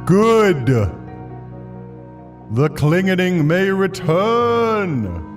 Good! The clingening may return!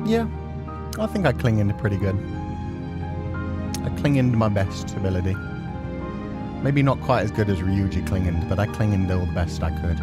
Yeah, I think I clingened pretty good. I clingened my best ability. Maybe not quite as good as Ryuji clingened, but I clingened all the best I could.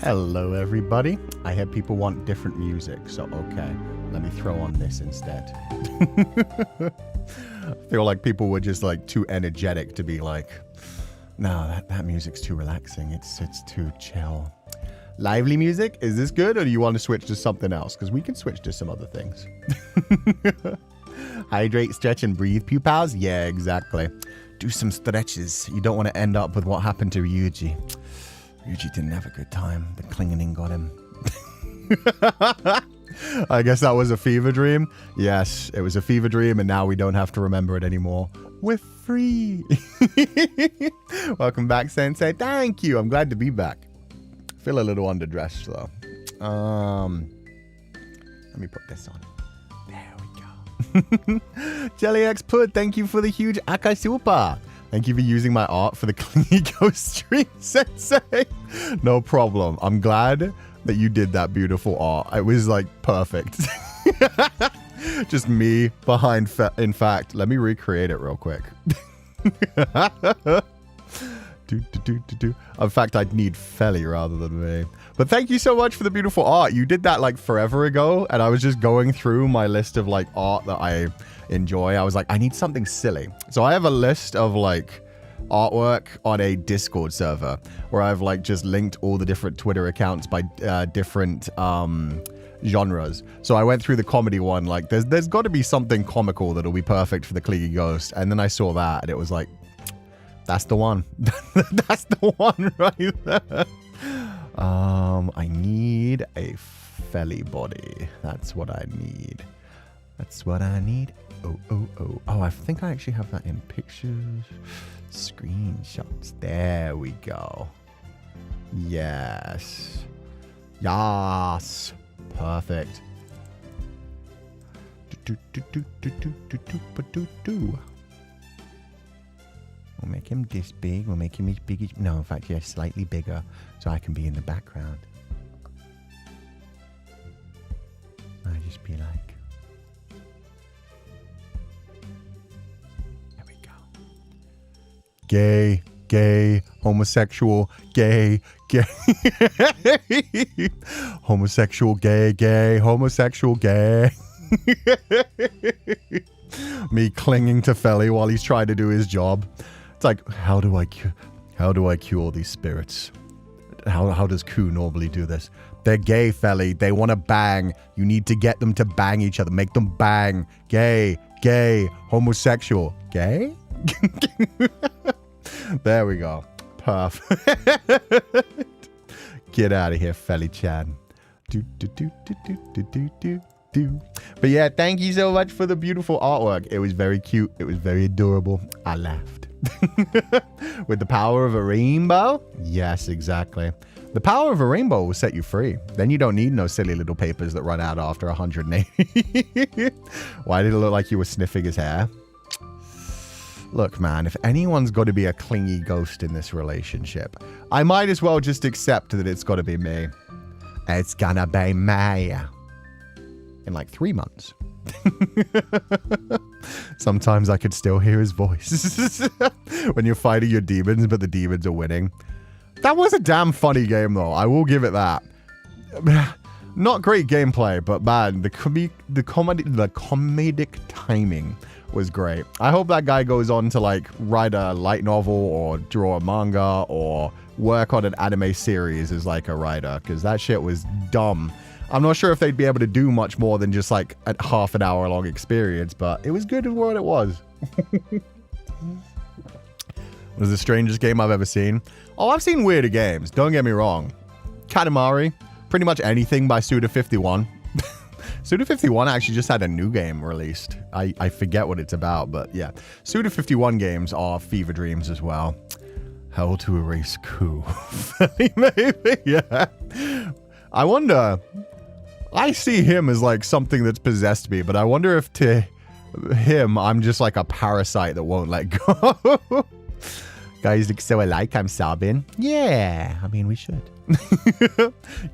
Hello everybody. I heard people want different music, so okay, let me throw on this instead. I feel like people were just like too energetic to be like, no, that music's too relaxing, it's too chill. Lively music, is this good, or do you want to switch to something else? Because we can switch to some other things. Hydrate, stretch, and breathe, Pupals? Yeah, exactly. Do some stretches. You don't want to end up with what happened to Ryuji. Ryuji didn't have a good time. The clingening got him. I guess that was a fever dream. Yes, it was a fever dream, and now we don't have to remember it anymore. We're free. Welcome back, Sensei. Thank you. I'm glad to be back. Feel a little underdressed, though. Let me put this on. There we go. JellyX Pud, thank you for the huge Akai Super. Thank you for using my art for the Clingy Ghost stream, Sensei. No problem. I'm glad that you did that beautiful art. It was like perfect. Just me behind. In fact, let me recreate it real quick. In fact, I'd need Felly rather than me. But thank you so much for the beautiful art. You did that like forever ago, and I was just going through my list of like art that I enjoy. I was like, I need something silly. So I have a list of like artwork on a Discord server where I've like just linked all the different Twitter accounts by different genres. So I went through the comedy one, like there's got to be something comical that'll be perfect for the Clingy Ghost. And then I saw that and it was like, that's the one. That's the one right there. I need a Felly body. That's what I need. That's what I need. Oh, I think I actually have that in pictures. Screenshots. There we go. Yes. Yes. Perfect. We'll make him this big. We'll make him as big as... No, in fact, yeah, slightly bigger. So I can be in the background. I just be like... There we go. Gay, gay, homosexual, gay, gay. Homosexual, gay, gay, homosexual, gay. Me clinging to Feli while he's trying to do his job. It's like, how do I cure these spirits? How does Cú normally do this? They're gay, Feli. They want to bang. You need to get them to bang each other. Make them bang. Gay, gay, homosexual, gay. There we go. Perfect. Get out of here, Feileacan. But yeah, thank you so much for the beautiful artwork. It was very cute. It was very adorable. I laughed. With the power of a rainbow? Yes, exactly. The power of a rainbow will set you free. Then you don't need no silly little papers that run out after 180. Why did it look like you were sniffing his hair? Look, man, if anyone's got to be a clingy ghost in this relationship, I might as well just accept that it's got to be me. It's gonna be me. In like 3 months. Sometimes I could still hear his voice. When you're fighting your demons, but the demons are winning. That was a damn funny game, though. I will give it that. Not great gameplay, but man, the comedic timing was great. I hope that guy goes on to like write a light novel or draw a manga or work on an anime series as like a writer, because that shit was dumb. I'm not sure if they'd be able to do much more than just like a half an hour long experience, but it was good at what it was. It was the strangest game I've ever seen. Oh, I've seen weirder games. Don't get me wrong. Katamari, pretty much anything by Suda51. Suda51 actually just had a new game released. I forget what it's about, but yeah. Suda51 games are fever dreams as well. How to erase Cú. Maybe, yeah. I wonder... I see him as like something that's possessed me, but I wonder if to him, I'm just like a parasite that won't let go. Guys look so alike, I'm sobbing. Yeah, I mean, we should.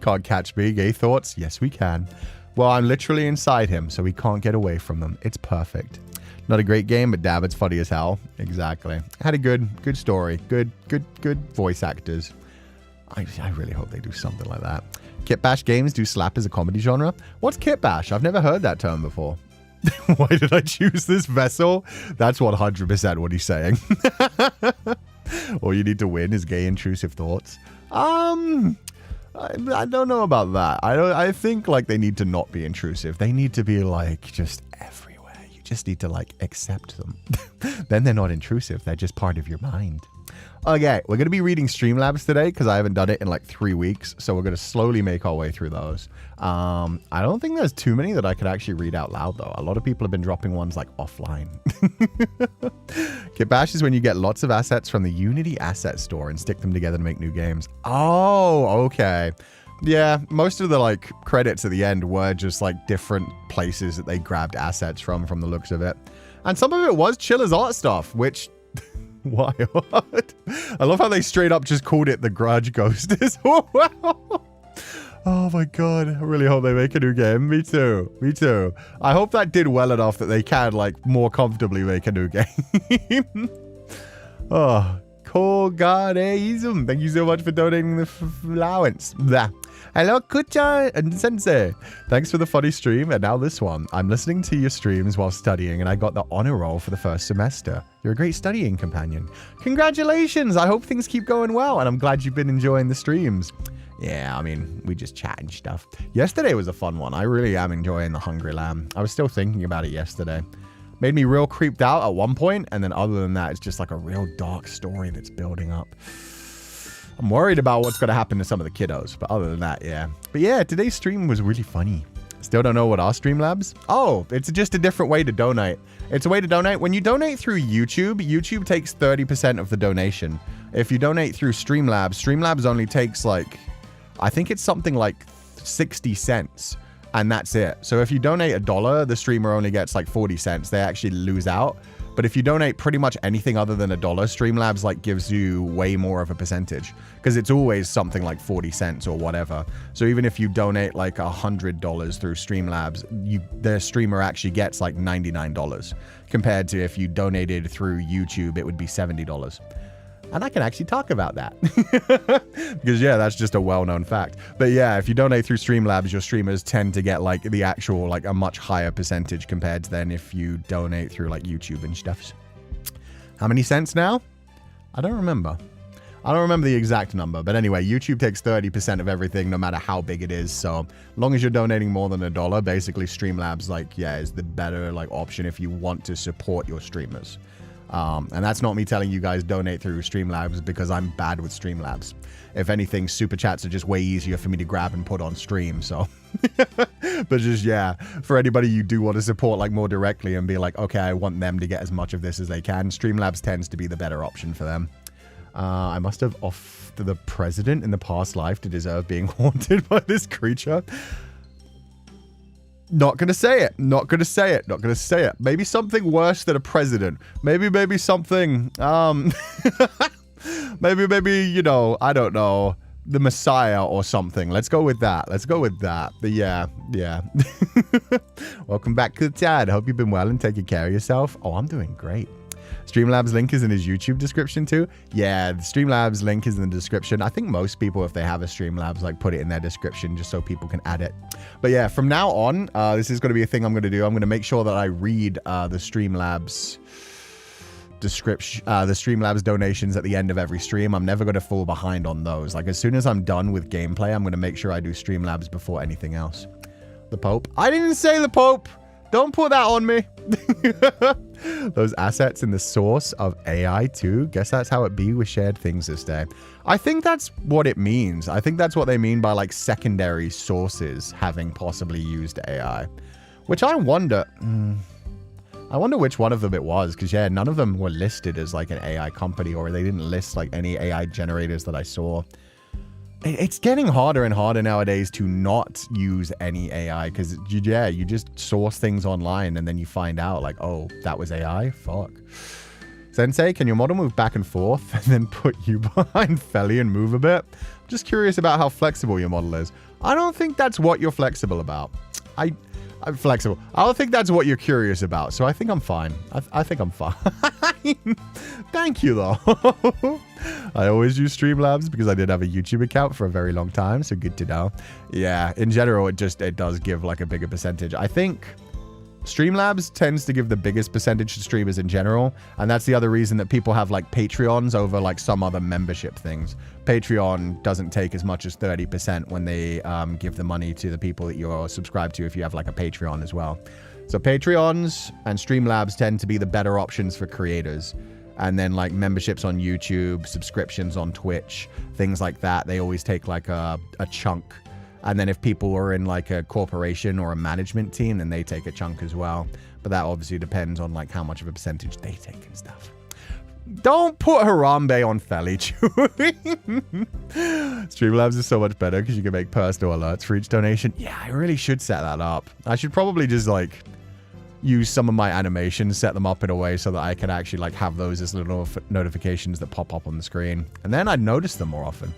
Can't catch me, gay thoughts? Yes, we can. Well, I'm literally inside him, so we can't get away from them. It's perfect. Not a great game, but damn, it's funny as hell. Exactly. Had a good story. Good voice actors. I really hope they do something like that. Kit Bash games do slap as a comedy genre. What's Kit Bash? I've never heard that term before. Why did I choose this vessel? That's 100% what he's saying. All you need to win is gay intrusive thoughts. I don't know about that. I think like they need to not be intrusive. They need to be like just everywhere. You just need to like accept them. Then they're not intrusive. They're just part of your mind. Okay, we're going to be reading Streamlabs today because I haven't done it in like 3 weeks. So we're going to slowly make our way through those. I don't think there's too many that I could actually read out loud, though. A lot of people have been dropping ones like offline. Kit Bash is when you get lots of assets from the Unity Asset Store and stick them together to make new games. Oh, okay. Yeah, most of the like credits at the end were just like different places that they grabbed assets from the looks of it. And some of it was Chilla's art stuff, which... Why? What? I love how they straight up just called it the Grudge Ghost as well. Oh my god. I really hope they make a new game. Me too. Me too. I hope that did well enough that they can, like, more comfortably make a new game. Oh, cool Godism. Thank you so much for donating the allowance. Blah. Hello, Kucha and Sensei. Thanks for the funny stream. And now this one. I'm listening to your streams while studying, and I got the honor roll for the first semester. You're a great studying companion. Congratulations. I hope things keep going well, and I'm glad you've been enjoying the streams. Yeah, I mean, we just chat and stuff. Yesterday was a fun one. I really am enjoying the Hungry Lamb. I was still thinking about it yesterday. Made me real creeped out at one point, and then other than that, it's just like a real dark story that's building up. I'm worried about what's going to happen to some of the kiddos, but other than that, yeah. But yeah, today's stream was really funny. Still don't know what our Streamlabs? Oh, it's just a different way to donate. It's a way to donate. When you donate through YouTube, YouTube takes 30% of the donation. If you donate through Streamlabs, Streamlabs only takes like, I think it's something like 60 cents. And that's it. So if you donate $1, the streamer only gets like 40 cents. They actually lose out. But if you donate pretty much anything other than $1, Streamlabs like gives you way more of a percentage, because it's always something like 40 cents or whatever. So even if you donate like $100 through Streamlabs, the streamer actually gets like $99, compared to if you donated through YouTube, it would be $70. And I can actually talk about that because yeah, that's just a well-known fact. But yeah, if you donate through Streamlabs, your streamers tend to get like the actual, like a much higher percentage compared to then if you donate through like YouTube and stuff. How many cents now? I don't remember. I don't remember the exact number, but anyway, YouTube takes 30% of everything, no matter how big it is. So as long as you're donating more than $1, basically Streamlabs, like, yeah, is the better like option if you want to support your streamers. And that's not me telling you guys donate through Streamlabs because I'm bad with Streamlabs. If anything, super chats are just way easier for me to grab and put on stream. So, but just, yeah, for anybody you do want to support like more directly and be like, okay, I want them to get as much of this as they can, Streamlabs tends to be the better option for them. I must have offed the president in the past life to deserve being haunted by this creature. Not gonna say it. Not gonna say it. Not gonna say it. Maybe something worse than a president. Maybe something, maybe, you know, I don't know, the Messiah or something. Let's go with that. Let's go with that. But yeah. Welcome back to the chat. Hope you've been well and taking care of yourself. Oh, I'm doing great. Streamlabs link is in his YouTube description too. Yeah, the Streamlabs link is in the description. I think most people, if they have a Streamlabs, like put it in their description just so people can add it. But yeah, from now on, this is going to be a thing I'm going to do. I'm going to make sure that I read the Streamlabs description, the Streamlabs donations at the end of every stream. I'm never going to fall behind on those. Like as soon as I'm done with gameplay, I'm going to make sure I do Streamlabs before anything else. The Pope? I didn't say the Pope. Don't put that on me. Those assets in the source of AI too. Guess that's how it be with shared things this day. I think that's what it means. I think that's what they mean by like secondary sources having possibly used AI. Which I wonder... I wonder which one of them it was. Because yeah, none of them were listed as like an AI company, or they didn't list like any AI generators that I saw. It's getting harder and harder nowadays to not use any AI because, yeah, you just source things online and then you find out like, oh, that was AI? Fuck. Sensei, can your model move back and forth and then put you behind Feli and move a bit? Just curious about how flexible your model is. I don't think that's what you're flexible about. I'm flexible. I don't think that's what you're curious about, so I think I'm fine. I think I'm fine. Thank you, though. I always use Streamlabs because I did have a YouTube account for a very long time, so good to know. Yeah, in general, it does give like a bigger percentage. I think Streamlabs tends to give the biggest percentage to streamers in general, and that's the other reason that people have like Patreons over like some other membership things. Patreon doesn't take as much as 30% when they give the money to the people that you're subscribed to if you have like a Patreon as well. So Patreons and Streamlabs tend to be the better options for creators. And then like memberships on YouTube, subscriptions on Twitch, things like that, they always take like a chunk. And then if people are in like a corporation or a management team, then they take a chunk as well. But that obviously depends on like how much of a percentage they take and stuff. Don't put Harambe on Feli, Chewy. Streamlabs is so much better because you can make personal alerts for each donation. Yeah, I really should set that up. I should probably just like use some of my animations, set them up in a way so that I can actually like have those as little notifications that pop up on the screen. And then I'd notice them more often.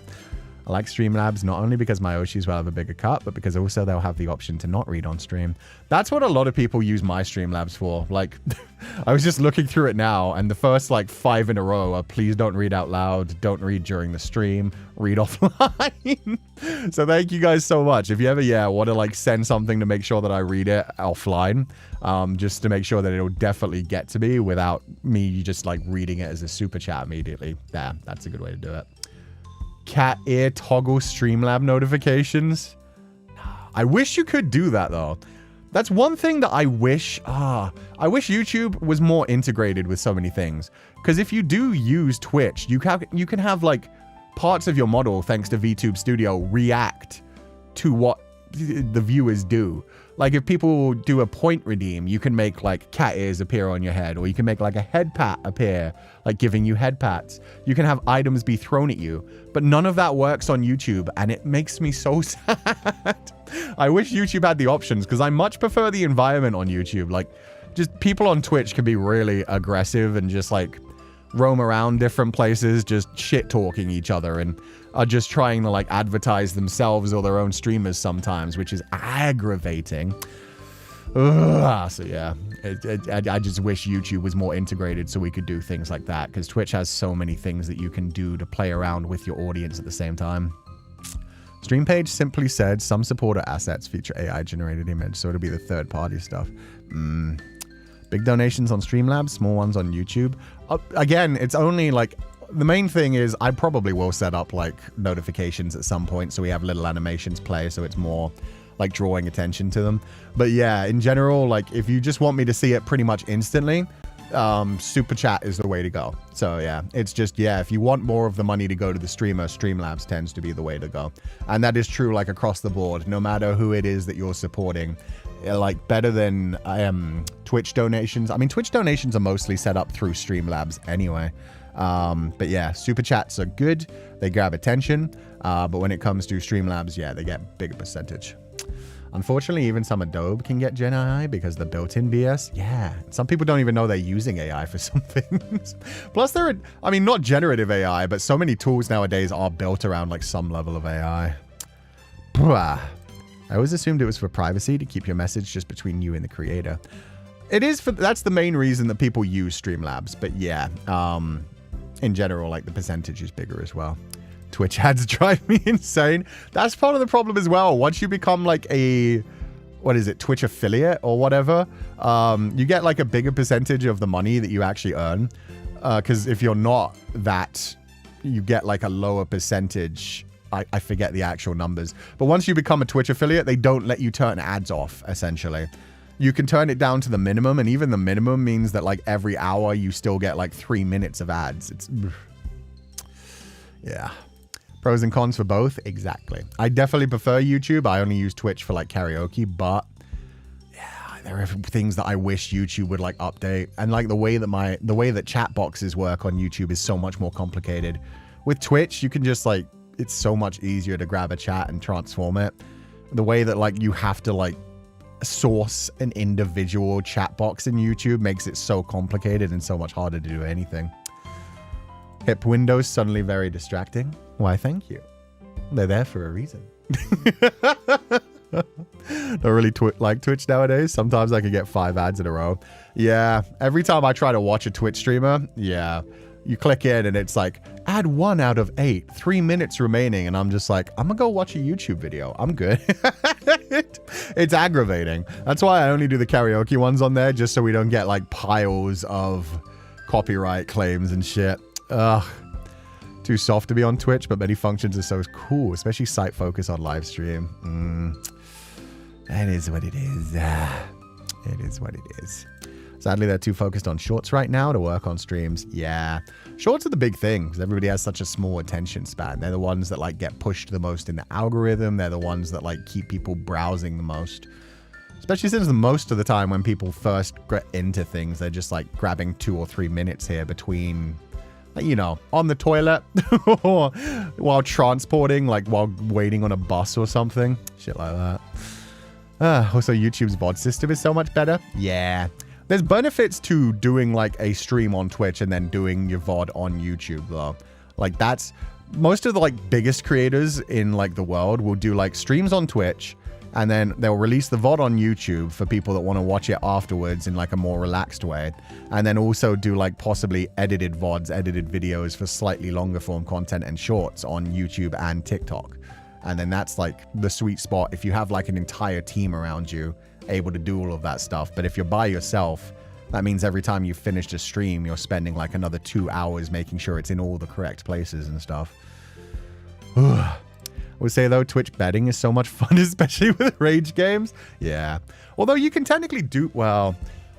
I like Streamlabs not only because my Oshis will have a bigger cut, but because also they'll have the option to not read on stream. That's what a lot of people use my Streamlabs for. Like, I was just looking through it now, and the first like 5 in a row are please don't read out loud, don't read during the stream, read offline. So thank you guys so much. If you ever, want to like send something to make sure that I read it offline, just to make sure that it'll definitely get to me without me just like reading it as a super chat immediately. Yeah, that's a good way to do it. Cat ear toggle Streamlab notifications. I wish you could do that though. That's one thing that I wish YouTube was more integrated with so many things. Because if you do use Twitch, you can have like parts of your model, thanks to VTube Studio, react to what the viewers do. Like if people do a point redeem, you can make like cat ears appear on your head, or you can make like a head pat appear, like giving you head pats. You can have items be thrown at you, but none of that works on YouTube, and it makes me so sad. I wish YouTube had the options because I much prefer the environment on YouTube. Like, just people on Twitch can be really aggressive and just like roam around different places, just shit talking each other and are just trying to like advertise themselves or their own streamers sometimes, which is aggravating. So yeah, I just wish YouTube was more integrated so we could do things like that, because Twitch has so many things that you can do to play around with your audience at the same time. Stream page simply said some supporter assets feature AI generated image, so it'll be the third party stuff. Big donations on Streamlabs, small ones on YouTube. Again, it's only like, the main thing is I probably will set up like notifications at some point so we have little animations play so it's more like drawing attention to them. But yeah, in general, like if you just want me to see it pretty much instantly, super chat is the way to go. So yeah, it's just, yeah, if you want more of the money to go to the streamer, Streamlabs tends to be the way to go. And that is true like across the board, no matter who it is that you're supporting. Like better than Twitch donations. I mean, Twitch donations are mostly set up through Streamlabs anyway. But yeah, super chats are good. They grab attention. But when it comes to Streamlabs, yeah, they get bigger percentage. Unfortunately, even some Adobe can get Gen AI because the built-in BS. Yeah, some people don't even know they're using AI for some things. Plus, I mean, not generative AI, but so many tools nowadays are built around like some level of AI. I always assumed it was for privacy to keep your message just between you and the creator. It is for, that's the main reason that people use Streamlabs. But yeah, in general, like the percentage is bigger as well. Twitch ads drive me insane. That's part of the problem as well. Once you become like a, what is it, Twitch affiliate or whatever, you get like a bigger percentage of the money that you actually earn. Because if you're not that, you get like a lower percentage. I forget the actual numbers. But once you become a Twitch affiliate, they don't let you turn ads off, essentially. You can turn it down to the minimum, and even the minimum means that like every hour you still get like 3 minutes of ads. It's, yeah. Pros and cons for both? Exactly. I definitely prefer YouTube. I only use Twitch for like karaoke, but yeah, there are things that I wish YouTube would like update. And like the way that chat boxes work on YouTube is so much more complicated. With Twitch, you can just like, it's so much easier to grab a chat and transform it. The way that like you have to like source an individual chat box in YouTube makes it so complicated and so much harder to do anything. Hip windows suddenly very distracting. Why, thank you. They're there for a reason. Don't really like Twitch nowadays. Sometimes I can get 5 ads in a row. Yeah, every time I try to watch a Twitch streamer, yeah, you click in and it's like, ad 1 out of 8, 3 minutes remaining. And I'm just like, I'm gonna go watch a YouTube video. I'm good. It's aggravating. That's why I only do the karaoke ones on there, just so we don't get like piles of copyright claims and shit. Ugh. Too soft to be on Twitch, but many functions are so cool, especially site focus on live stream. That is what it is. It is what it is. Sadly, they're too focused on shorts right now to work on streams. Yeah. Shorts are the big thing because everybody has such a small attention span. They're the ones that like get pushed the most in the algorithm. They're the ones that like keep people browsing the most. Especially since the most of the time when people first get into things, they're just like grabbing 2 or 3 minutes here between, you know, on the toilet or while transporting, like while waiting on a bus or something. Shit like that. Also, YouTube's VOD system is so much better. Yeah. There's benefits to doing like a stream on Twitch and then doing your VOD on YouTube though. Like that's, most of the like biggest creators in like the world will do like streams on Twitch and then they'll release the VOD on YouTube for people that want to watch it afterwards in like a more relaxed way. And then also do like possibly edited VODs, edited videos for slightly longer form content and shorts on YouTube and TikTok. And then that's like the sweet spot if you have like an entire team around you able to do all of that stuff. But if you're by yourself, that means every time you finished a stream, you're spending like another 2 hours making sure it's in all the correct places and stuff. I would say though, Twitch betting is so much fun, especially with rage games. Yeah. Although you can technically do, well,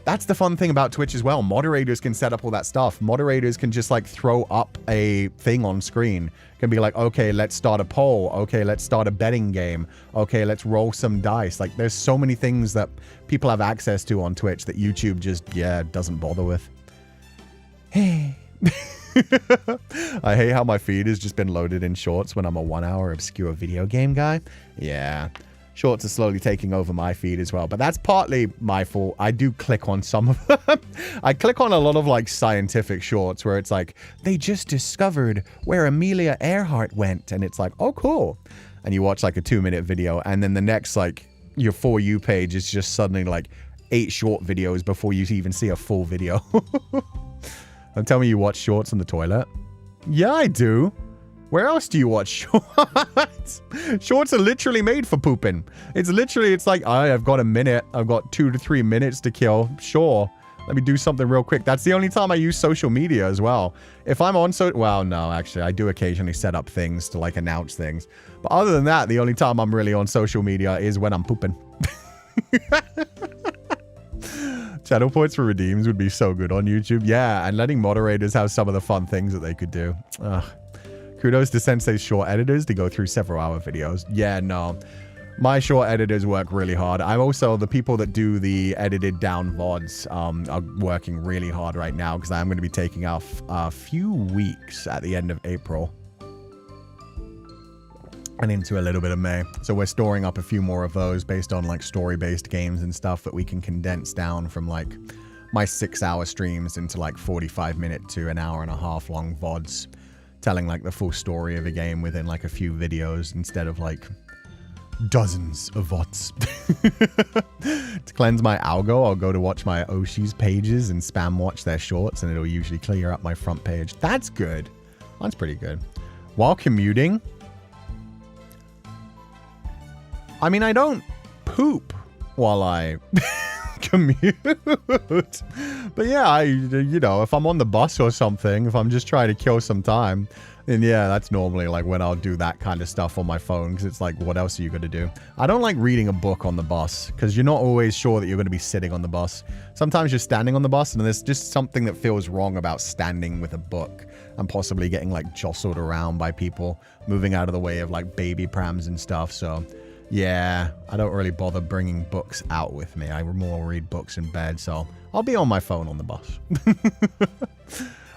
that's the fun thing about Twitch as well. Moderators can set up all that stuff. Moderators can just like throw up a thing on screen. Can be like, okay, let's start a poll. Okay, let's start a betting game. Okay, let's roll some dice. Like there's so many things that people have access to on Twitch that YouTube just, yeah, doesn't bother with. Hey. I hate how my feed has just been loaded in shorts when I'm a 1 hour obscure video game guy. Yeah. Shorts are slowly taking over my feed as well, but that's partly my fault. I do click on some of them. I click on a lot of like scientific shorts where it's like, they just discovered where Amelia Earhart went. And it's like, oh, cool. And you watch like a 2-minute video, and then the next, like, your For You page is just suddenly like 8 short videos before you even see a full video. Don't tell me you watch shorts on the toilet. Yeah, I do. Where else do you watch shorts? Shorts are literally made for pooping. It's like, I've got a minute. I've got 2 to 3 minutes to kill. Sure. Let me do something real quick. That's the only time I use social media as well. If I'm on well, no, actually, I do occasionally set up things to like announce things. But other than that, the only time I'm really on social media is when I'm pooping. Channel points for redeems would be so good on YouTube. Yeah, and letting moderators have some of the fun things that they could do. Ugh. Kudos to Sensei's short editors to go through several hour videos. Yeah, no. My short editors work really hard. I'm also, the people that do the edited down VODs are working really hard right now because I'm going to be taking off a few weeks at the end of April. And into a little bit of May. So we're storing up a few more of those based on like story-based games and stuff that we can condense down from like my 6-hour streams into like 45-minute to an hour and a half long VODs. Telling like the full story of a game within like a few videos instead of like dozens of VODs. To cleanse my algo, I'll go to watch my Oshi's pages and spam watch their shorts, and it'll usually clear up my front page. That's good. That's pretty good. While commuting, I mean, I don't poop while I commute. But yeah, you know, if I'm on the bus or something, if I'm just trying to kill some time, then yeah, that's normally like when I'll do that kind of stuff on my phone, because it's like, what else are you going to do? I don't like reading a book on the bus because you're not always sure that you're going to be sitting on the bus. Sometimes you're standing on the bus and there's just something that feels wrong about standing with a book and possibly getting like jostled around by people moving out of the way of like baby prams and stuff. So yeah, I don't really bother bringing books out with me. I more read books in bed, so I'll be on my phone on the bus.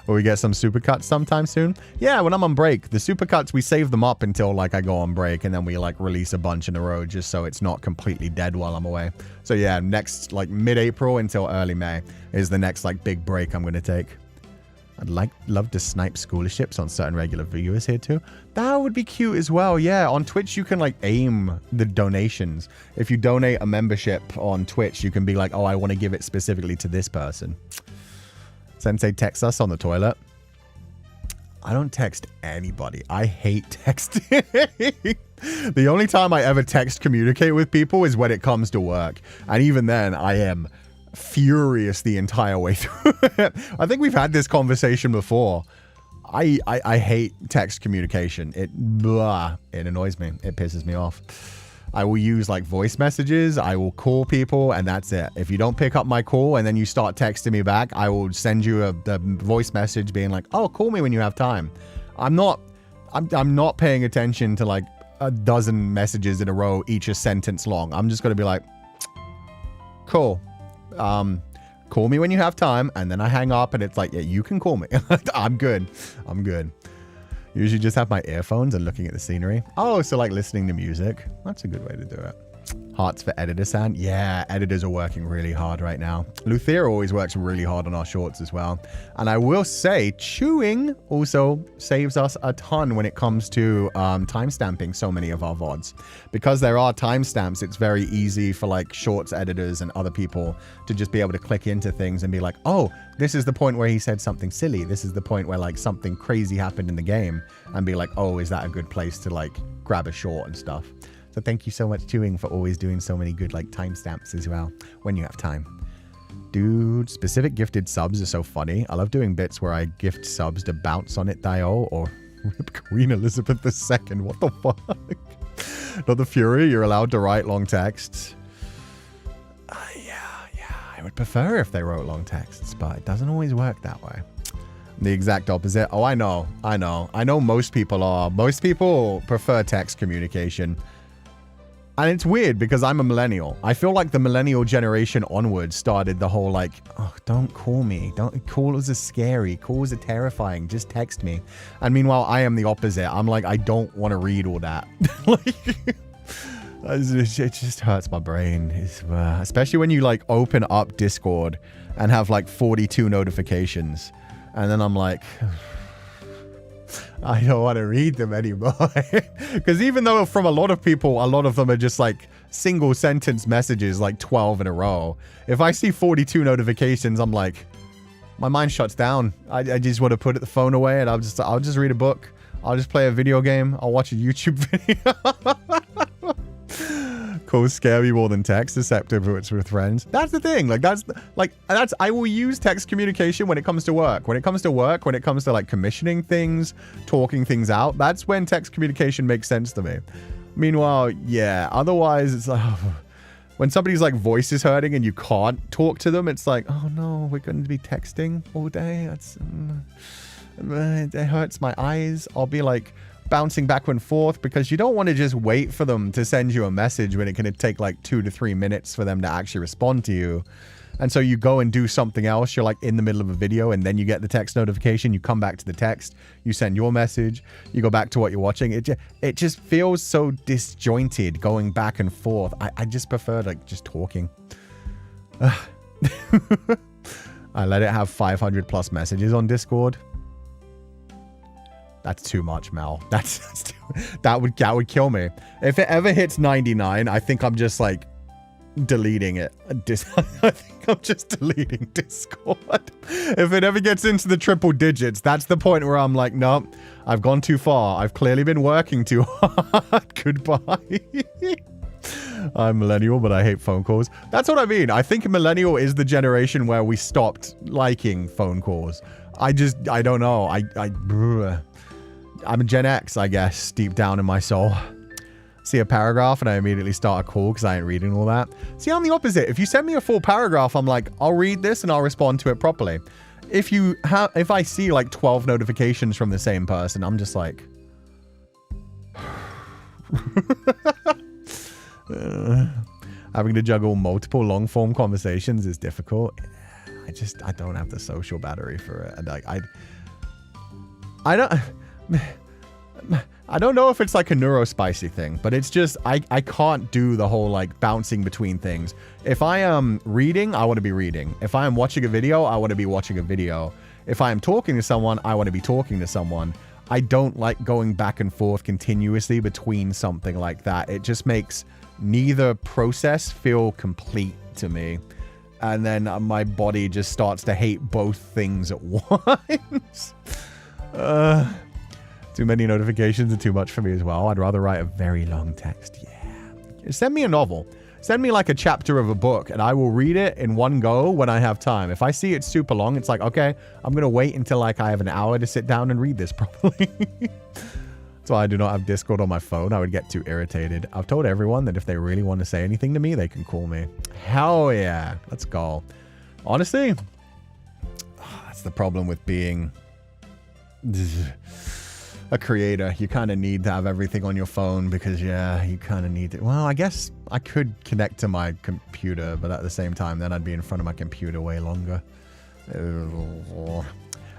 Will we get some supercuts sometime soon? Yeah, when I'm on break. The supercuts, we save them up until like I go on break, and then we like release a bunch in a row just so it's not completely dead while I'm away. So yeah, next like mid-April until early May is the next like big break I'm going to take. I'd love to snipe scholarships on certain regular viewers here too. That would be cute as well. Yeah, on Twitch you can like aim the donations. If you donate a membership on Twitch, you can be like, oh, I want to give it specifically to this person. Sensei texts us on the toilet. I don't text anybody. I hate texting. The only time I ever text communicate with people is when it comes to work. And even then, I am furious the entire way through it. I think we've had this conversation before. I hate text communication. It annoys me. It pisses me off. I will use like voice messages. I will call people and that's it. If you don't pick up my call and then you start texting me back, I will send you a voice message being like, oh, call me when you have time. I'm not paying attention to like a dozen messages in a row, each a sentence long. I'm just going to be like, cool. Call me when you have time, and then I hang up and it's like, yeah, you can call me. I'm good. Usually just have my earphones and looking at the scenery. Oh, so like listening to music. That's a good way to do it. Hearts for editor-san. Yeah, editors are working really hard right now. Luthea always works really hard on our shorts as well. And I will say, chewing also saves us a ton when it comes to timestamping so many of our VODs. Because there are timestamps, it's very easy for like shorts editors and other people to just be able to click into things and be like, oh, this is the point where he said something silly. This is the point where like something crazy happened in the game. And be like, oh, is that a good place to like grab a short and stuff? So thank you so much, Chewing, for always doing so many good like timestamps as well when you have time. Dude, specific gifted subs are so funny. I love doing bits where I gift subs to bounce on it, Dio, or rip Queen Elizabeth II. What the fuck? Not the Fury, you're allowed to write long texts. Yeah, I would prefer if they wrote long texts, but it doesn't always work that way. The exact opposite. Oh, I know most people are. Most people prefer text communication. And it's weird because I'm a millennial. I feel like the millennial generation onwards started the whole like, oh, don't call me. Calls are scary. Calls are terrifying. Just text me. And meanwhile, I am the opposite. I'm like, I don't want to read all that. Like, It just hurts my brain. Especially when you like open up Discord and have like 42 notifications. And then I'm like, I don't want to read them anymore. Because even though from a lot of people, a lot of them are just like single sentence messages, like 12 in a row. If I see 42 notifications, I'm like, my mind shuts down. I just want to put the phone away and I'll just read a book. I'll just play a video game. I'll watch a YouTube video. Calls scare me more than text, except if it's with friends. That's the thing. I will use text communication when it comes to work. When it comes to like commissioning things, talking things out, that's when text communication makes sense to me. Meanwhile, yeah, otherwise it's like, when somebody's like voice is hurting and you can't talk to them, it's like, oh no, we're going to be texting all day. It hurts my eyes. I'll be like bouncing back and forth because you don't want to just wait for them to send you a message when it can take like 2 to 3 minutes for them to actually respond to you. And so you go and do something else. You're like in the middle of a video and then you get the text notification. You come back to the text. You send your message. You go back to what you're watching. It just feels so disjointed going back and forth. I just prefer like just talking. I let it have 500 plus messages on Discord. That's too much, Mel. That would kill me. If it ever hits 99, I think I'm just like deleting it. I think I'm just deleting Discord. If it ever gets into the triple digits, that's the point where I'm like, nope, I've gone too far. I've clearly been working too hard. Goodbye. I'm millennial, but I hate phone calls. That's what I mean. I think millennial is the generation where we stopped liking phone calls. I don't know. I'm a Gen X, I guess, deep down in my soul. See a paragraph and I immediately start a call because I ain't reading all that. See, I'm the opposite. If you send me a full paragraph, I'm like, I'll read this and I'll respond to it properly. If I see like 12 notifications from the same person, I'm just like, having to juggle multiple long form conversations is difficult. I don't have the social battery for it. And like, I don't know if it's like a neurospicy thing, but it's just, I can't do the whole like bouncing between things. If I am reading, I want to be reading. If I am watching a video, I want to be watching a video. If I am talking to someone, I want to be talking to someone. I don't like going back and forth continuously between something like that. It just makes neither process feel complete to me. And then my body just starts to hate both things at once. Too many notifications are too much for me as well. I'd rather write a very long text. Yeah. Send me a novel. Send me like a chapter of a book and I will read it in one go when I have time. If I see it's super long, it's like, okay, I'm going to wait until like I have an hour to sit down and read this properly. That's why I do not have Discord on my phone. I would get too irritated. I've told everyone that if they really want to say anything to me, they can call me. Hell yeah. Let's go. Honestly, that's the problem with being a creator. You kind of need to have everything on your phone because, yeah, you kind of need it. Well, I guess I could connect to my computer, but at the same time, then I'd be in front of my computer way longer.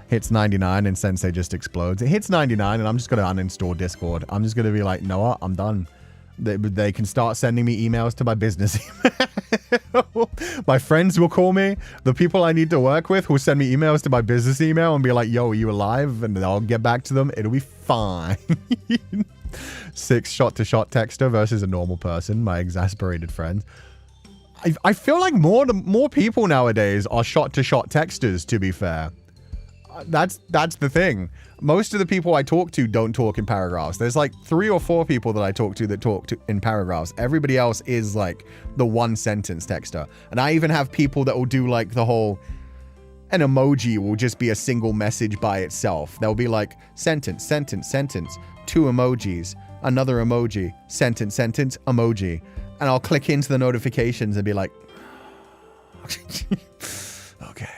Hits 99 and Sensei just explodes. It hits 99 and I'm just going to uninstall Discord. I'm just going to be like, Noah, I'm done. They can start sending me emails to my business email. My friends will call me. The people I need to work with will send me emails to my business email and be like, yo, are you alive? And I'll get back to them. It'll be fine. 6 shot-to-shot texter versus a normal person, my exasperated friend. I feel like more people nowadays are shot-to-shot texters, to be fair. That's the thing. Most of the people I talk to don't talk in paragraphs. There's like 3 or 4 people that I talk to that talk in paragraphs. Everybody else is like the one sentence texter. And I even have people that will do like the whole, an emoji will just be a single message by itself. They'll be like sentence, sentence, sentence, 2 emojis, another emoji, sentence, sentence, emoji. And I'll click into the notifications and be like, okay.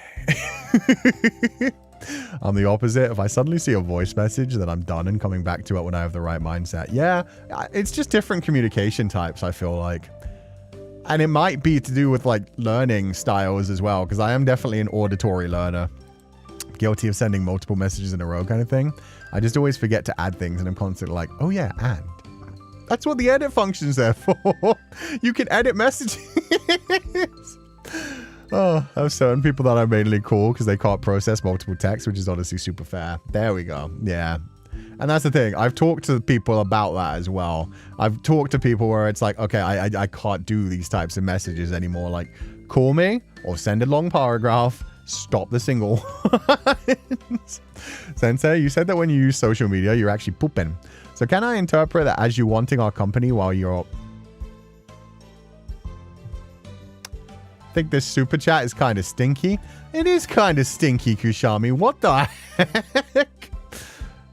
I'm the opposite. If I suddenly see a voice message, then I'm done and coming back to it when I have the right mindset. Yeah, it's just different communication types, I feel like. And it might be to do with like learning styles as well, because I am definitely an auditory learner. Guilty of sending multiple messages in a row kind of thing. I just always forget to add things and I'm constantly like, oh yeah, and. That's what the edit function's there for. You can edit messages. Oh, I have certain people that are mainly cool because they can't process multiple texts, which is honestly super fair. There we go. Yeah. And that's the thing. I've talked to people about that as well. I've talked to people where it's like, okay, I can't do these types of messages anymore. Like, call me or send a long paragraph. Stop the single. Sensei, you said that when you use social media, you're actually pooping. So can I interpret that as you wanting our company while you're... I think this super chat is kind of stinky. It is kind of stinky, Kushami. What the heck?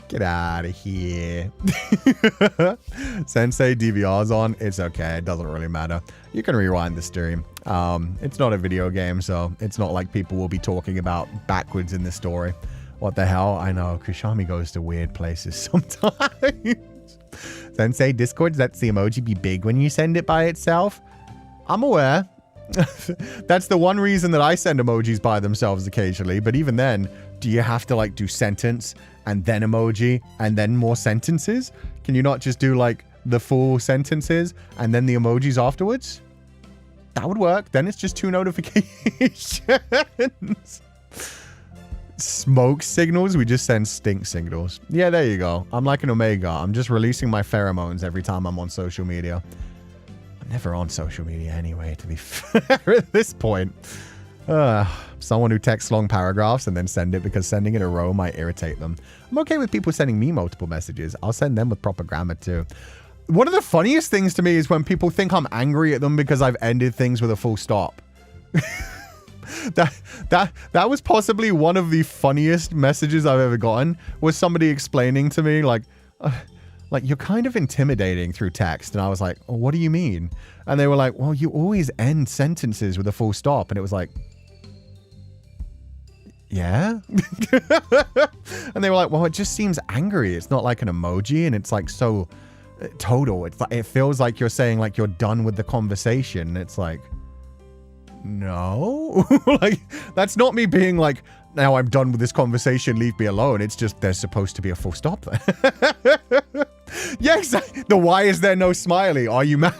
Get out of here. Sensei, DVR's on. It's okay. It doesn't really matter. You can rewind the stream. It's not a video game, so it's not like people will be talking about backwards in the story. What the hell? I know. Kushami goes to weird places sometimes. Sensei, Discord lets the emoji be big when you send it by itself. I'm aware. That's the one reason that I send emojis by themselves occasionally. But even then, do you have to like do sentence and then emoji and then more sentences? Can you not just do like the full sentences and then the emojis afterwards? That would work. Then it's just 2 notifications. Smoke signals. We just send stink signals. Yeah, there you go. I'm like an omega. I'm just releasing my pheromones every time I'm on social media. I'm never on social media anyway, to be fair at this point. Someone who texts long paragraphs and then send it because sending it a row might irritate them. I'm okay with people sending me multiple messages. I'll send them with proper grammar too. One of the funniest things to me is when people think I'm angry at them because I've ended things with a full stop. That was possibly one of the funniest messages I've ever gotten, was somebody explaining to me like you're kind of intimidating through text. And I was like, oh, what do you mean? And they were like, well, you always end sentences with a full stop. And it was like, yeah. And they were like, well, it just seems angry. It's not like an emoji. And it's like so total. It's like, it feels like you're saying like you're done with the conversation. It's like, no. Like, that's not me being like, now I'm done with this conversation, leave me alone. It's just there's supposed to be a full stop there. Yeah, exactly. The why is there no smiley? Are you mad?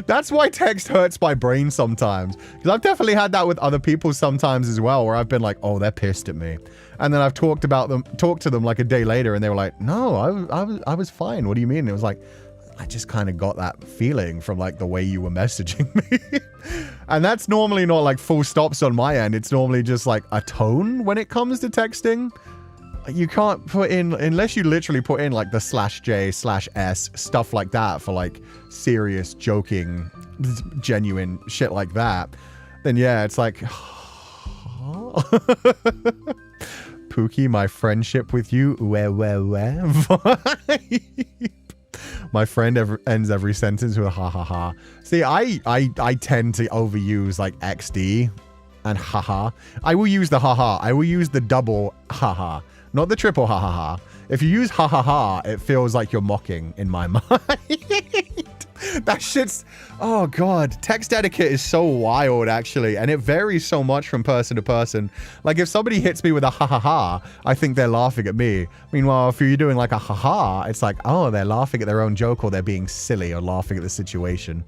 That's why text hurts my brain sometimes. Because I've definitely had that with other people sometimes as well, where I've been like, oh, they're pissed at me. And then I've talked to them like a day later and they were like, no, I was fine. What do you mean? And it was like, I just kind of got that feeling from like the way you were messaging me. And that's normally not like full stops on my end. It's normally just like a tone when it comes to texting. You can't put in, unless you literally put in like the /J/S, stuff like that for like serious, joking, genuine shit like that. Then yeah, it's like, Pookie, my friendship with you, where, my friend ends every sentence with ha ha ha. See, I tend to overuse like XD and haha. I will use the haha. I will use the double haha, not the triple ha ha ha. If you use ha ha ha, it feels like you're mocking in my mind. That shit's, oh god, text etiquette is so wild actually, and it varies so much from person to person. Like if somebody hits me with a ha ha ha, I think they're laughing at me. Meanwhile, if you're doing like a ha ha, it's like, oh, they're laughing at their own joke or they're being silly or laughing at the situation.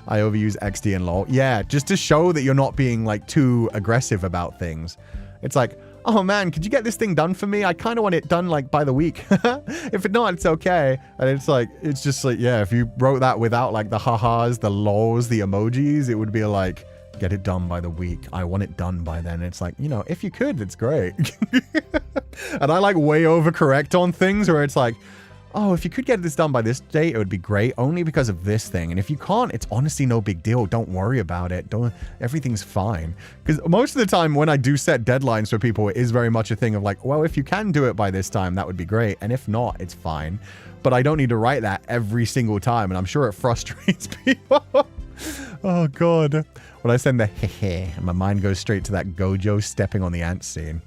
I overuse XD and lol. Yeah, just to show that you're not being like too aggressive about things. It's like, oh man, could you get this thing done for me? I kind of want it done like by the week. If not, it's okay. And it's like, it's just like, yeah, if you wrote that without like the ha-has, the lols, the emojis, it would be like, get it done by the week. I want it done by then. It's like, you know, if you could, it's great. And I like way overcorrect on things where it's like, oh, if you could get this done by this date, it would be great, only because of this thing. And if you can't, it's honestly no big deal. Don't worry about it. Everything's fine. Because most of the time when I do set deadlines for people, it is very much a thing of like, well, if you can do it by this time, that would be great. And if not, it's fine. But I don't need to write that every single time. And I'm sure it frustrates people. Oh, God. When I send the heh, my mind goes straight to that Gojo stepping on the ant scene.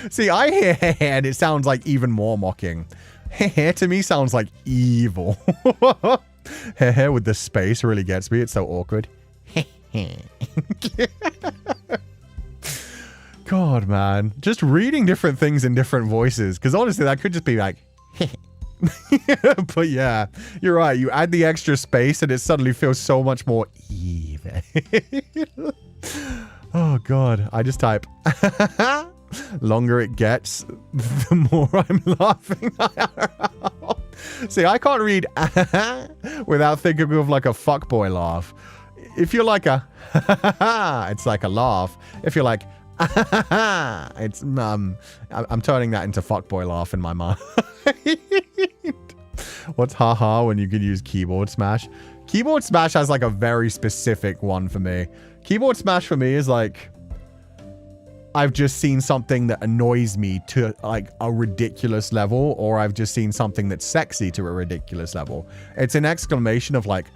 See, I hear heh and it sounds like even more mocking. Heh to me sounds like evil. Heh with the space really gets me. It's so awkward. God, man. Just reading different things in different voices. Because honestly, that could just be like, But yeah, you're right. You add the extra space and it suddenly feels so much more even. Oh, God. I just type. Longer it gets, the more I'm laughing. See, I can't read without thinking of like a fuckboy laugh. If you're like a it's like a laugh. If you're like it's I'm turning that into fuckboy laugh in my mind. What's haha when you could use keyboard smash? Keyboard smash has like a very specific one for me. Keyboard smash for me is like I've just seen something that annoys me to like a ridiculous level, or I've just seen something that's sexy to a ridiculous level. It's an exclamation of like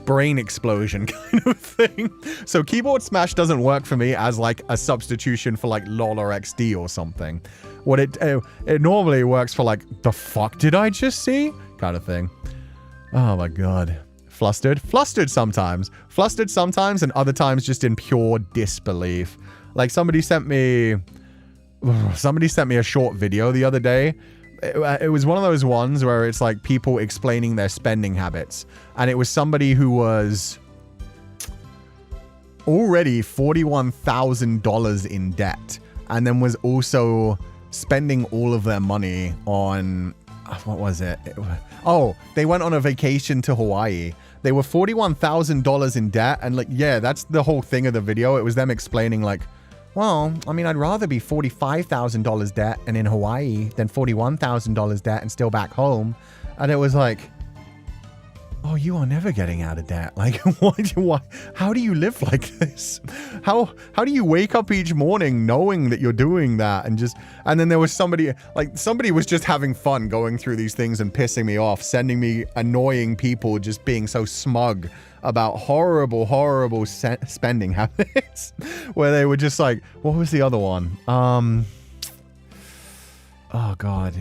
brain explosion kind of thing. So keyboard smash doesn't work for me as like a substitution for like LOL or XD or something. What it normally works for like, the fuck did I just see? Kind of thing. Oh my God. Flustered sometimes, and other times just in pure disbelief. Like somebody sent me a short video the other day. It was one of those ones where it's like people explaining their spending habits, and it was somebody who was already $41,000 in debt, and then was also spending all of their money on, what was it? Oh, they went on a vacation to Hawaii. They were $41,000 in debt, and like, yeah, that's the whole thing of the video. It was them explaining like, well, I mean, I'd rather be $45,000 debt and in Hawaii than $41,000 debt and still back home. And it was like, oh, you are never getting out of debt. Like, why? How do you live like this? How do you wake up each morning knowing that you're doing that? And then there was somebody was just having fun going through these things and pissing me off, sending me annoying people just being so smug about horrible spending habits, where they were just like, what was the other one? Oh God.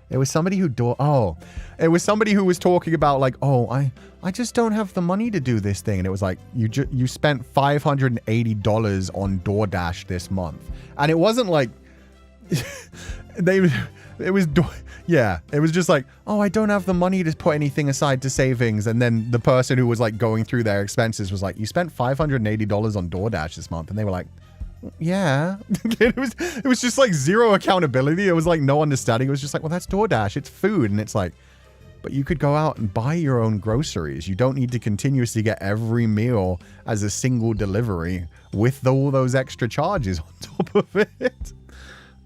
It was somebody who was talking about like, oh, I just don't have the money to do this thing. And it was like, you spent $580 on DoorDash this month. And it wasn't like, it was just like, oh, I don't have the money to put anything aside to savings. And then the person who was like going through their expenses was like, you spent $580 on DoorDash this month. And they were like, yeah. It was just like zero accountability. It was like no understanding. It was just like, well, that's DoorDash. It's food. And it's like, but you could go out and buy your own groceries. You don't need to continuously get every meal as a single delivery with all those extra charges on top of it.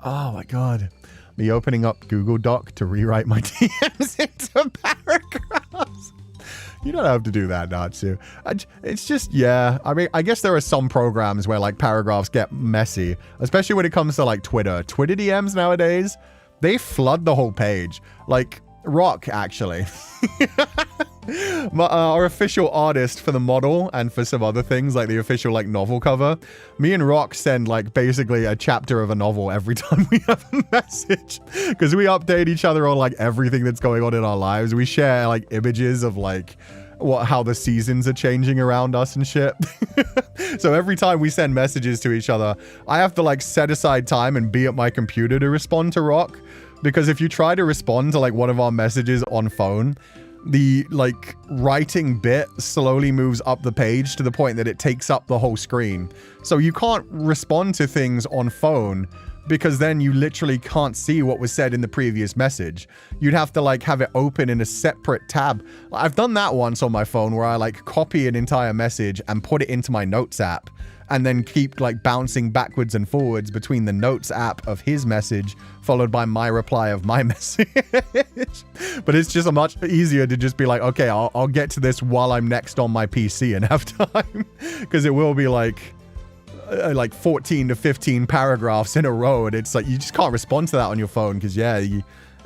Oh my God. Me opening up Google Doc to rewrite my DMs into paragraphs. You don't have to do that, Natsu. It's just, yeah. I mean, I guess there are some programs where like paragraphs get messy, especially when it comes to like Twitter. Twitter DMs nowadays, they flood the whole page. Like Rock, actually. Our official artist for the model and for some other things, like the official like novel cover. Me and Rock send like basically a chapter of a novel every time we have a message, because we update each other on like everything that's going on in our lives. We share like images of like how the seasons are changing around us and shit. So every time we send messages to each other, I have to like set aside time and be at my computer to respond to Rock, because if you try to respond to like one of our messages on phone, the like writing bit slowly moves up the page to the point that it takes up the whole screen. So you can't respond to things on phone, because then you literally can't see what was said in the previous message. You'd have to like have it open in a separate tab. I've done that once on my phone where I like copy an entire message and put it into my notes app, and then keep like bouncing backwards and forwards between the notes app of his message followed by my reply of my message. But it's just much easier to just be like, okay, I'll get to this while I'm next on my PC and have time, because it will be like 14 to 15 paragraphs in a row, and it's like you just can't respond to that on your phone, because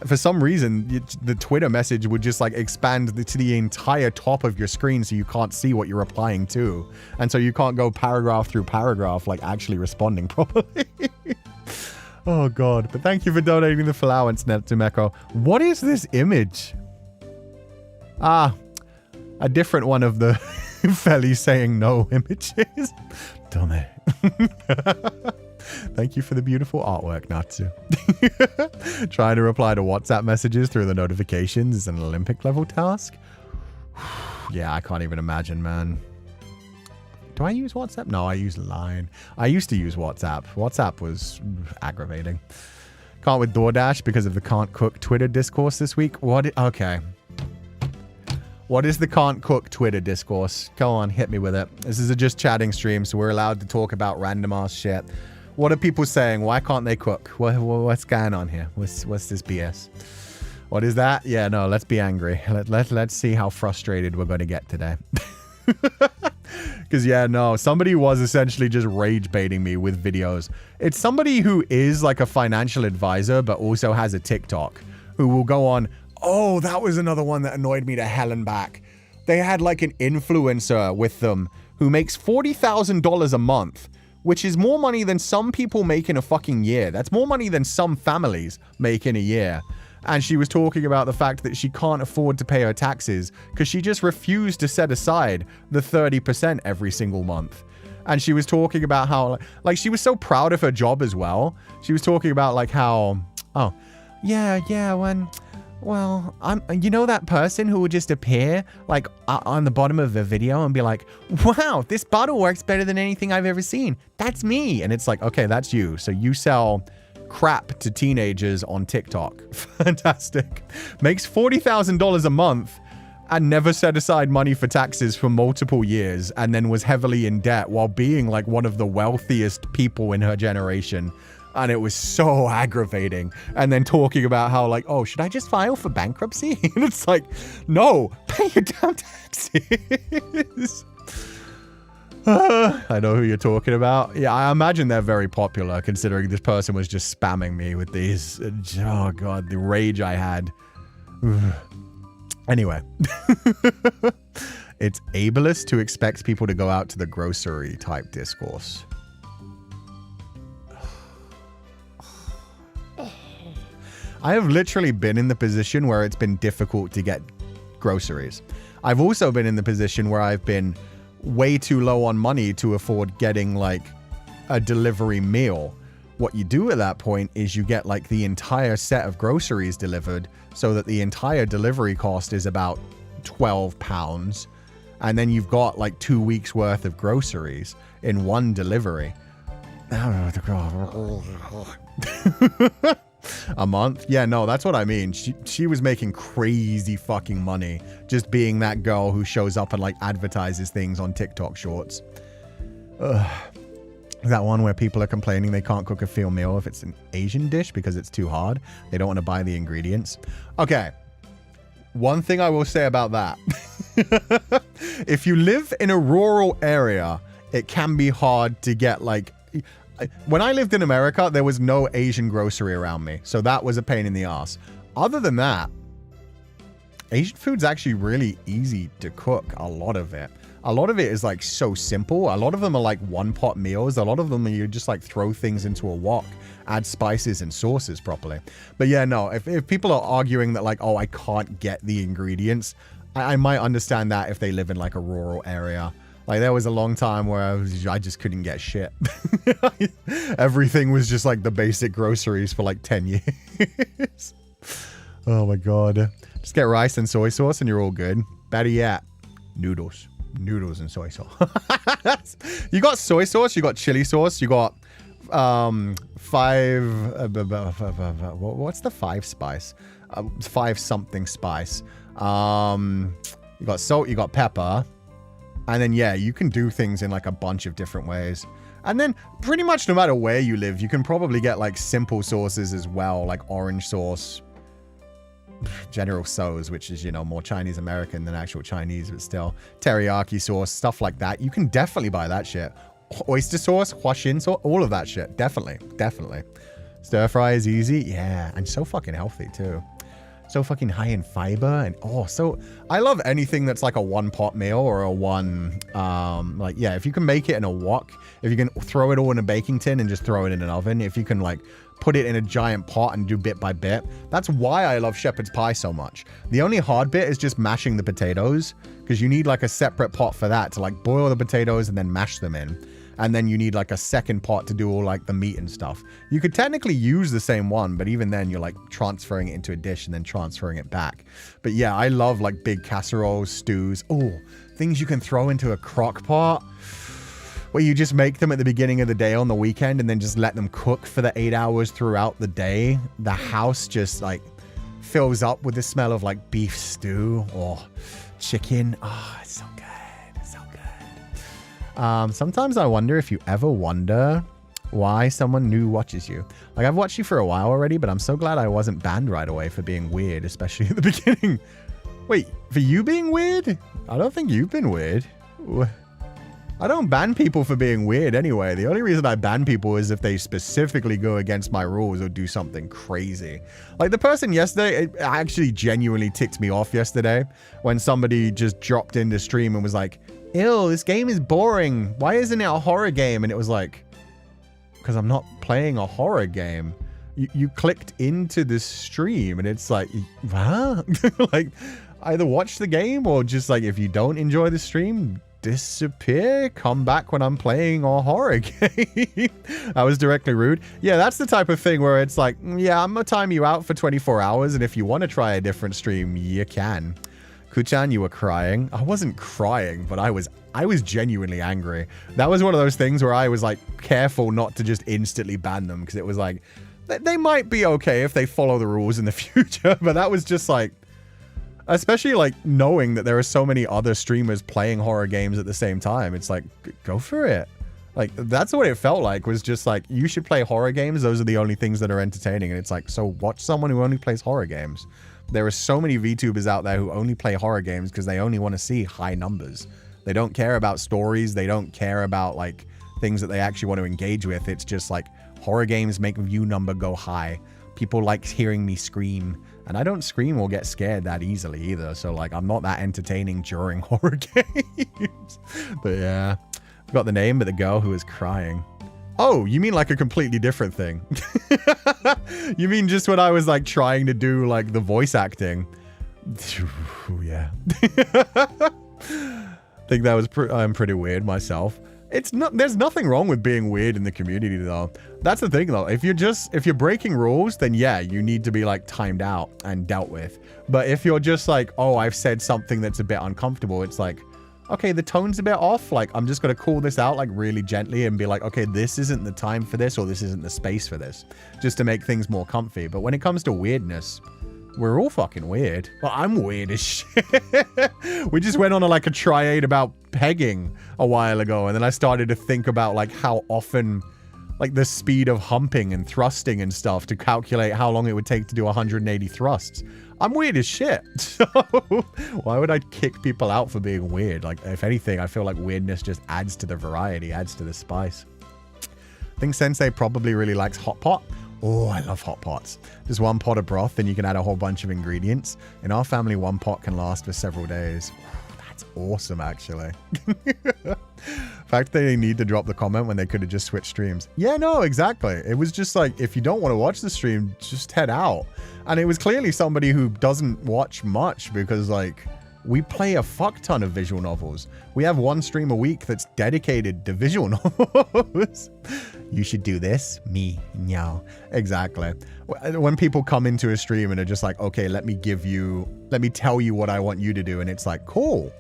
for some reason the Twitter message would just like expand to the entire top of your screen, so you can't see what you're replying to, and so you can't go paragraph through paragraph like actually responding properly. Oh God. But thank you for donating the allowance, Netumeko. What is this image? A different one of the Feli saying no images. Dumb it. Thank you for the beautiful artwork, Natsu. Trying to reply to WhatsApp messages through the notifications is an Olympic level task. Yeah, I can't even imagine, man. Do I use WhatsApp? No, I use Line. I used to use WhatsApp. WhatsApp was aggravating. Can't with DoorDash because of the can't cook Twitter discourse this week. Okay. What is the can't cook Twitter discourse? Go on, hit me with it. This is a just chatting stream, so we're allowed to talk about random ass shit. What are people saying? Why can't they cook? What's going on here? What's this BS? What is that? Yeah, no, let's be angry. Let's see how frustrated we're going to get today. Because, yeah, no, somebody was essentially just rage baiting me with videos. It's somebody who is like a financial advisor, but also has a TikTok, who will go on, oh, that was another one that annoyed me to hell and back. They had like an influencer with them who makes $40,000 a month, which is more money than some people make in a fucking year. That's more money than some families make in a year. And she was talking about the fact that she can't afford to pay her taxes because she just refused to set aside the 30% every single month. And she was talking about how, like, she was so proud of her job as well. She was talking about, like, how, oh, yeah, well, you know that person who would just appear, like, on the bottom of the video and be like, wow, this bottle works better than anything I've ever seen. That's me. And it's like, okay, that's you. So you sell crap to teenagers on TikTok. Fantastic. Makes $40,000 a month and never set aside money for taxes for multiple years and then was heavily in debt while being like one of the wealthiest people in her generation. And it was so aggravating. And then talking about how like, oh, should I just file for bankruptcy? And it's like, no, pay your damn taxes. I know who you're talking about. Yeah, I imagine they're very popular considering this person was just spamming me with these. Oh god, the rage I had. Anyway. It's ableist to expect people to go out to the grocery type discourse. I have literally been in the position where it's been difficult to get groceries. I've also been in the position where I've been way too low on money to afford getting like a delivery meal. What you do at that point is you get like the entire set of groceries delivered so that the entire delivery cost is about £12. And then you've got like 2 weeks worth of groceries in one delivery. A month? Yeah, no, that's what I mean. She was making crazy fucking money just being that girl who shows up and like advertises things on TikTok shorts. That one where people are complaining they can't cook a full meal if it's an Asian dish because it's too hard. They don't want to buy the ingredients. Okay. One thing I will say about that. If you live in a rural area, it can be hard to get like... When I lived in America, there was no Asian grocery around me. So that was a pain in the ass. Other than that, Asian food's actually really easy to cook. A lot of it. A lot of it is like so simple. A lot of them are like one pot meals. A lot of them are you just like throw things into a wok, add spices and sauces properly. But yeah, no, if people are arguing that like, oh, I can't get the ingredients, I might understand that if they live in like a rural area. Like, there was a long time where I just couldn't get shit. Everything was just, like, the basic groceries for, like, 10 years. Oh, my God. Just get rice and soy sauce and you're all good. Better yet, noodles. Noodles and soy sauce. You got soy sauce, you got chili sauce, you got what's the 5 spice? 5 something spice. You got salt, you got pepper. And then, yeah, you can do things in like a bunch of different ways. And then pretty much no matter where you live, you can probably get like simple sauces as well, like orange sauce, General Tso's, which is, you know, more Chinese American than actual Chinese, but still teriyaki sauce, stuff like that. You can definitely buy that shit. Oyster sauce, huashin sauce, all of that shit. Definitely. Stir fry is easy. Yeah. And so fucking healthy too. So fucking high in fiber and so I love anything that's like a one pot meal or a one like, yeah, if you can make it in a wok, if you can throw it all in a baking tin and just throw it in an oven, if you can like put it in a giant pot and do bit by bit. That's why I love shepherd's pie so much. The only hard bit is just mashing the potatoes because you need like a separate pot for that to like boil the potatoes and then mash them in. and then you need like a second pot to do all like the meat and stuff. You could technically use the same one, but even then you're like transferring it into a dish and then transferring it back. But yeah, I love like big casseroles, stews. Oh, things you can throw into a crock pot, where you just make them at the beginning of the day on the weekend and then just let them cook for the 8 hours throughout the day. The house just like fills up with the smell of like beef stew or chicken. Oh, it's so good. It's so good. Sometimes I wonder if you ever wonder why someone new watches you. Like, I've watched you for a while already, but I'm so glad I wasn't banned right away for being weird, especially at the beginning. Wait, for you being weird? I don't think you've been weird. I don't ban people for being weird anyway. The only reason I ban people is if they specifically go against my rules or do something crazy. Like the person yesterday, it actually genuinely ticked me off yesterday when somebody just dropped into stream and was like, ew, this game is boring. Why isn't it a horror game? And it was like, because I'm not playing a horror game. You clicked into this stream and it's like, huh? Like, either watch the game or just like, if you don't enjoy the stream, disappear, come back when I'm playing a horror game. I was directly rude. Yeah, that's the type of thing where it's like, yeah, I'm gonna time you out for 24 hours, and if you want to try a different stream, you can. Kuchan, you were crying. I wasn't crying, but I was genuinely angry. That was one of those things where I was like careful not to just instantly ban them, because it was like, they might be okay if they follow the rules in the future, but that was just like, especially like knowing that there are so many other streamers playing horror games at the same time. It's like, go for it. Like, that's what it felt like, was just like, you should play horror games. Those are the only things that are entertaining. And it's like, so watch someone who only plays horror games. There are so many VTubers out there who only play horror games because they only want to see high numbers. They don't care about stories. They don't care about like things that they actually want to engage with. It's just like, horror games make view number go high. People like hearing me scream. And I don't scream or get scared that easily either. So, like, I'm not that entertaining during horror games. But, yeah. I got the name, but the girl who was crying. Oh, you mean like a completely different thing. You mean just when I was, like, trying to do, like, the voice acting. Yeah. I think that was I'm pretty weird myself. It's not, there's nothing wrong with being weird in the community though. That's the thing though. If you're breaking rules, then yeah, you need to be like timed out and dealt with. But if you're just like, oh, I've said something that's a bit uncomfortable, it's like, okay, the tone's a bit off. Like, I'm just going to call this out like really gently and be like, okay, this isn't the time for this, or this isn't the space for this, just to make things more comfy. But when it comes to weirdness, we're all fucking weird. Well, I'm weird as shit. We just went on like a triade about pegging a while ago, and then I started to think about like how often, like the speed of humping and thrusting and stuff to calculate how long it would take to do 180 thrusts. I'm weird as shit. So why would I kick people out for being weird? Like, if anything, I feel like weirdness just adds to the variety, adds to the spice. I think Sensei probably really likes hot pot. Oh, I love hot pots. Just one pot of broth, and you can add a whole bunch of ingredients. In our family, one pot can last for several days. That's awesome, actually. The fact they need to drop the comment when they could have just switched streams. Yeah, no, exactly. It was just like, if you don't want to watch the stream, just head out. And it was clearly somebody who doesn't watch much, because like, we play a fuck ton of visual novels. We have one stream a week that's dedicated to visual novels. You should do this. Me. No. Exactly. When people come into a stream and are just like, okay, let me tell you what I want you to do. And it's like, cool.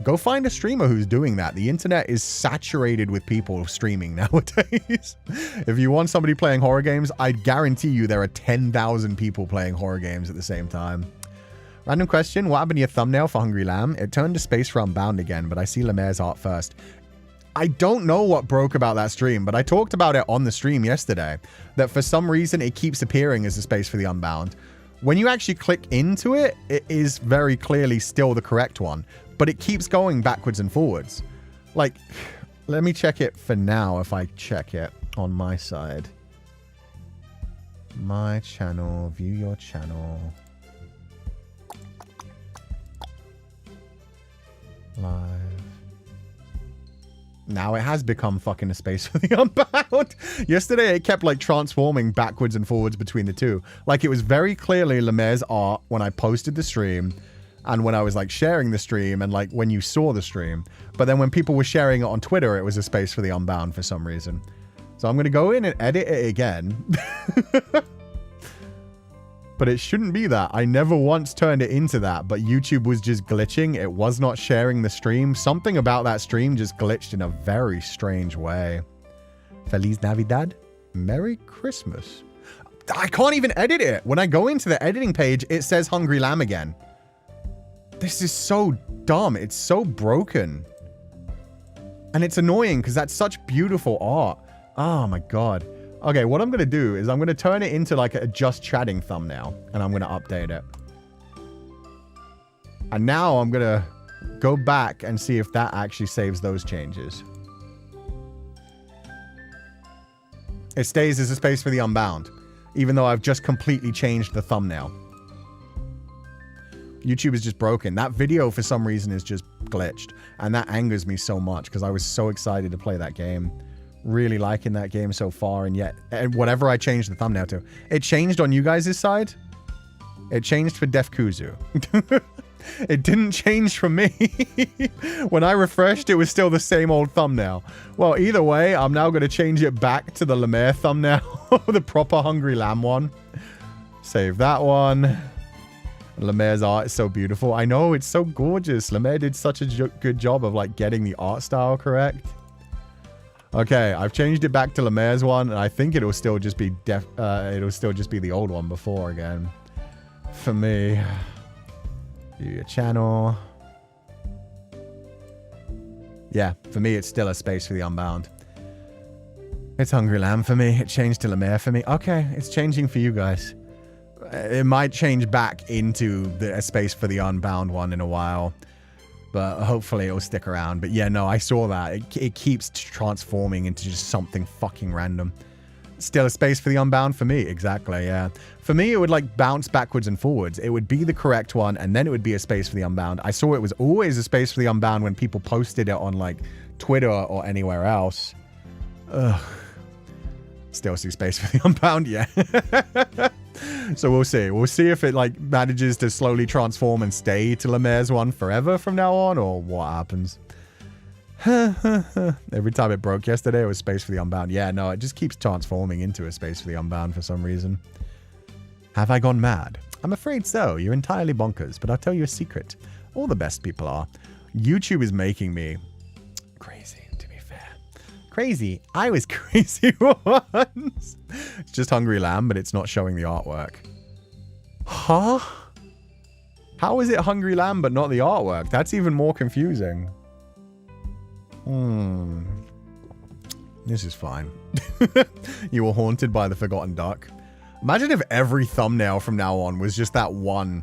Go find a streamer who's doing that. The internet is saturated with people streaming nowadays. If you want somebody playing horror games, I guarantee you there are 10,000 people playing horror games at the same time. Random question, what happened to your thumbnail for Hungry Lamb? It turned to Space Realm Bound again, but I see Lemaire's art first. I don't know what broke about that stream, but I talked about it on the stream yesterday, that for some reason it keeps appearing as a space for the Unbound. When you actually click into it, it is very clearly still the correct one, but it keeps going backwards and forwards. Like, let me check it for now if I check it on my side. My channel, view your channel. Live. Now it has become fucking a space for the Unbound. Yesterday it kept like transforming backwards and forwards between the two. Like, it was very clearly Lemaire's art when I posted the stream, and when I was like sharing the stream and like when you saw the stream. But then when people were sharing it on Twitter, it was a space for the unbound for some reason. So I'm going to go in and edit it again. But it shouldn't be that. I never once turned it into that, but YouTube was just glitching. It was not sharing the stream. Something about that stream just glitched in a very strange way. Feliz Navidad. Merry Christmas. I can't even edit it. When I go into the editing page, it says Hungry Lamb again. This is so dumb. It's so broken. And it's annoying because that's such beautiful art. Oh my God. Okay, what I'm going to do is I'm going to turn it into like a just chatting thumbnail and I'm going to update it. And now I'm going to go back and see if that actually saves those changes. It stays as a space for the unbound, even though I've just completely changed the thumbnail. YouTube is just broken. That video for some reason is just glitched. And that angers me so much because I was so excited to play that game. Really liking that game so far, and yet whatever I changed the thumbnail to, it changed on you guys' side. It changed for Def Kuzu. It didn't change for me. When I refreshed, it was still the same old thumbnail. Well, either way, I'm now going to change it back to the Lemaire thumbnail, the proper Hungry Lamb one. Save that one. Lemaire's art is so beautiful. I know, it's so gorgeous. Lemaire did such a good job of like getting the art style correct. Okay, I've changed it back to Lemaire's one, and I think it'll still just be the old one before again. For me. Do your channel. Yeah, for me, it's still a space for the unbound. It's Hungry Lamb for me. It changed to Lemaire for me. Okay, it's changing for you guys. It might change back into a space for the unbound one in a while. But hopefully it'll stick around. But yeah, no, I saw that. It keeps transforming into just something fucking random. Still a space for the unbound for me. Exactly, yeah. For me, it would like bounce backwards and forwards. It would be the correct one, and then it would be a space for the unbound. I saw it was always a space for the unbound when people posted it on like Twitter or anywhere else. Ugh. Still see space for the unbound, yeah. So we'll see. We'll see if it like manages to slowly transform and stay to Lemaire's one forever from now on, or what happens. Every time it broke yesterday, it was space for the unbound. Yeah, no, it just keeps transforming into a space for the unbound for some reason. Have I gone mad? I'm afraid so. You're entirely bonkers, but I'll tell you a secret. All the best people are. YouTube is making me crazy, to be fair. Crazy. I was crazy once. It's just Hungry Lamb, but it's not showing the artwork. Huh? How is it Hungry Lamb, but not the artwork? That's even more confusing. This is fine. You were haunted by the forgotten duck. Imagine if every thumbnail from now on was just that one.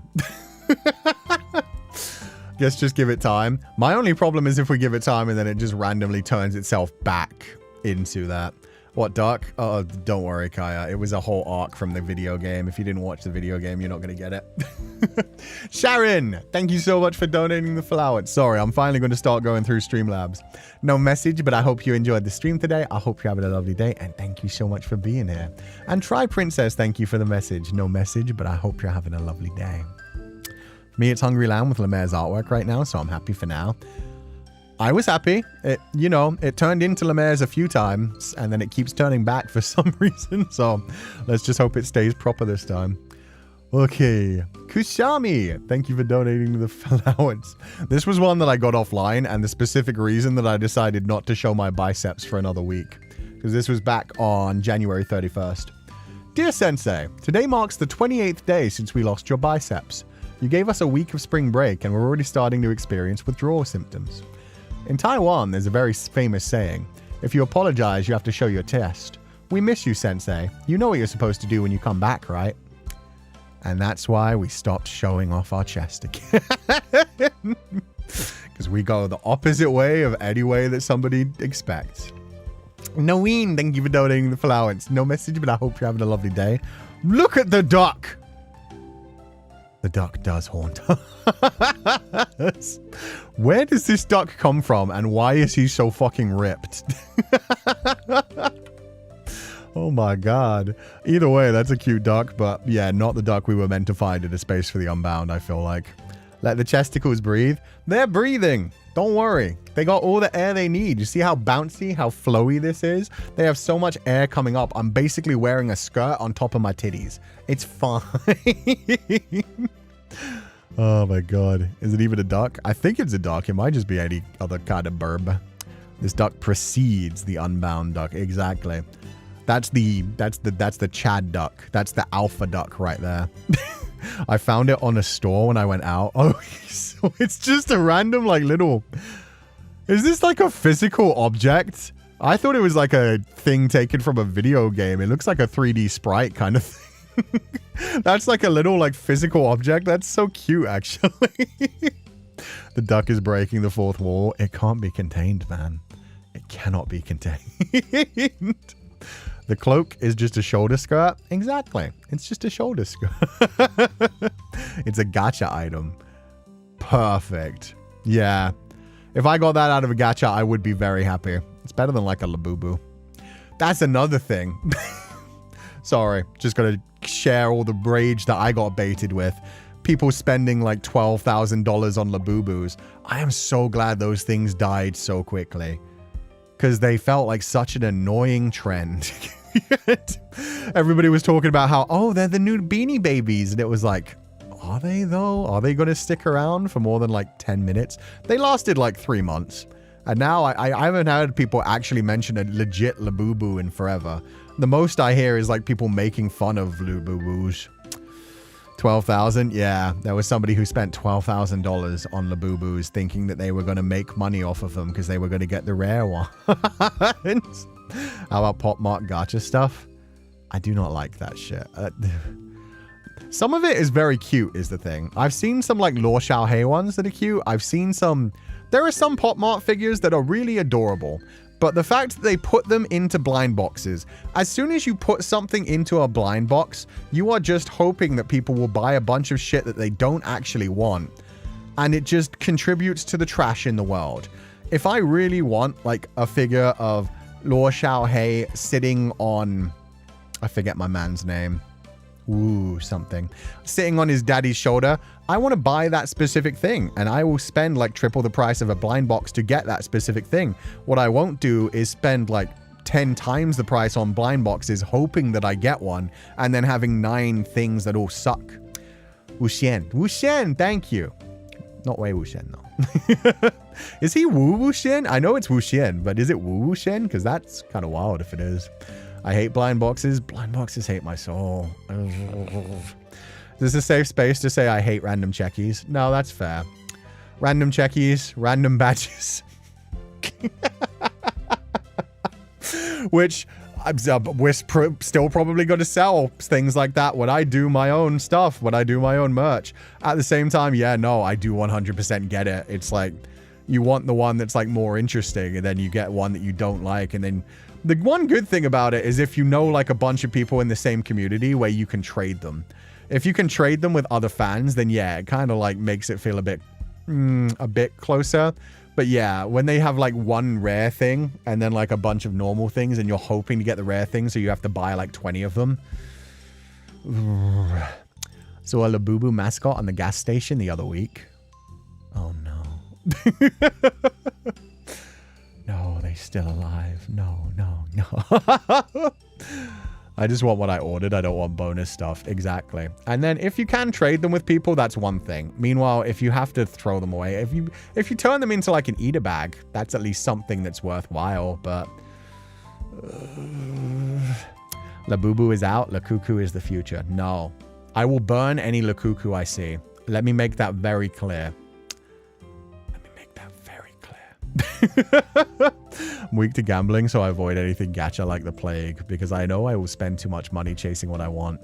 Guess just give it time. My only problem is if we give it time and then it just randomly turns itself back into that. What, duck? Oh, don't worry, Kaya. It was a whole arc from the video game. If you didn't watch the video game, you're not going to get it. Sharon, thank you so much for donating the flowers. Sorry, I'm finally going to start going through Streamlabs. No message, but I hope you enjoyed the stream today. I hope you're having a lovely day, and thank you so much for being here. And Try Princess, thank you for the message. No message, but I hope you're having a lovely day. For me, it's Hungry Lamb with Lemaire's artwork right now, so I'm happy for now. I was happy. It turned into Lemaire's a few times, and then it keeps turning back for some reason. So let's just hope it stays proper this time. Okay. Kusami, thank you for donating to the flowers. This was one that I got offline, and the specific reason that I decided not to show my biceps for another week, because this was back on January 31st. Dear Sensei, today marks the 28th day since we lost your biceps. You gave us a week of spring break, and we're already starting to experience withdrawal symptoms. In Taiwan, there's a very famous saying, if you apologize, you have to show your chest. We miss you, Sensei. You know what you're supposed to do when you come back, right? And that's why we stopped showing off our chest again. Because we go the opposite way of any way that somebody expects. Noeen, thank you for donating the flowers. No message, but I hope you're having a lovely day. Look at the duck! The duck does haunt us. Where does this duck come from, and why is he so fucking ripped? Oh my god. Either way, that's a cute duck, but yeah, not the duck we were meant to find in a space for the unbound, I feel like. Let the chesticles breathe. They're breathing. Don't worry. They got all the air they need. You see how bouncy, how flowy this is? They have so much air coming up. I'm basically wearing a skirt on top of my titties. It's fine. Oh my god. Is it even a duck? I think it's a duck. It might just be any other kind of burb. This duck precedes the unbound duck. Exactly. That's the Chad duck. That's the alpha duck right there. I found it on a store when I went out. Oh, so it's just a random like little... Is this like a physical object? I thought it was like a thing taken from a video game. It looks like a 3D sprite kind of thing. That's like a little like physical object. That's so cute, actually. The duck is breaking the fourth wall. It can't be contained, man. It cannot be contained. The cloak is just a shoulder skirt. Exactly. It's just a shoulder skirt. It's a gacha item. Perfect. Yeah. If I got that out of a gacha, I would be very happy. It's better than like a Labubu. That's another thing. Sorry. Just got to share all the rage that I got baited with. People spending like $12,000 on Labubus. I am so glad those things died so quickly. Because they felt like such an annoying trend. Everybody was talking about how, oh, they're the new Beanie Babies. And it was like, are they though? Are they going to stick around for more than like 10 minutes? They lasted like 3 months. And now I haven't heard people actually mention a legit Labubu in forever. The most I hear is like people making fun of Labubus. 12,000? Yeah, there was somebody who spent $12,000 on Labubus thinking that they were going to make money off of them because they were going to get the rare one. How about Pop Mart gacha stuff? I do not like that shit. Some of it is very cute is the thing. I've seen some like Luo Xiaohei ones that are cute. I've seen some... There are some Pop Mart figures that are really adorable. But the fact that they put them into blind boxes, as soon as you put something into a blind box, you are just hoping that people will buy a bunch of shit that they don't actually want. And it just contributes to the trash in the world. If I really want like a figure of Luo Xiaohei sitting on... I forget my man's name. Ooh, something. Sitting on his daddy's shoulder, I want to buy that specific thing. And I will spend like triple the price of a blind box to get that specific thing. What I won't do is spend like 10 times the price on blind boxes hoping that I get one. And then having 9 things that all suck. Wuxian. Wuxian, thank you. Not Wei Wuxian, though. Is he Wu Wuxian? I know it's Wuxian, but is it Wu Wuxian? Because that's kind of wild if it is. I hate blind boxes. Blind boxes hate my soul. Is this a safe space to say I hate random checkies? No, that's fair. Random checkies, random badges. Which we're still probably going to sell things like that when I do my own stuff, when I do my own merch. At the same time, yeah, no, I do 100% get it. It's like you want the one that's like more interesting and then you get one that you don't like and then... The one good thing about it is if you know like a bunch of people in the same community where you can trade them. If you can trade them with other fans, then yeah, it kind of like makes it feel a bit closer. But yeah, when they have like one rare thing and then like a bunch of normal things and you're hoping to get the rare thing so you have to buy like 20 of them. So a Labubu mascot on the gas station the other week. Oh no. No, they're still alive. No, no, no. I just want what I ordered. I don't want bonus stuff. Exactly. And then if you can trade them with people, that's one thing. Meanwhile, if you have to throw them away, if you turn them into like an eater bag, that's at least something that's worthwhile. But Labubu is out. Lakuku is the future. No. I will burn any Lakuku I see. Let me make that very clear. I'm weak to gambling, so I avoid anything gacha like the plague because I know I will spend too much money chasing what I want.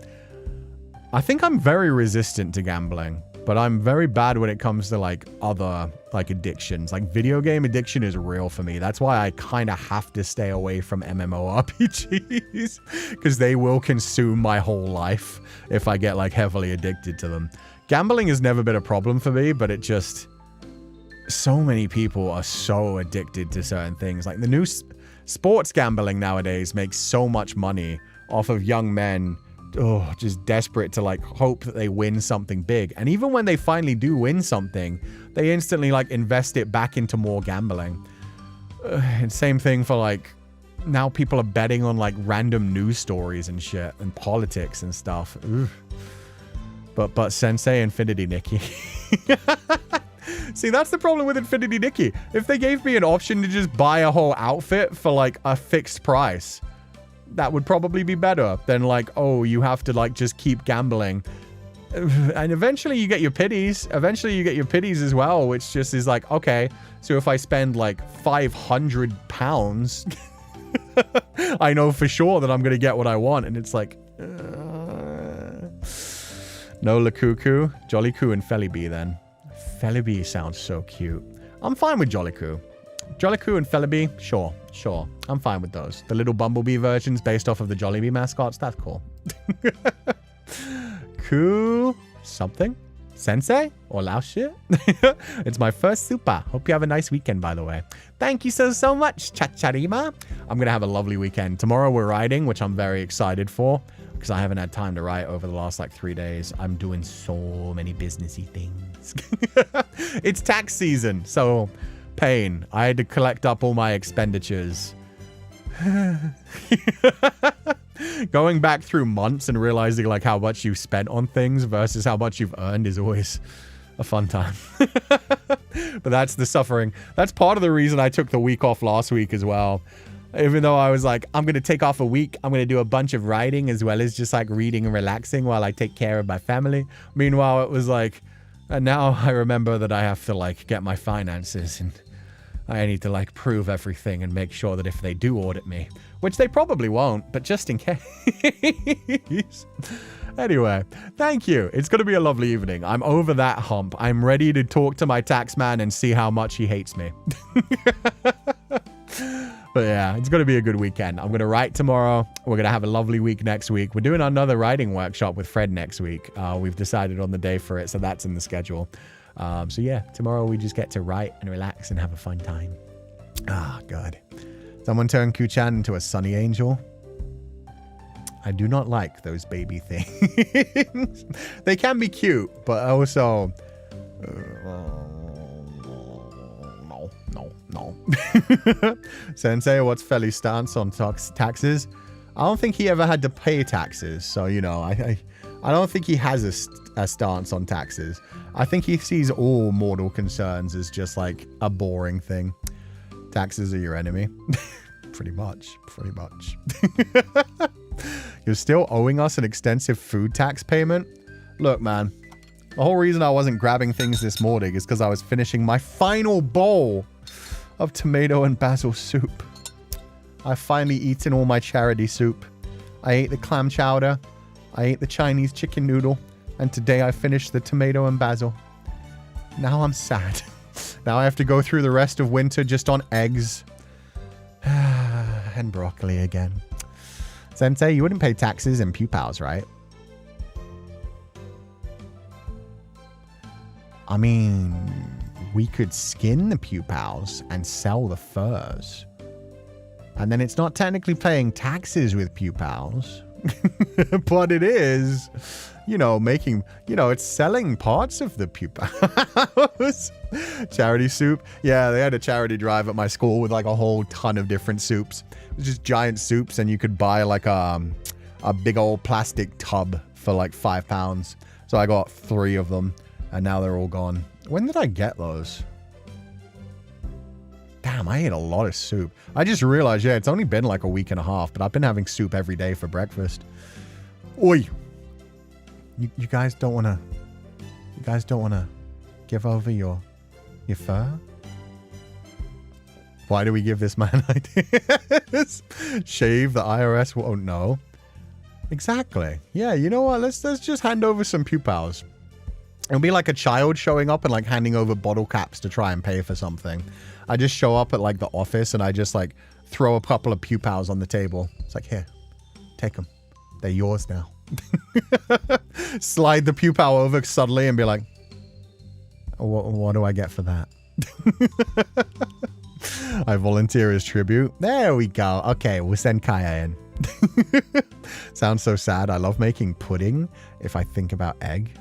I think I'm very resistant to gambling, but I'm very bad when it comes to like other like addictions. Like video game addiction is real for me. That's why I kind of have to stay away from MMORPGs because they will consume my whole life if I get like heavily addicted to them. Gambling has never been a problem for me, but it just... So many people are so addicted to certain things. Like the new sports gambling nowadays makes so much money off of young men just desperate to like hope that they win something big. And even when they finally do win something, they instantly like invest it back into more gambling. And same thing for like, now people are betting on like random news stories and shit and politics and stuff. But Sensei Infinity Nikki. See, that's the problem with Infinity Nikki. If they gave me an option to just buy a whole outfit for like a fixed price, that would probably be better than like, oh, you have to like just keep gambling. And eventually you get your pities. Eventually you get your pities as well, which just is like, okay, so if I spend like £500, I know for sure that I'm going to get what I want. And it's like, no Lakuku, Jollycoo and Feliby then. Feliby sounds so cute. I'm fine with Jollycoo. Jollycoo and Feliby, sure. I'm fine with those. The little Bumblebee versions based off of the Jollibee mascots, that's cool. Cool something? Sensei? Or Lao shit? It's my first super. Hope you have a nice weekend, by the way. Thank you so much, Chacharima. I'm going to have a lovely weekend. Tomorrow we're riding, which I'm very excited for, because I haven't had time to write over the last like 3 days. I'm doing so many businessy things. It's tax season, so pain. I had to collect up all my expenditures. Going back through months and realizing like how much you've spent on things versus how much you've earned is always a fun time. But that's the suffering. That's part of the reason I took the week off last week as well. Even though I was like, I'm going to take off a week. I'm going to do a bunch of writing as well as just like reading and relaxing while I take care of my family. Meanwhile, it was like, and now I remember that I have to like get my finances and I need to like prove everything and make sure that if they do audit me, which they probably won't, but just in case. Anyway, thank you. It's going to be a lovely evening. I'm over that hump. I'm ready to talk to my tax man and see how much he hates me. But yeah, it's going to be a good weekend. I'm going to write tomorrow. We're going to have a lovely week next week. We're doing another writing workshop with Fred next week. We've decided on the day for it, so that's in the schedule. So yeah, tomorrow we just get to write and relax and have a fun time. Ah, God. Someone turned Kuchan into a sunny angel. I do not like those baby things. They can be cute, but also... No. Sensei, what's Feli's stance on taxes? I don't think he ever had to pay taxes. So, you know, I don't think he has a stance on taxes. I think he sees all mortal concerns as just like a boring thing. Taxes are your enemy. Pretty much. You're still owing us an extensive food tax payment? Look, man. The whole reason I wasn't grabbing things this morning is because I was finishing my final bowl of tomato and basil soup. I've finally eaten all my charity soup. I ate the clam chowder. I ate the Chinese chicken noodle. And today I finished the tomato and basil. Now I'm sad. Now I have to go through the rest of winter just on eggs. And broccoli again. Sensei, you wouldn't pay taxes in Pupals, right? I mean, we could skin the Pupals and sell the furs. And then it's not technically paying taxes with Pupals. But it is, you know, making, you know, it's selling parts of the Pupals. Charity soup. Yeah, they had a charity drive at my school with like a whole ton of different soups. It was just giant soups, and you could buy like a big old plastic tub for like £5. So I got 3 of them, and now they're all gone. When did I get those? Damn, I ate a lot of soup. I just realized, yeah, it's only been like a week and a half, but I've been having soup every day for breakfast. Oi! You guys don't want to... You guys don't want to give over your fur? Why do we give this man ideas? Shave the IRS won't know. Exactly. Yeah, you know what? Let's just hand over some Pupals. It'll be like a child showing up and like handing over bottle caps to try and pay for something. I just show up at like the office and I just like throw a couple of Pupals on the table. It's like, here, take them. They're yours now. Slide the Pupal over subtly and be like, what do I get for that? I volunteer as tribute. There we go. Okay, we'll send Kaya in. Sounds so sad. I love making pudding if I think about egg.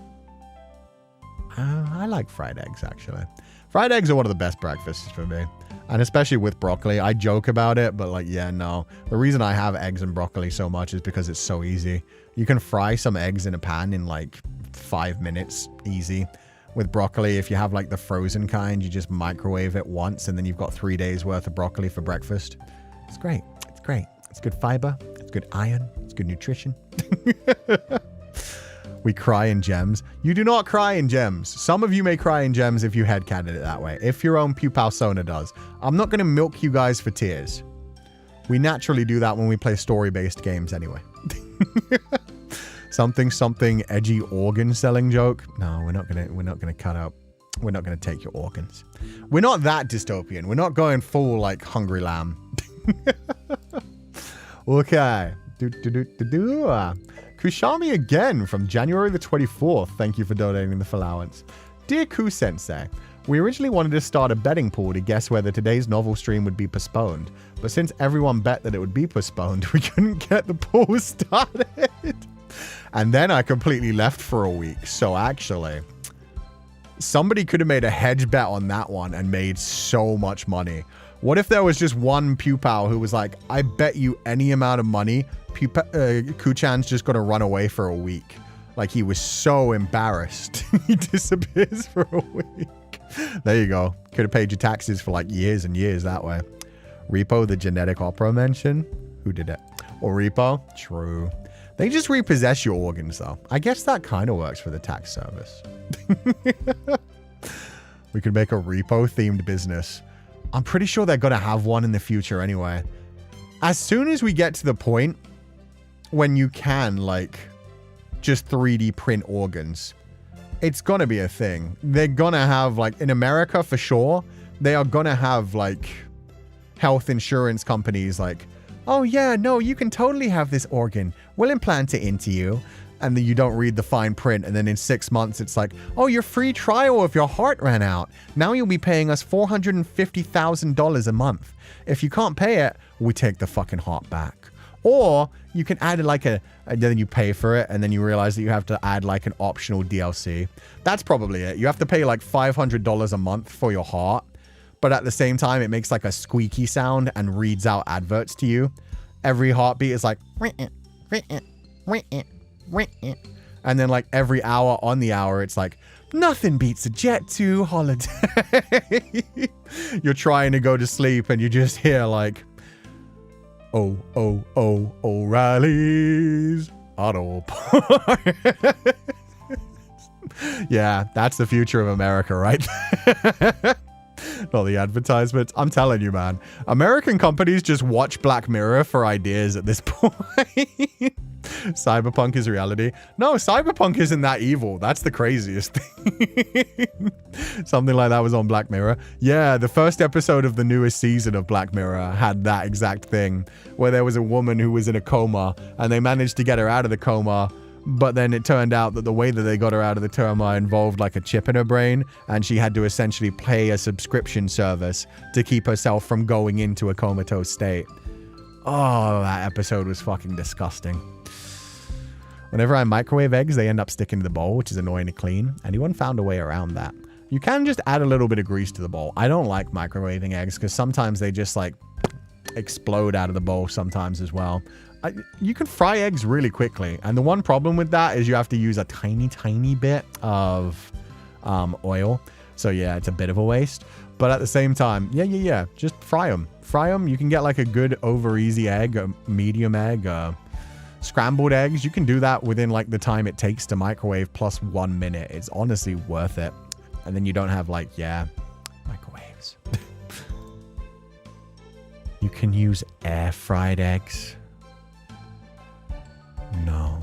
I like fried eggs, actually. Fried eggs are one of the best breakfasts for me. And especially with broccoli. I joke about it, but like, yeah, no. The reason I have eggs and broccoli so much is because it's so easy. You can fry some eggs in a pan in like 5 minutes, easy. With broccoli, if you have like the frozen kind, you just microwave it once and then you've got 3 days worth of broccoli for breakfast. It's great. It's great. It's good fiber. It's good iron. It's good nutrition. We cry in gems. You do not cry in gems. Some of you may cry in gems if you headcanon it that way. If your own Pupal Sona does. I'm not going to milk you guys for tears. We naturally do that when we play story-based games anyway. Something edgy organ selling joke. No, we're not gonna cut out. We're not gonna take your organs. We're not that dystopian. We're not going full like Hungry Lamb. Okay. Kushami again from January the 24th. Thank you for donating the allowance. Dear Ku-sensei, we originally wanted to start a betting pool to guess whether today's novel stream would be postponed, but since everyone bet that it would be postponed, we couldn't get the pool started. And then I completely left for a week. So actually, somebody could have made a hedge bet on that one and made so much money. What if there was just one Pupal who was like, I bet you any amount of money, Kuchan's just going to run away for a week. Like he was so embarrassed. He disappears for a week. There you go. Could have paid your taxes for like years and years that way. Repo, the genetic opera mention. Who did it? Or Repo? True. They just repossess your organs though. I guess that kind of works for the tax service. We could make a Repo themed business. I'm pretty sure they're going to have one in the future anyway. As soon as we get to the point when you can like just 3D print organs, it's going to be a thing. They're going to have like in America for sure, they are going to have like health insurance companies like, oh yeah, no, you can totally have this organ. We'll implant it into you. And then you don't read the fine print. And then in 6 months, it's like, oh, your free trial if your heart ran out. Now you'll be paying us $450,000 a month. If you can't pay it, we take the fucking heart back. Or you can add like then you pay for it. And then you realize that you have to add like an optional DLC. That's probably it. You have to pay like $500 a month for your heart. But at the same time, it makes like a squeaky sound and reads out adverts to you. Every heartbeat is like, and then like every hour on the hour, it's like, nothing beats a Jet 2 holiday. You're trying to go to sleep and you just hear like, oh, O'Reilly's Auto Parts. Yeah, that's the future of America, right? Not the advertisements. I'm telling you, man. American companies just watch Black Mirror for ideas at this point. Cyberpunk is reality. No, Cyberpunk isn't that evil. That's the craziest thing. Something like that was on Black Mirror. Yeah, the first episode of the newest season of Black Mirror had that exact thing, where there was a woman who was in a coma, and they managed to get her out of the coma. But then it turned out that the way that they got her out of the coma involved like a chip in her brain, and she had to essentially pay a subscription service to keep herself from going into a comatose state. Oh, that episode was fucking disgusting. Whenever I microwave eggs, they end up sticking to the bowl, which is annoying to clean. Anyone found a way around that? You can just add a little bit of grease to the bowl. I don't like microwaving eggs because sometimes they just like explode out of the bowl sometimes as well. You can fry eggs really quickly. And the one problem with that is you have to use a tiny bit of oil. So yeah, it's a bit of a waste. But at the same time, yeah. Just fry them. Fry them. You can get like a good over easy egg, a medium egg, scrambled eggs. You can do that within like the time it takes to microwave plus 1 minute. It's honestly worth it. And then you don't have like, yeah, microwaves. You can use air fried eggs. No.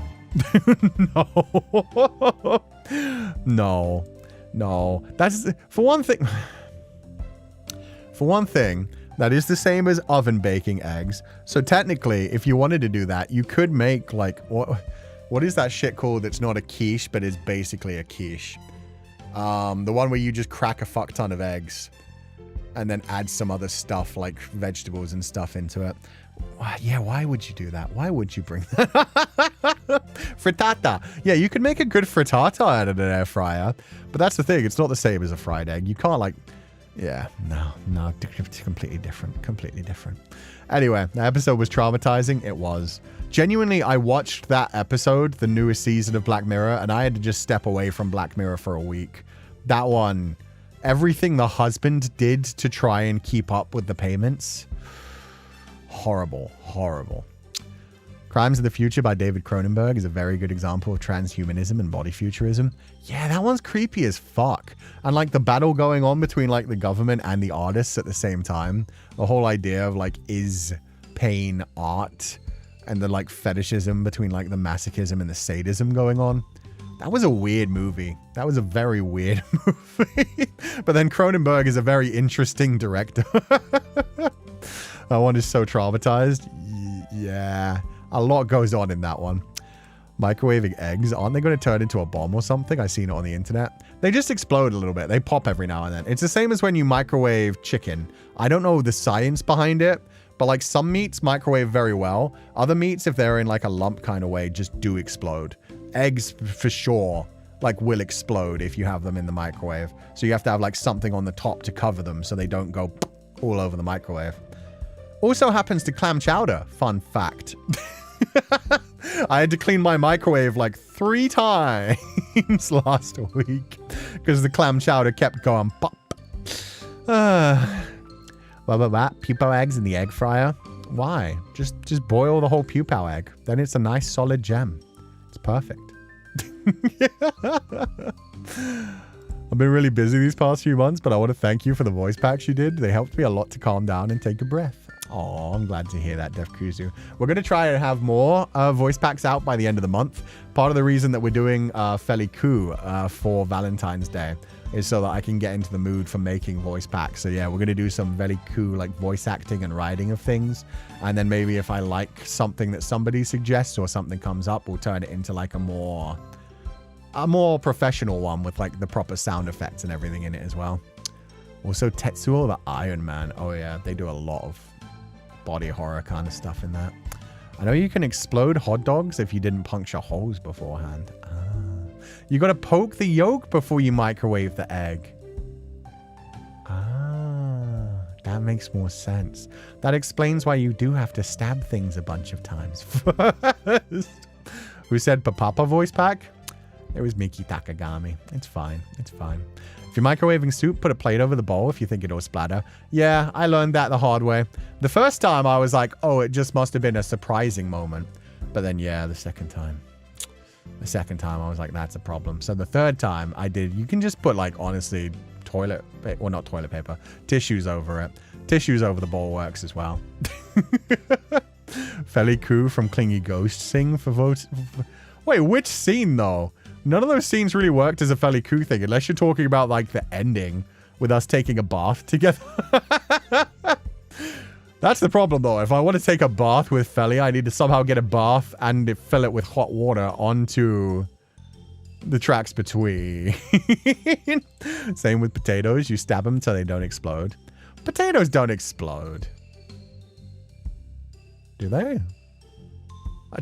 No. That's for one thing. For one thing, that is the same as oven baking eggs. So technically, if you wanted to do that, you could make like what is that shit called that's not a quiche but is basically a quiche? The one where you just crack a fuck ton of eggs and then add some other stuff like vegetables and stuff into it. Yeah, why would you do that? Why would you bring that? Frittata. Yeah, you could make a good frittata out of an air fryer, but that's the thing. It's not the same as a fried egg. You can't like, yeah, no, it's completely different. Anyway, the episode was traumatizing. It was. Genuinely, I watched that episode, the newest season of Black Mirror, and I had to just step away from Black Mirror for a week. That one, everything the husband did to try and keep up with the payments, horrible. Crimes of the Future by David Cronenberg is a very good example of transhumanism and body futurism. Yeah, that one's creepy as fuck. And like the battle going on between like the government and the artists at the same time. The whole idea of like, is pain art? And the like fetishism between like the masochism and the sadism going on. That was a weird movie. That was a very weird movie. But then Cronenberg is a very interesting director. That one is so traumatized. Yeah. A lot goes on in that one. Microwaving eggs. Aren't they going to turn into a bomb or something? I've seen it on the internet. They just explode a little bit. They pop every now and then. It's the same as when you microwave chicken. I don't know the science behind it, but like some meats microwave very well. Other meats, if they're in like a lump kind of way, just do explode. Eggs for sure like will explode if you have them in the microwave. So you have to have like something on the top to cover them so they don't go all over the microwave. Also happens to clam chowder. Fun fact. I had to clean my microwave like 3 times last week because the clam chowder kept going pop. Pupal eggs in the egg fryer. Why? Just boil the whole pupal egg. Then it's a nice solid gem. It's perfect. I've been really busy these past few months, but I want to thank you for the voice packs you did. They helped me a lot to calm down and take a breath. Oh, I'm glad to hear that, Def Kuzu. We're going to try and have more voice packs out by the end of the month. Part of the reason that we're doing Féileacán and Cú for Valentine's Day is so that I can get into the mood for making voice packs. So yeah, we're going to do some Féileacán and Cú like voice acting and writing of things. And then maybe if I like something that somebody suggests or something comes up, we'll turn it into like a more professional one with like the proper sound effects and everything in it as well. Also, Tetsuo the Iron Man. Oh yeah, they do a lot of body horror kind of stuff in that. I know you can explode hot dogs if you didn't puncture holes beforehand. You got to poke the yolk before you microwave the egg. That makes more sense. That explains why you do have to stab things a bunch of times first. Who said Papa voice pack? It was Miki Takagami. It's fine. It's fine. If you're microwaving soup, put a plate over the bowl if you think it'll splatter. Yeah, I learned that the hard way. The first time I was like, oh, it just must have been a surprising moment. But then, yeah, the second time I was like, that's a problem. So the third time I did, you can just put like, honestly, not toilet paper, tissues over it. Tissues over the bowl works as well. Féileacán and Cú from Clingy Ghost sing for votes. Wait, which scene though? None of those scenes really worked as a Féileacán and Cú thing, unless you're talking about like the ending with us taking a bath together. That's the problem though. If I want to take a bath with Féileacán, I need to somehow get a bath and fill it with hot water onto the tracks between. Same with potatoes. You stab them so they don't explode. Potatoes don't explode. Do they?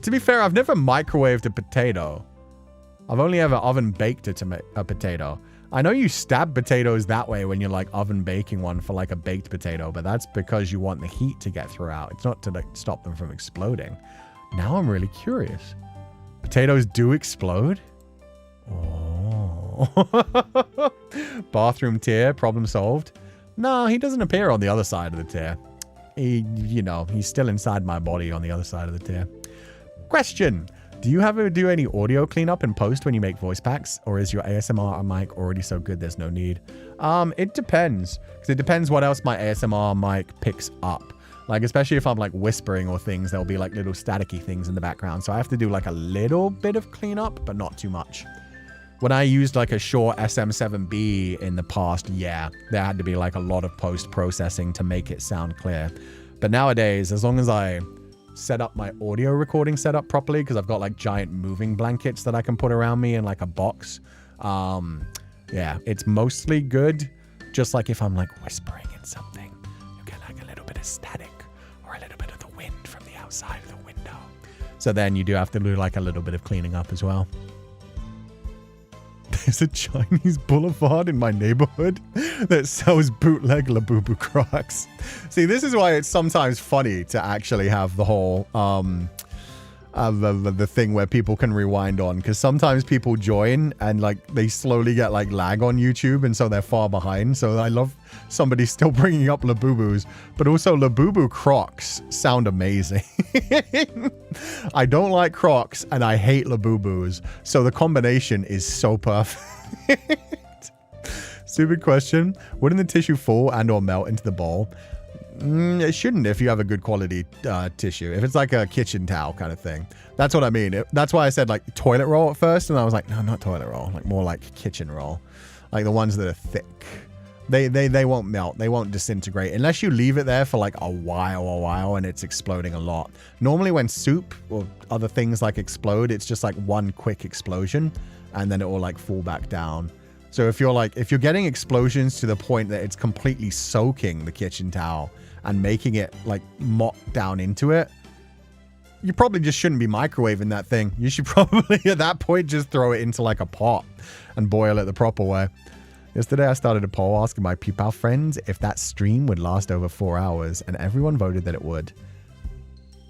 To be fair, I've never microwaved a potato. I've only ever oven baked a potato. I know you stab potatoes that way when you're like oven baking one for like a baked potato, but that's because you want the heat to get throughout. It's not to like stop them from exploding. Now I'm really curious. Potatoes do explode? Oh. Bathroom tier, problem solved. No, he doesn't appear on the other side of the tier. He's still inside my body on the other side of the tier. Question. Do you ever do any audio cleanup in post when you make voice packs? Or is your ASMR mic already so good there's no need? It depends. Because it depends what else my ASMR mic picks up. Like, especially if I'm like whispering or things, there'll be like little staticky things in the background. So I have to do like a little bit of cleanup, but not too much. When I used like a Shure SM7B in the past, yeah, there had to be like a lot of post-processing to make it sound clear. But nowadays, as long as I set up my audio recording setup properly, because I've got like giant moving blankets that I can put around me in like a box, yeah, it's mostly good. Just like if I'm like whispering in something, you get like a little bit of static or a little bit of the wind outside of the window. So then you do have to do like a little bit of cleaning up as well. There's a Chinese boulevard in my neighborhood that sells bootleg Labubu Crocs. See, this is why it's sometimes funny to actually have the whole the thing where people can rewind on, because sometimes people join and like they slowly get like lag on YouTube, and so they're far behind. So I love somebody still bringing up Labubus, but also Labubu Crocs sound amazing. I don't like Crocs and I hate Labubus, so the combination is so perfect. Stupid question. Wouldn't the tissue fall and or melt into the bowl? It shouldn't if you have a good quality tissue. If it's like a kitchen towel kind of thing. That's what I mean. That's why I said like toilet roll at first, and I was like, no, not toilet roll. Like more like kitchen roll. Like the ones that are thick. They won't melt. They won't disintegrate unless you leave it there for like a while and it's exploding a lot. Normally when soup or other things like explode, it's just like one quick explosion and then it will like fall back down. So if you're getting explosions to the point that it's completely soaking the kitchen towel and making it like mop down into it, you probably just shouldn't be microwaving that thing. You should probably at that point just throw it into like a pot and boil it the proper way. Yesterday I started a poll asking my Pupal friends if that stream would last over 4 hours, and everyone voted that it would.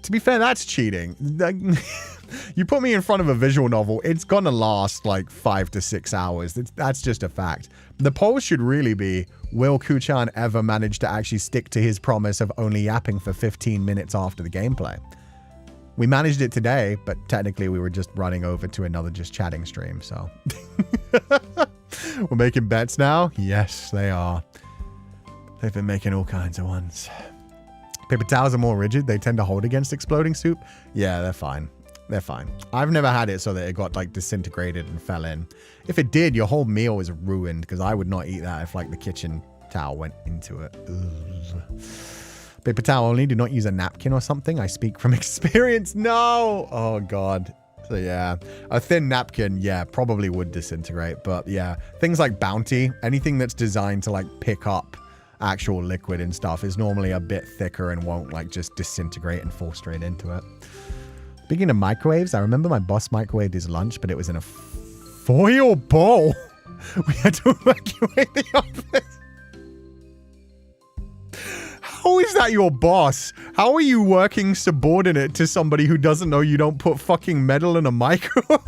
To be fair, that's cheating. You put me in front of a visual novel, it's gonna last like 5 to 6 hours. That's just a fact. The poll should really be, will Kuchan ever manage to actually stick to his promise of only yapping for 15 minutes after the gameplay? We managed it today, but technically we were just running over to another just chatting stream, so. We're making bets now? Yes, they are. They've been making all kinds of ones. Paper towels are more rigid. They tend to hold against exploding soup. Yeah, they're fine. They're fine. I've never had it so that it got like disintegrated and fell in. If it did, your whole meal is ruined, because I would not eat that if like the kitchen towel went into it. Ugh. Paper towel only. Do not use a napkin or something. I speak from experience. No. Oh, God. So, yeah. A thin napkin, yeah, probably would disintegrate. But, yeah, things like Bounty, anything that's designed to, like, pick up actual liquid and stuff is normally a bit thicker and won't, like, just disintegrate and fall straight into it. Speaking of microwaves, I remember my boss microwaved his lunch, but it was in a foil bowl. We had to evacuate the office. How is that your boss? How are you working subordinate to somebody who doesn't know you don't put fucking metal in a microwave?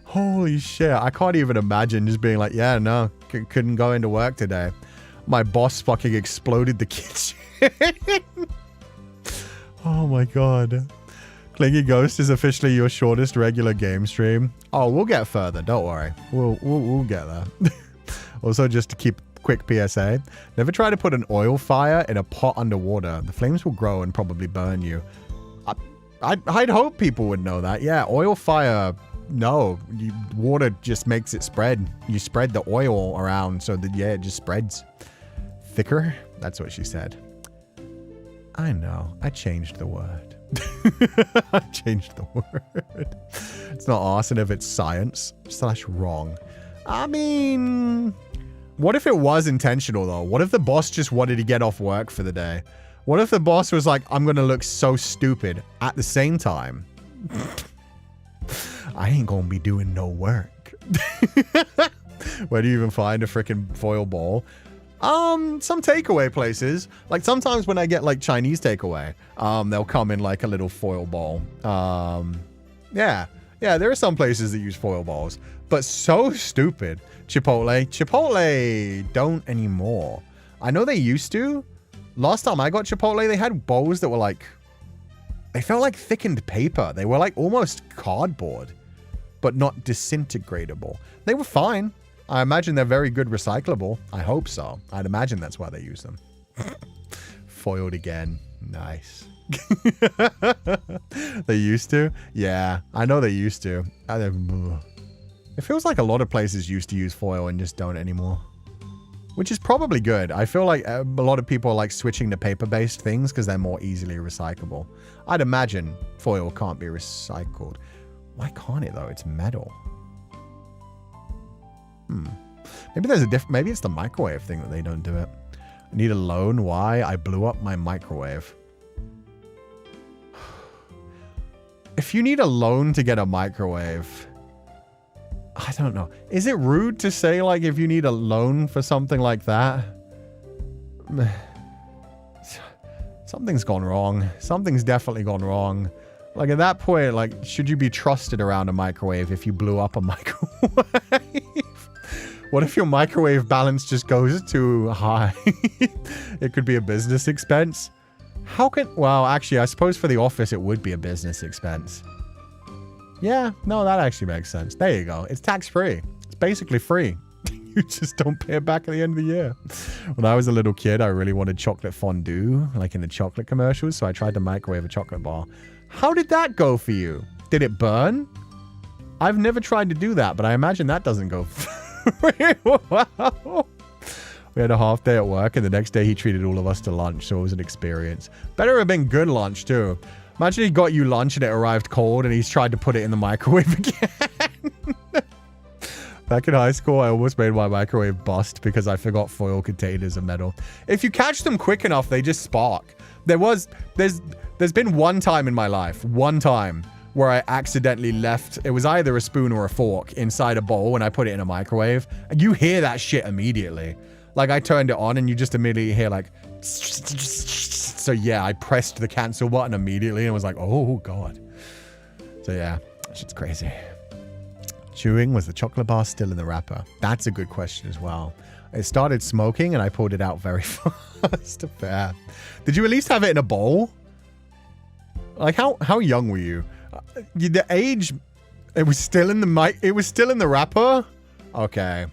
Holy shit. I can't even imagine just being like, yeah, no, couldn't go into work today. My boss fucking exploded the kitchen. Oh my God. Clingy Ghost is officially your shortest regular game stream. Oh, we'll get further. Don't worry. We'll get there. Also, just to keep quick PSA, never try to put an oil fire in a pot underwater. The flames will grow and probably burn you. I'd hope people would know that. Yeah, oil fire, no. Water just makes it spread. You spread the oil around so that, yeah, it just spreads. Thicker? That's what she said. I know. I changed the word. I changed the word. It's not arson if it's science / wrong. I mean, what if it was intentional though? What if the boss just wanted to get off work for the day? What if the boss was like, I'm gonna look so stupid at the same time? I ain't gonna be doing no work. Where do you even find a freaking foil ball? Some takeaway places. Like sometimes when I get like Chinese takeaway, they'll come in like a little foil ball. Yeah, there are some places that use foil balls, but so stupid. Chipotle don't anymore. I know they used to. Last time I got Chipotle, they had bowls that were like, they felt like thickened paper. They were like almost cardboard, but not disintegratable. They were fine. I imagine they're very good recyclable. I hope so. I'd imagine that's why they use them. Foiled again. Nice. They used to? Yeah, I know they used to. It feels like a lot of places used to use foil and just don't anymore. Which is probably good. I feel like a lot of people are like switching to paper-based things because they're more easily recyclable. I'd imagine foil can't be recycled. Why can't it though? It's metal. Maybe there's a maybe it's the microwave thing that they don't do it. Need a loan? Why? I blew up my microwave. If you need a loan to get a microwave, I don't know. Is it rude to say, like, if you need a loan for something like that? Something's gone wrong. Something's definitely gone wrong. Like, at that point, like, should you be trusted around a microwave if you blew up a microwave? What if your microwave balance just goes too high? It could be a business expense. How can... Well, actually, I suppose for the office, it would be a business expense. Yeah, no, that actually makes sense. There you go. It's tax-free. It's basically free. You just don't pay it back at the end of the year. When I was a little kid, I really wanted chocolate fondue, like in the chocolate commercials, so I tried to microwave a chocolate bar. How did that go for you? Did it burn? I've never tried to do that, but I imagine that doesn't go wow. We had a half day at work, and the next day he treated all of us to lunch, so it was an experience. Better have been good lunch, too. Imagine he got you lunch and it arrived cold, and he's tried to put it in the microwave again. Back in high school, I almost made my microwave bust because I forgot foil containers are metal. If you catch them quick enough, they just spark. There's been one time in my life, where I accidentally left, it was either a spoon or a fork inside a bowl when I put it in a microwave. And you hear that shit immediately. Like, I turned it on and you just immediately hear like... So yeah, I pressed the cancel button immediately and was like, oh God. So yeah, shit's crazy. Chewing, was the chocolate bar still in the wrapper? That's a good question as well. It started smoking and I pulled it out very fast. Fair. Did you at least have it in a bowl? Like, how young were you? The age, it was still in the mic. It was still in the wrapper. Okay.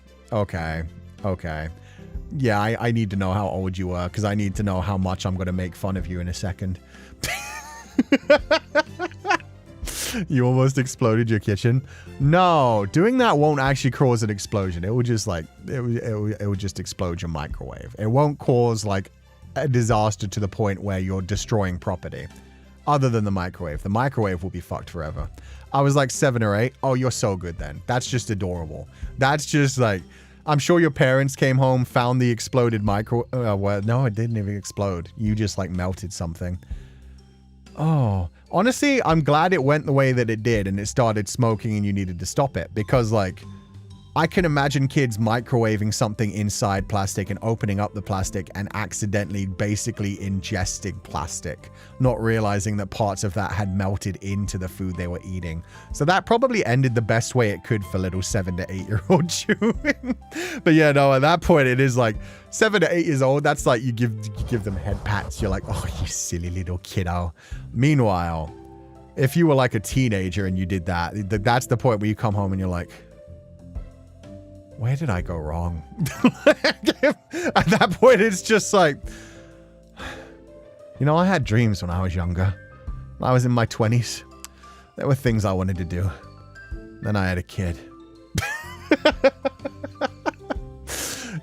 Yeah, I need to know how old you were because I need to know how much I'm going to make fun of you in a second. You almost exploded your kitchen. No, doing that won't actually cause an explosion. It will just like, it would just explode your microwave. It won't cause like a disaster to the point where you're destroying property. Other than the microwave. The microwave will be fucked forever. I was like 7 or 8. Oh, you're so good then. That's just adorable. That's just like... I'm sure your parents came home, found the exploded well, no, it didn't even explode. You just like melted something. Oh. Honestly, I'm glad it went the way that it did and it started smoking and you needed to stop it. Because like... I can imagine kids microwaving something inside plastic and opening up the plastic and accidentally basically ingesting plastic, not realizing that parts of that had melted into the food they were eating. So that probably ended the best way it could for little 7 to 8-year-old chewing. But yeah, no, at that point it is like 7 to 8 years old. That's like you give them head pats. You're like, oh, you silly little kiddo. Meanwhile, if you were like a teenager and you did that, that's the point where you come home and you're like, where did I go wrong? At that point, it's just like, you know, I had dreams when I was younger. When I was in my 20s. There were things I wanted to do. Then I had a kid.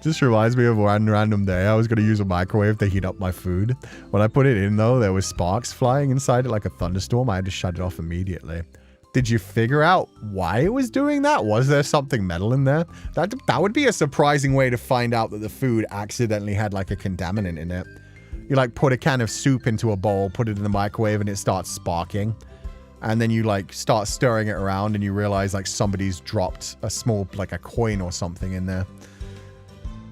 Just reminds me of one random day I was going to use a microwave to heat up my food. When I put it in, though, there was sparks flying inside it like a thunderstorm. I had to shut it off immediately. Did you figure out why it was doing that? Was there something metal in there? That would be a surprising way to find out that the food accidentally had like a contaminant in it. You like put a can of soup into a bowl, put it in the microwave and it starts sparking. And then you like start stirring it around and you realize like somebody's dropped a small, like a coin or something in there.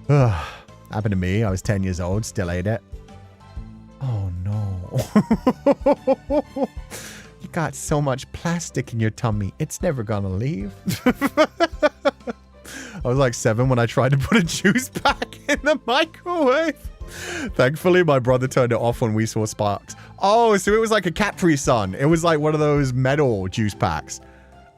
Ugh. Happened to me. I was 10 years old, still ate it. Oh no. You got so much plastic in your tummy. It's never gonna leave. I was like 7 when I tried to put a juice pack in the microwave. Thankfully, my brother turned it off when we saw sparks. Oh, so it was like a Capri Sun. It was like one of those metal juice packs.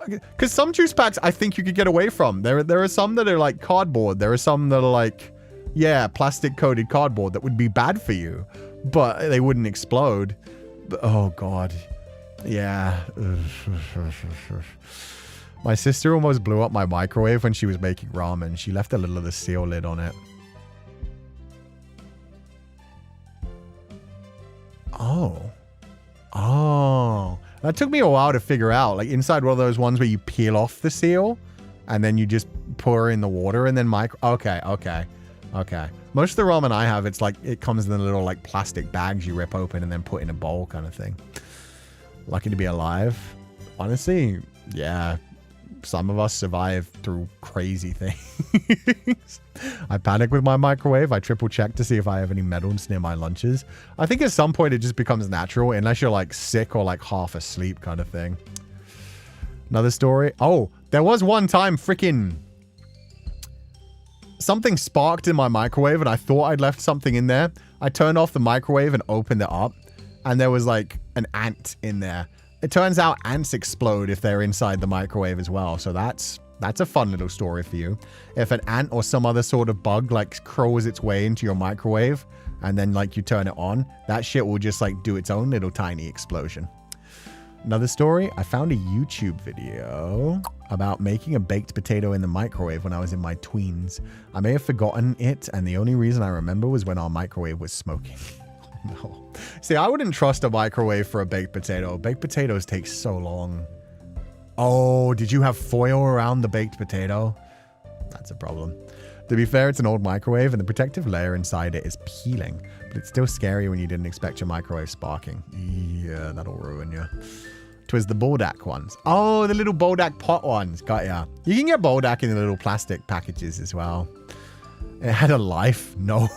Because some juice packs I think you could get away from. There are some that are like cardboard. There are some that are like, yeah, plastic coated cardboard that would be bad for you. But they wouldn't explode. But, oh, God. Yeah. My sister almost blew up my microwave when she was making ramen. She left a little of the seal lid on it. Oh. Oh. That took me a while to figure out. Like inside one of those ones where you peel off the seal and then you just pour in the water and then Okay. Okay. Most of the ramen I have, it's like, it comes in the little like plastic bags you rip open and then put in a bowl kind of thing. Lucky to be alive. Honestly, yeah. Some of us survive through crazy things. I panic with my microwave. I triple check to see if I have any metals near my lunches. I think at some point it just becomes natural unless you're like sick or like half asleep kind of thing. Another story. Oh, there was one time freaking something sparked in my microwave and I thought I'd left something in there. I turned off the microwave and opened it up and there was like an ant in there. It turns out ants explode if they're inside the microwave as well. So that's a fun little story for you. If an ant or some other sort of bug like crawls its way into your microwave and then like you turn it on, that shit will just like do its own little tiny explosion. Another story, I found a YouTube video about making a baked potato in the microwave when I was in my tweens. I may have forgotten it and the only reason I remember was when our microwave was smoking. No. See, I wouldn't trust a microwave for a baked potato. Baked potatoes take so long. Oh, did you have foil around the baked potato? That's a problem. To be fair, it's an old microwave and the protective layer inside it is peeling, but it's still scary when you didn't expect your microwave sparking. Yeah, that'll ruin you. 'Twas the Buldak ones. Oh, the little Buldak pot ones. Got ya. You can get Buldak in the little plastic packages as well. It had a life? No.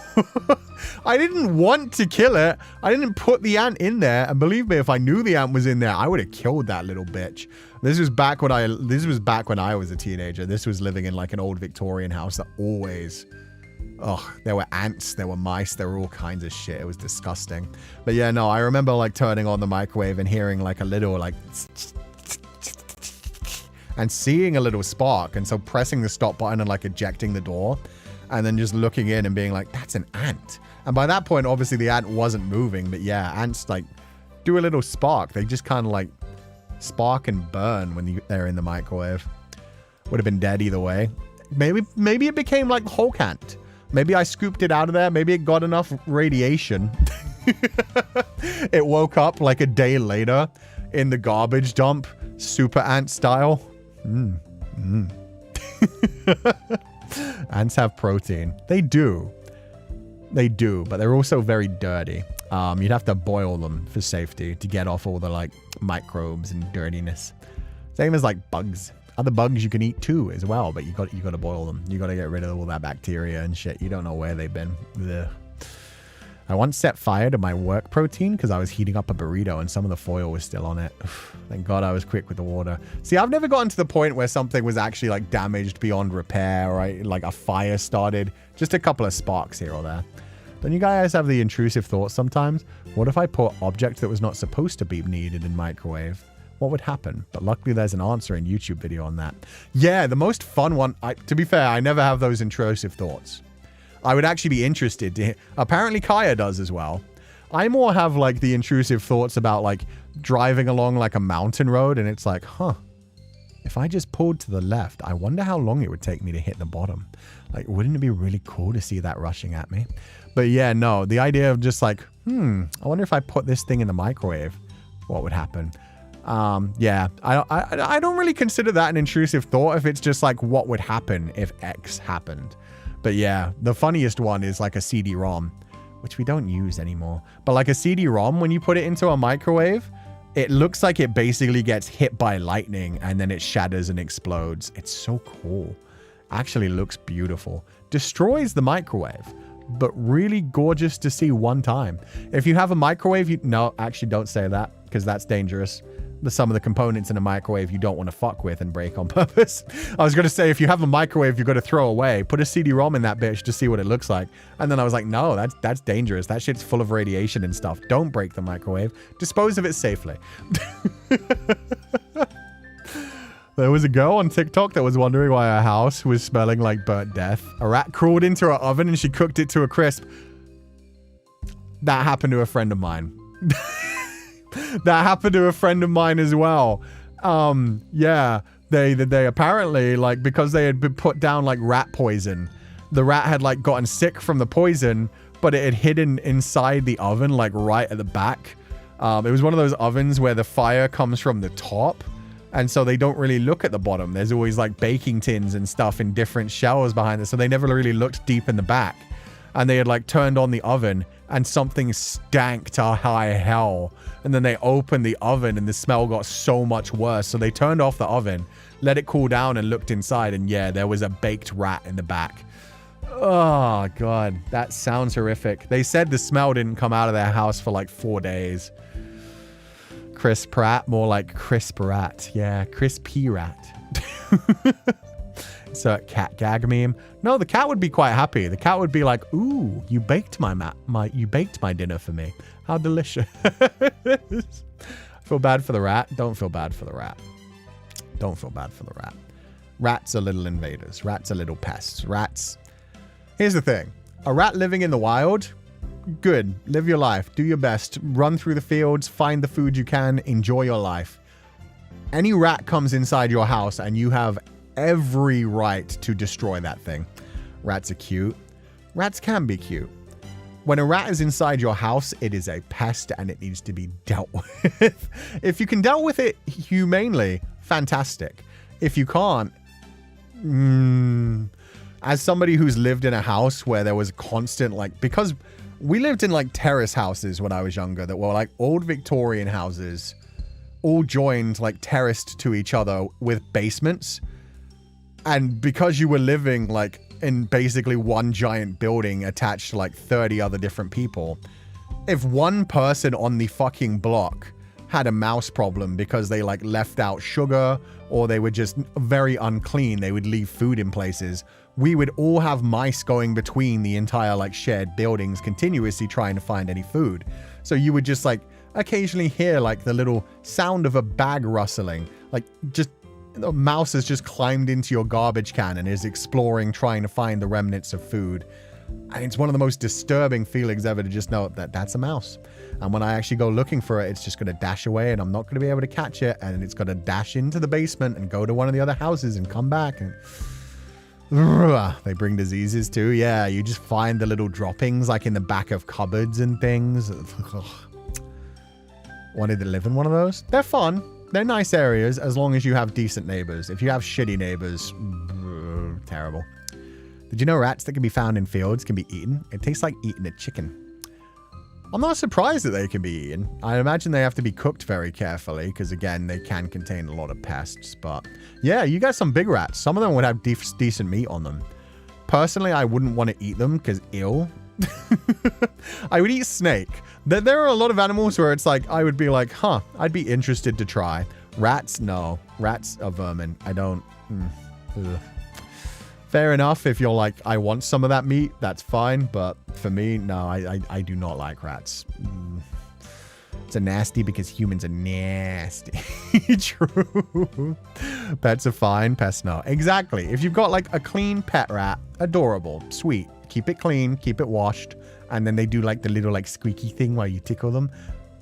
I didn't want to kill it. I didn't put the ant in there. And believe me, if I knew the ant was in there, I would have killed that little bitch. This was back when I was a teenager. This was living in like an old Victorian house that always... Oh, there were ants, there were mice, there were all kinds of shit. It was disgusting. But yeah, no, I remember like turning on the microwave and hearing like a little like... and seeing a little spark. And so pressing the stop button and like ejecting the door. And then just looking in and being like, that's an ant. And by that point, obviously the ant wasn't moving. But yeah, ants like do a little spark. They just kind of like spark and burn when they're in the microwave. Would have been dead either way. Maybe it became like Hulk ant. Maybe I scooped it out of there. Maybe it got enough radiation. It woke up like a day later in the garbage dump, super ant style. Ants have protein. They do, but they're also very dirty. You'd have to boil them for safety to get off all the like microbes and dirtiness. Same as like bugs. Other bugs you can eat too as well, but you got to boil them. You got to get rid of all that bacteria and shit. You don't know where they've been. Ugh. I once set fire to my work protein because I was heating up a burrito and some of the foil was still on it. Thank God I was quick with the water. See, I've never gotten to the point where something was actually like damaged beyond repair, right? Like a fire started. Just a couple of sparks here or there. Don't you guys have the intrusive thoughts sometimes? What if I put object that was not supposed to be needed in microwave? What would happen? But luckily there's an answer in YouTube video on that. Yeah, the most fun one. To be fair, I never have those intrusive thoughts. I would actually be interested to hear. Apparently Kaya does as well. I more have like the intrusive thoughts about like driving along like a mountain road and it's like, huh, if I just pulled to the left, I wonder how long it would take me to hit the bottom. Like, wouldn't it be really cool to see that rushing at me? But yeah, no, the idea of just like, I wonder if I put this thing in the microwave, what would happen? Yeah, I don't really consider that an intrusive thought if it's just like what would happen if X happened. But yeah, the funniest one is like a CD-ROM, which we don't use anymore. But like a CD-ROM, when you put it into a microwave, it looks like it basically gets hit by lightning and then it shatters and explodes. It's so cool. Actually looks beautiful. Destroys the microwave, but really gorgeous to see one time. If you have a microwave, no, actually don't say that because that's dangerous. Some of the components in a microwave you don't want to fuck with and break on purpose. I was going to say, if you have a microwave you've got to throw away, put a CD-ROM in that bitch to see what it looks like. And then I was like, no, that's dangerous. That shit's full of radiation and stuff. Don't break the microwave. Dispose of it safely. There was a girl on TikTok that was wondering why her house was smelling like burnt death. A rat crawled into her oven and she cooked it to a crisp. That happened to a friend of mine. That happened to a friend of mine as well. Yeah, they apparently, like, because they had been put down like rat poison, the rat had like gotten sick from the poison, but it had hidden inside the oven, like right at the back. It was one of those ovens where the fire comes from the top And so they don't really look at the bottom. There's always like baking tins and stuff in different shelves behind it. So they never really looked deep in the back. And they had like turned on the oven and something stank to high hell. And then they opened the oven and the smell got so much worse. So they turned off the oven, let it cool down and looked inside. And yeah, there was a baked rat in the back. Oh, God. That sounds horrific. They said the smell didn't come out of their house for like 4 days. Crisp rat, more like crisp rat. Yeah, crispy rat. It's a cat gag meme. No, the cat would be quite happy. The cat would be like, "Ooh, you baked my dinner for me. How delicious." Feel bad for the rat. Don't feel bad for the rat. Don't feel bad for the rat. Rats are little invaders. Rats are little pests. Rats. Here's the thing. A rat living in the wild, good. Live your life. Do your best. Run through the fields. Find the food you can. Enjoy your life. Any rat comes inside your house and you have every right to destroy that thing. Rats are cute. Rats can be cute. When a rat is inside your house, it is a pest and it needs to be dealt with. If you can deal with it humanely, fantastic. If you can't, as somebody who's lived in a house where there was constant, like, because we lived in like terrace houses when I was younger that were like old Victorian houses, all joined like terraced to each other with basements. And because you were living like in basically one giant building attached to like 30 other different people, if one person on the fucking block had a mouse problem because they like left out sugar or they were just very unclean, they would leave food in places, we would all have mice going between the entire like shared buildings continuously trying to find any food. So you would just like occasionally hear like the little sound of a bag rustling, like just the mouse has just climbed into your garbage can and is exploring, trying to find the remnants of food. And it's one of the most disturbing feelings ever to just know that that's a mouse. And when I actually go looking for it, it's just going to dash away and I'm not going to be able to catch it. And it's going to dash into the basement and go to one of the other houses and come back. And they bring diseases too. Yeah, you just find the little droppings like in the back of cupboards and things. Wanted to live in one of those? They're fun. They're nice areas as long as you have decent neighbors. If you have shitty neighbors, terrible. Did you know rats that can be found in fields can be eaten? It tastes like eating a chicken. I'm not surprised that they can be eaten. I imagine they have to be cooked very carefully because, again, they can contain a lot of pests. But yeah, you got some big rats. Some of them would have decent meat on them. Personally, I wouldn't want to eat them because ew. I would eat snake. There are a lot of animals where it's like, I would be like, huh, I'd be interested to try. Rats, no. Rats are vermin. I don't. Fair enough. If you're like, I want some of that meat, that's fine. But for me, no, I do not like rats. It's a nasty because humans are nasty. True. Pets are fine. Pests, no. Exactly. If you've got like a clean pet rat, adorable, sweet. Keep it clean, keep it washed, and then they do like the little like squeaky thing while you tickle them.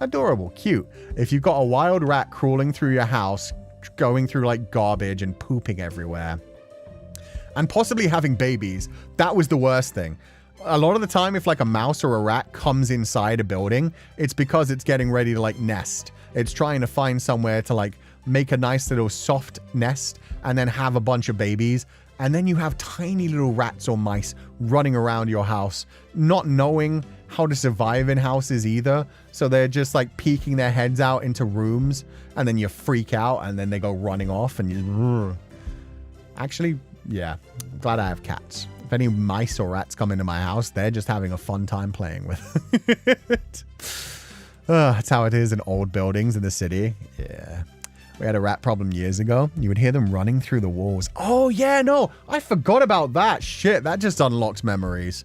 Adorable, cute. If you've got a wild rat crawling through your house, going through like garbage and pooping everywhere, and possibly having babies, that was the worst thing. A lot of the time, if like a mouse or a rat comes inside a building, it's because it's getting ready to like nest. It's trying to find somewhere to like make a nice little soft nest and then have a bunch of babies. And then you have tiny little rats or mice running around your house, not knowing how to survive in houses either. So they're just like peeking their heads out into rooms and then you freak out and then they go running off and you... Actually, yeah, I'm glad I have cats. If any mice or rats come into my house, they're just having a fun time playing with it. That's how it is in old buildings in the city. Yeah. We had a rat problem years ago. You would hear them running through the walls. Oh, yeah, no. I forgot about that. Shit, that just unlocks memories.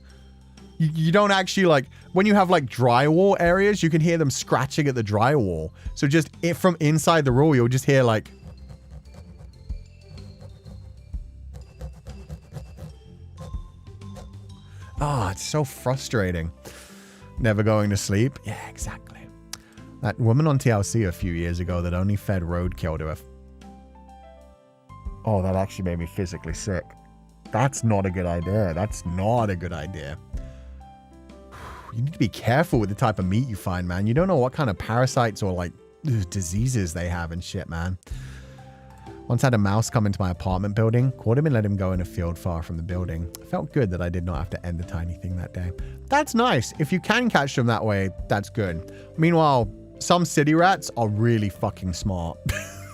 You don't actually, like... When you have, like, drywall areas, you can hear them scratching at the drywall. So just from inside the wall, you'll just hear, like... Oh, it's so frustrating. Never going to sleep? Yeah, exactly. That woman on TLC a few years ago that only fed roadkill to her. Oh, that actually made me physically sick. That's not a good idea. That's not a good idea. You need to be careful with the type of meat you find, man. You don't know what kind of parasites or like diseases they have and shit, man. Once I had a mouse come into my apartment building, caught him and let him go in a field far from the building. Felt good that I did not have to end the tiny thing that day. That's nice. If you can catch them that way, that's good. Meanwhile, some city rats are really fucking smart.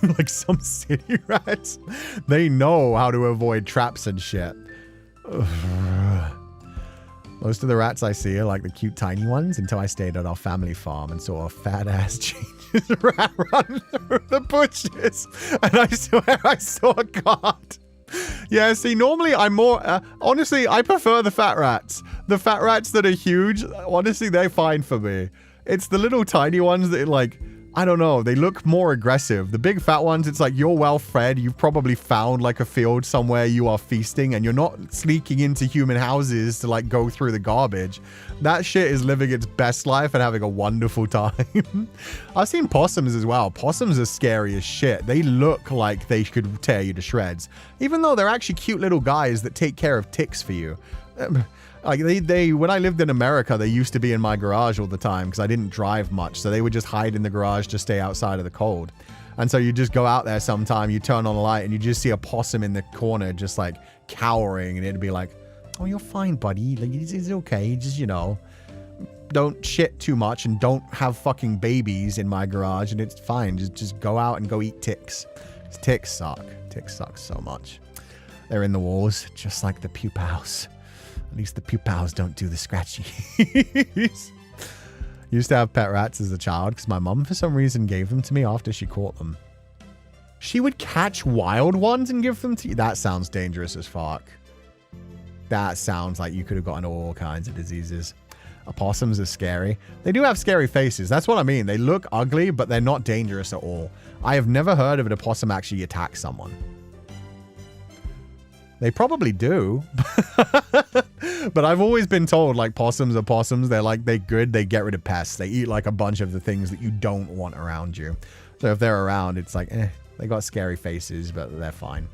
Like some city rats, they know how to avoid traps and shit. Ugh. Most of the rats I see are like the cute tiny ones until I stayed at our family farm and saw a fat ass changes rat run through the bushes. And I swear I saw a cart. Yeah, see, normally I'm more... honestly, I prefer the fat rats. The fat rats that are huge, honestly, they're fine for me. It's the little tiny ones that like... I don't know, they look more aggressive. The big fat ones, it's like you're well fed. You've probably found like a field somewhere you are feasting and you're not sneaking into human houses to like go through the garbage. That shit is living its best life and having a wonderful time. I've seen possums as well. Possums are scary as shit. They look like they could tear you to shreds, even though they're actually cute little guys that take care of ticks for you. Like when I lived in America, they used to be in my garage all the time because I didn't drive much. So they would just hide in the garage to stay outside of the cold. And so you just go out there sometime, you turn on a light and you just see a possum in the corner, just like cowering. And it'd be like, oh, you're fine, buddy. Like, it's okay. Just, you know, don't shit too much and don't have fucking babies in my garage. And it's fine. Just go out and go eat ticks. Ticks suck. Ticks suck so much. They're in the walls, just like the Pupals. At least the Pupals don't do the scratchies. Used to have pet rats as a child because my mum for some reason gave them to me after she caught them. She would catch wild ones and give them to you? That sounds dangerous as fuck. That sounds like you could have gotten all kinds of diseases. Opossums are scary. They do have scary faces. That's what I mean. They look ugly, but they're not dangerous at all. I have never heard of an opossum actually attack someone. They probably do. But I've always been told, like, possums are possums. They're good. They get rid of pests. They eat, like, a bunch of the things that you don't want around you. So if they're around, it's like, they got scary faces, but they're fine.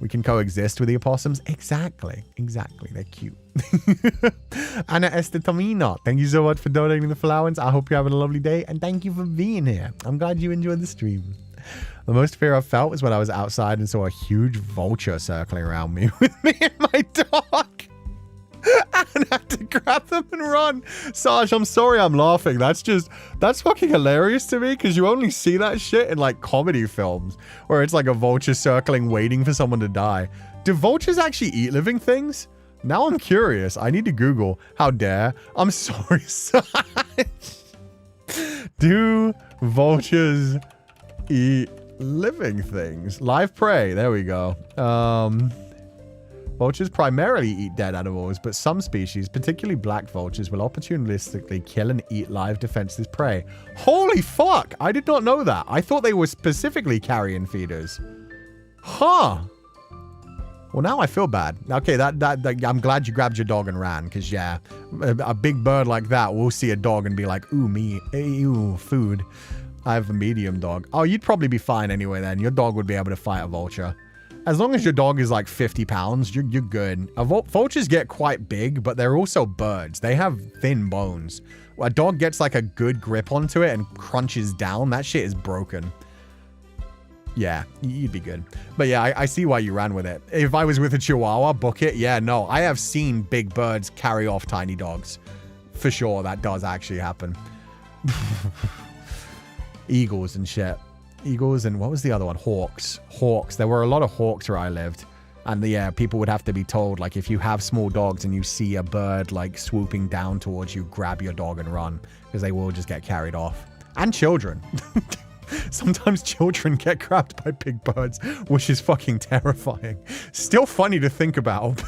We can coexist with the opossums. Exactly. They're cute. Anna Estetamina, thank you so much for donating the flowers. I hope you're having a lovely day, and thank you for being here. I'm glad you enjoyed the stream. The most fear I felt was when I was outside and saw a huge vulture circling around me with me and my dog. And had to grab them and run. Saj, I'm sorry I'm laughing. That's fucking hilarious to me because you only see that shit in like comedy films where it's like a vulture circling waiting for someone to die. Do vultures actually eat living things? Now I'm curious. I need to Google. How dare. I'm sorry, Saj. Do vultures eat living things? Live prey. There we go. Vultures primarily eat dead animals, but some species, particularly black vultures, will opportunistically kill and eat live defenseless prey. Holy fuck! I did not know that. I thought they were specifically carrion feeders. Huh. Well, now I feel bad. Okay, I'm glad you grabbed your dog and ran, because, yeah, a big bird like that will see a dog and be like, ooh, me, ooh, food. I have a medium dog. Oh, you'd probably be fine anyway then. Your dog would be able to fight a vulture. As long as your dog is like 50 pounds, you're good. Vultures get quite big, but they're also birds. They have thin bones. A dog gets like a good grip onto it and crunches down. That shit is broken. Yeah, you'd be good. But yeah, I see why you ran with it. If I was with a Chihuahua, book it. Yeah, no, I have seen big birds carry off tiny dogs. For sure, that does actually happen. Eagles and shit. Eagles and what was the other one? Hawks. Hawks. There were a lot of hawks where I lived. And yeah, people would have to be told, like, if you have small dogs and you see a bird, like, swooping down towards you, grab your dog and run. Because they will just get carried off. And children. Sometimes children get grabbed by big birds, which is fucking terrifying. Still funny to think about.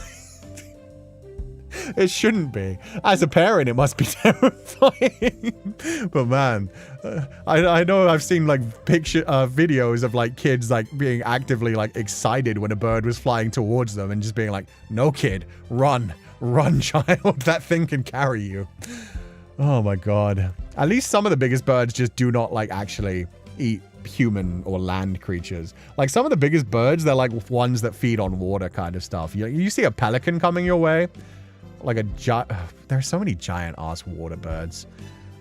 It shouldn't be. As a parent, it must be terrifying. But man, I know I've seen like videos of like kids like being actively like excited when a bird was flying towards them and just being like, no kid, run, child. That thing can carry you. Oh my God. At least some of the biggest birds just do not like actually eat human or land creatures. Like some of the biggest birds, they're like ones that feed on water kind of stuff. You see a pelican coming your way. Like there's so many giant ass water birds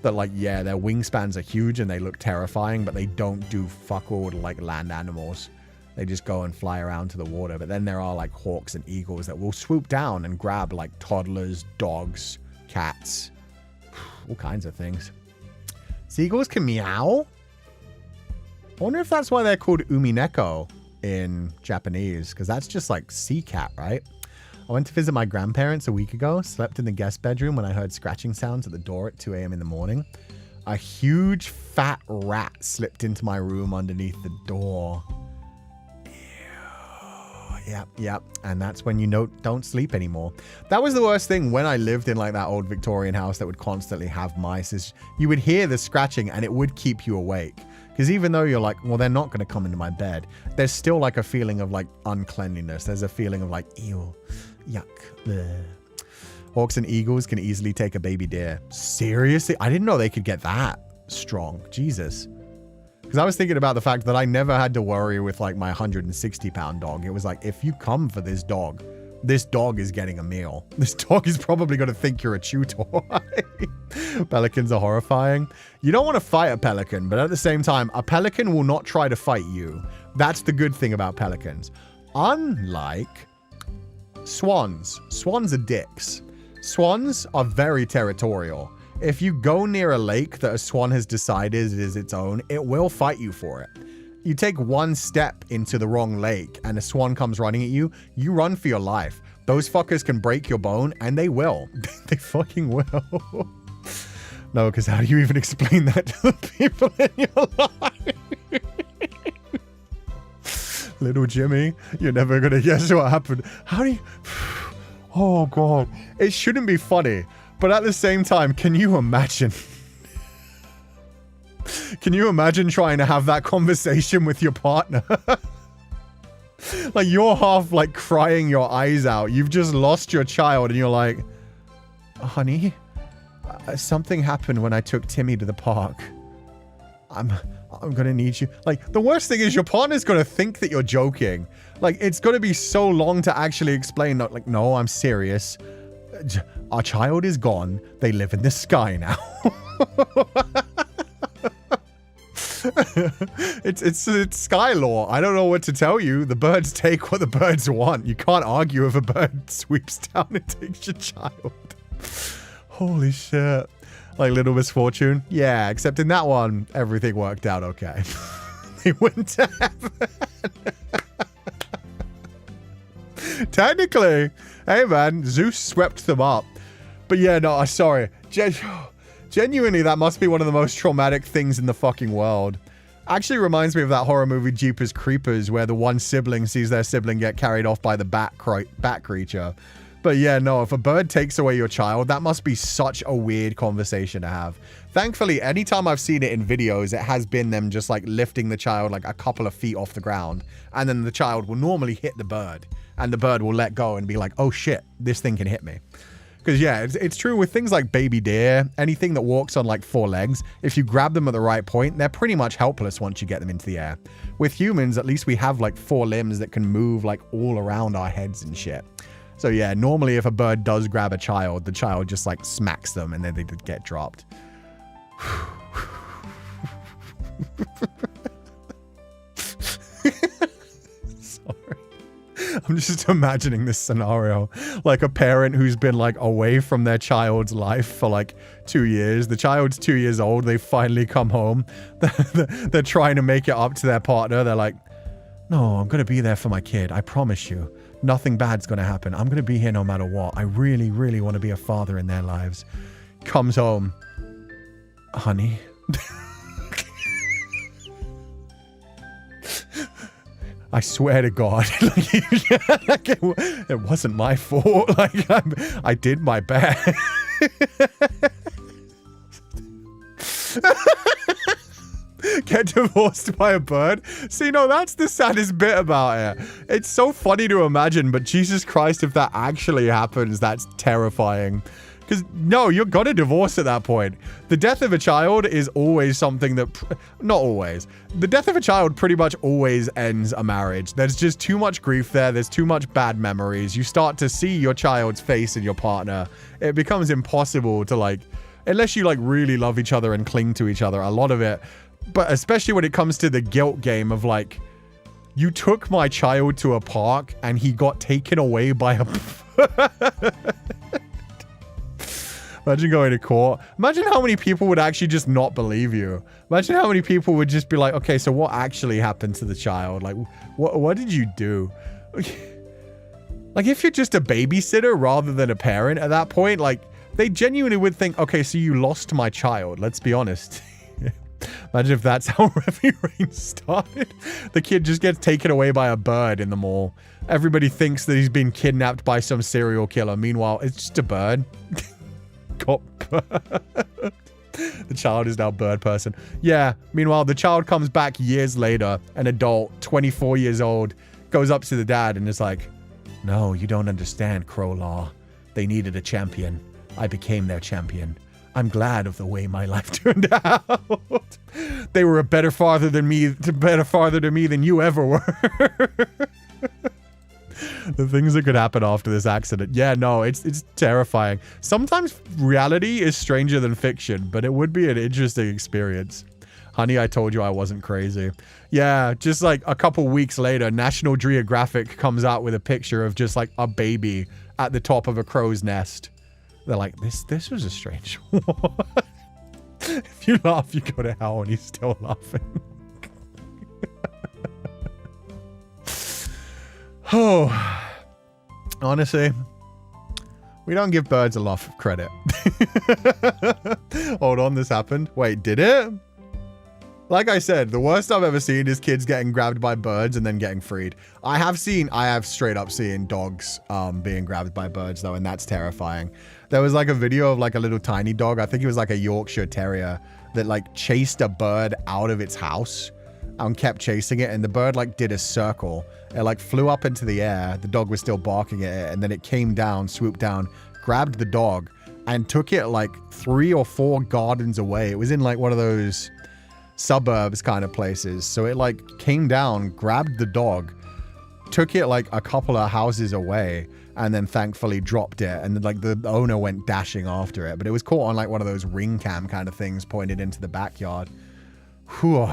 that like, yeah, their wingspans are huge and they look terrifying, but they don't do fuck all to like land animals. They just go and fly around to the water. But then there are like hawks and eagles that will swoop down and grab like toddlers, dogs, cats, all kinds of things. Seagulls can meow? I wonder if that's why they're called umineko in Japanese, because that's just like sea cat, right? I went to visit my grandparents a week ago, slept in the guest bedroom when I heard scratching sounds at the door at 2 a.m. in the morning. A huge fat rat slipped into my room underneath the door. Yep. And that's when you don't sleep anymore. That was the worst thing when I lived in like that old Victorian house that would constantly have mice, is you would hear the scratching and it would keep you awake. Because even though you're like, well, they're not going to come into my bed, there's still like a feeling of like uncleanliness. There's a feeling of like, ew, yuck. Bleh. Hawks and eagles can easily take a baby deer. Seriously? I didn't know they could get that strong. Jesus. Because I was thinking about the fact that I never had to worry with like my 160-pound dog. It was like, if you come for this dog is getting a meal. This dog is probably going to think you're a chew toy. Pelicans are horrifying. You don't want to fight a pelican, but at the same time, a pelican will not try to fight you. That's the good thing about pelicans. Unlike swans. Swans are dicks. Swans are very territorial. If you go near a lake that a swan has decided is its own, it will fight you for it. You take one step into the wrong lake and a swan comes running at you, you run for your life. Those fuckers can break your bone, and they will. They fucking will. No, because how do you even explain that to the people in your life? Little Jimmy, you're never going to guess what happened. How do you... Oh, God. It shouldn't be funny. But at the same time, can you imagine? Can you imagine trying to have that conversation with your partner? Like, you're half, like, crying your eyes out. You've just lost your child, and you're like, honey, something happened when I took Timmy to the park. I'm gonna need you. Like, the worst thing is your partner's gonna think that you're joking. Like, it's gonna be so long to actually explain, not like, no, I'm serious. Our child is gone. They live in the sky now. It's sky law. I don't know what to tell you. The birds take what the birds want. You can't argue if a bird sweeps down and takes your child. Holy shit. Like Little Misfortune? Yeah, except in that one, everything worked out okay. They went to heaven. Technically, hey man, Zeus swept them up. But yeah, no, sorry. Genuinely, that must be one of the most traumatic things in the fucking world. Actually reminds me of that horror movie Jeepers Creepers, where the one sibling sees their sibling get carried off by the bat creature. But yeah, no, if a bird takes away your child, that must be such a weird conversation to have. Thankfully, anytime I've seen it in videos, it has been them just like lifting the child like a couple of feet off the ground. And then the child will normally hit the bird. And the bird will let go and be like, oh shit, this thing can hit me. Because yeah, it's true with things like baby deer, anything that walks on like 4 legs, if you grab them at the right point, they're pretty much helpless once you get them into the air. With humans, at least we have like 4 limbs that can move like all around our heads and shit. So yeah, normally if a bird does grab a child, the child just like smacks them and then they get dropped. Sorry. I'm just imagining this scenario. Like a parent who's been like away from their child's life for like 2 years. The child's 2 years old. They finally come home. They're trying to make it up to their partner. They're like, no, I'm going to be there for my kid. I promise you. Nothing bad's going to happen. I'm going to be here no matter what. I really, really want to be a father in their lives. Comes home. Honey. I swear to God, like, it wasn't my fault. Like, I did my best. Get divorced by a bird? See, no, that's the saddest bit about it. It's so funny to imagine, but Jesus Christ, if that actually happens, that's terrifying. Because, no, you're gonna divorce at that point. The death of a child is always something that... Not always. The death of a child pretty much always ends a marriage. There's just too much grief there. There's too much bad memories. You start to see your child's face in your partner. It becomes impossible to, like... Unless you, like, really love each other and cling to each other. A lot of it... But especially when it comes to the guilt game of, like... You took my child to a park and he got taken away by a... Imagine going to court. Imagine how many people would actually just not believe you. Imagine how many people would just be like, okay, so what actually happened to the child? Like, what did you do? Like, if you're just a babysitter rather than a parent at that point, like, they genuinely would think, okay, so you lost my child. Let's be honest. Imagine if that's how Heavy Rain started. The kid just gets taken away by a bird in the mall. Everybody thinks that he's been kidnapped by some serial killer. Meanwhile, it's just a bird. Got bird. The child is now bird person. Yeah, meanwhile, the child comes back years later, an adult, 24 years old, goes up to the dad and is like, no, you don't understand, Crow Law. They needed a champion. I became their champion. I'm glad of the way my life turned out. They were a better father than me, than you ever were. The things that could happen after this accident. Yeah, no, it's terrifying. Sometimes reality is stranger than fiction, but it would be an interesting experience. Honey, I told you I wasn't crazy. Yeah, just like a couple weeks later, National Geographic comes out with a picture of just like a baby at the top of a crow's nest. They're like, this was a strange one. If you laugh, you go to hell, and he's still laughing. Oh, honestly, we don't give birds a lot of credit. Hold on, this happened. Wait, did it? Like I said, the worst I've ever seen is kids getting grabbed by birds and then getting freed. I have straight up seen dogs being grabbed by birds though, and that's terrifying. There was like a video of like a little tiny dog, I think it was like a Yorkshire Terrier, that like chased a bird out of its house and kept chasing it, and the bird like did a circle. It like flew up into the air, the dog was still barking at it, and then it came down, swooped down, grabbed the dog, and took it like 3 or 4 gardens away. It was in like one of those suburbs kind of places. So it like came down, grabbed the dog, took it like a couple of houses away, and then thankfully dropped it. And like the owner went dashing after it, but it was caught on like one of those ring cam kind of things pointed into the backyard. Whew.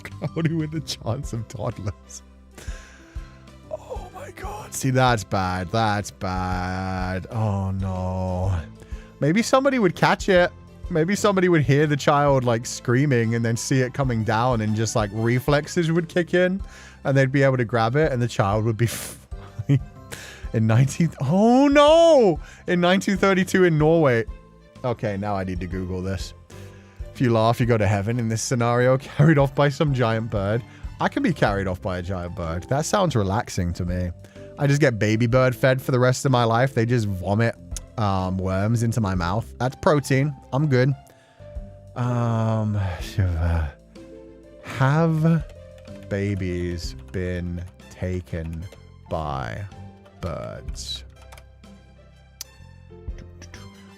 Cloudy with the chance of toddlers. Oh my god. See, that's bad. That's bad. Oh no. Maybe somebody would catch it. Maybe somebody would hear the child like screaming and then see it coming down, and just like reflexes would kick in and they'd be able to grab it and the child would be fine. In 1932 in Norway. Okay, now I need to Google this. If you laugh, you go to heaven in this scenario. Carried off by some giant bird. I can be carried off by a giant bird. That sounds relaxing to me. I just get baby bird fed for the rest of my life. They just vomit worms into my mouth. That's protein. I'm good. Have babies been taken by birds?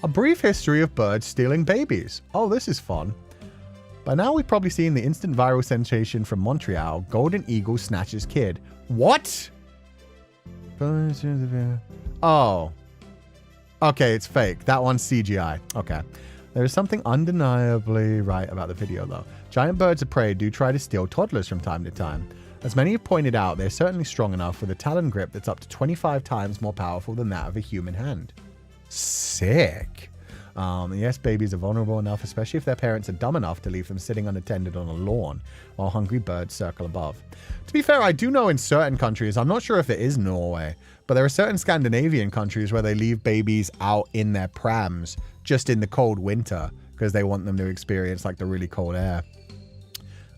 A brief history of birds stealing babies. Oh, this is fun. By now, we've probably seen the instant viral sensation from Montreal, Golden Eagle snatches kid. What? Oh. Okay, it's fake. That one's CGI. Okay. There is something undeniably right about the video, though. Giant birds of prey do try to steal toddlers from time to time. As many have pointed out, they're certainly strong enough with a talon grip that's up to 25 times more powerful than that of a human hand. Sick. Yes, babies are vulnerable enough, especially if their parents are dumb enough to leave them sitting unattended on a lawn while hungry birds circle above. To be fair, I do know in certain countries, I'm not sure if it is Norway, but there are certain Scandinavian countries where they leave babies out in their prams just in the cold winter because they want them to experience like the really cold air.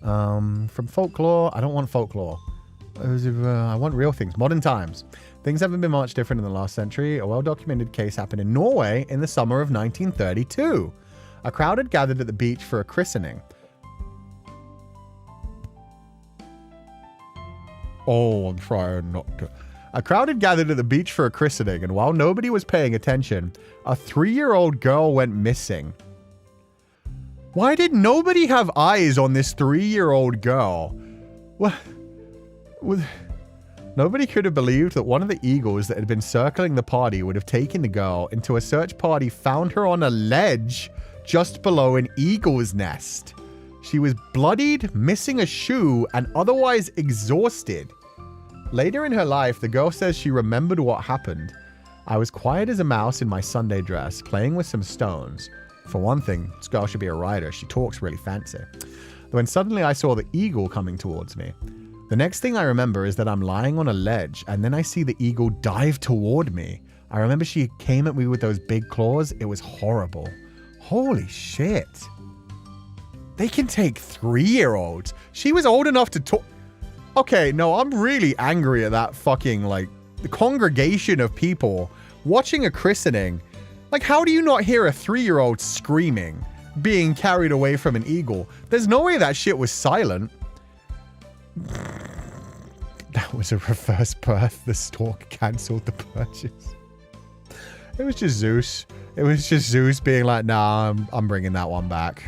From folklore, I don't want folklore. I want real things. Modern times. Things haven't been much different in the last century. A well-documented case happened in Norway in the summer of 1932. A crowd had gathered at the beach for a christening. Oh, I'm trying not to. A crowd had gathered at the beach for a christening, and while nobody was paying attention, a 3-year-old girl went missing. Why did nobody have eyes on this 3-year-old girl? What? Nobody could have believed that one of the eagles that had been circling the party would have taken the girl into a search party, found her on a ledge just below an eagle's nest. She was bloodied, missing a shoe, and otherwise exhausted. Later in her life, the girl says she remembered what happened. I was quiet as a mouse in my Sunday dress, playing with some stones. For one thing, this girl should be a writer. She talks really fancy. When suddenly I saw the eagle coming towards me. The next thing I remember is that I'm lying on a ledge, and then I see the eagle dive toward me. I remember she came at me with those big claws. It was horrible. Holy shit. They can take 3-year-olds. She was old enough to talk. Okay, no, I'm really angry at that fucking, like, the congregation of people watching a christening. Like, how do you not hear a 3-year-old screaming, being carried away from an eagle? There's no way that shit was silent. That was a reverse birth. The stork cancelled the purchase. It was just Zeus. It was just Zeus being like, nah, I'm bringing that one back.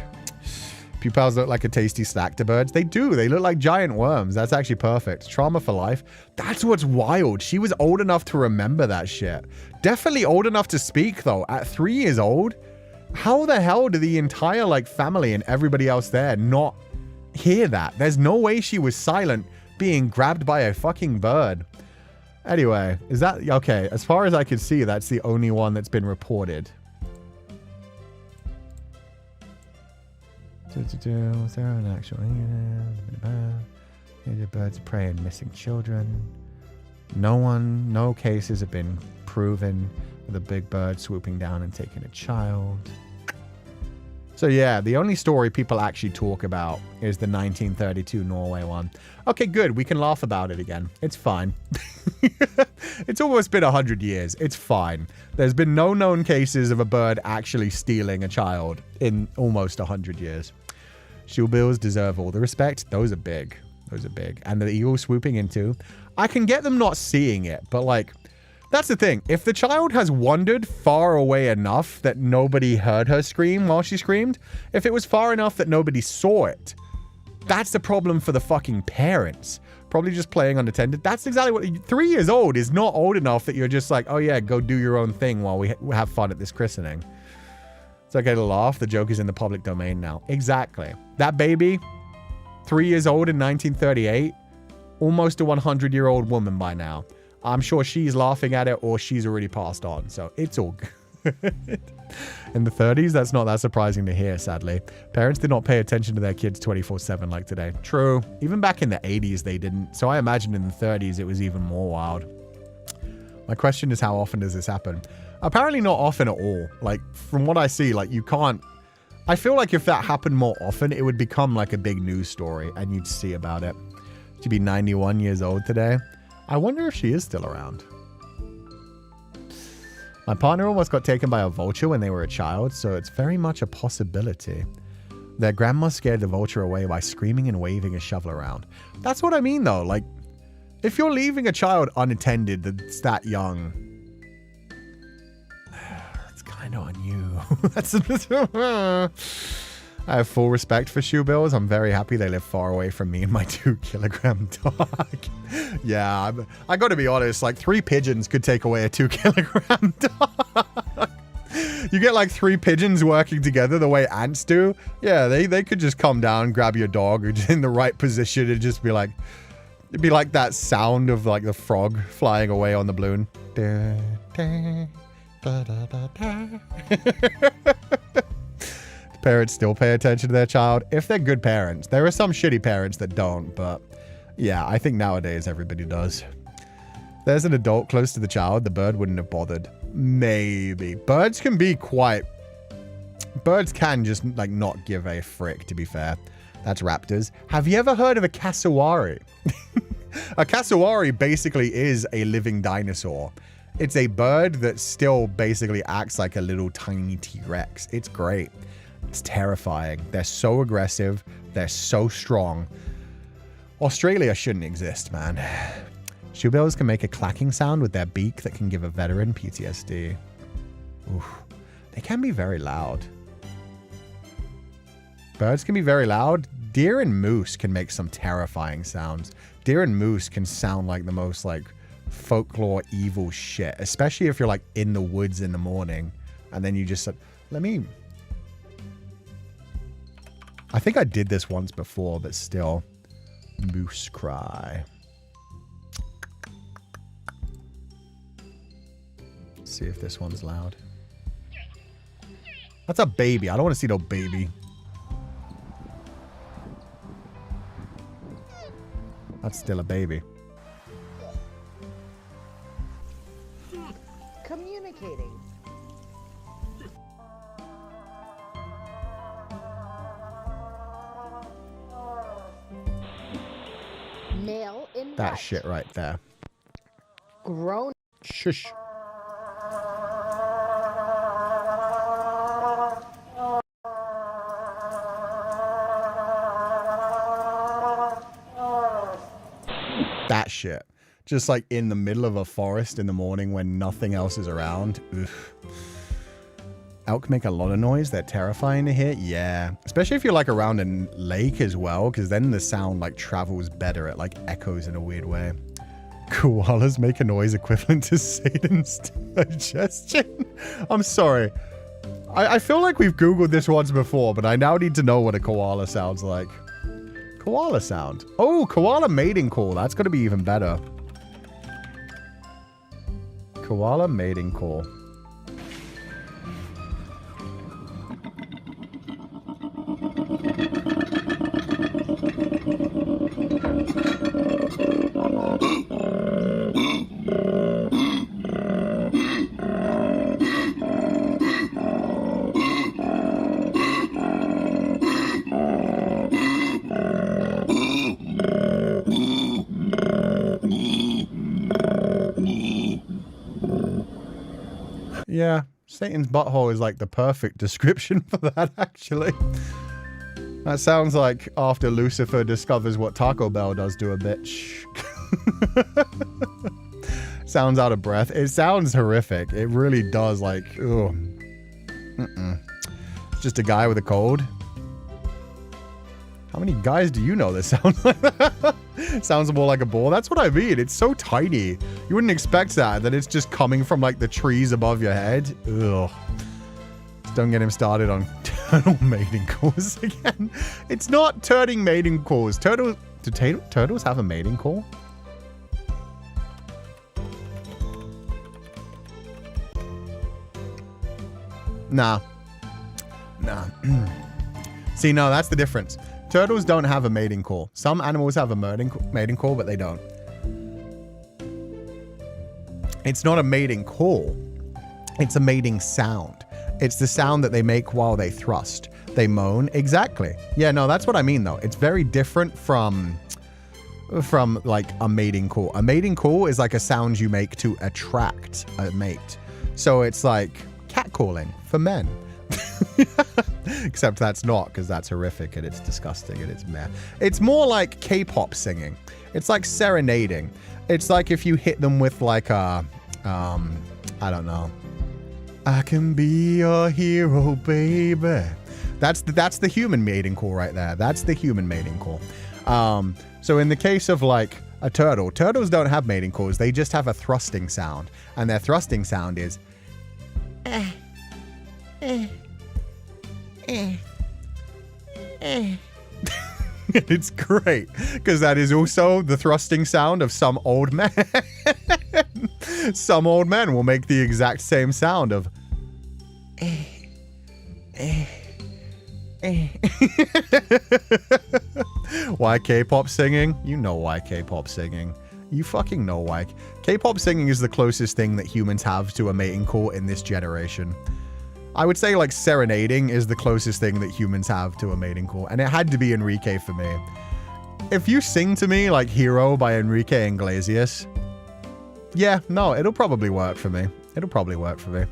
Pupals look like a tasty snack to birds. They do. They look like giant worms. That's actually perfect. Trauma for life. That's what's wild. She was old enough to remember that shit. Definitely old enough to speak, though. At 3 years old? How the hell do the entire, like, family and everybody else there not hear that? There's no way she was silent being grabbed by a fucking bird. Anyway, is that... Okay, as far as I can see, that's the only one that's been reported. Was there an actual birds of prey and missing children? No cases have been proven with a big bird swooping down and taking a child. So yeah, the only story people actually talk about is the 1932 Norway one. Okay, good. We can laugh about it again. It's fine. It's almost been 100 years. It's fine. There's been no known cases of a bird actually stealing a child in almost 100 years. Shoebills deserve all the respect. Those are big. Those are big. And the eagle swooping into. I can get them not seeing it, but like, that's the thing. If the child has wandered far away enough that nobody heard her scream while she screamed, if it was far enough that nobody saw it, that's the problem for the fucking parents. Probably just playing unattended. That's exactly what... 3 years old is not old enough that you're just like, oh yeah, go do your own thing while we have fun at this christening. It's okay to laugh. The joke is in the public domain now. Exactly. That baby, 3 years old in 1938, almost a 100-year-old woman by now. I'm sure she's laughing at it or she's already passed on. So it's all good. In the 30s, that's not that surprising to hear, sadly. Parents did not pay attention to their kids 24/7 like today. True. Even back in the 80s, they didn't. So I imagine in the 30s, it was even more wild. My question is, how often does this happen? Apparently not often at all. Like, from what I see, like, you can't... I feel like if that happened more often, it would become like a big news story and you'd see about it. She'd be 91 years old today. I wonder if she is still around. My partner almost got taken by a vulture when they were a child, so it's very much a possibility. Their grandma scared the vulture away by screaming and waving a shovel around. That's what I mean, though. Like, if you're leaving a child unattended that's that young, it's kind of on you. That's I have full respect for shoebills. I'm very happy they live far away from me and my 2-kilogram dog. Yeah, I got to be honest, like 3 pigeons could take away a 2-kilogram dog. You get like 3 pigeons working together the way ants do. Yeah, they could just come down, grab your dog in the right position and just be like, it'd be like that sound of like the frog flying away on the balloon. Parents still pay attention to their child if they're good parents. There are some shitty parents that don't, but yeah, I think nowadays everybody does. There's an adult close to the child, the bird wouldn't have bothered. Maybe. Birds can be quite... Birds can just like not give a frick, to be fair. That's raptors. Have you ever heard of a cassowary? A cassowary basically is a living dinosaur. It's a bird that still basically acts like a little tiny T-Rex. It's great. It's terrifying. They're so aggressive. They're so strong. Australia shouldn't exist, man. Shoebills can make a clacking sound with their beak that can give a veteran PTSD. Oof. They can be very loud. Birds can be very loud. Deer and moose can make some terrifying sounds. Deer and moose can sound like the most like folklore evil shit, especially if you're like in the woods in the morning and then you just let me... I think I did this once before, but still. Moose cry. Let's see if this one's loud. That's a baby. I don't want to see no baby. That's still a baby. Communicating. Male in That white. shit right there. Grown. Shush. That shit. Just like in the middle of a forest in the morning when nothing else is around. Ugh. Elk make a lot of noise. They're terrifying to hear. Yeah. Especially if you're like around a lake as well, because then the sound like travels better. It like echoes in a weird way. Koalas make a noise equivalent to Satan's digestion. I'm sorry. I feel like we've Googled this once before, but I now need to know what a koala sounds like. Koala sound. Oh, koala mating call. That's going to be even better. Koala mating call. Yeah, Satan's butthole is like the perfect description for that, actually. That sounds like after Lucifer discovers what Taco Bell does to a bitch. Sounds out of breath. It sounds horrific. It really does, like, ugh. Just a guy with a cold. How many guys do you know that sound like that? Sounds more like a ball. That's what I mean. It's so tiny. You wouldn't expect that it's just coming from like the trees above your head. Ugh. Just don't get him started on turtle mating calls again. It's not turning mating calls. Do turtles have a mating call? Nah. See, no, that's the difference. Turtles don't have a mating call. Some animals have a mating call, but they don't. It's not a mating call. It's a mating sound. It's the sound that they make while they thrust. They moan. Exactly. Yeah, no, that's what I mean, though. It's very different from like a mating call. A mating call is like a sound you make to attract a mate. So it's like catcalling for men. Except that's not, because that's horrific and it's disgusting and it's meh. It's more like K-pop singing. It's like serenading. It's like if you hit them with like a, I don't know. I can be your hero, baby. That's the human mating call right there. That's the human mating call. So in the case of like a turtle, turtles don't have mating calls. They just have a thrusting sound. And their thrusting sound is It's great, because that is also the thrusting sound of some old man. Some old men will make the exact same sound of Why K-pop singing? You know why K-pop singing. You fucking know why. K-pop singing is the closest thing that humans have to a mating call in this generation. I would say like serenading is the closest thing that humans have to a mating call. And it had to be Enrique for me. If you sing to me like Hero by Enrique Iglesias, yeah, no, it'll probably work for me. It'll probably work for me.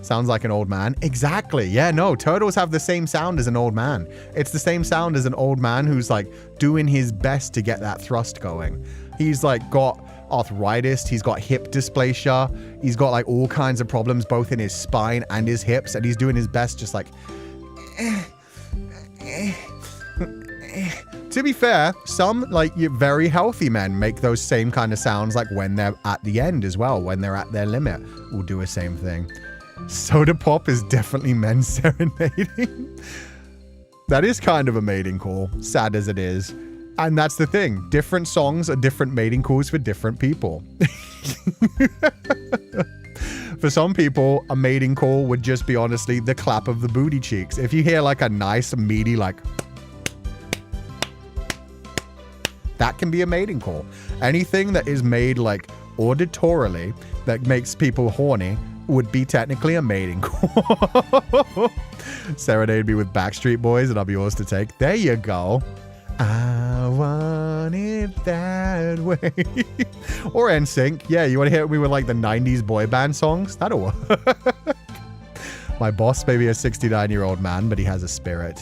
Sounds like an old man. Exactly. Yeah, no, turtles have the same sound as an old man. It's the same sound as an old man who's like doing his best to get that thrust going. He's like got arthritis, he's got hip dysplasia, he's got like all kinds of problems both in his spine and his hips, and he's doing his best just like To be fair, some like very healthy men make those same kind of sounds like when they're at the end as well, when they're at their limit, will do the same thing. Soda pop is definitely men serenading. That is kind of a mating call, sad as it is. And that's the thing. Different songs are different mating calls for different people. For some people, a mating call would just be honestly the clap of the booty cheeks. If you hear like a nice, meaty, like... that can be a mating call. Anything that is made like auditorily that makes people horny would be technically a mating call. Serenade me with Backstreet Boys and I'll be yours to take. There you go. I want it that way. Or NSYNC. Yeah, you want to hit me with like the 90s boy band songs? That'll work. My boss may be a 69-year-old man, but he has a spirit.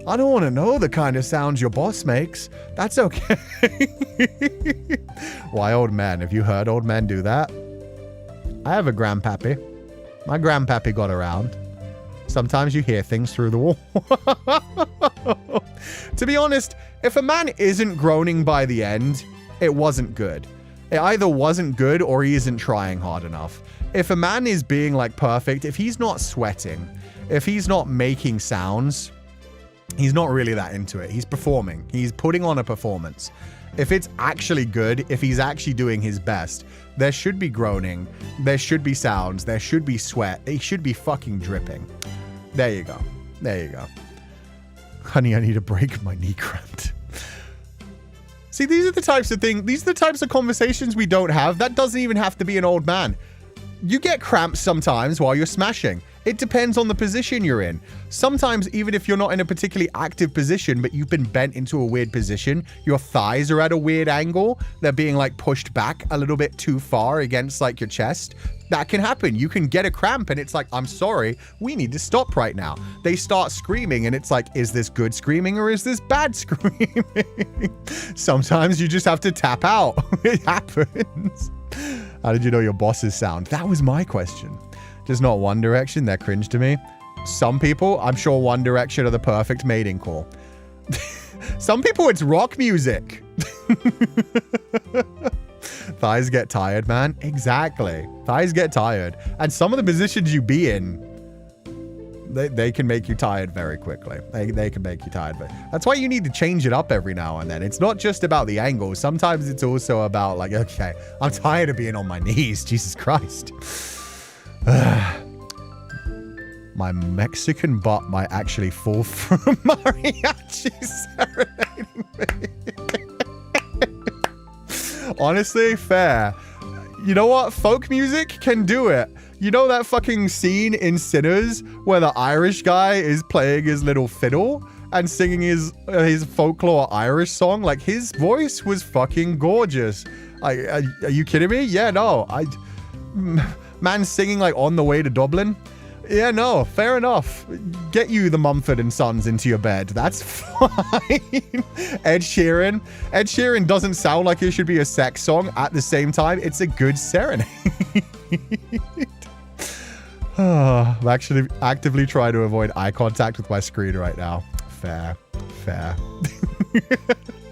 I don't want to know the kind of sounds your boss makes. That's okay. Why, old man? Have you heard old men do that? I have a grandpappy. My grandpappy got around. Sometimes you hear things through the wall. To be honest, if a man isn't groaning by the end, it wasn't good. It either wasn't good or he isn't trying hard enough. If a man is being like perfect, if he's not sweating, if he's not making sounds, he's not really that into it. He's performing. He's putting on a performance. If it's actually good, if he's actually doing his best, there should be groaning, there should be sounds, there should be sweat, he should be fucking dripping. There you go. There you go. Honey, I need a break. My knee cramped. See, these are the types of things, these are the types of conversations we don't have. That doesn't even have to be an old man. You get cramps sometimes while you're smashing. It depends on the position you're in. Sometimes, even if you're not in a particularly active position, but you've been bent into a weird position, your thighs are at a weird angle, they're being like pushed back a little bit too far against like your chest. That can happen. You can get a cramp and it's like, I'm sorry, we need to stop right now. They start screaming and it's like, is this good screaming or is this bad screaming? Sometimes you just have to tap out. It happens. How did you know your boss's sound? That was my question. Just not One Direction. They're cringe to me. Some people, I'm sure One Direction are the perfect mating call. Some people, it's rock music. Thighs get tired, man. Exactly. Thighs get tired. And some of the positions you be in, they can make you tired very quickly. They can make you tired. But that's why you need to change it up every now and then. It's not just about the angle. Sometimes it's also about like, okay, I'm tired of being on my knees. Jesus Christ. My Mexican butt might actually fall from mariachi serenading me. Honestly, fair. You know what? Folk music can do it. You know that fucking scene in Sinners where the Irish guy is playing his little fiddle and singing his folklore Irish song? Like, his voice was fucking gorgeous. Are you kidding me? Yeah, no. Man singing like On the Way to Dublin. Yeah, no, fair enough. Get you the Mumford and Sons into your bed. That's fine. Ed Sheeran. Ed Sheeran doesn't sound like it should be a sex song. At the same time, it's a good serenade. I'm actually actively trying to avoid eye contact with my screen right now. Fair. Fair.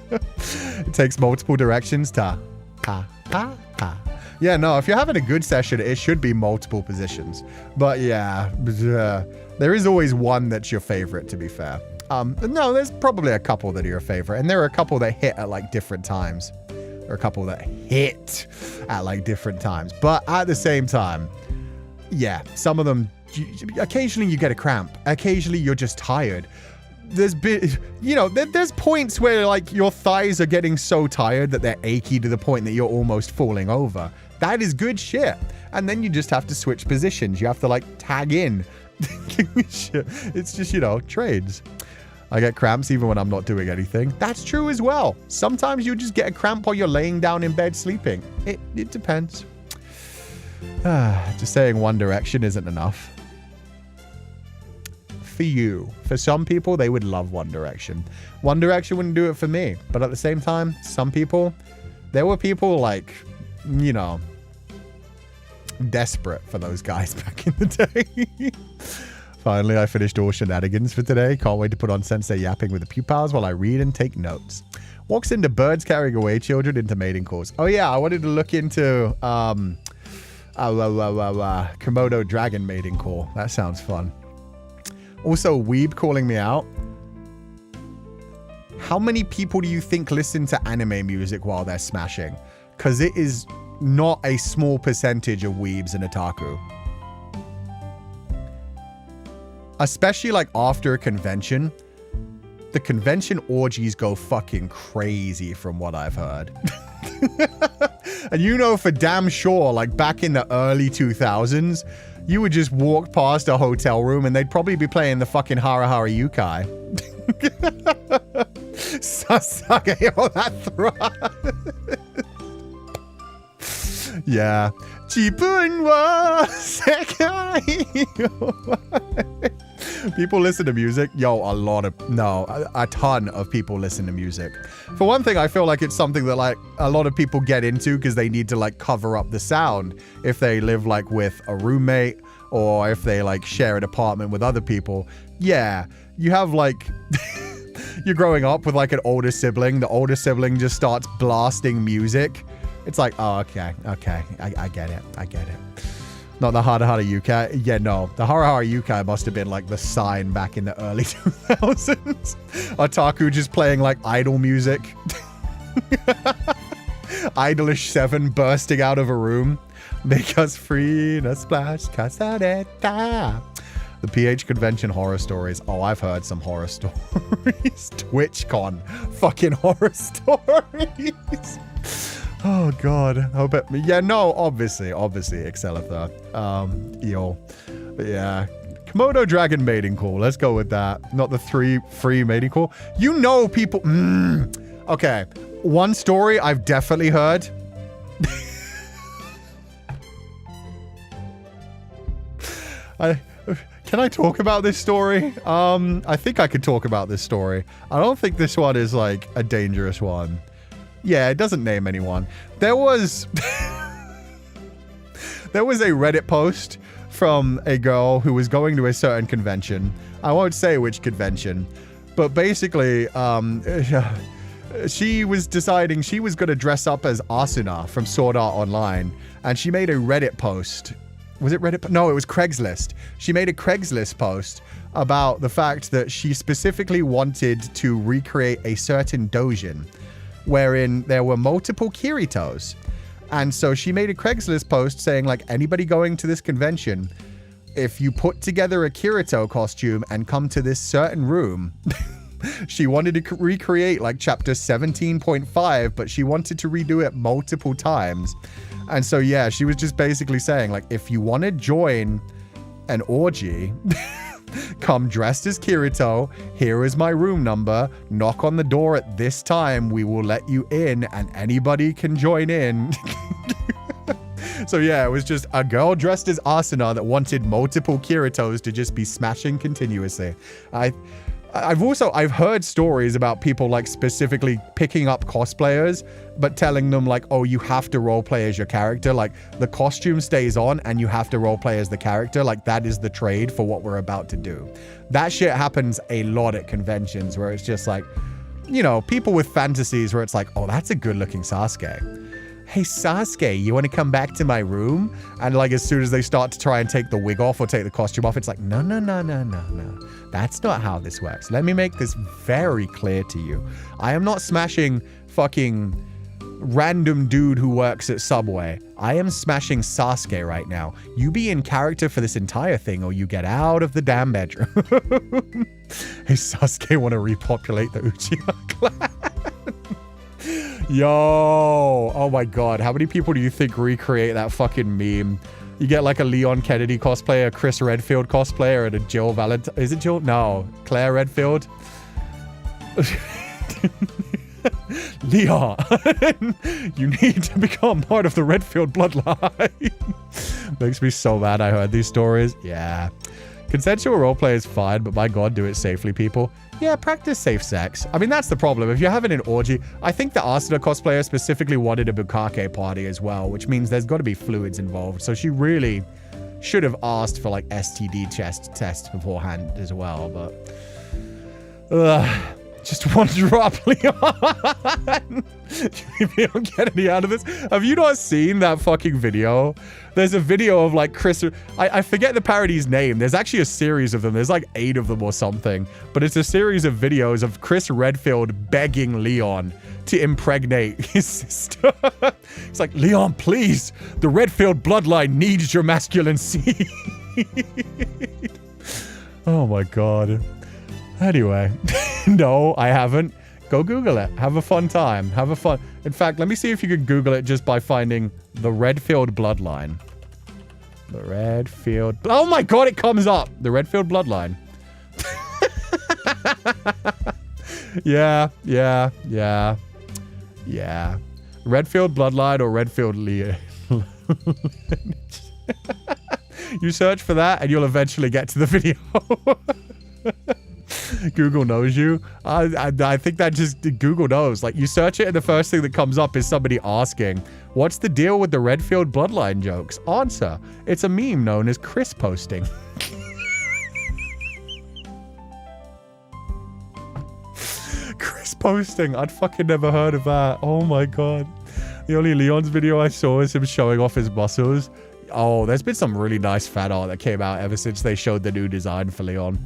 It takes multiple directions to ha, ha, ha. Yeah, no, if you're having a good session, it should be multiple positions. But yeah, there is always one that's your favorite, to be fair. No, there's probably a couple that are your favorite. And there are a couple that hit at like different times. There are a couple that hit at like different times. But at the same time, yeah, some of them, occasionally you get a cramp. Occasionally you're just tired. There's points where like your thighs are getting so tired that they're achy to the point that you're almost falling over. That is good shit. And then you just have to switch positions. You have to like tag in. It's just, trades. I get cramps even when I'm not doing anything. That's true as well. Sometimes you just get a cramp while you're laying down in bed sleeping. It depends. Just saying One Direction isn't enough. For you. For some people, they would love One Direction. One Direction wouldn't do it for me. But at the same time, some people, there were people like, desperate for those guys back in the day. Finally, I finished all shenanigans for today. Can't wait to put on Sensei yapping with the pupils while I read and take notes. Walks into birds carrying away children into mating calls. Oh yeah, I wanted to look into Komodo dragon mating call. That sounds fun. Also, Weeb calling me out. How many people do you think listen to anime music while they're smashing? Because it is not a small percentage of weebs and otaku. Especially like after a convention. The convention orgies go fucking crazy from what I've heard. And you know for damn sure, like back in the early 2000s, you would just walk past a hotel room and they'd probably be playing the fucking Hara Hara Yukai. Sasage, oh, that throb. Yeah. Jibun wa sekai. People listen to music. Yo, a ton of people listen to music. For one thing, I feel like it's something that like a lot of people get into because they need to like cover up the sound if they live like with a roommate or if they like share an apartment with other people. Yeah, you have like you're growing up with like an older sibling. The older sibling just starts blasting music. It's like, oh, okay, I get it. Not the Hara Hara Yukai. Yeah, no. The Hara Hara Yukai must have been like the sign back in the early 2000s. Otaku just playing like idol music. Idolish 7 bursting out of a room. Make us free in a splash. Casadeta. The PH convention horror stories. Oh, I've heard some horror stories. TwitchCon. Fucking horror stories. Oh god, I hope it. Yeah, no, obviously, Excelithor. But yeah, Komodo Dragon mating call. Let's go with that. Not the free mating call. You know, people. Okay, one story I've definitely heard. Can I talk about this story? I think I could talk about this story. I don't think this one is like a dangerous one. Yeah, it doesn't name anyone. There was a Reddit post from a girl who was going to a certain convention. I won't say which convention, but basically, she was deciding she was going to dress up as Asuna from Sword Art Online, and she made a Reddit post. Was it Reddit? No, it was Craigslist. She made a Craigslist post about the fact that she specifically wanted to recreate a certain doujin wherein there were multiple Kiritos. And so she made a Craigslist post saying, like, anybody going to this convention, if you put together a Kirito costume and come to this certain room, she wanted to recreate like chapter 17.5, but she wanted to redo it multiple times. And so, yeah, she was just basically saying, like, if you want to join an orgy, come dressed as Kirito. Here is my room number. Knock on the door at this time. We will let you in and anybody can join in. So yeah, it was just a girl dressed as Asuna that wanted multiple Kiritos to just be smashing continuously. I've heard stories about people like specifically picking up cosplayers, but telling them like, oh, you have to roleplay as your character. Like the costume stays on and you have to roleplay as the character. Like that is the trade for what we're about to do. That shit happens a lot at conventions where it's just like, you know, people with fantasies where it's like, oh, that's a good looking Sasuke. Hey, Sasuke, you want to come back to my room? And like as soon as they start to try and take the wig off or take the costume off, it's like, no. That's not how this works. Let me make this very clear to you. I am not smashing fucking random dude who works at Subway. I am smashing Sasuke right now. You be in character for this entire thing or you get out of the damn bedroom. Hey, Sasuke want to repopulate the Uchiha clan. Yo, oh my god, how many people do you think recreate that fucking meme? You get like a Leon Kennedy cosplayer, a Chris Redfield cosplayer, and a Jill Valentine. Is it Jill? No, Claire Redfield. Leon, you need to become part of the Redfield bloodline. Makes me so mad I heard these stories. Yeah. Consensual roleplay is fine, but my god, do it safely, people. Yeah, practice safe sex. I mean, that's the problem. If you're having an orgy, I think the Asuna cosplayer specifically wanted a bukkake party as well, which means there's got to be fluids involved. So she really should have asked for like STD tests beforehand as well, but... Just one drop, Leon. If you don't get any out of this. Have you not seen that fucking video? There's a video of like Chris. I forget the parody's name. There's actually a series of them. There's like 8 of them or something. But it's a series of videos of Chris Redfield begging Leon to impregnate his sister. It's like, Leon, please. The Redfield bloodline needs your masculine seed. Oh my god. Anyway, no, I haven't. Go Google it. Have a fun time. Have a fun. In fact, let me see if you can Google it just by finding the Redfield bloodline. The Redfield. Oh my god, it comes up. The Redfield bloodline. Yeah. Redfield bloodline or Redfield Leo. You search for that and you'll eventually get to the video. Google knows you. I think that just Google knows. Like, you search it and the first thing that comes up is somebody asking, what's the deal with the Redfield bloodline jokes? Answer, it's a meme known as Chris posting. Chris posting. I'd fucking never heard of that. Oh my god. The only Leon's video I saw is him showing off his muscles. Oh, there's been some really nice fan art that came out ever since they showed the new design for Leon.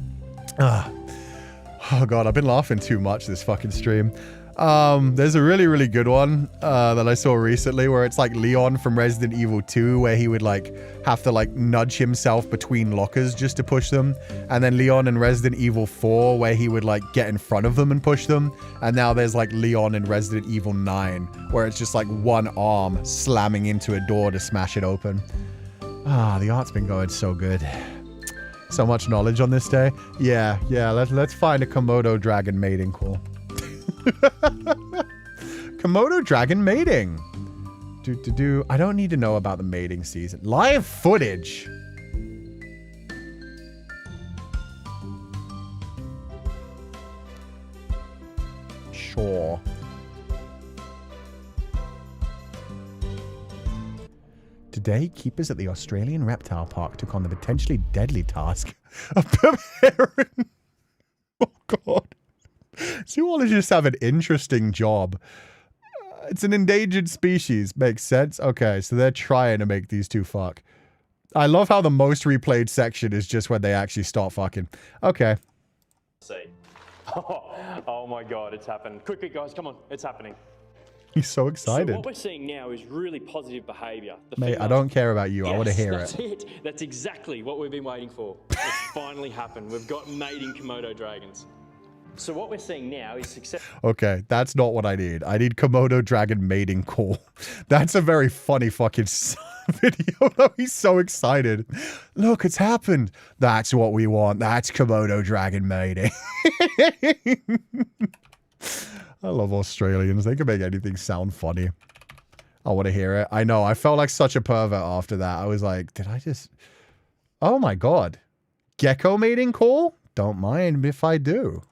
Oh god, I've been laughing too much this fucking stream. There's a really, really good one that I saw recently where it's like Leon from Resident Evil 2 where he would like have to like nudge himself between lockers just to push them. And then Leon in Resident Evil 4 where he would like get in front of them and push them. And now there's like Leon in Resident Evil 9 where it's just like one arm slamming into a door to smash it open. The art's been going so good. So much knowledge on this day. Yeah, let's find a Komodo dragon mating call. Komodo dragon mating. I don't need to know about the mating season. Live footage. Sure. Today, keepers at the Australian reptile park took on the potentially deadly task of preparing. Oh god. Zoologists have an interesting job. It's an endangered species. Makes sense. Okay, so they're trying to make these two fuck. I love how the most replayed section is just when they actually start fucking. Okay. See. Oh my god, it's happened. Quick, guys, come on. It's happening. He's so excited. So what we're seeing now is really positive behaviour. Mate, I don't care about you. Yes, I want to hear that's it. That's exactly what we've been waiting for. It's finally happened. We've got mating Komodo dragons. So what we're seeing now is success. Okay, that's not what I need. I need Komodo dragon mating call. That's a very funny fucking video though. He's so excited. Look, it's happened. That's what we want. That's Komodo dragon mating. I love Australians. They can make anything sound funny. I want to hear it. I know. I felt like such a pervert after that. I was like, did I just... Oh my god. Gecko mating call? Don't mind if I do.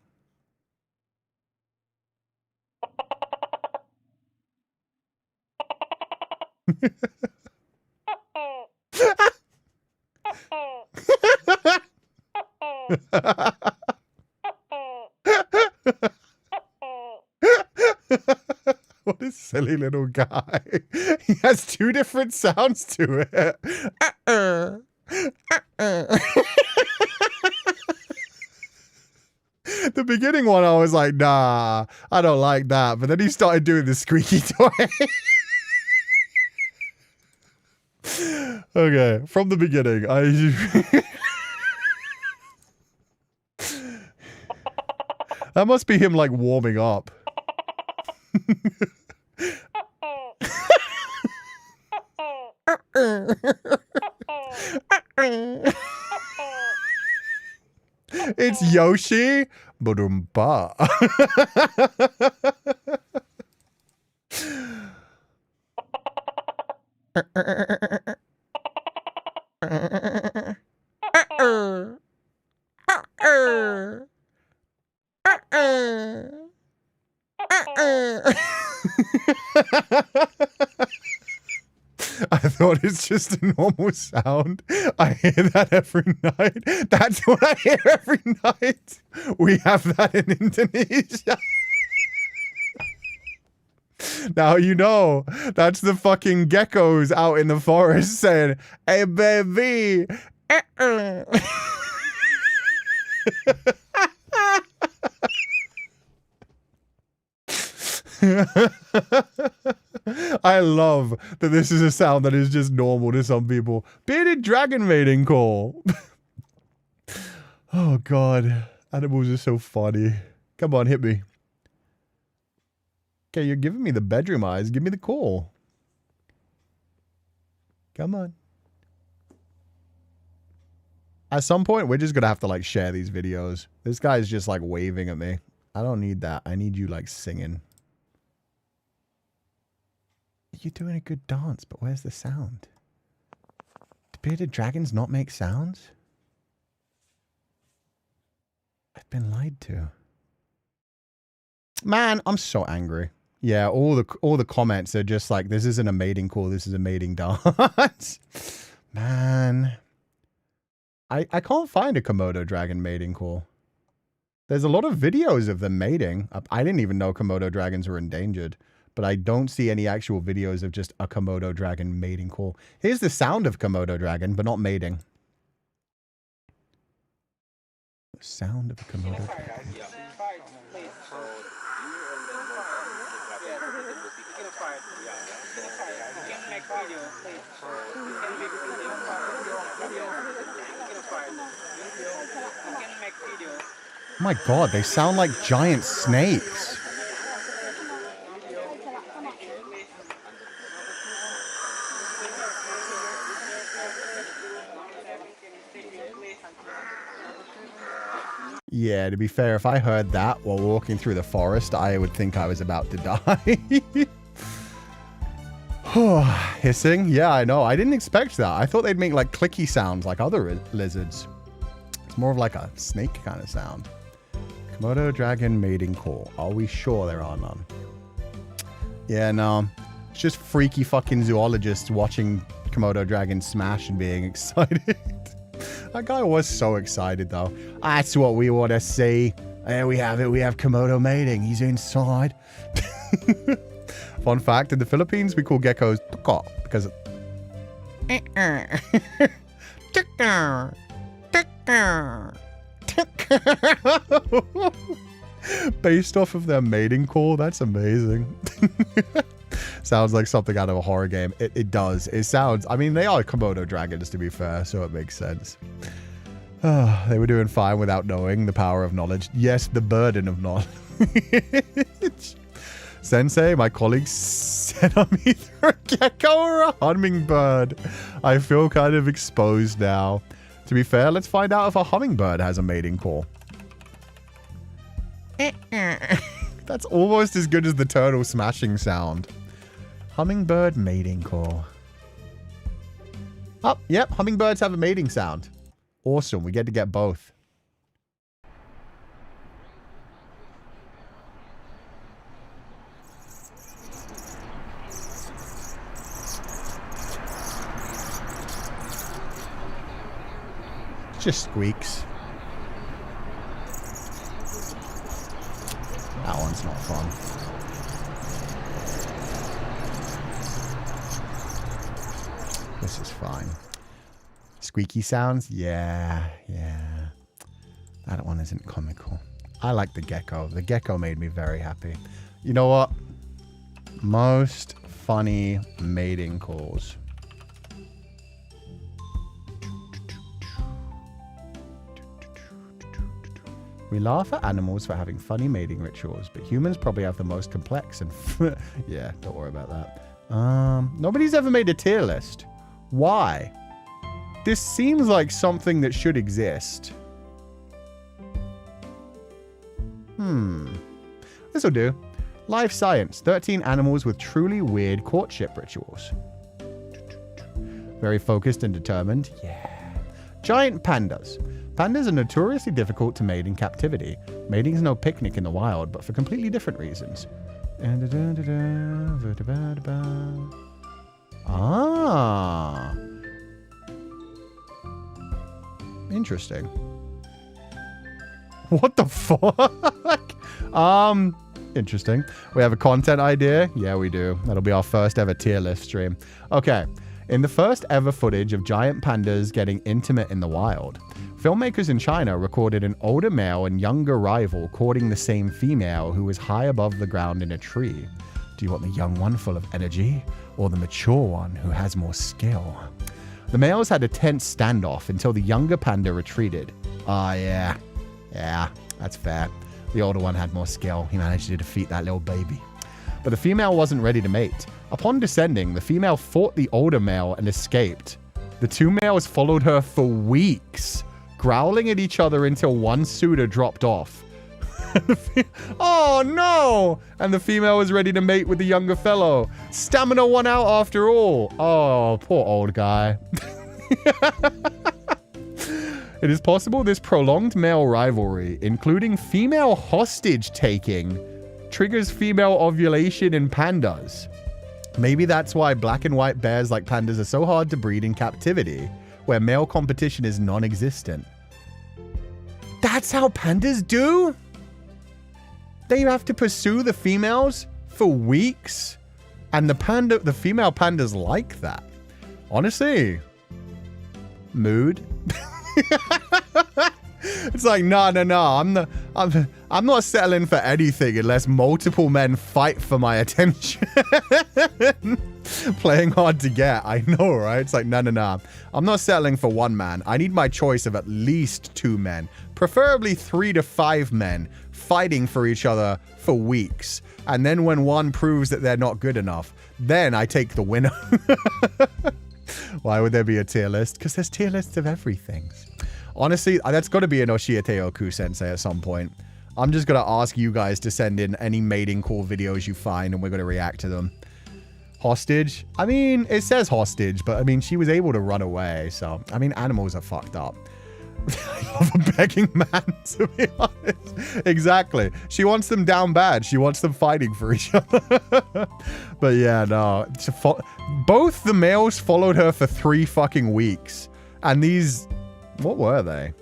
What a silly little guy. He has two different sounds to it. The beginning one, I was like, nah, I don't like that. But then he started doing the squeaky toy. Okay, from the beginning, that must be him, like, warming up. It's Yoshi. Ba-dum-ba. thought it's just a normal sound. I hear that every night. That's what I hear every night. We have that in Indonesia. Now you know. That's the fucking geckos out in the forest saying, "Hey, baby." I love that this is a sound that is just normal to some people. Bearded dragon mating call. Oh god. Animals are so funny. Come on, hit me. Okay, you're giving me the bedroom eyes. Give me the call. Come on. At some point, we're just gonna have to like share these videos. This guy's just like waving at me. I don't need that. I need you like singing. You're doing a good dance, but where's the sound? Do bearded dragons not make sounds? I've been lied to. Man, I'm so angry. Yeah, all the comments are just like, this isn't a mating call, this is a mating dance. Man. I can't find a Komodo dragon mating call. There's a lot of videos of them mating. I didn't even know Komodo dragons were endangered. But I don't see any actual videos of just a Komodo dragon mating call. Here's the sound of Komodo dragon, but not mating. The sound of a Komodo dragon. Oh my god, they sound like giant snakes. Yeah, to be fair, if I heard that while walking through the forest, I would think I was about to die. Hissing? Yeah, I know. I didn't expect that. I thought they'd make like clicky sounds like other lizards. It's more of like a snake kind of sound. Komodo dragon mating call. Are we sure there are none? Yeah, no. It's just freaky fucking zoologists watching Komodo dragons smash and being excited. That guy was so excited, though. That's what we want to see. There we have it. We have Komodo mating. He's inside. Fun fact, in the Philippines, we call geckos tuka because... Based off of their mating call. That's amazing. Sounds like something out of a horror game. It does. It sounds... I mean, they are Komodo dragons, to be fair, so it makes sense. They were doing fine without knowing the power of knowledge. Yes, the burden of knowledge. Sensei, my colleague said I'm either a gecko or a hummingbird. I feel kind of exposed now. To be fair, let's find out if a hummingbird has a mating call. That's almost as good as the turtle smashing sound. Hummingbird mating call. Oh, yep, hummingbirds have a mating sound. Awesome, we get to get both. It just squeaks. That one's not fun. This is fine. Squeaky sounds? Yeah. That one isn't comical. I like the gecko. The gecko made me very happy. You know what? Most funny mating calls. We laugh at animals for having funny mating rituals, but humans probably have the most complex and... yeah, don't worry about that. Nobody's ever made a tier list. Why? This seems like something that should exist. This'll do. Life science. 13 animals with truly weird courtship rituals. Very focused and determined. Yeah. Giant pandas. Pandas are notoriously difficult to mate in captivity. Mating is no picnic in the wild, but for completely different reasons. Ah. Interesting. What the fuck? Interesting. We have a content idea? Yeah, we do. That'll be our first ever tier list stream. Okay. In the first ever footage of giant pandas getting intimate in the wild, filmmakers in China recorded an older male and younger rival courting the same female who was high above the ground in a tree. Do you want the young one full of energy or the mature one who has more skill? The males had a tense standoff until the younger panda retreated. Ah, yeah. Yeah, that's fair. The older one had more skill. He managed to defeat that little baby. But the female wasn't ready to mate. Upon descending, the female fought the older male and escaped. The two males followed her for weeks, growling at each other until one suitor dropped off. Oh no! And the female was ready to mate with the younger fellow. Stamina won out after all. Oh, poor old guy. It is possible this prolonged male rivalry, including female hostage taking, triggers female ovulation in pandas. Maybe that's why black and white bears like pandas are so hard to breed in captivity, where male competition is non-existent. That's how pandas do? They have to pursue the females for weeks? And the female pandas like that. Honestly, mood. It's like, no. I'm not settling for anything unless multiple men fight for my attention. Playing hard to get. I know, right? It's like, no. I'm not settling for one man. I need my choice of at least 2 men, preferably 3 to 5 men fighting for each other for weeks. And then when one proves that they're not good enough, then I take the winner. Why would there be a tier list? Because there's tier lists of everything. Honestly, that's got to be an Oshiete-oku sensei at some point. I'm just going to ask you guys to send in any mating call videos you find, and we're going to react to them. Hostage? I mean, it says hostage, but I mean, she was able to run away, so... I mean, animals are fucked up. I love a begging man, to be honest. Exactly. She wants them down bad. She wants them fighting for each other. But yeah, no. Both the males followed her for 3 fucking weeks. And these... What were they?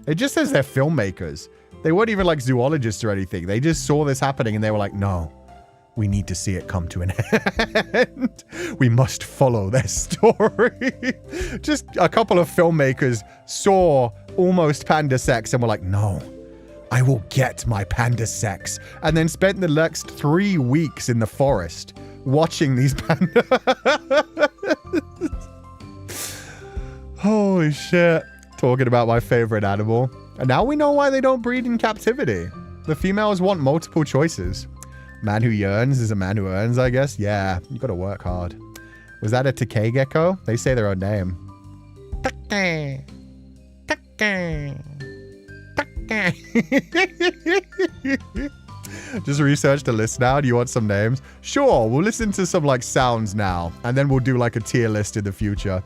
It just says they're filmmakers. They weren't even like zoologists or anything. They just saw this happening and they were like, no, we need to see it come to an end. We must follow their story. Just a couple of filmmakers saw almost panda sex and were like, no, I will get my panda sex. And then spent the next 3 weeks in the forest watching these pandas. Holy shit. Talking about my favorite animal. And now we know why they don't breed in captivity. The females want multiple choices. Man who yearns is a man who earns, I guess. Yeah, you gotta work hard. Was that a Takei gecko? They say their own name. Takei. Just researched a list now. Do you want some names? Sure, we'll listen to some like sounds now. And then we'll do like a tier list in the future.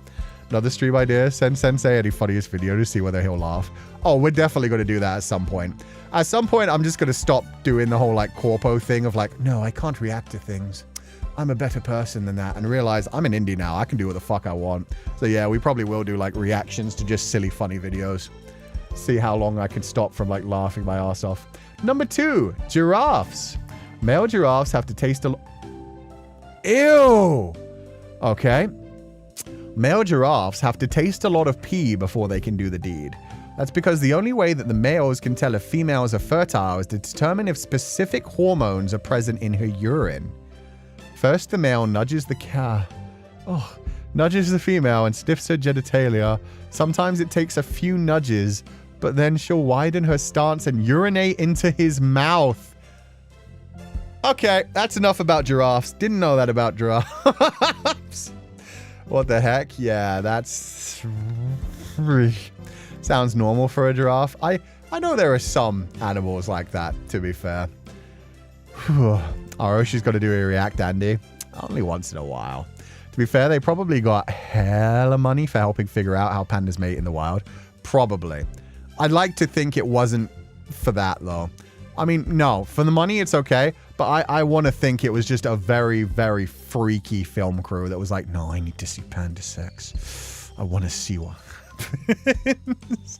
Another stream idea, send Sensei any funniest video to see whether he'll laugh. Oh, we're definitely going to do that at some point. At some point, I'm just going to stop doing the whole like corpo thing of like, no, I can't react to things. I'm a better person than that. And realize I'm an indie now. I can do what the fuck I want. So yeah, we probably will do like reactions to just silly, funny videos. See how long I can stop from like laughing my ass off. Number 2, giraffes. Male giraffes have to taste a... Ew! Okay. Male giraffes have to taste a lot of pee before they can do the deed. That's because the only way that the males can tell if females are fertile is to determine if specific hormones are present in her urine. First, the male nudges the nudges the female and sniffs her genitalia. Sometimes it takes a few nudges, but then she'll widen her stance and urinate into his mouth. Okay, that's enough about giraffes. Didn't know that about giraffes. What the heck? Yeah, that's... sounds normal for a giraffe. I know there are some animals like that, to be fair. Aroshi's got to do a react, Andy. Only once in a while. To be fair, they probably got hella money for helping figure out how pandas mate in the wild. Probably. I'd like to think it wasn't for that, though. I mean, no, for the money, it's okay. But I want to think it was just a very, very freaky film crew that was like, no, I need to see panda sex. I want to see what happens.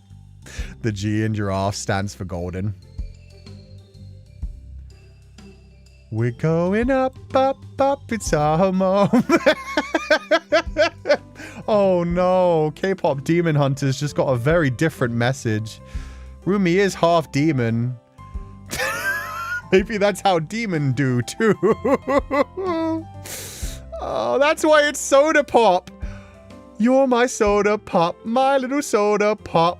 The G in giraffe stands for golden. We're going up, up, up. It's our home. Oh no, K-pop demon hunters just got a very different message. Rumi is half demon. Maybe that's how demon do too. Oh, that's why it's soda pop. You're my soda pop, my little soda pop.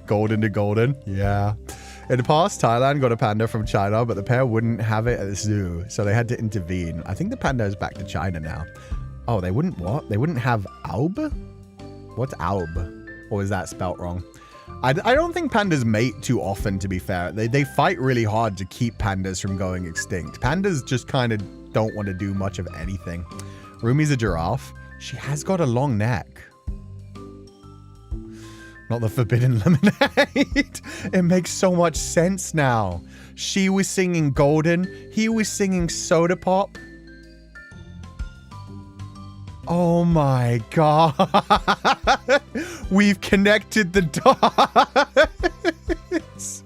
Golden to golden, yeah. In the past, Thailand got a panda from China, but the pair wouldn't have it at the zoo, so they had to intervene. I think the panda is back to China now. Oh, they wouldn't what? They wouldn't have Alb? What's Alb? Or is that spelt wrong? I don't think pandas mate too often, to be fair. They fight really hard to keep pandas from going extinct. Pandas just kind of don't want to do much of anything. Rumi's a giraffe. She has got a long neck. Not the forbidden lemonade. It makes so much sense now. She was singing golden. He was singing soda pop. Oh my god. We've connected the dots.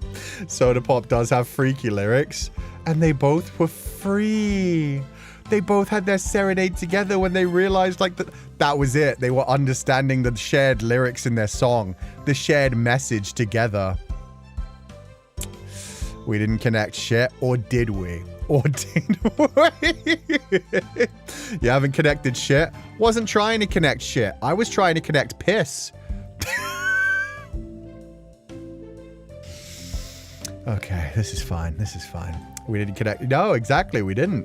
Soda pop does have freaky lyrics. And they both were free. They both had their serenade together when they realized like that was it. They were understanding the shared lyrics in their song. The shared message together. We didn't connect shit, or did we? Or did we? You haven't connected shit? Wasn't trying to connect shit. I was trying to connect piss. Okay, this is fine. This is fine. We didn't connect. No, exactly. We didn't.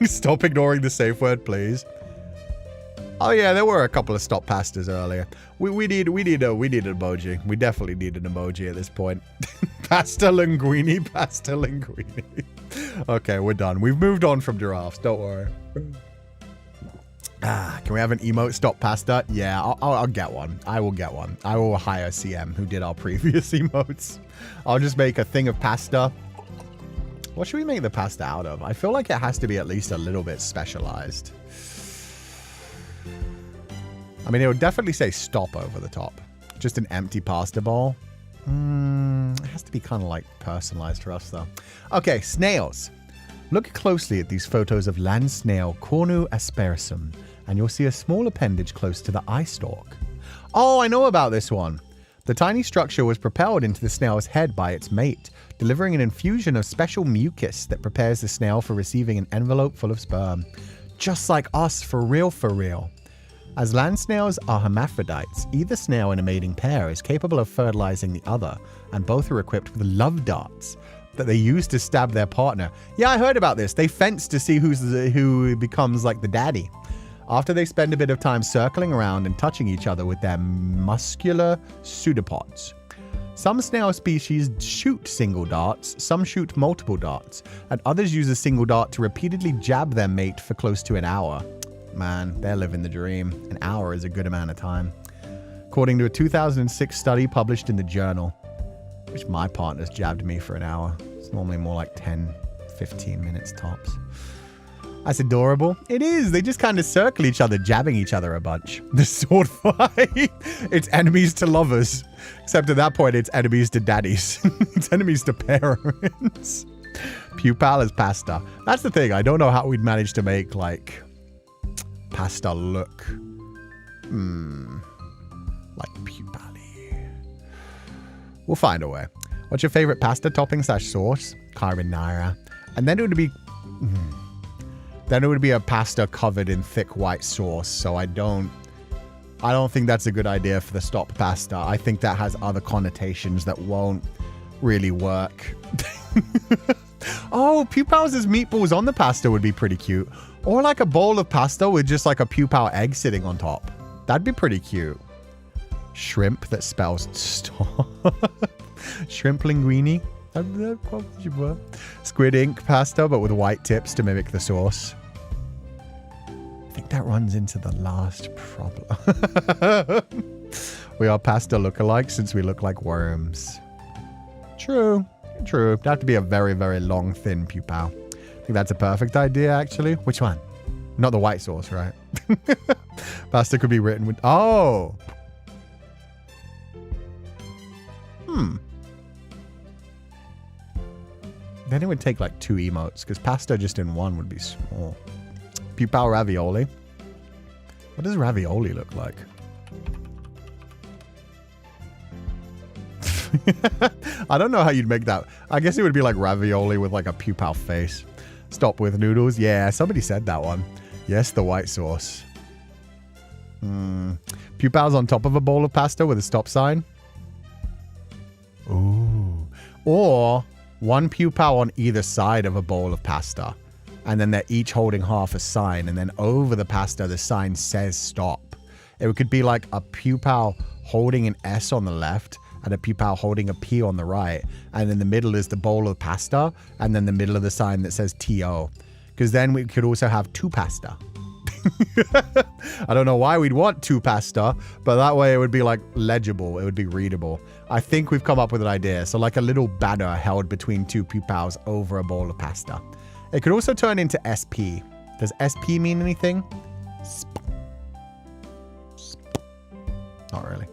Stop ignoring the safe word, please. Oh yeah, there were a couple of stop pastas earlier. We need an emoji. We definitely need an emoji at this point. Pasta linguine, pasta linguine. Okay, we're done. We've moved on from giraffes. Don't worry. Can we have an emote stop pasta? Yeah, I'll get one. I will get one. I will hire CM who did our previous emotes. I'll just make a thing of pasta. What should we make the pasta out of? I feel like it has to be at least a little bit specialized. I mean, it would definitely say stop over the top. Just an empty pasta bowl. It has to be kind of like personalized for us though. Okay, snails. Look closely at these photos of land snail Cornu aspersum, and you'll see a small appendage close to the eye stalk. Oh, I know about this one. The tiny structure was propelled into the snail's head by its mate, delivering an infusion of special mucus that prepares the snail for receiving an envelope full of sperm. Just like us, for real, for real. As land snails are hermaphrodites, either snail in a mating pair is capable of fertilizing the other, and both are equipped with love darts that they use to stab their partner. Yeah, I heard about this. They fence to see who becomes like the daddy. After they spend a bit of time circling around and touching each other with their muscular pseudopods. Some snail species shoot single darts, some shoot multiple darts, and others use a single dart to repeatedly jab their mate for close to an hour. Man, they're living the dream. An hour is a good amount of time. According to a 2006 study published in the journal, which my partner's jabbed me for an hour. It's normally more like 10, 15 minutes tops. That's adorable. It is. They just kind of circle each other, jabbing each other a bunch. The sword fight. It's enemies to lovers. Except at that point, it's enemies to daddies. It's enemies to parents. Pupal is pasta. That's the thing. I don't know how we'd manage to make, like, pasta look. Like pupali. We'll find a way. What's your favorite pasta topping / sauce? Carbonara. And then it would be... Then it would be a pasta covered in thick white sauce. So I don't think that's a good idea for the stop pasta. I think that has other connotations that won't really work. Oh, Pupal's meatballs on the pasta would be pretty cute. Or like a bowl of pasta with just like a Pupal egg sitting on top. That'd be pretty cute. Shrimp that spells stop. Shrimp linguine. Squid ink pasta, but with white tips to mimic the sauce. I think that runs into the last problem. We are pasta lookalikes since we look like worms. True. True. It'd have to be a very, very long, thin pupal. I think that's a perfect idea, actually. Which one? Not the white sauce, right? Pasta could be written with... Oh! Then it would take like 2 emotes, because pasta just in one would be small. Pupal ravioli. What does ravioli look like? I don't know how you'd make that. I guess it would be like ravioli with like a pupal face. Stop with noodles. Yeah, somebody said that one. Yes, the white sauce. Pupals on top of a bowl of pasta with a stop sign. Ooh. Or 1 pupal on either side of a bowl of pasta. And then they're each holding half a sign. And then over the pasta, the sign says stop. It could be like a pupal holding an S on the left and a pupal holding a P on the right. And in the middle is the bowl of pasta. And then the middle of the sign that says TO. Because then we could also have 2 pasta. I don't know why we'd want 2 pasta, but that way it would be like legible. It would be readable. I think we've come up with an idea. So like a little banner held between 2 pupals over a bowl of pasta. It could also turn into SP. Does SP mean anything? Not really.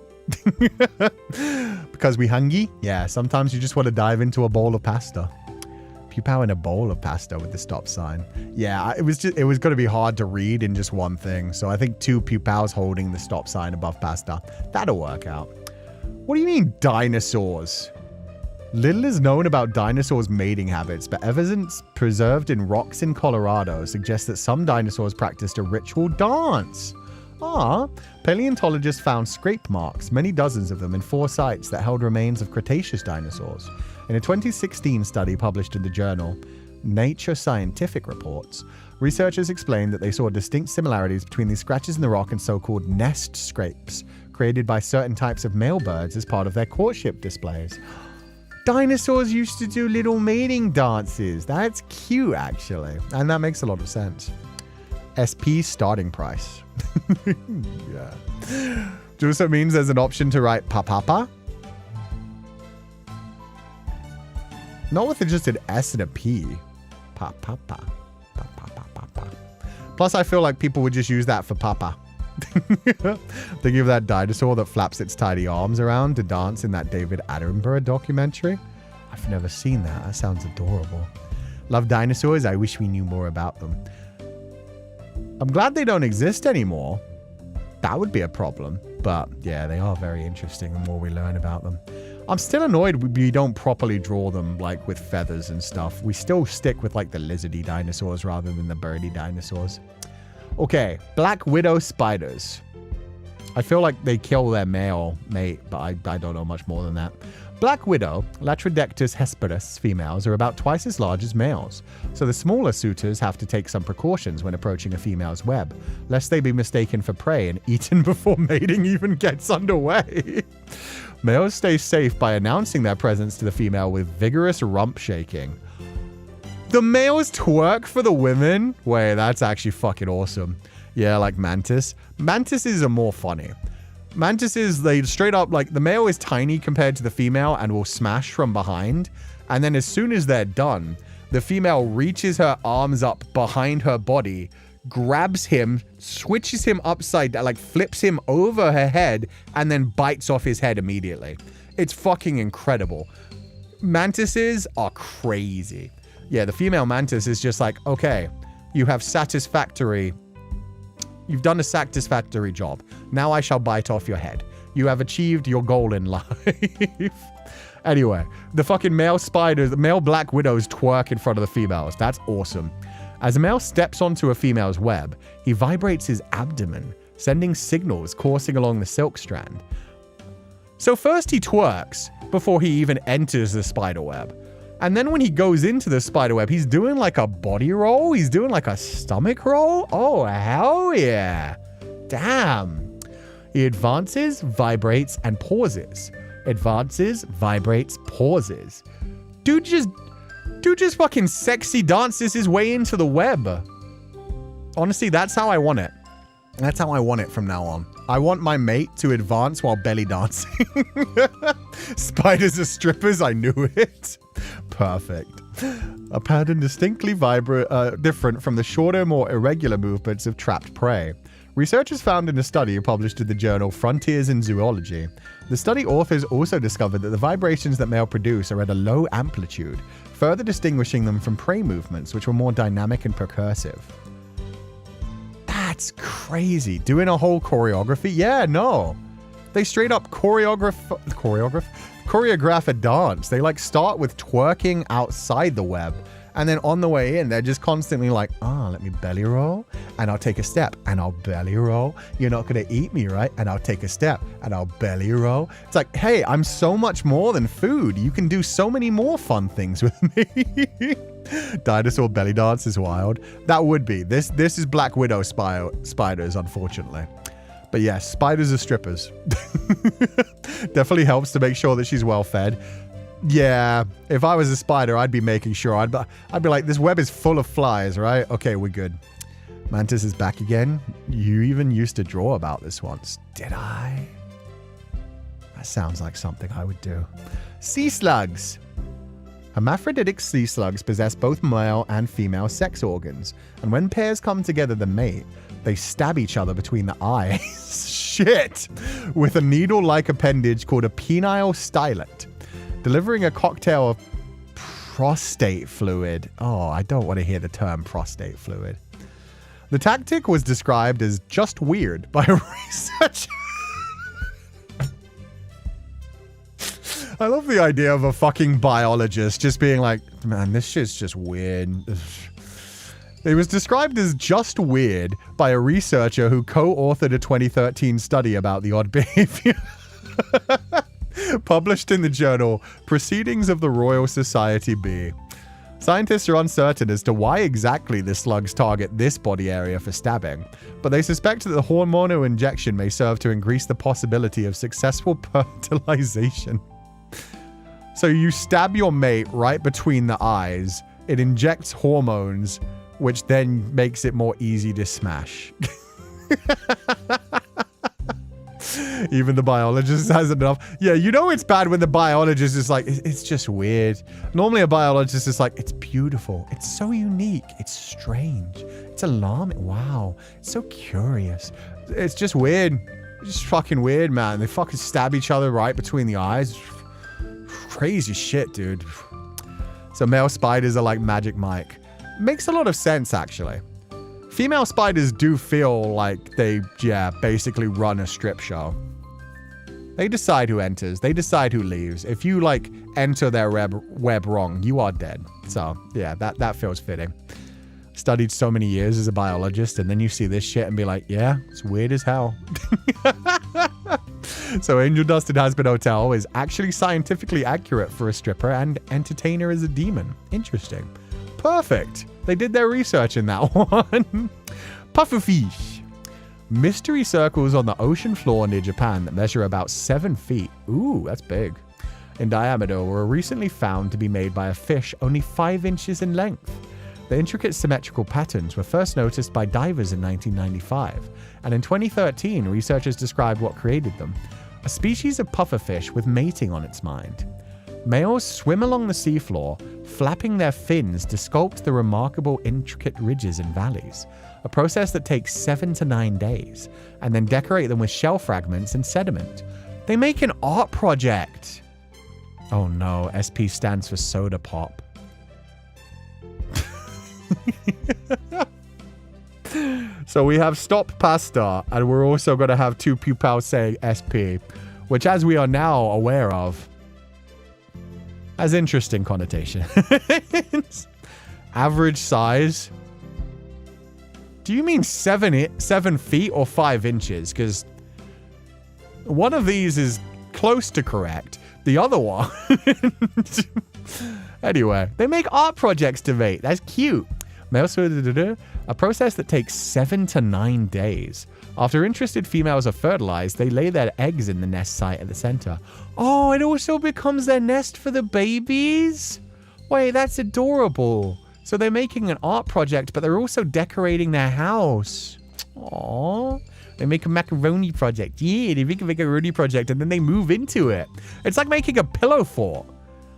Because we hungry? Yeah, sometimes you just want to dive into a bowl of pasta. Pupal in a bowl of pasta with the stop sign. Yeah, it was going to be hard to read in just one thing. So I think 2 pupals holding the stop sign above pasta. That'll work out. What do you mean dinosaurs? Little is known about dinosaurs' mating habits, but evidence preserved in rocks in Colorado suggests that some dinosaurs practiced a ritual dance. Paleontologists found scrape marks, many dozens of them, in 4 sites that held remains of Cretaceous dinosaurs. In a 2016 study published in the journal Nature Scientific Reports, researchers explained that they saw distinct similarities between these scratches in the rock and so-called nest scrapes created by certain types of male birds as part of their courtship displays. Dinosaurs used to do little mating dances. That's cute, actually. And that makes a lot of sense. SP starting price. Yeah. Do also means there's an option to write pa-pa-pa. Not with just an S and a P. Pa-pa-pa. Pa-pa-pa-pa-pa. Plus, I feel like people would just use that for papa. Think of that dinosaur that flaps its tiny arms around to dance in that David Attenborough documentary. I've never seen that. That sounds adorable. Love dinosaurs. I wish we knew more about them. I'm glad they don't exist anymore. That would be a problem. But yeah, they are very interesting the more we learn about them. I'm still annoyed we don't properly draw them like with feathers and stuff. We still stick with like the lizardy dinosaurs rather than the birdy dinosaurs. Okay, Black Widow spiders. I feel like they kill their male mate, but I don't know much more than that. Black Widow, Latrodectus hesperus females are about twice as large as males, so the smaller suitors have to take some precautions when approaching a female's web, lest they be mistaken for prey and eaten before mating even gets underway. Males stay safe by announcing their presence to the female with vigorous rump shaking. The males twerk for the women? Wait, that's actually fucking awesome. Yeah, like mantis. Mantises are more funny. Mantises, they straight up, like, the male is tiny compared to the female and will smash from behind. And then as soon as they're done, the female reaches her arms up behind her body, grabs him, switches him upside down, like flips him over her head, and then bites off his head immediately. It's fucking incredible. Mantises are crazy. Yeah, the female mantis is just like, okay, you have satisfactory... You've done a satisfactory job. Now I shall bite off your head. You have achieved your goal in life. Anyway, the fucking male spiders, the male black widows twerk in front of the females. That's awesome. As a male steps onto a female's web, he vibrates his abdomen, sending signals coursing along the silk strand. So first he twerks before he even enters the spider web. And then when he goes into the spider web, he's doing like a body roll. He's doing like a stomach roll. Oh, hell yeah. Damn. He advances, vibrates, and pauses. Advances, vibrates, pauses. Dude just fucking sexy dances his way into the web. Honestly, that's how I want it. That's how I want it from now on. I want my mate to advance while belly dancing. Spiders are strippers, I knew it. Perfect. A pattern distinctly different from the shorter, more irregular movements of trapped prey. Researchers found in a study published in the journal Frontiers in Zoology. The study authors also discovered that the vibrations that male produce are at a low amplitude, further distinguishing them from prey movements, which were more dynamic and percussive. That's crazy. Doing a whole choreography? Yeah, no. They straight up choreograph a dance. They like start with twerking outside the web. And then on the way in, they're just constantly like, let me belly roll and I'll take a step and I'll belly roll. You're not going to eat me, right? And I'll take a step and I'll belly roll. It's like, hey, I'm so much more than food. You can do so many more fun things with me. Dinosaur belly dance is wild. That would be. This is Black Widow spiders, unfortunately. But yes, spiders are strippers. Definitely helps to make sure that she's well fed. Yeah, if I was a spider, I'd be making sure. I'd be like, this web is full of flies, right? Okay, we're good. Mantis is back again. You even used to draw about this once. Did I? That sounds like something I would do. Sea slugs. Hermaphroditic sea slugs possess both male and female sex organs. And when pairs come together to mate, they stab each other between the eyes. Shit! With a needle-like appendage called a penile stylet. Delivering a cocktail of prostate fluid. Oh, I don't want to hear the term prostate fluid. The tactic was described as just weird by a researcher. I love the idea of a fucking biologist just being like, man, this shit's just weird. It was described as just weird by a researcher who co-authored a 2013 study about the odd behavior. Published in the journal Proceedings of the Royal Society B. Scientists are uncertain as to why exactly the slugs target this body area for stabbing, but they suspect that the hormonal injection may serve to increase the possibility of successful fertilization. So you stab your mate right between the eyes, it injects hormones, which then makes it more easy to smash. Even the biologist has enough. Yeah, you know it's bad when the biologist is like, it's just weird. Normally a biologist is like, it's beautiful. It's so unique. It's strange. It's alarming. Wow. It's so curious. It's just weird. It's just fucking weird, man. They fucking stab each other right between the eyes. Crazy shit, dude. So male spiders are like Magic Mike. Makes a lot of sense, actually. Female spiders do feel like they, basically run a strip show. They decide who enters. They decide who leaves. If you, like, enter their web wrong, you are dead. So, yeah, that feels fitting. Studied so many years as a biologist, and then you see this shit and be like, yeah, it's weird as hell. So Angel Dust in Hazbin Hotel is actually scientifically accurate for a stripper and entertainer as a demon. Interesting. Perfect. They did their research in that one. Pufferfish. Mystery circles on the ocean floor near Japan that measure about 7 feet. Ooh, that's big. In diameter were recently found to be made by a fish only 5 inches in length. The intricate symmetrical patterns were first noticed by divers in 1995, and in 2013, researchers described what created them. A species of pufferfish with mating on its mind. Males swim along the seafloor, flapping their fins to sculpt the remarkable intricate ridges and valleys, a process that takes 7 to 9 days, and then decorate them with shell fragments and sediment. They make an art project. Oh no, SP stands for soda pop. So we have stop pasta, and we're also going to have 2 Pupal saying SP, which, as we are now aware of, has interesting connotations. Average size. Do you mean 7 feet or 5 inches? Because one of these is close to correct. The other one. Anyway, they make art projects to mate. That's cute. A process that takes 7 to 9 days. After interested females are fertilized, they lay their eggs in the nest site at the center. Oh, it also becomes their nest for the babies? Wait, that's adorable. So they're making an art project, but they're also decorating their house. Aww. They make a macaroni project. Yeah, they make a macaroni project and then they move into it. It's like making a pillow fort.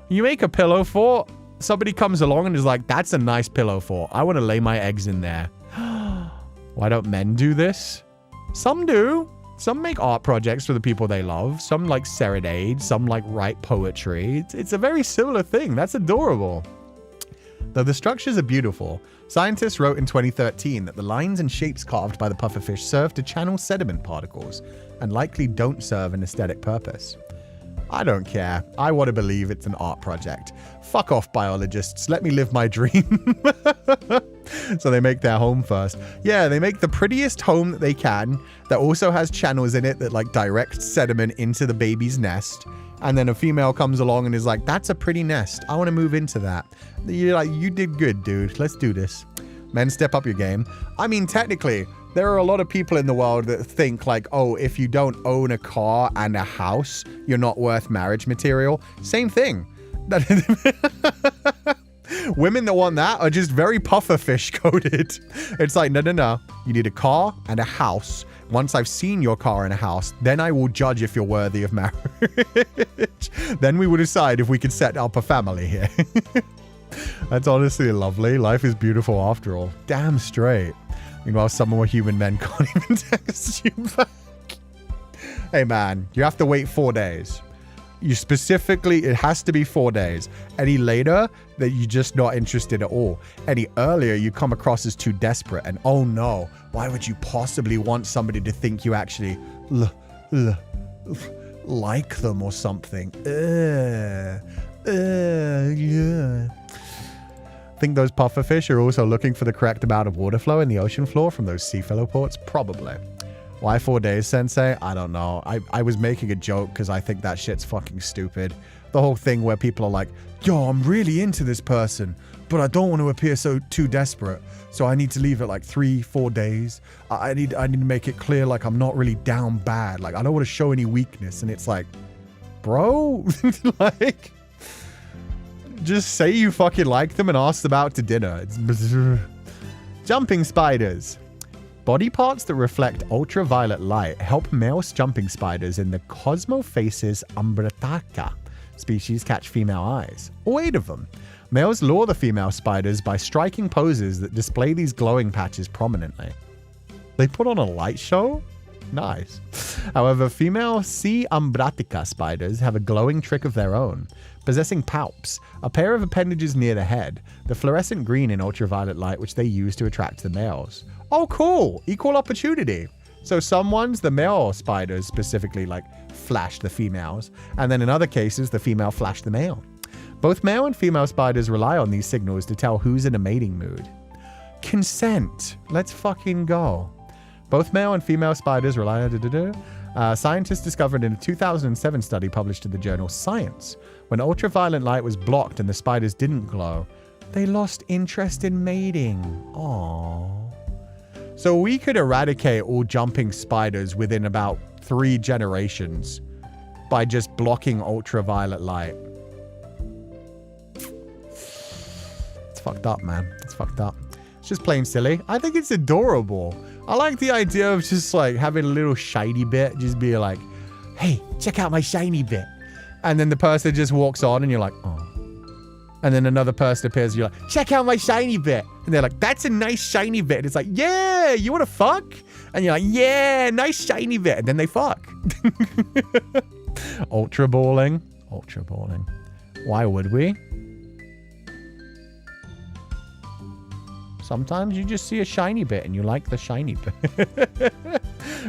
You make a pillow fort, somebody comes along and is like, that's a nice pillow fort. I want to lay my eggs in there. Why don't men do this? Some do. Some make art projects for the people they love. Some like serenade. Some like write poetry. It's a very similar thing. That's adorable. Though the structures are beautiful, scientists wrote in 2013 that the lines and shapes carved by the pufferfish serve to channel sediment particles and likely don't serve an aesthetic purpose. I don't care. I want to believe it's an art project. Fuck off, biologists. Let me live my dream. So they make their home first. Yeah, they make the prettiest home that they can that also has channels in it that like direct sediment into the baby's nest. And then a female comes along and is like, that's a pretty nest. I want to move into that. You're like, you did good, dude. Let's do this. Men, step up your game. I mean, technically, there are a lot of people in the world that think like, oh, if you don't own a car and a house, you're not worth marriage material. Same thing. Women that want that are just very pufferfish coded. It's like, no. You need a car and a house. Once I've seen your car and a house, then I will judge if you're worthy of marriage. Then we will decide if we can set up a family here. That's honestly lovely. Life is beautiful after all. Damn straight. Meanwhile, some more human men can't even text you back. Hey man, you have to wait 4 days. You specifically, it has to be 4 days. Any later, that you're just not interested at all. Any earlier, you come across as too desperate. And oh no, why would you possibly want somebody to think you actually like them or something? Yeah. Think those pufferfish are also looking for the correct amount of water flow in the ocean floor from those sea ports? Probably. Why 4 days, Sensei? I don't know. I was making a joke because I think that shit's fucking stupid. The whole thing where people are like, yo, I'm really into this person, but I don't want to appear too desperate. So I need to leave it like 3-4 days. I need to make it clear like I'm not really down bad. Like I don't want to show any weakness. And it's like, bro, like, just say you fucking like them and ask them out to dinner. Jumping spiders. Body parts that reflect ultraviolet light help male jumping spiders in the Cosmophasis umbrataca species catch female eyes. All 8 of them. Males lure the female spiders by striking poses that display these glowing patches prominently. They put on a light show? Nice. However, female C. umbratica spiders have a glowing trick of their own. Possessing palps, a pair of appendages near the head, the fluorescent green in ultraviolet light which they use to attract the males. Oh, cool. Equal opportunity. So some ones, the male spiders specifically like flash the females, and then in other cases, the female flash the male. Both male and female spiders rely on these signals to tell who's in a mating mood. Consent. Let's fucking go. Both male and female spiders rely on... scientists discovered in a 2007 study published in the journal Science, when ultraviolet light was blocked and the spiders didn't glow, they lost interest in mating. Aww. So we could eradicate all jumping spiders within about 3 generations by just blocking ultraviolet light. It's fucked up, man. It's fucked up. It's just plain silly. I think it's adorable. I like the idea of just like having a little shiny bit, just be like, hey, check out my shiny bit. And then the person just walks on and you're like, oh. And then another person appears and you're like, check out my shiny bit. And they're like, that's a nice shiny bit. And it's like, yeah, you want to fuck? And you're like, yeah, nice shiny bit. And then they fuck. Ultra balling. Ultra balling. Why would we? Sometimes you just see a shiny bit and you like the shiny bit.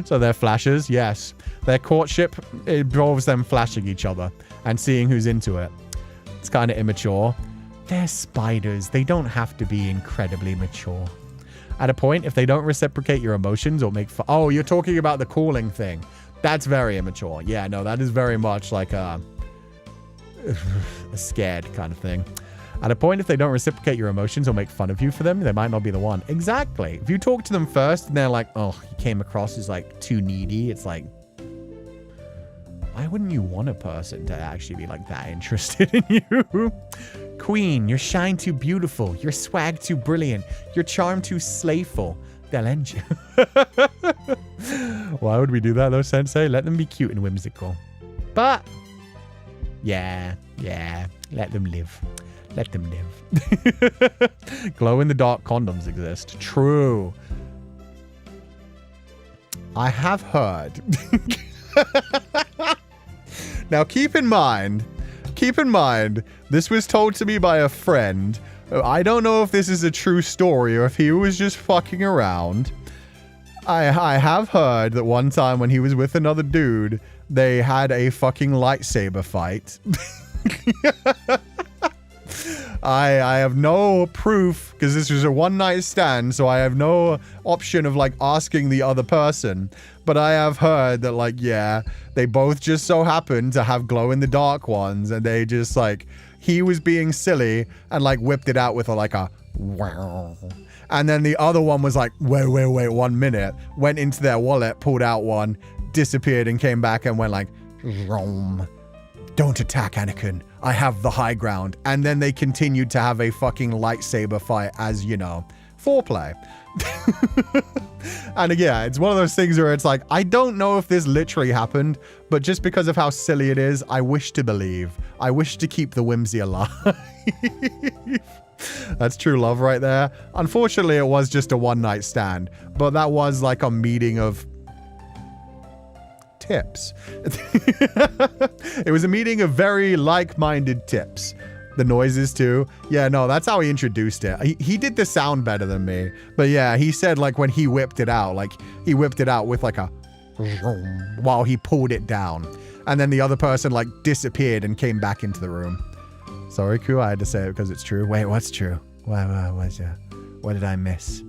So they're flashes, yes. Their courtship involves them flashing each other and seeing who's into it. It's kind of immature. They're spiders. They don't have to be incredibly mature. At a point, if they don't reciprocate your emotions or make fun... Oh, you're talking about the calling thing. That's very immature. Yeah, no, that is very much like a scared kind of thing. At a point, if they don't reciprocate your emotions or make fun of you for them, they might not be the one. Exactly. If you talk to them first and they're like, oh, you came across as like too needy, it's like, why wouldn't you want a person to actually be like that interested in you? Queen, your shine too beautiful, your swag too brilliant, your charm too slayful. They'll end you. Why would we do that though, Sensei? Let them be cute and whimsical. But yeah, let them live. Let them live. Glow-in-the-dark condoms exist. True. I have heard. Now keep in mind, this was told to me by a friend. I don't know if this is a true story or if he was just fucking around. I have heard that one time when he was with another dude, they had a fucking lightsaber fight. I have no proof because this was a one-night stand, so I have no option of like asking the other person. But I have heard that like, yeah, they both just so happened to have glow-in-the-dark ones, and they just like, he was being silly and like whipped it out with like a wow. And then the other one was like, wait, 1 minute. Went into their wallet, pulled out one, disappeared and came back and went like, Rome. Don't attack, Anakin. I have the high ground. And then they continued to have a fucking lightsaber fight as, you know, foreplay. And again, it's one of those things where it's like, I don't know if this literally happened, but just because of how silly it is, I wish to believe. I wish to keep the whimsy alive. That's true love right there. Unfortunately, it was just a one-night stand, but that was like a meeting of tips. It was a meeting of very like-minded tips. The noises too. Yeah, no, that's how he introduced it. He did the sound better than me. But yeah, he said like when he whipped it out, like he whipped it out with like a while he pulled it down. And then the other person like disappeared and came back into the room. Sorry, Ku, I had to say it because it's true. Wait, what's true? What did I miss?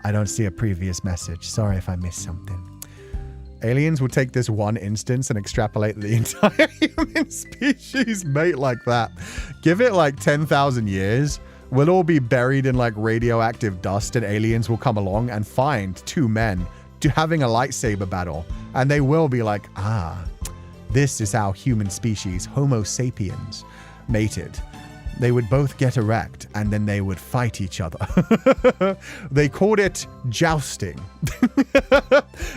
I don't see a previous message. Sorry if I missed something. Aliens will take this one instance and extrapolate the entire human species, mate, like that. Give it like 10,000 years. We'll all be buried in like radioactive dust, and aliens will come along and find two men having a lightsaber battle. And they will be like, ah, this is how human species, Homo sapiens, mated. They would both get erect and then they would fight each other. They called it jousting.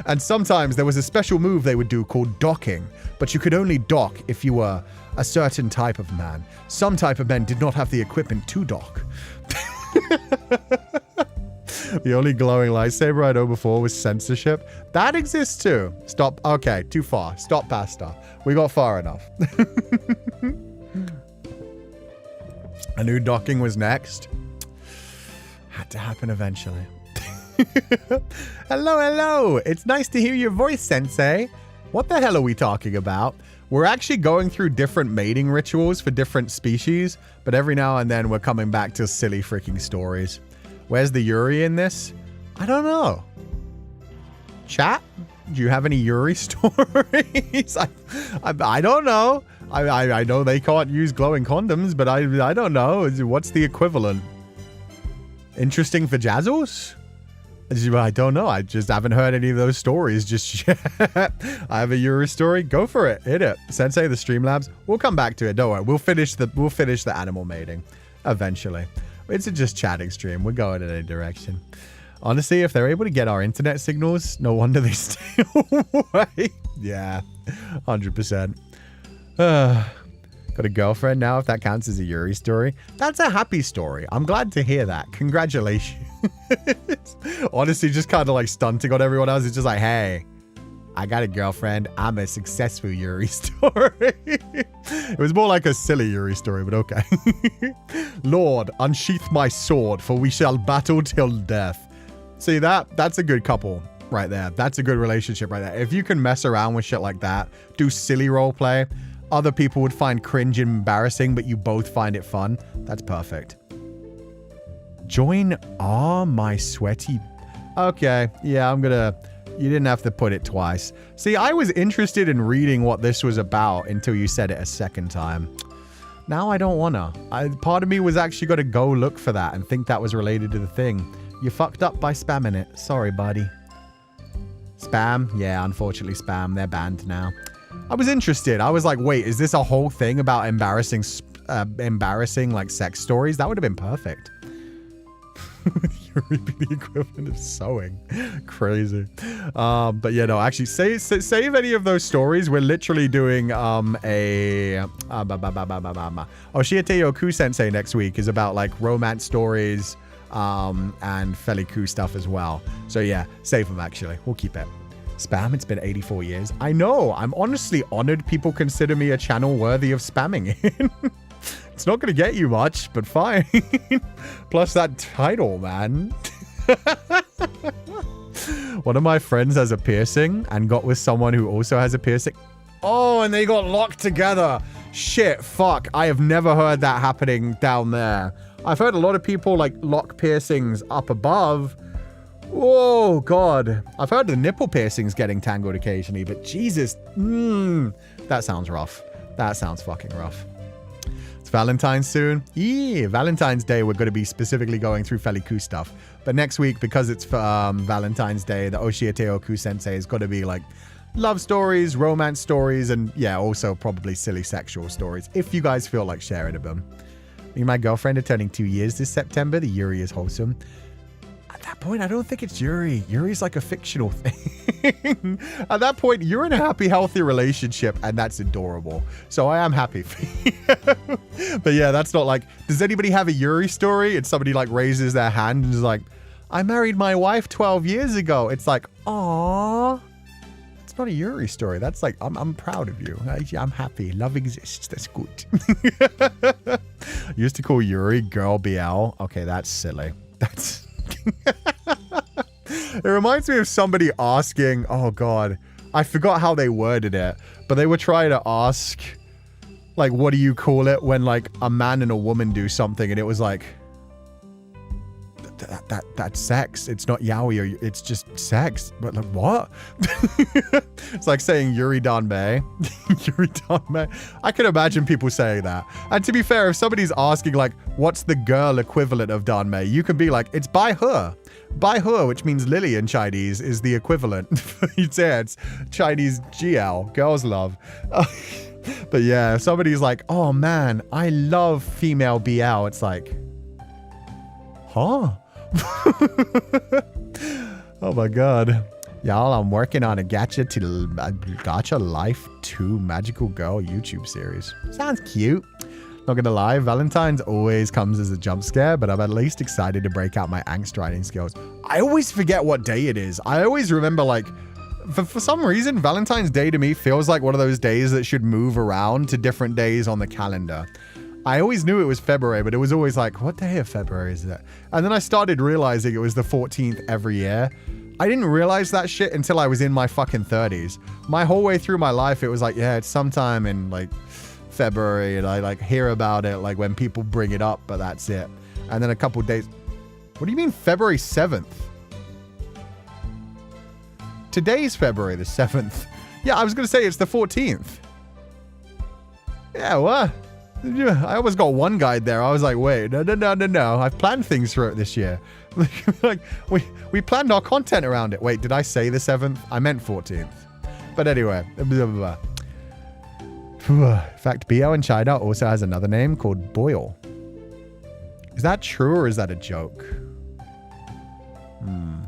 And sometimes there was a special move they would do called docking, but you could only dock if you were a certain type of man. Some type of men did not have the equipment to dock. The only glowing lightsaber I know before was censorship. That exists too. Stop. Okay, too far. Stop, Pastor. We got far enough. I knew docking was next. Had to happen eventually. Hello. It's nice to hear your voice, Sensei. What the hell are we talking about? We're actually going through different mating rituals for different species, but every now and then we're coming back to silly freaking stories. Where's the Yuri in this? I don't know. Chat? Do you have any Yuri stories? I don't know. I know they can't use glowing condoms, but I don't know. What's the equivalent? Interesting for Jazzles? I don't know. I just haven't heard any of those stories just yet. I have a Yuri story. Go for it. Hit it. Sensei, the Streamlabs. We'll come back to it. Don't worry. We'll finish the animal mating eventually. It's a just chatting stream. We're going in a direction. Honestly, if they're able to get our internet signals, no wonder they stay away. Yeah, 100%. Got a girlfriend now, if that counts as a Yuri story. That's a happy story. I'm glad to hear that. Congratulations. Honestly, just kind of like stunting on everyone else. It's just like, hey, I got a girlfriend. I'm a successful Yuri story. It was more like a silly Yuri story, but okay. Lord, unsheath my sword, for we shall battle till death. See, that's a good couple right there. That's a good relationship right there. If you can mess around with shit like that, do silly roleplay, other people would find cringe and embarrassing, but you both find it fun. That's perfect. Join my sweaty... Okay, yeah, you didn't have to put it twice. See, I was interested in reading what this was about until you said it a second time. Now I don't wanna. Part of me was actually gonna go look for that and think that was related to the thing. You fucked up by spamming it. Sorry, buddy. Spam? Yeah, unfortunately spam. They're banned now. I was interested. I was like, wait, is this a whole thing about embarrassing like sex stories? That would have been perfect. Yuri be the equivalent of sewing. Crazy. But yeah, no, actually save any of those stories. We're literally doing Shiateo Ku Sensei next week is about like romance stories and Feileacan stuff as well. So yeah, save them actually. We'll keep it. Spam, it's been 84 years. I know. I'm honestly honored people consider me a channel worthy of spamming in. It's not going to get you much, but fine. Plus that title, man. One of my friends has a piercing and got with someone who also has a piercing. Oh, and they got locked together. Shit, fuck. I have never heard that happening down there. I've heard a lot of people like lock piercings up above. Oh, God. I've heard the nipple piercings getting tangled occasionally, but Jesus. That sounds rough. That sounds fucking rough. It's Valentine's soon. Yeah, Valentine's Day, we're going to be specifically going through Feileacan stuff. But next week, because it's Valentine's Day, the Shiateo Ku Sensei is going to be like love stories, romance stories, and yeah, also probably silly sexual stories, if you guys feel like sharing them. Me and my girlfriend are turning 2 years this September. The Yuri is wholesome. At that point, I don't think it's Yuri. Yuri's like a fictional thing. At that point, you're in a happy, healthy relationship, and that's adorable. So I am happy for you. But yeah, that's not like, does anybody have a Yuri story? And somebody like raises their hand and is like, I married my wife 12 years ago. It's like, aww. It's not a Yuri story. That's like, I'm proud of you. I'm happy. Love exists. That's good. Used to call Yuri girl BL. Okay, that's silly. That's... It reminds me of somebody asking, oh God, I forgot how they worded it, but they were trying to ask, like, what do you call it when like a man and a woman do something? And it was like, that's sex. It's not yaoi, or it's just sex. But like, what? It's like saying Yuri Danmei. Yuri Danmei. I can imagine people saying that. And to be fair, if somebody's asking like, what's the girl equivalent of Danmei? You can be like, it's by her. By her, which means Lily in Chinese, is the equivalent. You'd say it's Chinese GL, girls love. But yeah, if somebody's like, oh man, I love female BL. It's like, huh? Oh my God. Y'all, I'm working on a Gacha Life 2 Magical Girl YouTube series. Sounds cute. Not gonna lie, Valentine's always comes as a jump scare, but I'm at least excited to break out my angst writing skills. I always forget what day it is. I always remember like, for some reason, Valentine's Day to me feels like one of those days that should move around to different days on the calendar. I always knew it was February, but it was always like, what day of February is it? And then I started realizing it was the 14th every year. I didn't realize that shit until I was in my fucking 30s. My whole way through my life, it was like, yeah, it's sometime in like February, and I like hear about it like when people bring it up, but that's it. And then a couple days. What do you mean February 7th? Today's February the 7th. Yeah, I was going to say it's the 14th. Yeah, what? I almost got one guide there. I was like, wait, no. I've planned things for it this year. Like, we planned our content around it. Wait, did I say the 7th? I meant 14th. But anyway. Blah, blah, blah. In fact, BL in China also has another name called Boil. Is that true or is that a joke?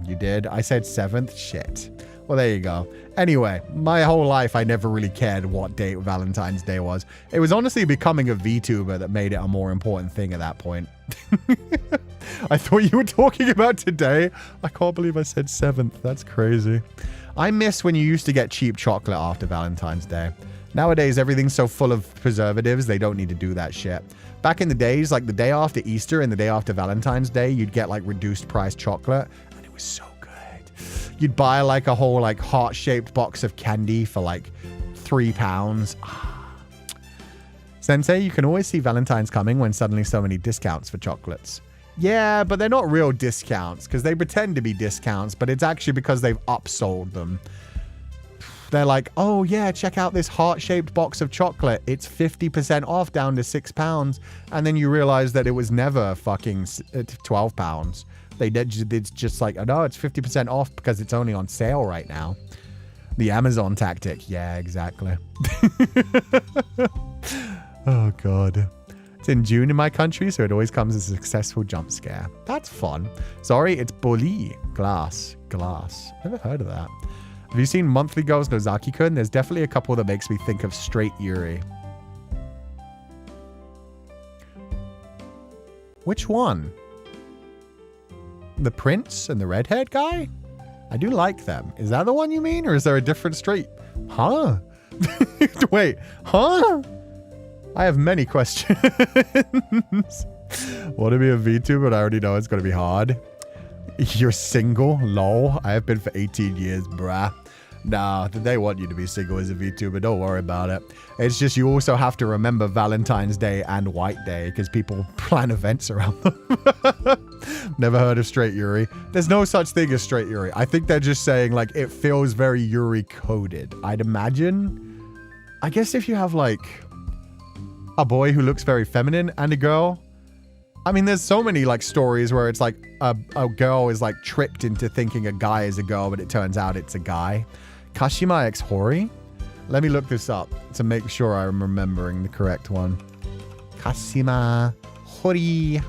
You did? I said 7th? Shit. Well, there you go. Anyway, my whole life, I never really cared what date Valentine's Day was. It was honestly becoming a VTuber that made it a more important thing at that point. I thought you were talking about today. I can't believe I said 7th. That's crazy. I miss when you used to get cheap chocolate after Valentine's Day. Nowadays, everything's so full of preservatives, they don't need to do that shit. Back in the days, like the day after Easter and the day after Valentine's Day, you'd get like reduced price chocolate, and it was so good. You'd buy like a whole like heart-shaped box of candy for like £3. Sensei, you can always see Valentine's coming when suddenly so many discounts for chocolates. Yeah, but they're not real discounts because they pretend to be discounts, but it's actually because they've upsold them. They're like, oh yeah, check out this heart-shaped box of chocolate. It's 50% off down to £6. And then you realize that it was never fucking £12. It's just like, oh no, it's 50% off because it's only on sale right now. The Amazon tactic. Yeah, exactly. Oh God. It's in June in my country, so it always comes as a successful jump scare. That's fun. Sorry, it's Boli. Glass. Never heard of that. Have you seen Monthly Girls Nozaki-kun? There's definitely a couple that makes me think of straight Yuri. Which one? The prince and the redhead guy? I do like them. Is that the one you mean? Or is there a different straight? Huh? Wait, huh? I have many questions. Want to be a VTuber, but I already know it's going to be hard. You're single? Lol. I have been for 18 years, bruh. Nah, they want you to be single as a VTuber. Don't worry about it. It's just you also have to remember Valentine's Day and White Day because people plan events around them. Never heard of straight Yuri. There's no such thing as straight Yuri. I think they're just saying like it feels very Yuri coded. I'd imagine. I guess if you have like a boy who looks very feminine and a girl. I mean, there's so many like stories where it's like a girl is like tricked into thinking a guy is a girl, but it turns out it's a guy. Kashima X Hori? Let me look this up to make sure I'm remembering the correct one. Kashima Hori.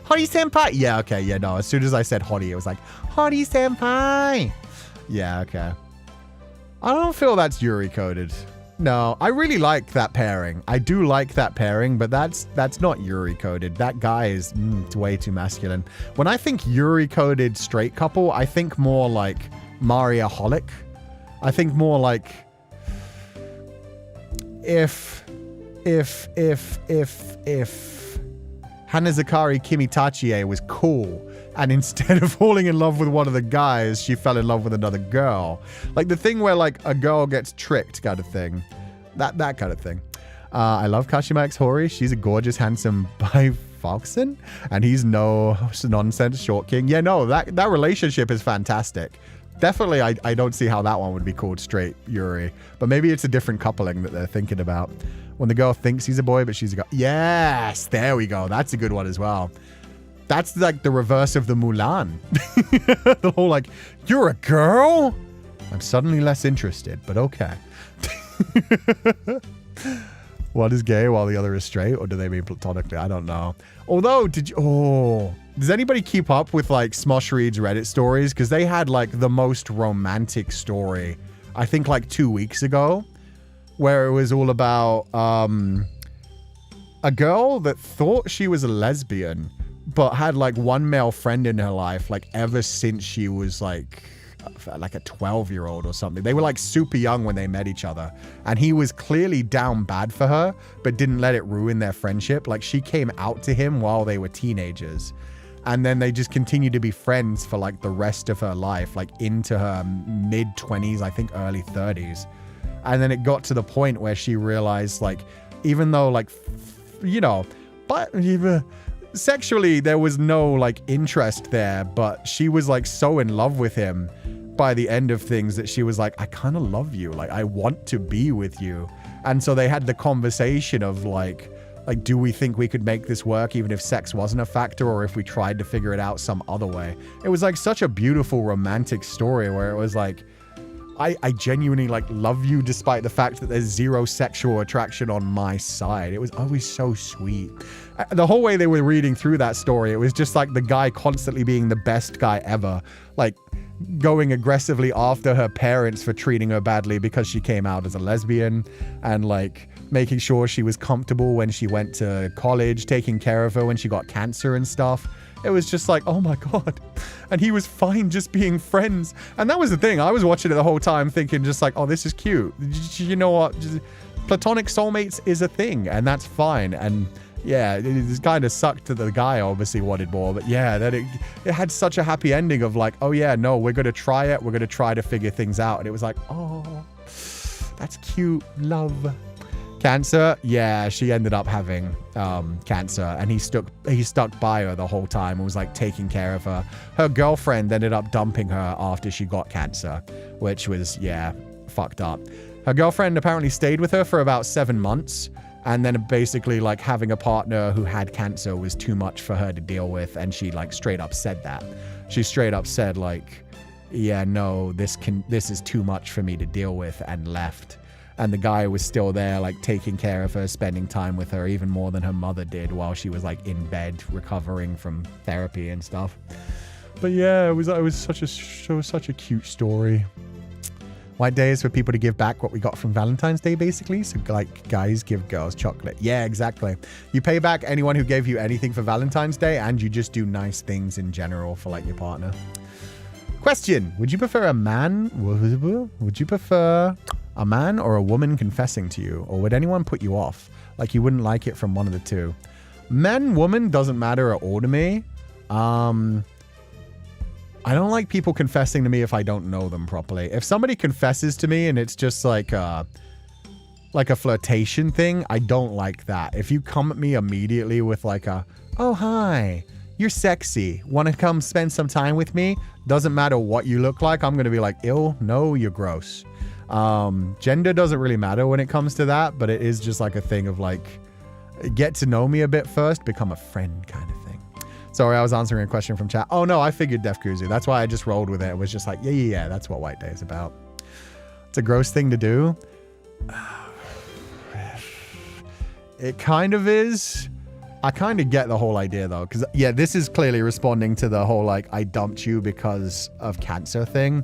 Hori senpai. Yeah, okay. Yeah, no. As soon as I said Hori, it was like, Hori senpai. Yeah, okay. I don't feel that's Yuri coded. No, I really like that pairing. I do like that pairing, but that's not Yuri coded. That guy is way too masculine. When I think Yuri coded straight couple, I think more like Mariaholic. I think more like if Hanazakari Kimitachie was cool and instead of falling in love with one of the guys, she fell in love with another girl. Like the thing where like a girl gets tricked kind of thing. That kind of thing. I love Kashima X Hori. She's a gorgeous, handsome Falkson, and he's no nonsense short king. Yeah, no, that relationship is fantastic. Definitely, I don't see how that one would be called straight Yuri. But maybe it's a different coupling that they're thinking about. When the girl thinks he's a boy, but she's a girl. Yes, there we go. That's a good one as well. That's like the reverse of the Mulan. The whole like, you're a girl? I'm suddenly less interested, but okay. One is gay while the other is straight, or do they mean platonically? I don't know. Although, does anybody keep up with like Smosh Reed's Reddit stories? Because they had like the most romantic story, I think like 2 weeks ago, where it was all about a girl that thought she was a lesbian, but had like one male friend in her life, like ever since she was like a 12-year-old or something. They were like super young when they met each other, and he was clearly down bad for her, but didn't let it ruin their friendship. Like she came out to him while they were teenagers, and then they just continued to be friends for like the rest of her life, like into her mid-20s, I think early 30s. And then it got to the point where she realized, like, even though like, you know, but sexually there was no like interest there, but she was like so in love with him by the end of things that she was like, I kind of love you, like I want to be with you. And so they had the conversation of like do we think we could make this work even if sex wasn't a factor, or if we tried to figure it out some other way. It was like such a beautiful romantic story where it was like, I genuinely like love you despite the fact that there's zero sexual attraction on my side. It was always so sweet. The whole way they were reading through that story, it was just like the guy constantly being the best guy ever, like going aggressively after her parents for treating her badly because she came out as a lesbian, and like making sure she was comfortable when she went to college, taking care of her when she got cancer and stuff. It was just like, oh my God. And he was fine just being friends. And that was the thing. I was watching it the whole time thinking just like, oh, this is cute. You know what? Just, platonic soulmates is a thing, and that's fine. And yeah, it kind of sucked to the guy obviously wanted more. But yeah, that it had such a happy ending of like, oh yeah, no, we're going to try it. We're going to try to figure things out. And it was like, oh, that's cute. Love. Cancer, yeah, she ended up having cancer, and he stuck by her the whole time and was like taking care of her. Her girlfriend ended up dumping her after she got cancer, which was, yeah, fucked up. Her girlfriend apparently stayed with her for about 7 months, and then basically like having a partner who had cancer was too much for her to deal with, and she like straight up said that. She straight up said like, yeah, no, this is too much for me to deal with, and left. And the guy was still there, like taking care of her, spending time with her, even more than her mother did while she was like in bed recovering from therapy and stuff. But yeah, it was such a cute story. White Day is for people to give back what we got from Valentine's Day, basically. So like guys give girls chocolate. Yeah, exactly. You pay back anyone who gave you anything for Valentine's Day, and you just do nice things in general for like your partner. Question: would you prefer a man? Would you prefer a man or a woman confessing to you, or would anyone put you off? Like you wouldn't like it from one of the two. Men, woman, doesn't matter at all to me. I don't like people confessing to me if I don't know them properly. If somebody confesses to me and it's just like a flirtation thing, I don't like that. If you come at me immediately with like a, oh, hi, you're sexy, want to come spend some time with me? Doesn't matter what you look like. I'm going to be like, ew, no, you're gross. Gender doesn't really matter when it comes to that, but it is just like a thing of like, get to know me a bit first, become a friend kind of thing. Sorry, I was answering a question from chat. Oh no, I figured Def Kuzu. That's why I just rolled with it. It was just like, yeah, that's what White Day is about. It's a gross thing to do. It kind of is. I kind of get the whole idea though, because yeah, this is clearly responding to the whole like, I dumped you because of cancer thing.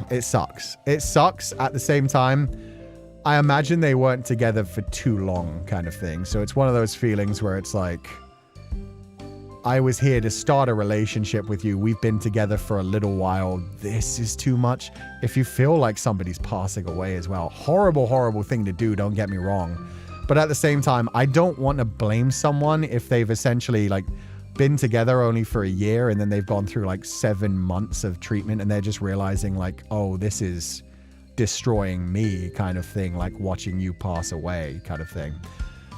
It sucks. It sucks. At the same time, I imagine they weren't together for too long kind of thing. So it's one of those feelings where it's like, I was here to start a relationship with you. We've been together for a little while. This is too much. If you feel like somebody's passing away as well, horrible, horrible thing to do. Don't get me wrong. But at the same time, I don't want to blame someone if they've essentially like been together only for a year and then they've gone through like 7 months of treatment and they're just realizing like, oh, this is destroying me kind of thing, like watching you pass away kind of thing.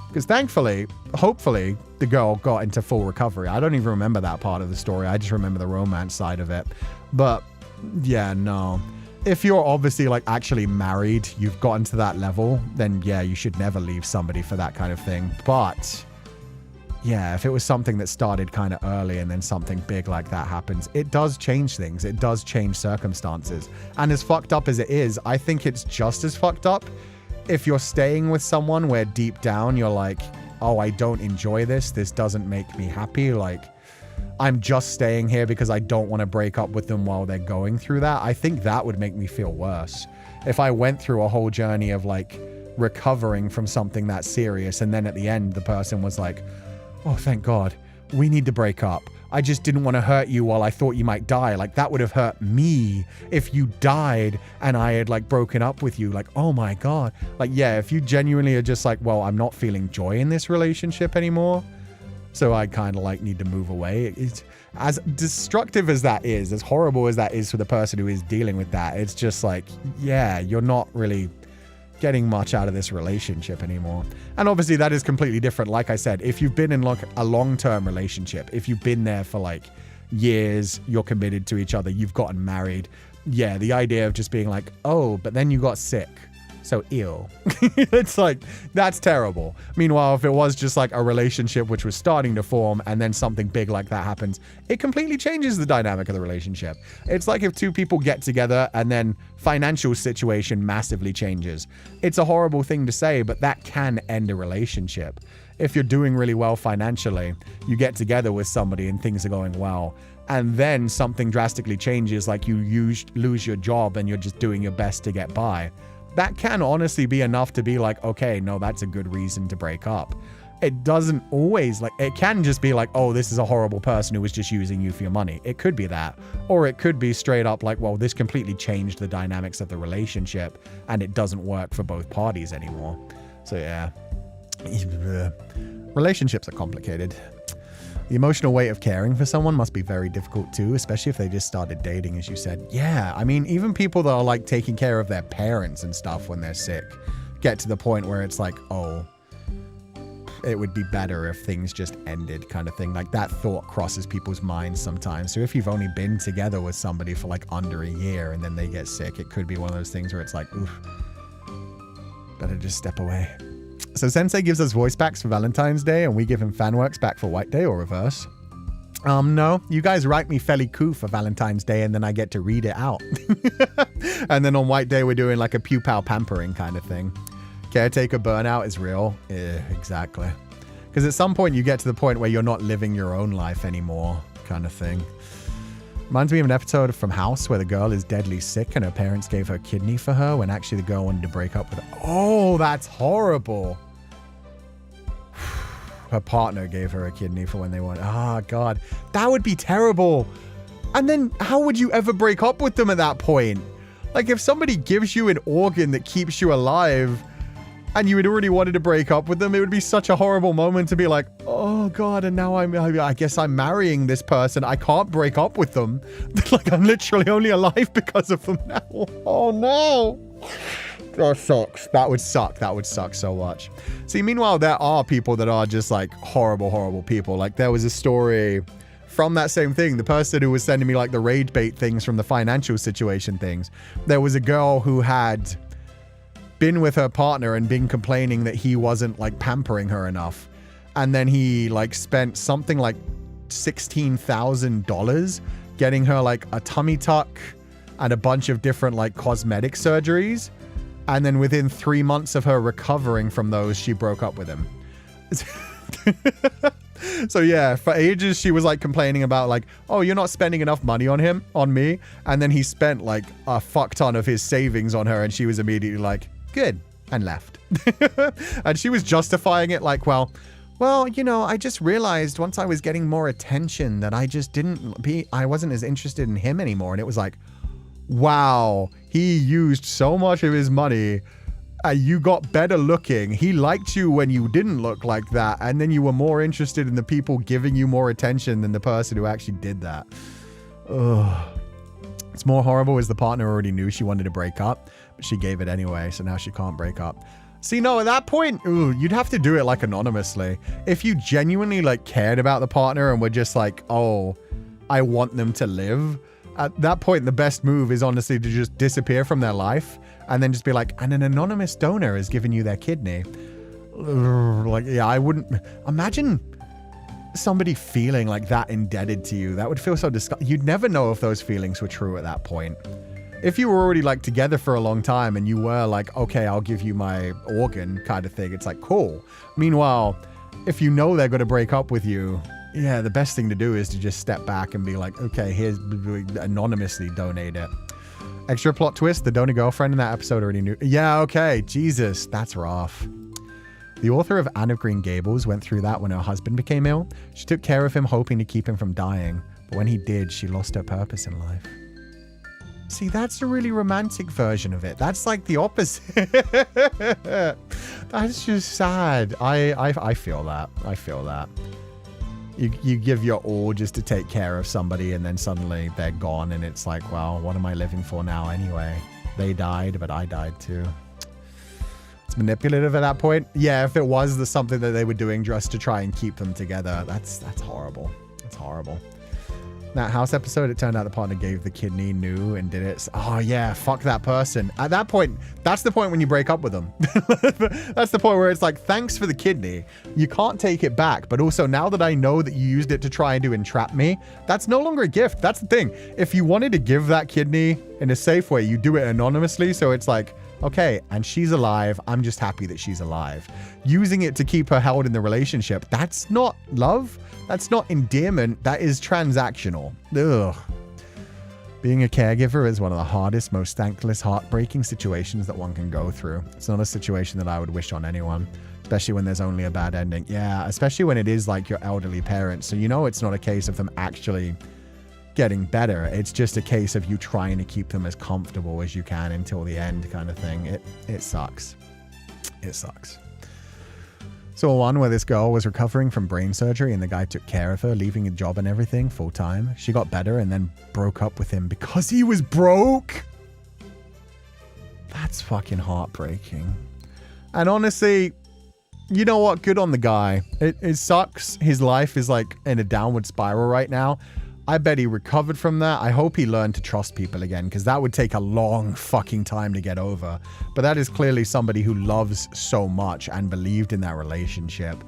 Because thankfully, hopefully, the girl got into full recovery. I don't even remember that part of the story. I just remember the romance side of it. But yeah, no. If you're obviously like actually married, you've gotten to that level, then yeah, you should never leave somebody for that kind of thing. But yeah, if it was something that started kind of early and then something big like that happens, it does change things. It does change circumstances. And as fucked up as it is, I think it's just as fucked up if you're staying with someone where deep down you're like, oh, I don't enjoy this. This doesn't make me happy. Like, I'm just staying here because I don't want to break up with them while they're going through that. I think that would make me feel worse. If I went through a whole journey of like recovering from something that serious and then at the end the person was like, oh, thank God, we need to break up. I just didn't want to hurt you while I thought you might die. Like, that would have hurt me if you died and I had like broken up with you. Like, oh my God. Like, yeah, if you genuinely are just like, well, I'm not feeling joy in this relationship anymore, so I kind of like need to move away. It's as destructive as that is, as horrible as that is for the person who is dealing with that. It's just like, yeah, you're not really getting much out of this relationship anymore. And obviously that is completely different. Like I said, if you've been in like a long-term relationship, if you've been there for like years, you're committed to each other, you've gotten married. Yeah, the idea of just being like, oh, but then you got sick, so ew. It's like, that's terrible. Meanwhile, if it was just like a relationship which was starting to form and then something big like that happens, it completely changes the dynamic of the relationship. It's like if two people get together and then financial situation massively changes. It's a horrible thing to say, but that can end a relationship. If you're doing really well financially, you get together with somebody and things are going well, and then something drastically changes, like you lose your job and you're just doing your best to get by. That can honestly be enough to be like, okay, no, that's a good reason to break up. It doesn't always, like, it can just be like, oh, this is a horrible person who was just using you for your money. It could be that. Or it could be straight up like, well, this completely changed the dynamics of the relationship and it doesn't work for both parties anymore. So yeah. Relationships are complicated. The emotional weight of caring for someone must be very difficult too, especially if they just started dating, as you said. Yeah, I mean, even people that are like taking care of their parents and stuff when they're sick get to the point where it's like, oh, it would be better if things just ended kind of thing. Like, that thought crosses people's minds sometimes. So if you've only been together with somebody for like under a year and then they get sick, it could be one of those things where it's like, oof, better just step away. So Sensei gives us voice packs for Valentine's Day and we give him fan works back for White Day, or reverse. No, you guys write me Féileacán and Cú for Valentine's Day and then I get to read it out. And then on White Day, we're doing like a Pupal pampering kind of thing. Caretaker burnout is real. Yeah, exactly. Because at some point you get to the point where you're not living your own life anymore kind of thing. Reminds me of an episode from House where the girl is deadly sick and her parents gave her kidney for her when actually the girl wanted to break up with her. Oh, that's horrible. Her partner gave her a kidney for when they wanted. Ah, God. That would be terrible. And then how would you ever break up with them at that point? Like if somebody gives you an organ that keeps you alive and you had already wanted to break up with them, it would be such a horrible moment to be like, oh God, and now I guess I'm marrying this person. I can't break up with them. Like I'm literally only alive because of them now. Oh no. That sucks. That would suck. That would suck so much. See, meanwhile, there are people that are just like horrible, horrible people. Like there was a story from that same thing. The person who was sending me like the rage bait things from the financial situation things. There was a girl who had been with her partner and been complaining that he wasn't like pampering her enough. And then he like spent something like $16,000 getting her like a tummy tuck and a bunch of different like cosmetic surgeries. And then within 3 months of her recovering from those, she broke up with him. So yeah, for ages, she was like complaining about like, oh, you're not spending enough money on me. And then he spent like a fuck ton of his savings on her. And she was immediately like, good, and left. And she was justifying it like, well, you know, I just realized once I was getting more attention that I wasn't as interested in him anymore. And it was like, wow, he used so much of his money. You got better looking. He liked you when you didn't look like that. And then you were more interested in the people giving you more attention than the person who actually did that. Ugh. It's more horrible as the partner already knew she wanted to break up, but she gave it anyway. So now she can't break up. See, no, at that point, you'd have to do it like anonymously. If you genuinely like cared about the partner and were just like, oh, I want them to live. At that point, the best move is honestly to just disappear from their life and then just be like, and an anonymous donor has given you their kidney. Like, yeah, I wouldn't imagine somebody feeling like that indebted to you. That would feel so disgusting. You'd never know if those feelings were true at that point. If you were already like together for a long time and you were like, okay, I'll give you my organ kind of thing. It's like, cool. Meanwhile, if you know they're going to break up with you, yeah, the best thing to do is to just step back and be like, okay, here's anonymously donate it. Extra plot twist, the donor girlfriend in that episode already knew. Yeah, okay, Jesus, that's rough. The author of Anne of Green Gables went through that when her husband became ill. She took care of him, hoping to keep him from dying. But when he did, she lost her purpose in life. See, that's a really romantic version of it. That's like the opposite. That's just sad. I feel that. I feel that. You give your all just to take care of somebody and then suddenly they're gone and it's like, well, what am I living for now anyway? They died, but I died too. It's manipulative at that point. Yeah, if it was something that they were doing just to try and keep them together, that's horrible. That's horrible. That House episode, it turned out the partner gave the kidney, knew, and did it. Oh yeah, fuck that person. At that point, that's the point when you break up with them. That's the point where it's like, thanks for the kidney. You can't take it back. But also now that I know that you used it to try and entrap me, that's no longer a gift. That's the thing. If you wanted to give that kidney in a safe way, you do it anonymously. So it's like, okay, and she's alive. I'm just happy that she's alive. Using it to keep her held in the relationship, that's not love. That's not endearment. That is transactional. Ugh. Being a caregiver is one of the hardest, most thankless, heartbreaking situations that one can go through. It's not a situation that I would wish on anyone, especially when there's only a bad ending. Yeah, especially when it is like your elderly parents. So you know it's not a case of them actually getting better. It's just a case of you trying to keep them as comfortable as you can until the end kind of thing. It sucks. It sucks. So one where this girl was recovering from brain surgery and the guy took care of her, leaving a job and everything full time. She got better and then broke up with him because he was broke. That's fucking heartbreaking. And honestly, you know what? Good on the guy. It sucks. His life is like in a downward spiral right now. I bet he recovered from that. I hope he learned to trust people again, because that would take a long fucking time to get over. But that is clearly somebody who loves so much and believed in that relationship.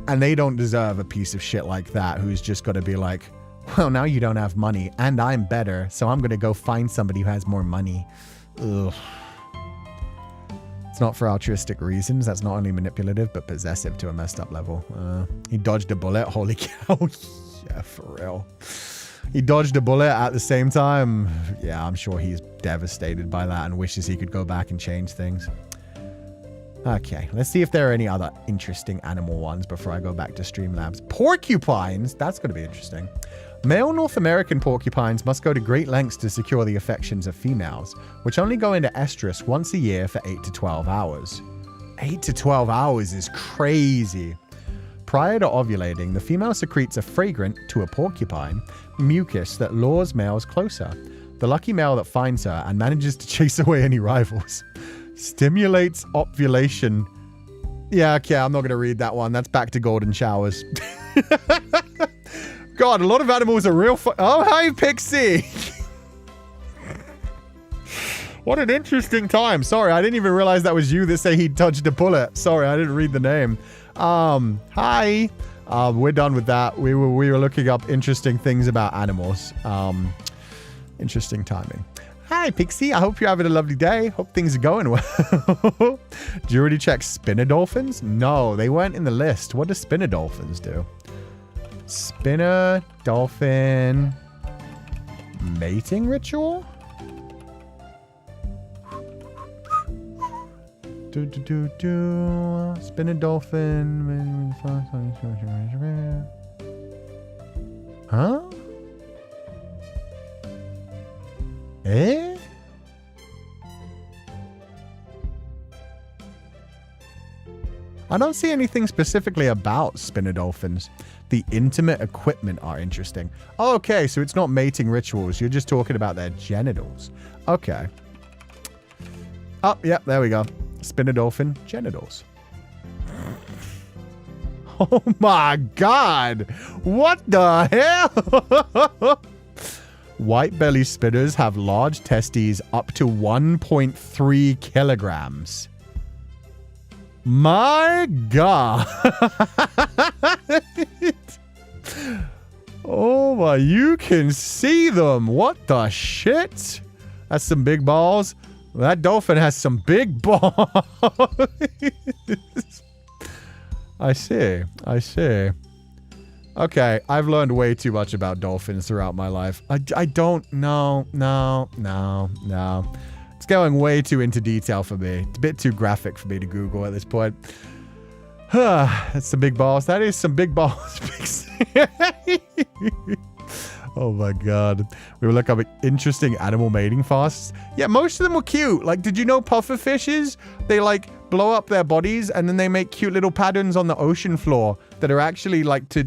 And they don't deserve a piece of shit like that who's just going to be like, well, now you don't have money and I'm better, so I'm going to go find somebody who has more money. Ugh. It's not for altruistic reasons. That's not only manipulative, but possessive to a messed up level. He dodged a bullet. Holy cow. Yeah, for real. He dodged a bullet at the same time. Yeah, I'm sure he's devastated by that and wishes he could go back and change things. Okay, let's see if there are any other interesting animal ones before I go back to Streamlabs. Porcupines? That's going to be interesting. Male North American porcupines must go to great lengths to secure the affections of females, which only go into estrus once a year for 8 to 12 hours. 8 to 12 hours is crazy. Prior to ovulating, the female secretes a fragrant, to a porcupine, mucus that lures males closer. The lucky male that finds her and manages to chase away any rivals. Stimulates ovulation. Yeah, okay, I'm not going to read that one. That's back to golden showers. God, a lot of animals are real oh, hi, Pixie! What an interesting time. Sorry, I didn't even realize that was you that say he dodged a bullet. Sorry, I didn't read the name. Hi. We're done with that. We were looking up interesting things about animals. Interesting timing. Hi, Pixie. I hope you're having a lovely day. Hope things are going well. Do you already check spinner dolphins? No, they weren't in the list. What do spinner dolphins do? Spinner dolphin mating ritual? Spinner dolphin. Huh? Eh? I don't see anything specifically about spinner dolphins. The intimate equipment are interesting. Oh, okay, so it's not mating rituals. You're just talking about their genitals. Okay. Oh, yeah, there we go. Spinner dolphin genitals. Oh my God. What the hell? White belly spinners have large testes up to 1.3 kilograms. My God. Oh my, you can see them. What the shit? That's some big balls. That dolphin has some big balls. I see. I see. Okay, I've learned way too much about dolphins throughout my life. I don't know. No. It's going way too into detail for me. It's a bit too graphic for me to Google at this point. That's some big balls. That is some big balls. Oh my God. We were looking up interesting animal mating fasts. Yeah, most of them were cute. Like, did you know pufferfishes? They like blow up their bodies and then they make cute little patterns on the ocean floor that are actually like to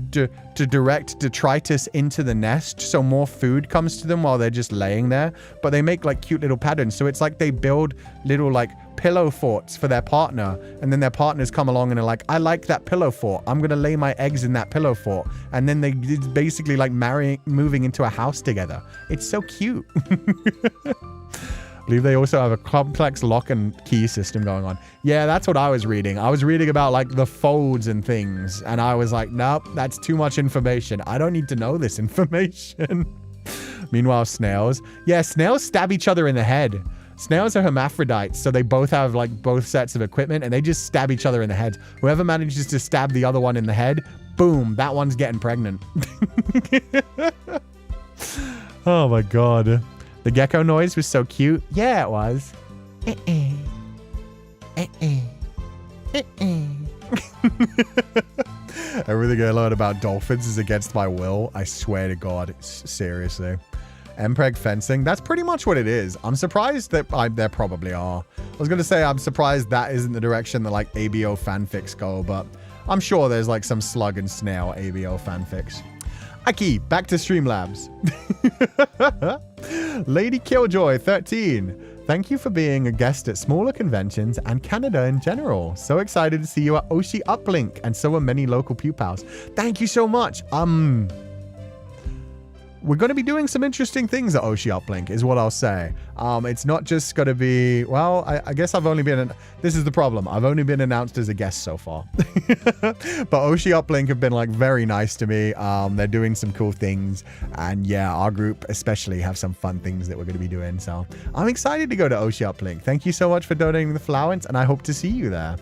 direct detritus into the nest so more food comes to them while they're just laying there. But they make like cute little patterns. So it's like they build little like pillow forts for their partner, and then their partners come along and are like, I like that pillow fort. I'm gonna lay my eggs in that pillow fort. And then it's basically like moving into a house together. It's so cute. I believe they also have a complex lock and key system going on. Yeah, that's what I was reading. I was reading about like the folds and things, and I was like, nope, that's too much information. I don't need to know this information. Meanwhile, snails. Yeah, snails stab each other in the head. Snails are hermaphrodites, so they both have like both sets of equipment, and they just stab each other in the head. Whoever manages to stab the other one in the head, boom, that one's getting pregnant. Oh my God. The gecko noise was so cute. Yeah, it was. Everything I learned about dolphins is against my will. I swear to God. Seriously. Mpreg fencing. That's pretty much what it is. I'm surprised that there probably are. I was going to say I'm surprised that isn't the direction that like ABO fanfics go, but I'm sure there's like some slug and snail ABO fanfics. Aki, back to Streamlabs. Lady Killjoy 13. Thank you for being a guest at smaller conventions and Canada in general. So excited to see you at Oshi Uplink, and so are many local pupils. Thank you so much. we're going to be doing some interesting things at Oshi Uplink is what I'll say. It's not just going to be, well, I guess I've only been, this is the problem. I've only been announced as a guest so far. But Oshi Uplink have been like very nice to me. They're doing some cool things. And yeah, our group especially have some fun things that we're going to be doing. So I'm excited to go to Oshi Uplink. Thank you so much for donating the Flowance, and I hope to see you there.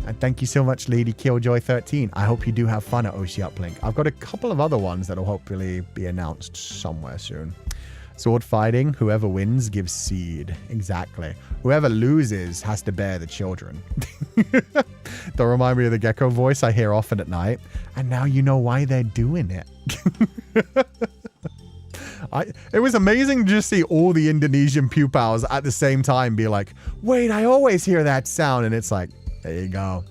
And thank you so much, Lady Killjoy13. I hope you do have fun at Oshi Uplink. I've got a couple of other ones that will hopefully be announced somewhere soon. Sword fighting, whoever wins gives seed. Exactly. Whoever loses has to bear the children. Don't remind me of the gecko voice I hear often at night. And now you know why they're doing it. It was amazing to just see all the Indonesian pupils at the same time be like, wait, I always hear that sound. And it's like, there you go.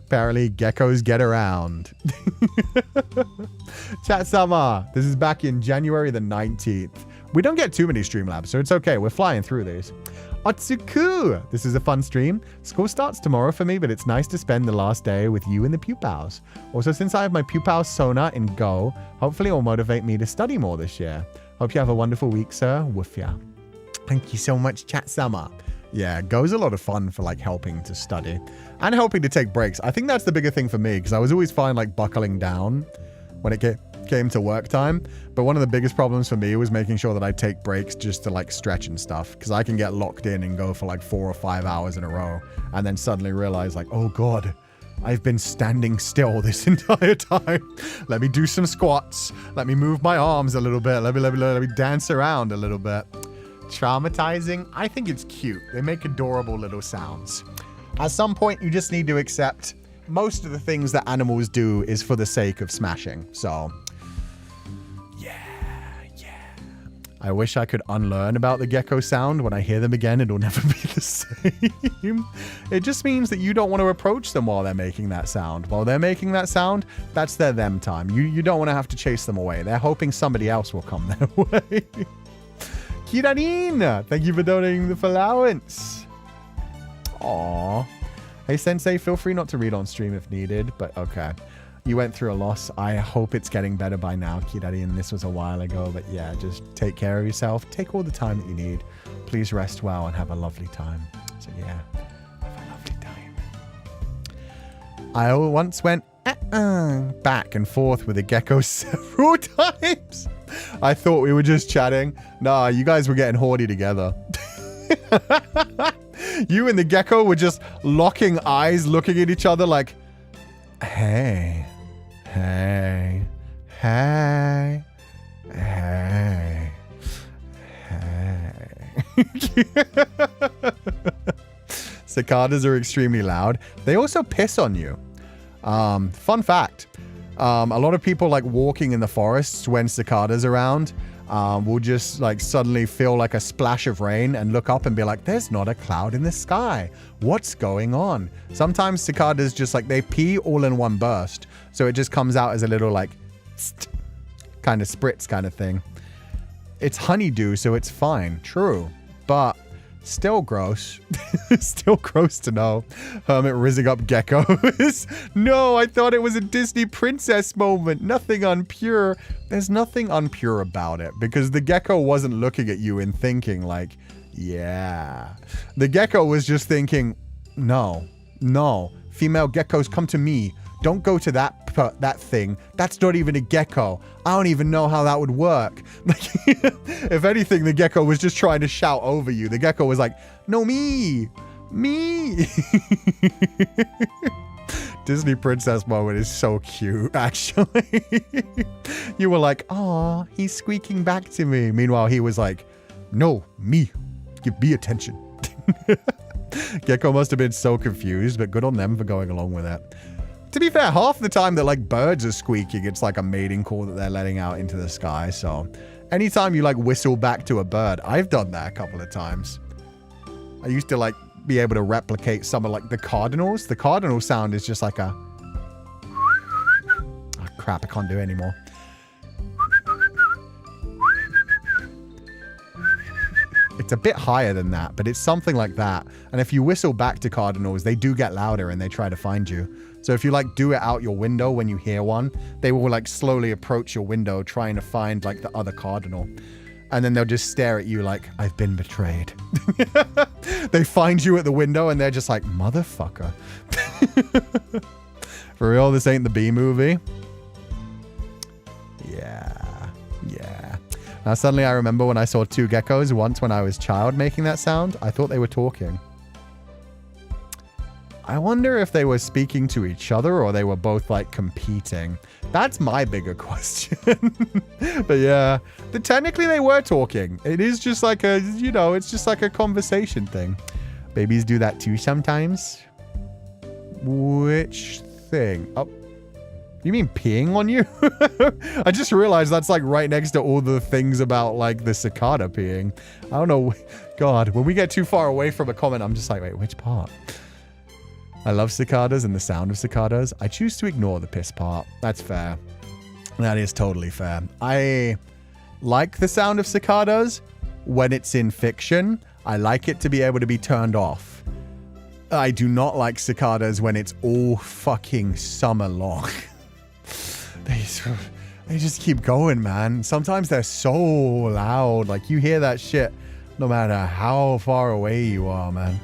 Apparently, geckos get around. Chat Sama. This is back in January the 19th. We don't get too many Streamlabs, so it's okay. We're flying through these. Otsuku. This is a fun stream. School starts tomorrow for me, but it's nice to spend the last day with you and the pupils. Also, since I have my pupil Sona in Go, hopefully it will motivate me to study more this year. Hope you have a wonderful week, sir. Woofia. Thank you so much, Chat Sama. Yeah, Go's a lot of fun for like helping to study and helping to take breaks. I think that's the bigger thing for me because I was always fine like buckling down when it came to work time. But one of the biggest problems for me was making sure that I take breaks just to like stretch and stuff, because I can get locked in and go for like 4 or 5 hours in a row and then suddenly realize like, oh God, I've been standing still this entire time. Let me do some squats. Let me move my arms a little bit. Let me dance around a little bit. Traumatizing? I think it's cute. They make adorable little sounds. At some point, you just need to accept most of the things that animals do is for the sake of smashing. So, yeah. I wish I could unlearn about the gecko sound. When I hear them again, it'll never be the same. It just means that you don't want to approach them while they're making that sound. While they're making that sound, that's their them time. You don't want to have to chase them away. They're hoping somebody else will come their way. Kiranin, thank you for donating the allowance. Aww. Hey, Sensei, feel free not to read on stream if needed, but okay. You went through a loss. I hope it's getting better by now, Kiranin. This was a while ago, but yeah, just take care of yourself. Take all the time that you need. Please rest well and have a lovely time. So yeah, have a lovely time. I once went back and forth with a gecko several times. I thought we were just chatting. Nah, you guys were getting horny together. You and the gecko were just locking eyes, looking at each other like, hey, hey, hey, hey, hey. Cicadas are extremely loud. They also piss on you. Fun fact. A lot of people like walking in the forests when cicadas are around will just like suddenly feel like a splash of rain and look up and be like, there's not a cloud in the sky. What's going on? Sometimes cicadas just like they pee all in one burst. So it just comes out as a little like kind of spritz kind of thing. It's honeydew, so it's fine. True. But still gross. Still gross to know. Hermit rizzing up geckos. No, I thought it was a Disney princess moment. Nothing unpure. There's nothing unpure about it because the gecko wasn't looking at you and thinking like, yeah. The gecko was just thinking, no, female geckos come to me. Don't go to that thing. That's not even a gecko. I don't even know how that would work. If anything, the gecko was just trying to shout over you. The gecko was like, no, me. Disney princess moment is so cute, actually. You were like, aw, he's squeaking back to me. Meanwhile, he was like, no, me. Give me attention. Gecko must have been so confused, but good on them for going along with it. To be fair, half the time that like birds are squeaking, it's like a mating call that they're letting out into the sky. So anytime you like whistle back to a bird, I've done that a couple of times. I used to like be able to replicate some of like the cardinals. The cardinal sound is just like a... Oh crap, I can't do it anymore. It's a bit higher than that, but it's something like that. And if you whistle back to cardinals, they do get louder and they try to find you. So if you like do it out your window when you hear one, they will like slowly approach your window trying to find like the other cardinal. And then they'll just stare at you like, I've been betrayed. They find you at the window and they're just like, motherfucker. For real, this ain't the B movie. Yeah. Now suddenly I remember when I saw two geckos once when I was a child making that sound. I thought they were talking. I wonder if they were speaking to each other or they were both like competing. That's my bigger question. But yeah, technically they were talking. It is just like a, you know, it's just like a conversation thing. Babies do that too sometimes. Which thing? Oh, you mean peeing on you? I just realized that's like right next to all the things about like the cicada peeing. I don't know. God, when we get too far away from a comment, I'm just like, wait, which part? I love cicadas and the sound of cicadas. I choose to ignore the piss part. That's fair. That is totally fair. I like the sound of cicadas when it's in fiction. I like it to be able to be turned off. I do not like cicadas when it's all fucking summer long. They just keep going, man. Sometimes they're so loud. Like you hear that shit no matter how far away you are, man.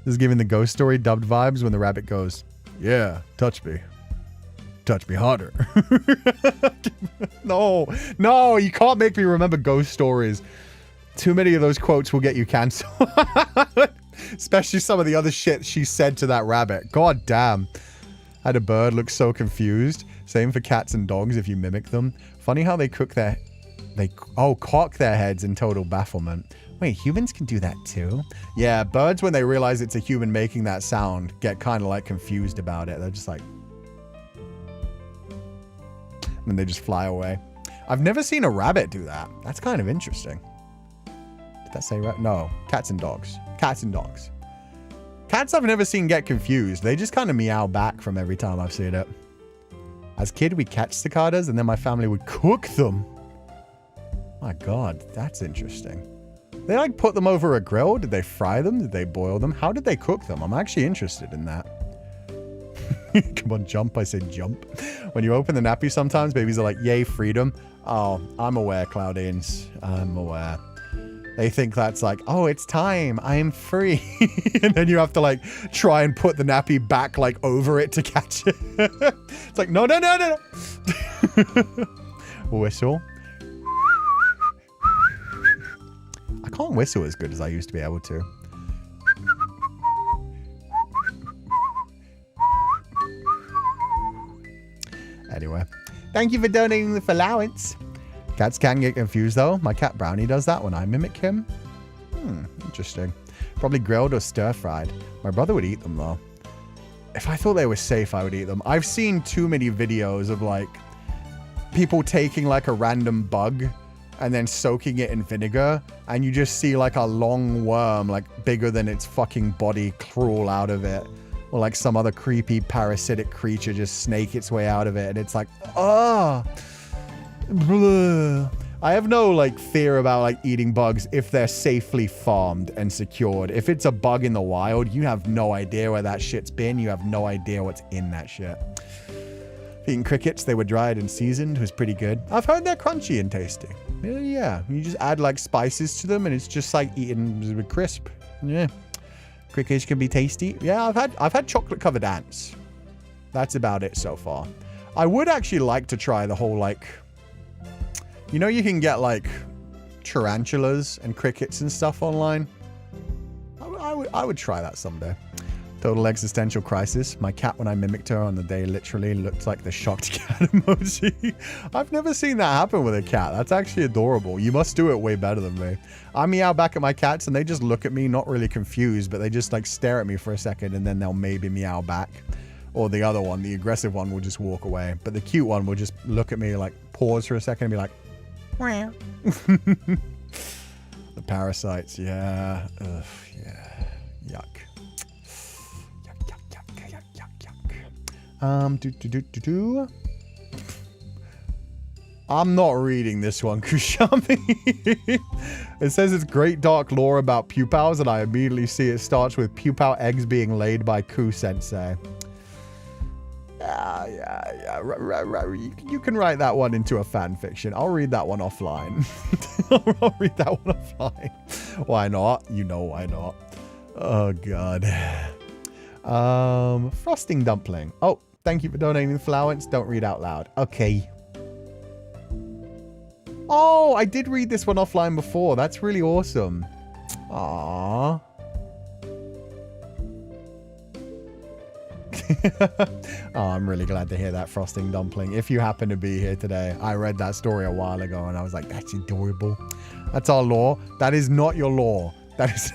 This is giving the ghost story dubbed vibes when the rabbit goes, yeah, touch me. Touch me harder. No, you can't make me remember ghost stories. Too many of those quotes will get you cancelled. Especially some of the other shit she said to that rabbit. God damn. Had a bird look so confused. Same for cats and dogs if you mimic them. Funny how they cock their heads in total bafflement. Wait, humans can do that too? Yeah, birds, when they realize it's a human making that sound, get kind of like confused about it. They're just like... and then they just fly away. I've never seen a rabbit do that. That's kind of interesting. Did that say rabbit? No, cats and dogs. Cats and dogs. Cats I've never seen get confused. They just kind of meow back from every time I've seen it. As a kid, we'd catch cicadas and then my family would cook them. My God, that's interesting. They like put them over a grill? Did they fry them? Did they boil them? How did they cook them? I'm actually interested in that. Come on, jump. I said jump. When you open the nappy sometimes, babies are like, yay, freedom. Oh, I'm aware, Cloudines. I'm aware. They think that's like, oh, it's time. I'm free. And then you have to like try and put the nappy back like over it to catch it. It's like, no. Whistle. I can't whistle as good as I used to be able to. Anyway, thank you for donating the allowance. Cats can get confused though. My cat Brownie does that when I mimic him. Interesting. Probably grilled or stir-fried. My brother would eat them though. If I thought they were safe, I would eat them. I've seen too many videos of like people taking like a random bug and then soaking it in vinegar, and you just see like a long worm, like bigger than its fucking body, crawl out of it. Or like some other creepy parasitic creature just snake its way out of it, and it's like, ah. I have no like fear about like eating bugs if they're safely farmed and secured. If it's a bug in the wild, you have no idea where that shit's been. You have no idea what's in that shit. Eating crickets, they were dried and seasoned, was pretty good. I've heard they're crunchy and tasty. Yeah, you just add like spices to them and it's just like eating a crisp. Yeah. Crickets can be tasty. Yeah, I've had chocolate covered ants. That's about it so far. I would actually like to try the whole like, you know, you can get like tarantulas and crickets and stuff online. I would try that someday. Total existential crisis. My cat, when I mimicked her on the day, literally looked like the shocked cat emoji. I've never seen that happen with a cat. That's actually adorable. You must do it way better than me. I meow back at my cats and they just look at me, not really confused, but they just like stare at me for a second and then they'll maybe meow back. Or the other one, the aggressive one, will just walk away. But the cute one will just look at me, like pause for a second and be like, wow. The parasites, yeah. Ugh, yeah. Yuck. I'm not reading this one, Kushami. It says it's great dark lore about pupals, and I immediately see it starts with pupal eggs being laid by Cú sensei. Yeah. You can write that one into a fan fiction. I'll read that one offline. I'll read that one offline. Why not? You know why not. Oh, God. Frosting dumpling. Oh, thank you for donating the allowance. Don't read out loud. Okay. Oh, I did read this one offline before. That's really awesome. Aww. Oh, I'm really glad to hear that, Frosting Dumpling. If you happen to be here today, I read that story a while ago and I was like, that's adorable. That's our law. That is not your law. That is...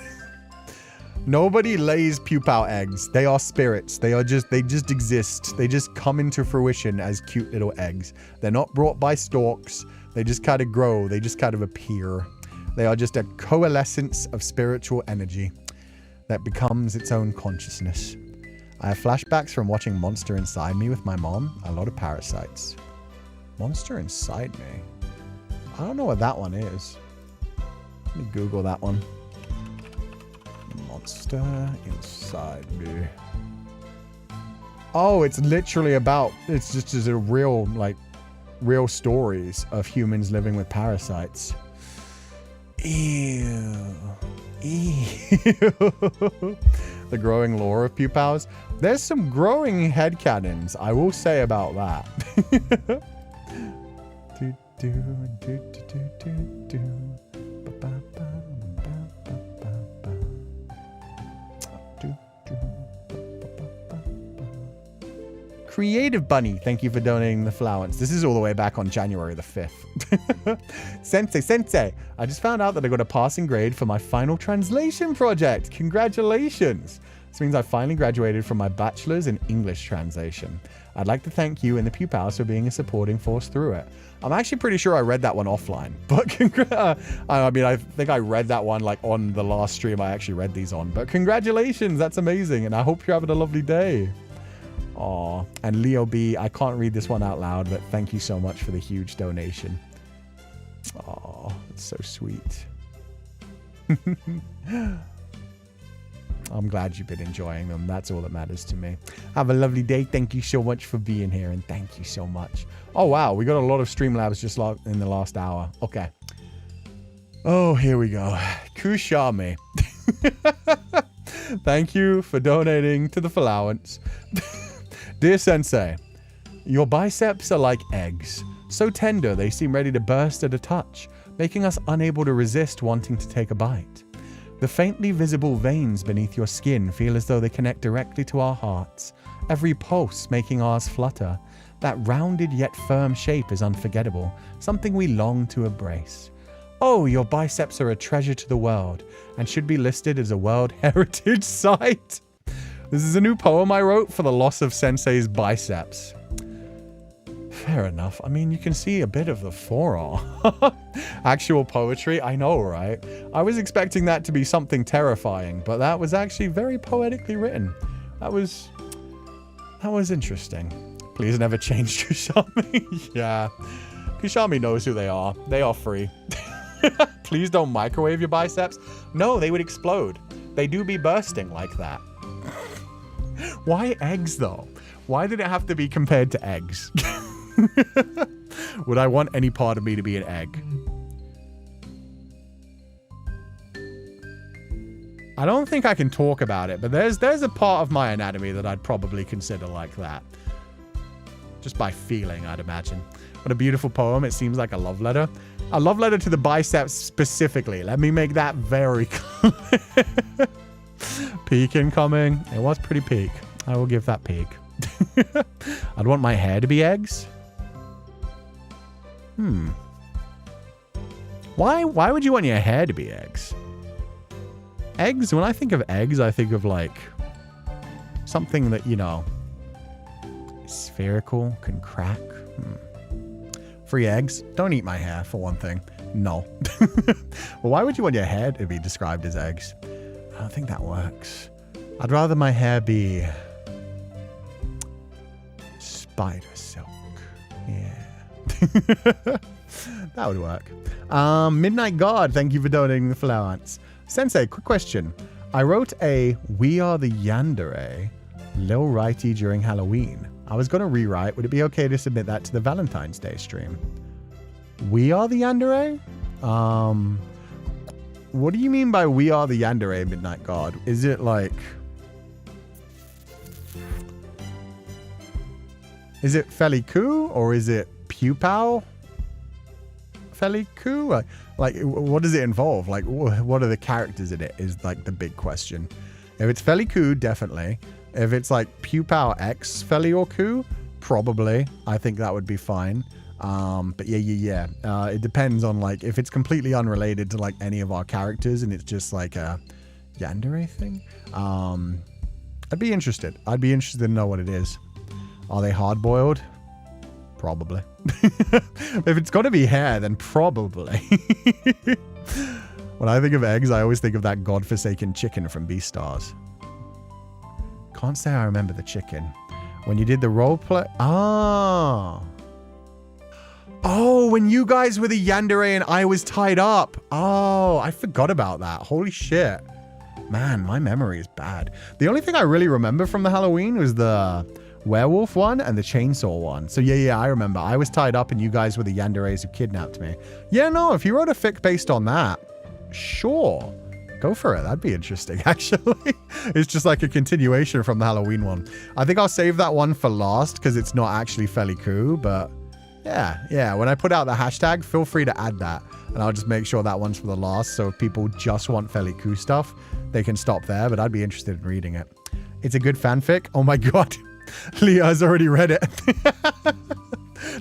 Nobody lays pupal eggs. They are spirits. They just exist. They just come into fruition as cute little eggs. They're not brought by storks. They just kind of grow. They just kind of appear. They are just a coalescence of spiritual energy that becomes its own consciousness. I have flashbacks from watching Monster Inside Me with my mom. A lot of parasites. Monster Inside Me? I don't know what that one is. Let me Google that one. Monster Inside Me. Oh, it's literally about... It's just a real, like... real stories of humans living with parasites. Ew. The growing lore of pupals. There's some growing headcanons, I will say about that. Creative Bunny, thank you for donating the allowance. This is all the way back on January the 5th. Sensei, I just found out that I got a passing grade for my final translation project. Congratulations. This means I finally graduated from my bachelor's in English translation. I'd like to thank you and the pupils for being a supporting force through it. I'm actually pretty sure I read that one offline, but I mean, I think I read that one like on the last stream I actually read these on, but congratulations, that's amazing, and I hope you're having a lovely day. Aw, and Leo B, I can't read this one out loud, but thank you so much for the huge donation. Aw, it's so sweet. I'm glad you've been enjoying them. That's all that matters to me. Have a lovely day. Thank you so much for being here, and thank you so much. Oh, wow. We got a lot of Streamlabs just in the last hour. Okay. Oh, here we go. Kushame. Thank you for donating to the allowance. Dear Sensei, your biceps are like eggs. So tender, they seem ready to burst at a touch, making us unable to resist wanting to take a bite. The faintly visible veins beneath your skin feel as though they connect directly to our hearts, every pulse making ours flutter. That rounded yet firm shape is unforgettable, something we long to embrace. Oh, your biceps are a treasure to the world, and should be listed as a World Heritage Site. This is a new poem I wrote for the loss of Sensei's biceps. Fair enough. I mean, you can see a bit of the forearm. Actual poetry, I know, right? I was expecting that to be something terrifying, but that was actually very poetically written. That was interesting. Please never change Kushami. Yeah. Kushami knows who they are. They are free. Please don't microwave your biceps. No, they would explode. They do be bursting like that. Why eggs, though? Why did it have to be compared to eggs? Would I want any part of me to be an egg? I don't think I can talk about it, but there's a part of my anatomy that I'd probably consider like that. Just by feeling, I'd imagine. What a beautiful poem. It seems like a love letter. A love letter to the biceps specifically. Let me make that very clear. Peak incoming. It was pretty peak. I will give that peak. I'd want my hair to be eggs. Why would you want your hair to be eggs? Eggs, when I think of eggs, I think of like something that, you know, is spherical, can crack. Free eggs. Don't eat my hair, for one thing. No. Well, why would you want your hair to be described as eggs? I don't think that works. I'd rather my hair be spider silk. Yeah. That would work. Midnight God, thank you for donating the Feileacans. Sensei, quick question. I wrote a We Are the Yandere Lil Righty during Halloween. I was going to rewrite. Would it be okay to submit that to the Valentine's Day stream? We Are the Yandere? What do you mean by We Are the Yandere, Midnight God? Is it like... Is it Feileacan or is it Pupal? Feileacan? Like, what does it involve? Like, what are the characters in it is like the big question. If it's Feileacan, definitely. If it's like Pupal X Feileacan, probably. I think that would be fine. But yeah. It depends on like, if it's completely unrelated to like any of our characters and it's just like a Yandere thing. I'd be interested. I'd be interested to know what it is. Are they hard-boiled? Probably. If it's got to be hair, then probably. When I think of eggs, I always think of that godforsaken chicken from Beastars. Can't say I remember the chicken. When you did the role play... Oh, when you guys were the Yandere and I was tied up. Oh, I forgot about that. Holy shit. Man, my memory is bad. The only thing I really remember from the Halloween was the... werewolf one and the chainsaw one. So yeah, I remember. I was tied up and you guys were the Yanderes who kidnapped me. Yeah, no, if you wrote a fic based on that, sure. Go for it. That'd be interesting, actually. It's just like a continuation from the Halloween one. I think I'll save that one for last because it's not actually Feileacan, but yeah. When I put out the hashtag, feel free to add that and I'll just make sure that one's for the last. So if people just want Feileacan stuff, they can stop there, but I'd be interested in reading it. It's a good fanfic. Oh my God. Leah's already read it.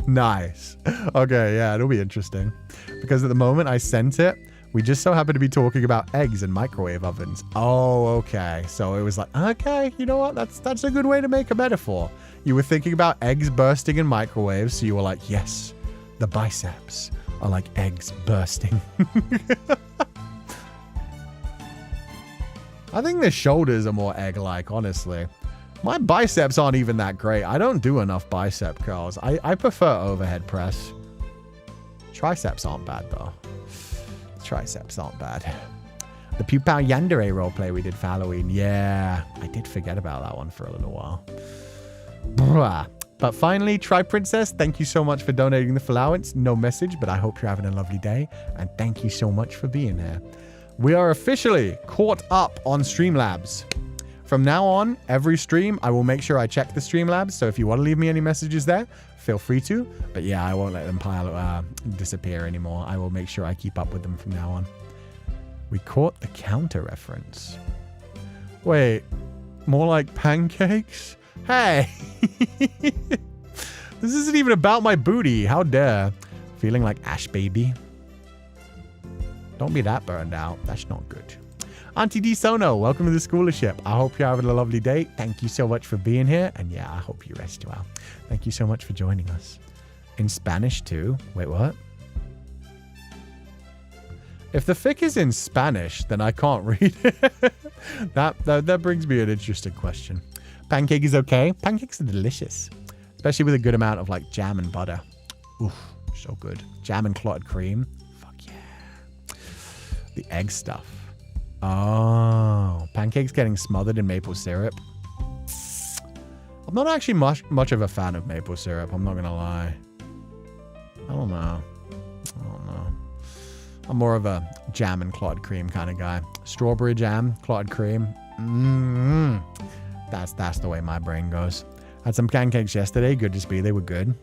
Nice. Okay, yeah, it'll be interesting. Because at the moment I sent it, we just so happen to be talking about eggs and microwave ovens. Oh, okay. So it was like, okay, you know what? That's a good way to make a metaphor. You were thinking about eggs bursting in microwaves, so you were like, yes, the biceps are like eggs bursting. I think the shoulders are more egg-like, honestly. My biceps aren't even that great. I don't do enough bicep curls. I prefer overhead press. Triceps aren't bad, though. Triceps aren't bad. The Pupal Yandere roleplay we did for Halloween. Yeah, I did forget about that one for a little while. Bruh. But finally, Tri Princess, thank you so much for donating the Feileacans. No message, but I hope you're having a lovely day. And thank you so much for being here. We are officially caught up on Streamlabs. From now on, every stream, I will make sure I check the Streamlabs. So if you want to leave me any messages there, feel free to. But yeah, I won't let them disappear anymore. I will make sure I keep up with them from now on. We caught the counter reference. Wait, more like pancakes? Hey! This isn't even about my booty. How dare. Feeling like Ash Baby. Don't be that burned out. That's not good. Auntie D Sono, welcome to the scholarship. I hope you're having a lovely day. Thank you so much for being here. And yeah, I hope you rest well. Thank you so much for joining us. In Spanish too? Wait, what? If the fic is in Spanish, then I can't read it. that brings me an interesting question. Pancake is okay. Pancakes are delicious. Especially with a good amount of like jam and butter. Oof, so good. Jam and clotted cream. Fuck yeah. The egg stuff. Oh, pancakes getting smothered in maple syrup. I'm not actually much of a fan of maple syrup. I'm not gonna lie. I don't know. I'm more of a jam and clotted cream kind of guy. Strawberry jam, clotted cream. That's the way my brain goes. Had some pancakes yesterday. Good to see. They were good.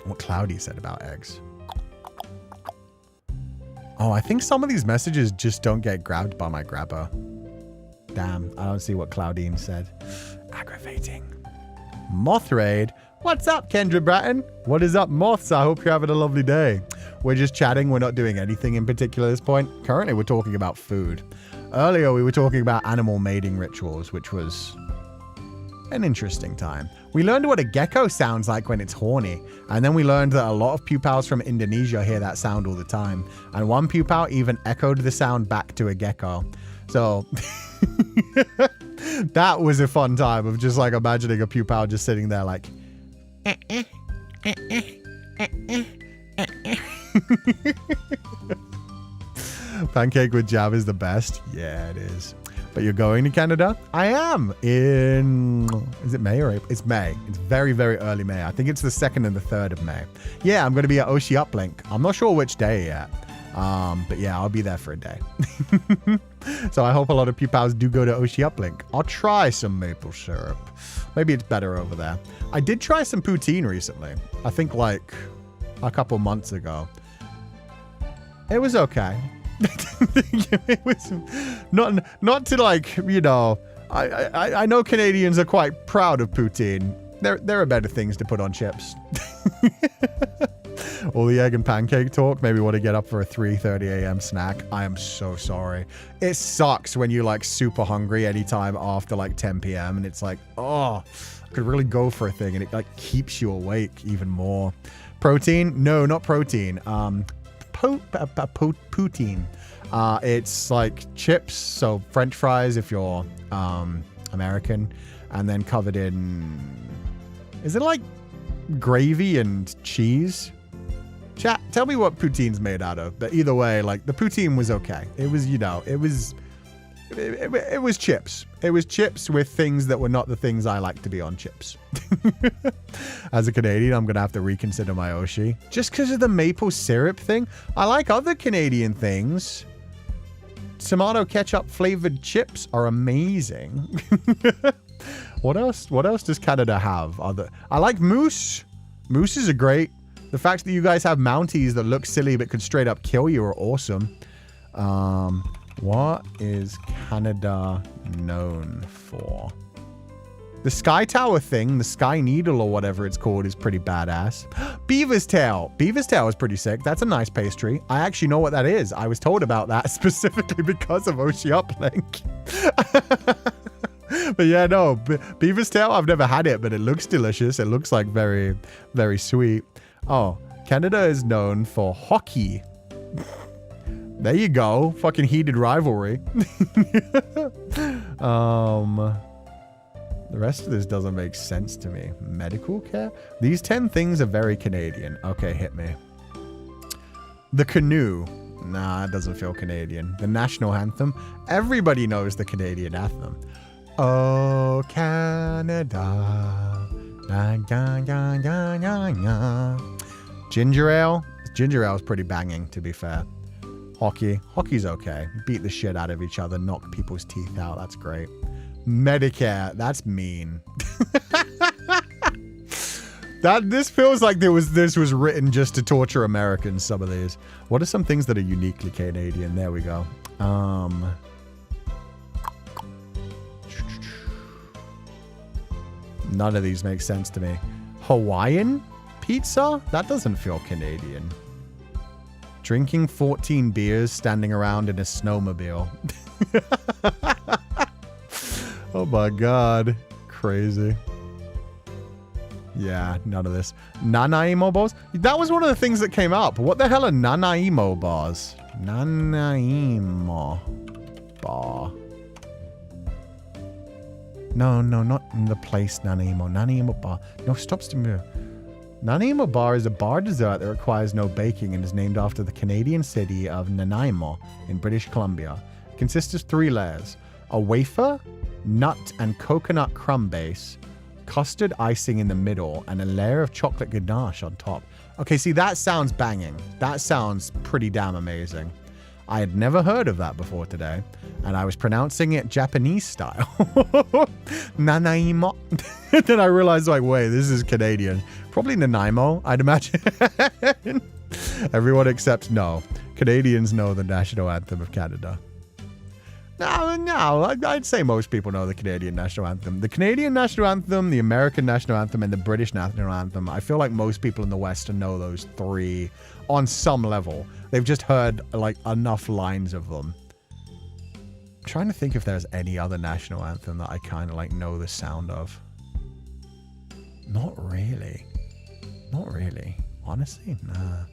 What Cloudy said about eggs. Oh, I think some of these messages just don't get grabbed by my grabber. Damn, I don't see what Claudine said. Aggravating. Moth Raid. What's up, Kendra Bratton? What is up, moths? I hope you're having a lovely day. We're just chatting. We're not doing anything in particular at this point. Currently, we're talking about food. Earlier, we were talking about animal mating rituals, which was an interesting time. We learned what a gecko sounds like when it's horny. And then we learned that a lot of pupals from Indonesia hear that sound all the time. And one pupal even echoed the sound back to a gecko. So that was a fun time of just like imagining a pupal just sitting there like Pancake with jam is the best. Yeah, it is. But you're going to Canada? I am in, is it May or April? It's May. It's very, very early May. I think it's the 2nd and the 3rd of May. Yeah, I'm going to be at Oshi Uplink. I'm not sure which day yet. But yeah, I'll be there for a day. So I hope a lot of Pupals do go to Oshi Uplink. I'll try some maple syrup. Maybe it's better over there. I did try some poutine recently. I think like a couple months ago. It was okay. It was not to like, you know, I know Canadians are quite proud of poutine. There are better things to put on chips. All the egg and pancake talk made me want to get up for a 3:30 a.m. snack. I am so sorry. It sucks when you're like super hungry anytime after like 10 p.m. and it's like, oh, I could really go for a thing, and it like keeps you awake even more. Protein? No, not protein. Poutine. It's like chips, so French fries if you're American, and then covered in, is it like gravy and cheese? Chat, tell me what poutine's made out of. But either way, like the poutine was okay. It was, you know, it was chips. It was chips with things that were not the things I like to be on chips. As a Canadian, I'm going to have to reconsider my Oshi. Just because of the maple syrup thing. I like other Canadian things. Tomato ketchup flavored chips are amazing. What else? What else does Canada have? I like moose. Mooses are great. The fact that you guys have Mounties that look silly but could straight up kill you are awesome. What is Canada known for? The Sky Tower thing, the Sky Needle or whatever it's called, is pretty badass. Beaver's Tail. Beaver's Tail is pretty sick. That's a nice pastry. I actually know what that is. I was told about that specifically because of Oshi Uplink. But yeah, no, Beaver's Tail, I've never had it, but it looks delicious. It looks like very, very sweet. Oh, Canada is known for hockey. There you go. Fucking heated rivalry. The rest of this doesn't make sense to me. Medical care? These 10 things are very Canadian. Okay, hit me. The canoe. Nah, it doesn't feel Canadian. The national anthem. Everybody knows the Canadian anthem. Oh, Canada. Da, da, da, da, da, da. Ginger ale. Ginger ale is pretty banging, to be fair. Hockey. Hockey's okay. Beat the shit out of each other. Knock people's teeth out. That's great. Medicare. That's mean. This feels like this was written just to torture Americans, some of these. What are some things that are uniquely Canadian? There we go. None of these make sense to me. Hawaiian pizza? That doesn't feel Canadian. Drinking 14 beers, standing around in a snowmobile. Oh my god. Crazy. Yeah, none of this. Nanaimo bars? That was one of the things that came up. What the hell are Nanaimo bars? Nanaimo bar. No, not in the place Nanaimo. Nanaimo bar. No, stop. Nanaimo bar is a bar dessert that requires no baking and is named after the Canadian city of Nanaimo in British Columbia. It consists of 3 layers. A wafer, nut and coconut crumb base, custard icing in the middle, and a layer of chocolate ganache on top. Okay, see, that sounds banging. That sounds pretty damn amazing. I had never heard of that before today, and I was pronouncing it Japanese style. Nanaimo. Then I realized, like, wait, this is Canadian. Probably Nanaimo, I'd imagine. Everyone except no. Canadians know the national anthem of Canada. No, I'd say most people know the Canadian national anthem. The Canadian national anthem, the American national anthem, and the British national anthem. I feel like most people in the West know those 3 on some level. They've just heard like enough lines of them. I'm trying to think if there's any other national anthem that I kind of like know the sound of. Not really. Not really. Honestly, nah.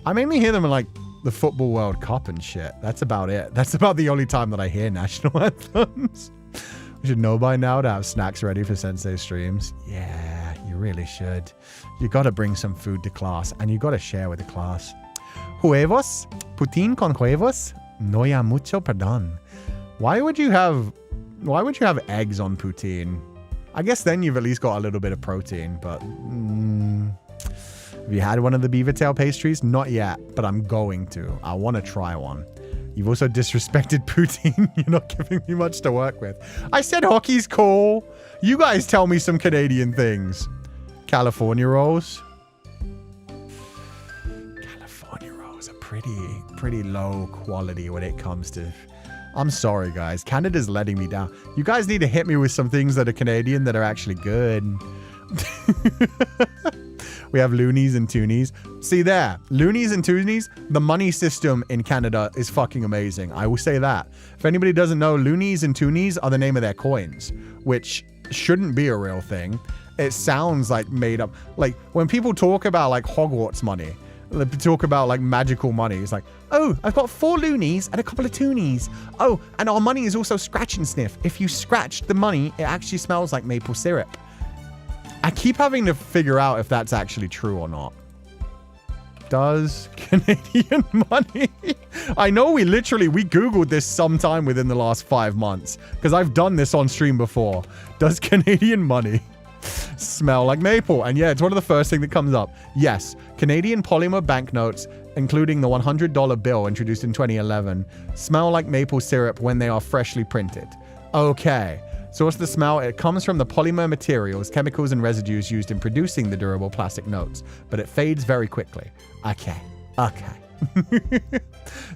I mainly hear them in like the Football World Cup and shit. That's about it. That's about the only time that I hear national anthems. We should know by now to have snacks ready for Sensei streams. Yeah, you really should. You got to bring some food to class, and you got to share with the class. Huevos? Poutine con huevos? No ya mucho perdón. Why would you have eggs on poutine? I guess then you've at least got a little bit of protein, but have you had one of the beaver tail pastries? Not yet, but I'm going to. I want to try one. You've also disrespected poutine. You're not giving me much to work with. I said hockey's cool. You guys tell me some Canadian things. California rolls. California rolls are pretty low quality when it comes to... I'm sorry, guys. Canada's letting me down. You guys need to hit me with some things that are Canadian that are actually good. We have loonies and toonies. See there, loonies and toonies, the money system in Canada is fucking amazing. I will say that. If anybody doesn't know, loonies and toonies are the name of their coins, which shouldn't be a real thing. It sounds like made up. Like when people talk about like Hogwarts money, they talk about like magical money. It's like, oh, I've got 4 loonies and a couple of toonies. Oh, and our money is also scratch and sniff. If you scratch the money, it actually smells like maple syrup. I keep having to figure out if that's actually true or not. Does Canadian money? I know we Googled this sometime within the last 5 months because I've done this on stream before. Does Canadian money smell like maple? And yeah, it's one of the first thing that comes up. Yes, Canadian polymer banknotes, including the $100 bill introduced in 2011, smell like maple syrup when they are freshly printed. Okay. So what's the smell? It comes from the polymer materials, chemicals, and residues used in producing the durable plastic notes, but it fades very quickly. Okay.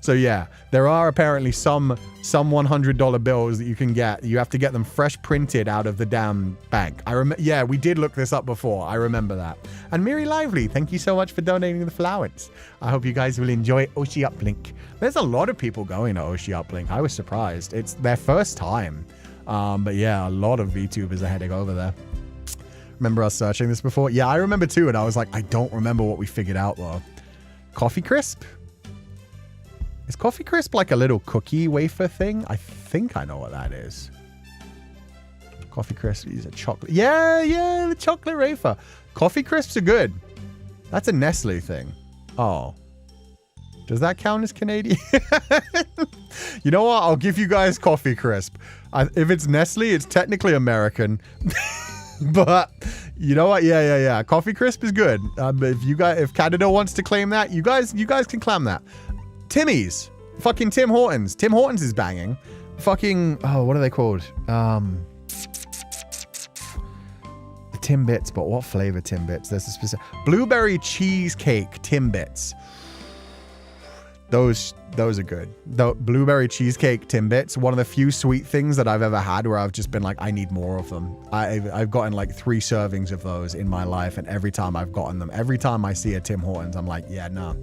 So yeah, there are apparently some $100 bills that you can get. You have to get them fresh printed out of the damn bank. Yeah, we did look this up before. I remember that. And Miri Lively, thank you so much for donating the flowers. I hope you guys will enjoy Oshi Uplink. There's a lot of people going to Oshi Uplink. I was surprised. It's their first time. But yeah, a lot of VTubers are heading over there. Remember us searching this before? Yeah, I remember too, and I was like, I don't remember what we figured out though. Coffee Crisp? Is Coffee Crisp like a little cookie wafer thing? I think I know what that is. Coffee Crisp is a chocolate. Yeah, the chocolate wafer. Coffee Crisps are good. That's a Nestle thing. Oh. Does that count as Canadian? You know what? I'll give you guys Coffee Crisp. If it's Nestle, it's technically American. But you know what? Yeah. Coffee Crisp is good. If Canada wants to claim that, you guys can claim that. Timmy's. Fucking Tim Hortons. Tim Hortons is banging. Fucking, oh, what are they called? The Timbits, but what flavor Timbits? There's a specific blueberry cheesecake Timbits. Those are good. The blueberry cheesecake Timbits, one of the few sweet things that I've ever had where I've just been like, I need more of them. I've gotten like 3 servings of those in my life, and every time I've gotten them, every time I see a Tim Hortons, I'm like, yeah, no.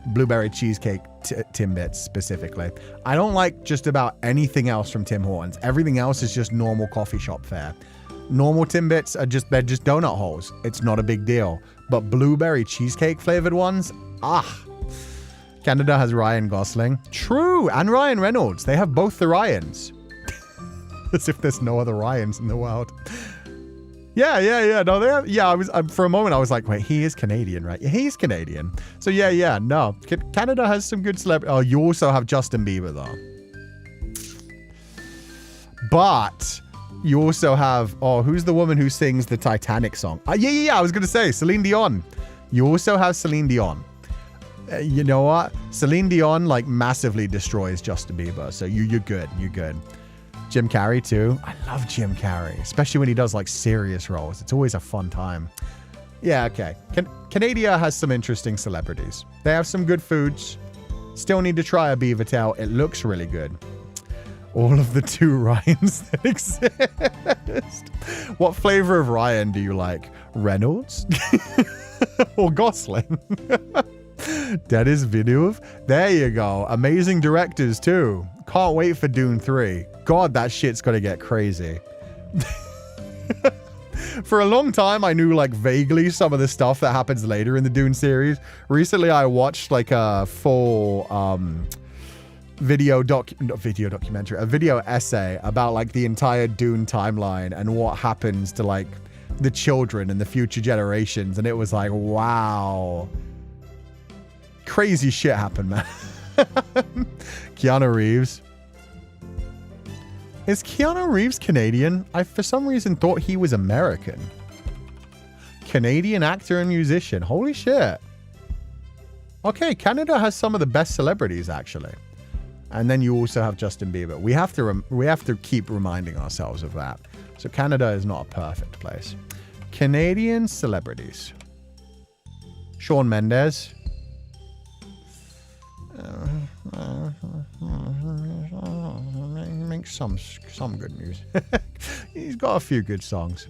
Blueberry cheesecake Timbits specifically. I don't like just about anything else from Tim Hortons. Everything else is just normal coffee shop fare. Normal Timbits they're just donut holes. It's not a big deal. But blueberry cheesecake flavored ones, Canada has Ryan Gosling. True, and Ryan Reynolds. They have both the Ryans. As if there's no other Ryans in the world. Yeah. No, they have. Yeah, for a moment I was like, wait, he is Canadian, right? Yeah, he's Canadian. So yeah. No, Canada has some good celebrities. Oh, you also have Justin Bieber though. But you also have, who's the woman who sings the Titanic song? Yeah. I was gonna say Celine Dion. You also have Celine Dion. You know what? Celine Dion like massively destroys Justin Bieber. So you're good. You're good. Jim Carrey too. I love Jim Carrey, especially when he does like serious roles. It's always a fun time. Yeah, okay. Canada has some interesting celebrities. They have some good foods. Still need to try a beaver tail. It looks really good. All of the 2 Ryans that exist. What flavor of Ryan do you like? Reynolds? Or Gosling? Dennis Villeneuve. There you go. Amazing directors too. Can't wait for Dune 3. God, that shit's gonna get crazy. For a long time, I knew like vaguely some of the stuff that happens later in the Dune series. Recently, I watched like a full video essay about like the entire Dune timeline and what happens to like the children and the future generations. And it was like, wow. crazy shit happened, man. Keanu Reeves. Is Keanu Reeves Canadian? I, for some reason, thought he was American. Canadian actor and musician. Holy shit. Okay, Canada has some of the best celebrities, actually. And then you also have Justin Bieber. We have to keep reminding ourselves of that. So Canada is not a perfect place. Canadian celebrities. Shawn Mendes. Makes some good music. He's got a few good songs.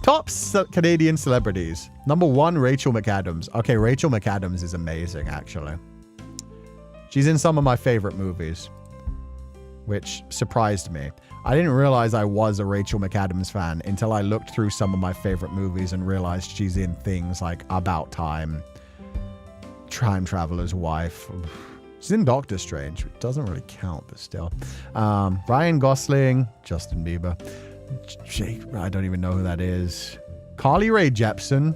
Top Canadian celebrities. Number 1, Rachel McAdams. Okay, Rachel McAdams is amazing, actually. She's in some of my favorite movies, which surprised me. I didn't realize I was a Rachel McAdams fan until I looked through some of my favorite movies and realized she's in things like About Time, Time Traveler's Wife. She's in Doctor Strange, which doesn't really count, but still. Ryan Gosling, Justin Bieber. Jake, I don't even know who that is. Carly Rae Jepsen,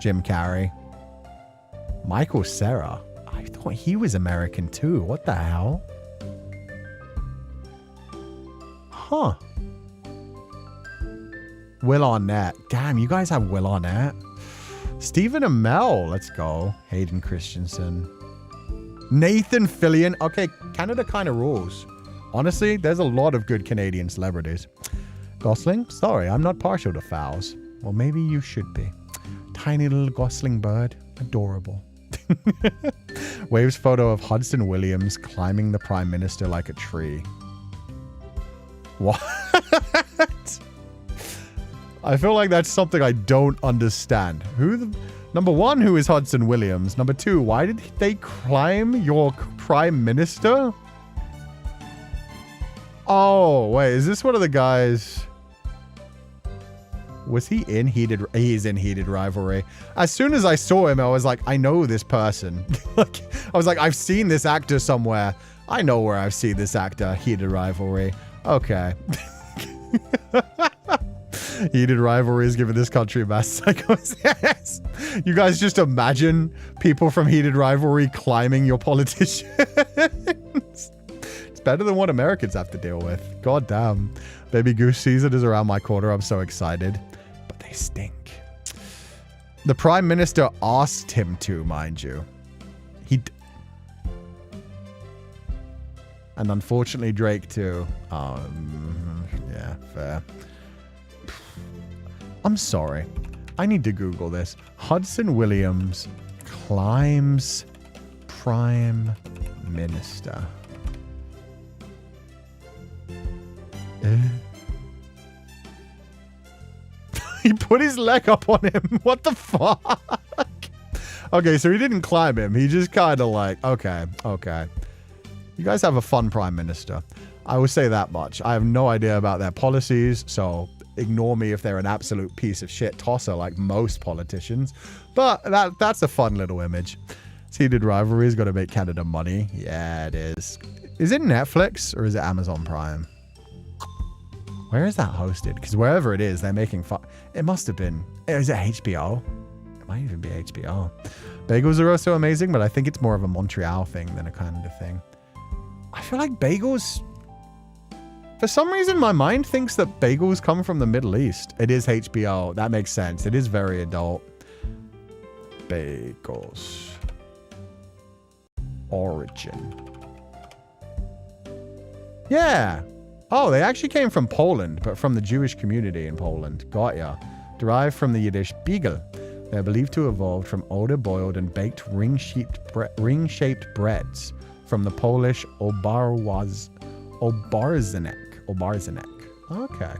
Jim Carrey. Michael Cera. I thought he was American too. What the hell? Huh. Will Arnett. Damn, you guys have Will Arnett. Stephen Amell. Let's go. Hayden Christensen. Nathan Fillion. Okay, Canada kind of rules. Honestly, there's a lot of good Canadian celebrities. Gosling? Sorry, I'm not partial to fowls. Well, maybe you should be. Tiny little gosling bird. Adorable. Waves photo of Hudson Williams climbing the Prime Minister like a tree. What? I feel like that's something I don't understand. Number 1, who is Hudson Williams? Number 2, why did they climb your Prime Minister? Oh, wait, is this one of the guys? Was he in Heated? He's in Heated Rivalry. As soon as I saw him, I was like, I know this person. Like, I was like, I've seen this actor somewhere. I know where I've seen this actor. Heated Rivalry. Okay. Heated Rivalry is giving this country mass psychosis. You guys just imagine people from Heated Rivalry climbing your politicians. It's better than what Americans have to deal with. God damn. Baby goose season is around my corner. I'm so excited. But they stink. The Prime Minister asked him to, mind you. And unfortunately, Drake too. Yeah, fair. I'm sorry. I need to Google this. Hudson Williams climbs Prime Minister. He put his leg up on him. What the fuck? Okay, so he didn't climb him. He just kind of like, okay. You guys have a fun Prime Minister. I will say that much. I have no idea about their policies, so ignore me if they're an absolute piece of shit tosser like most politicians. But that's a fun little image. Heated Rivalry's got to make Canada money. Yeah, it is. Is it Netflix or is it Amazon Prime? Where is that hosted? Because wherever it is, they're making fun. It must have been. Is it HBO? It might even be HBO. Bagels are also amazing, but I think it's more of a Montreal thing than a Canada thing. I feel like bagels... For some reason, my mind thinks that bagels come from the Middle East. It is HBO. That makes sense. It is very adult. Bagels. Origin. Yeah. Oh, they actually came from Poland, but from the Jewish community in Poland. Got ya. Derived from the Yiddish Beagle. They're believed to have evolved from older boiled and baked ring-shaped breads from the Polish Obarzynek. Okay.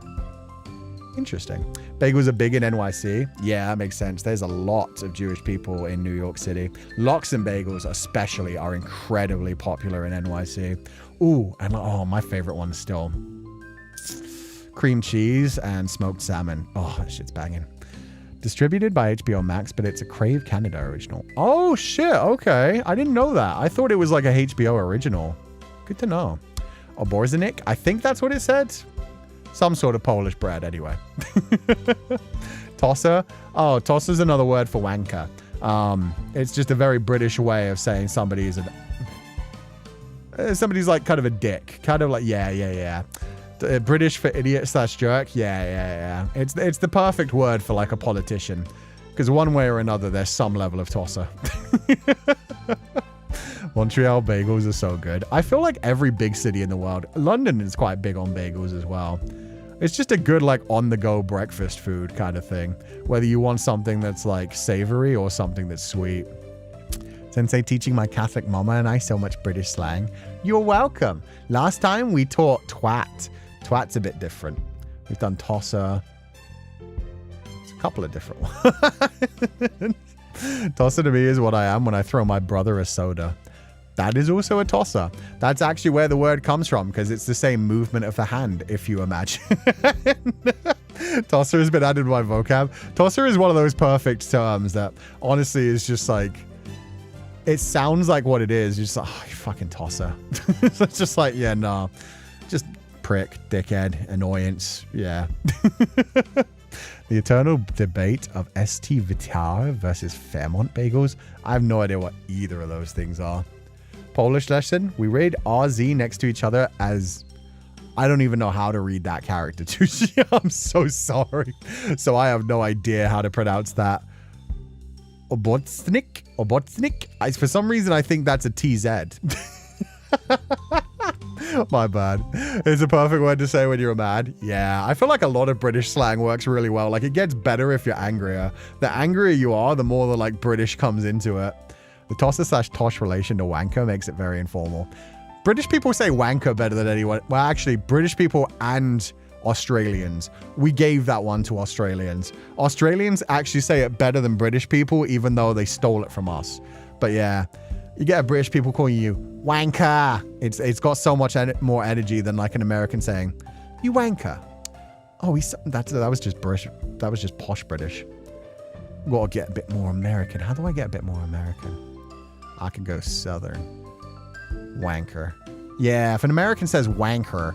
Interesting. Bagels are big in NYC. Yeah, that makes sense. There's a lot of Jewish people in New York City. Lox and bagels especially are incredibly popular in NYC. Ooh, and oh, my favorite one still. Cream cheese and smoked salmon. Oh, that shit's banging. Distributed by HBO Max, but it's a Crave Canada original. Oh, shit. Okay. I didn't know that. I thought it was like a HBO original. Good to know. Oborzynik? I think that's what it said. Some sort of Polish bread, anyway. Tosser? Oh, tosser's another word for wanker. It's just a very British way of saying somebody's like kind of a dick. Kind of like, yeah. British for idiot / jerk. Yeah. It's the perfect word for like a politician. Because one way or another, there's some level of tosser. Montreal bagels are so good. I feel like every big city in the world, London is quite big on bagels as well. It's just a good like on-the-go breakfast food kind of thing. Whether you want something that's like savory or something that's sweet. Sensei teaching my Catholic mama and I so much British slang. You're welcome. Last time we taught twat. Twat's a bit different. We've done tosser. It's a couple of different ones. Tosser to me is what I am when I throw my brother a soda. That is also a tosser. That's actually where the word comes from, because it's the same movement of the hand, if you imagine. Tosser has been added to my vocab. Tosser is one of those perfect terms that honestly is just like, it sounds like what it is. You're just like, oh, you fucking tosser. It's just like, yeah, nah. Just prick, dickhead, annoyance. Yeah. The eternal debate of St. Vitar versus Fairmont bagels. I have no idea what either of those things are. Polish lesson. We read RZ next to each other as... I don't even know how to read that character. I'm so sorry. So I have no idea how to pronounce that. Obotsnik? For some reason, I think that's a TZ. My bad. It's a perfect word to say when you're mad. Yeah, I feel like a lot of British slang works really well. Like, it gets better if you're angrier. The angrier you are, the more the, like, British comes into it. The tosser / tosh relation to wanker makes it very informal. British people say wanker better than anyone. Well, actually, British people and Australians. We gave that one to Australians. Australians actually say it better than British people, even though they stole it from us. But yeah, you get a British people calling you wanker. It's got so much more energy than like an American saying, you wanker. Oh, that was just British. That was just posh British. Gotta get a bit more American. How do I get a bit more American? I could go Southern. Wanker. Yeah, if an American says wanker,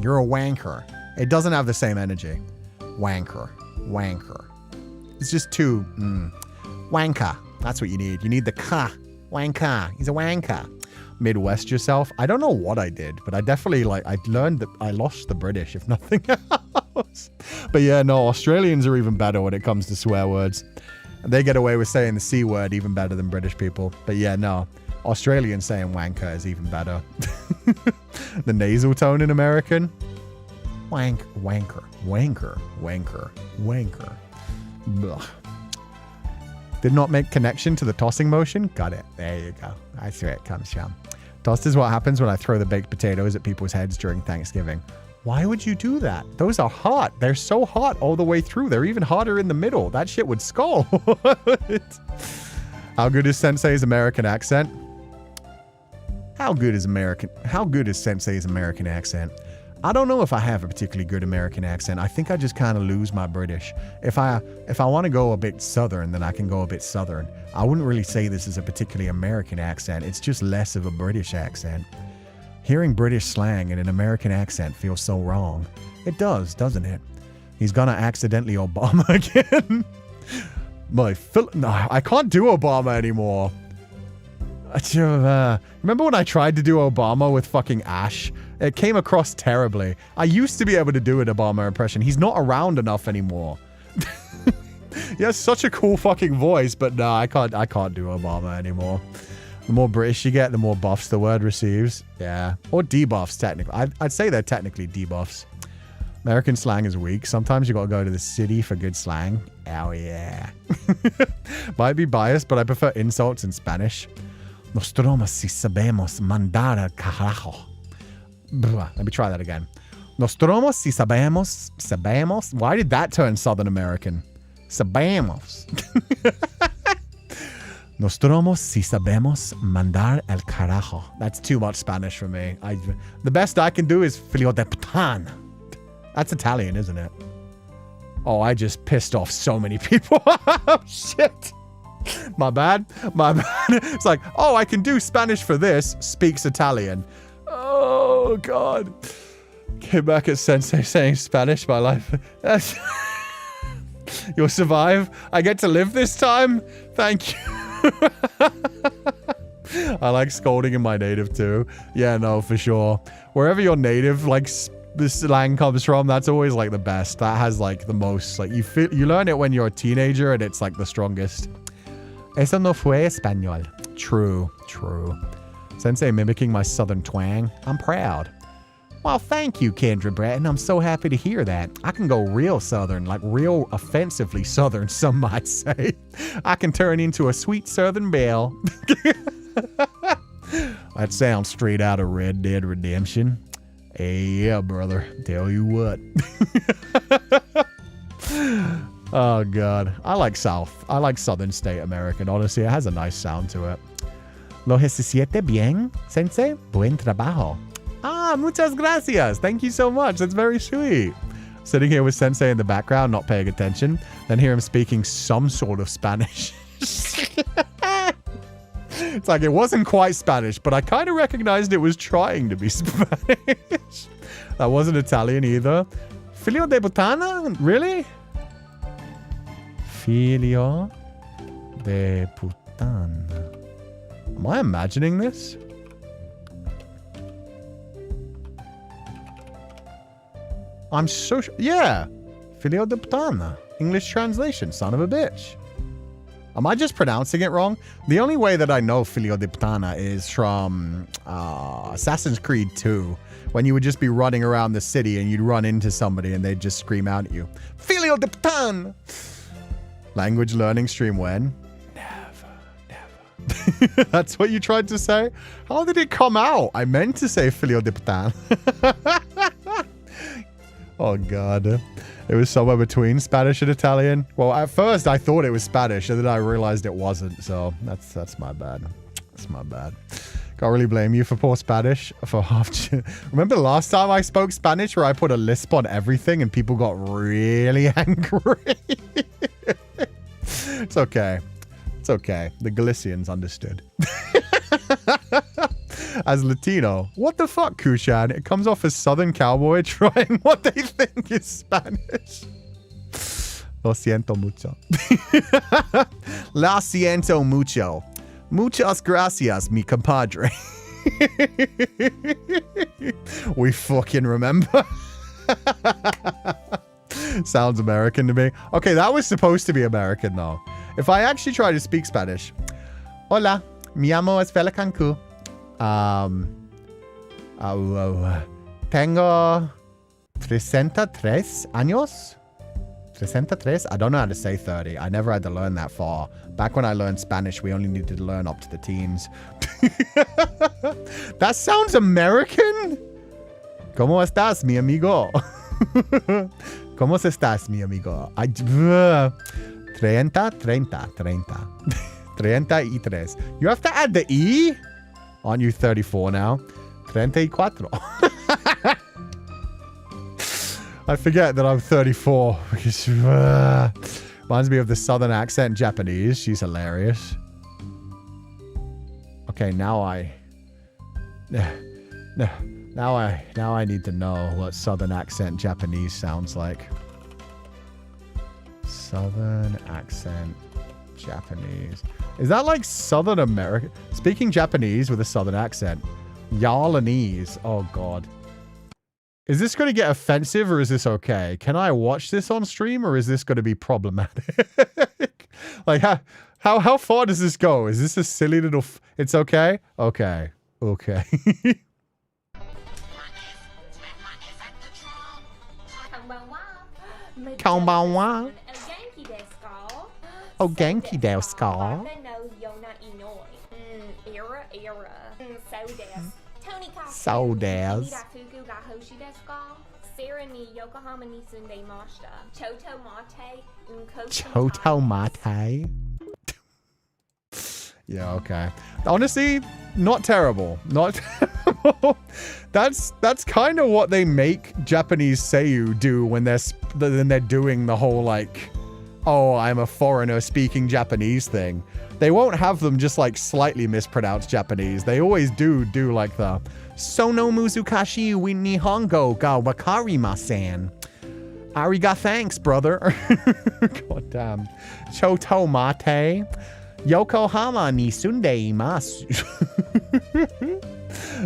you're a wanker. It doesn't have the same energy. Wanker. It's just too, wanker. That's what you need. You need the ka. Wanker. He's a wanker. Midwest yourself. I don't know what I did, but I definitely, like, I learned that I lost the British, if nothing else. But yeah, no, Australians are even better when it comes to swear words. They get away with saying the C word even better than British people. But yeah, no. Australian saying wanker is even better. The nasal tone in American. Wanker. Blah. Did not make connection to the tossing motion. Got it. There you go. That's where it comes from. Tossed is what happens when I throw the baked potatoes at people's heads during Thanksgiving. Why would you do that? Those are hot. They're so hot all the way through. They're even hotter in the middle. That shit would scald. How good is Sensei's American accent? How good is Sensei's American accent? I don't know if I have a particularly good American accent. I think I just kind of lose my British. If I want to go a bit Southern, then I can go a bit Southern. I wouldn't really say this is a particularly American accent. It's just less of a British accent. Hearing British slang in an American accent feels so wrong. It does, doesn't it? He's gonna accidentally Obama again. No, I can't do Obama anymore. Remember when I tried to do Obama with fucking Ash? It came across terribly. I used to be able to do an Obama impression. He's not around enough anymore. He has such a cool fucking voice, but no, I can't do Obama anymore. The more British you get, the more buffs the word receives. Yeah. Or debuffs, technically. I'd say they're technically debuffs. American slang is weak. Sometimes you gotta go to the city for good slang. Oh, yeah. Might be biased, but I prefer insults in Spanish. Nostromo si sabemos mandar al carajo. Let me try that again. Nostromo si sabemos. Why did that turn Southern American? Sabemos. Nostromo si sabemos mandar el carajo. That's too much Spanish for me. The best I can do is filio de puttana. That's Italian, isn't it? Oh, I just pissed off so many people. Shit. My bad. It's like, oh, I can do Spanish for this. Speaks Italian. Oh, God. Came back at Sensei saying Spanish, my life. You'll survive. I get to live this time. Thank you. I like scolding in my native too. Yeah, no, for sure. Wherever your native, like, the slang comes from, that's always, like, the best. That has, like, the most, like, you learn it when you're a teenager and it's, like, the strongest. Eso no fue español. True, true. Sensei mimicking my southern twang. I'm proud. Well, thank you, Kendra Bratton. I'm so happy to hear that. I can go real southern, like real offensively southern, some might say. I can turn into a sweet southern belle. That sounds straight out of Red Dead Redemption. Hey, yeah, brother. Tell you what. Oh, God. I like South. I like Southern State American. Honestly, it has a nice sound to it. Lo hiciste bien, Sensei? Buen trabajo. Ah, muchas gracias. Thank you so much. That's very sweet. Sitting here with Sensei in the background, not paying attention. Then hear him speaking some sort of Spanish. It's like it wasn't quite Spanish, but I kind of recognized it was trying to be Spanish. That wasn't Italian either. Filio de putana? Really? Filio de putana. Am I imagining this? I'm so sure. Yeah. Filio de putana. English translation. Son of a bitch. Am I just pronouncing it wrong? The only way that I know Filio de putana is from Assassin's Creed 2. When you would just be running around the city and you'd run into somebody and they'd just scream out at you. Filio de putana. Language learning stream when? Never. That's what you tried to say? How did it come out? I meant to say Filio de putana. Oh, God. It was somewhere between Spanish and Italian. Well, at first I thought it was Spanish, and then I realized it wasn't. So that's my bad. That's my bad. Can't really blame you for poor Spanish. For half. Remember the last time I spoke Spanish where I put a lisp on everything and people got really angry? It's okay. It's okay. The Galicians understood. As Latino. What the fuck, Kushan? It comes off as Southern cowboy trying what they think is Spanish. Lo siento mucho. La siento mucho. Muchas gracias, mi compadre. We fucking remember. Sounds American to me. Okay, that was supposed to be American, though. If I actually try to speak Spanish. Hola, mi amo es Féileacán and Cú. Tengo 33 años. 33? I don't know how to say 30. I never had to learn that far. Back when I learned Spanish, we only needed to learn up to the teens. That sounds American? ¿Cómo estás, mi amigo? ¿Cómo estás, mi amigo? 30. 33. You have to add the E? Aren't you 34 now? 34. I forget that I'm 34 because reminds me of the southern accent Japanese. She's hilarious. Okay, now I need to know what southern accent Japanese sounds like. Southern accent Japanese. Is that like Southern American? Speaking Japanese with a Southern accent. Yalanese. Oh, God. Is this going to get offensive or is this okay? Can I watch this on stream or is this going to be problematic? Like, how far does this go? Is this a silly little... It's okay? Okay. Okay. Konbanwa. Oh, Genki desu ka? So des. Choto mate. Yeah, okay. Honestly, not terrible. Not terrible. That's kind of what they make Japanese seiyuu do when they're doing the whole like, oh, I'm a foreigner speaking Japanese thing. They won't have them just like slightly mispronounced Japanese. They always do like the Sono Muzukashi wa Nihongo ga wakarimasen. Ariga, thanks, brother. God damn. Choto mate. Yokohama ni sunde imasu.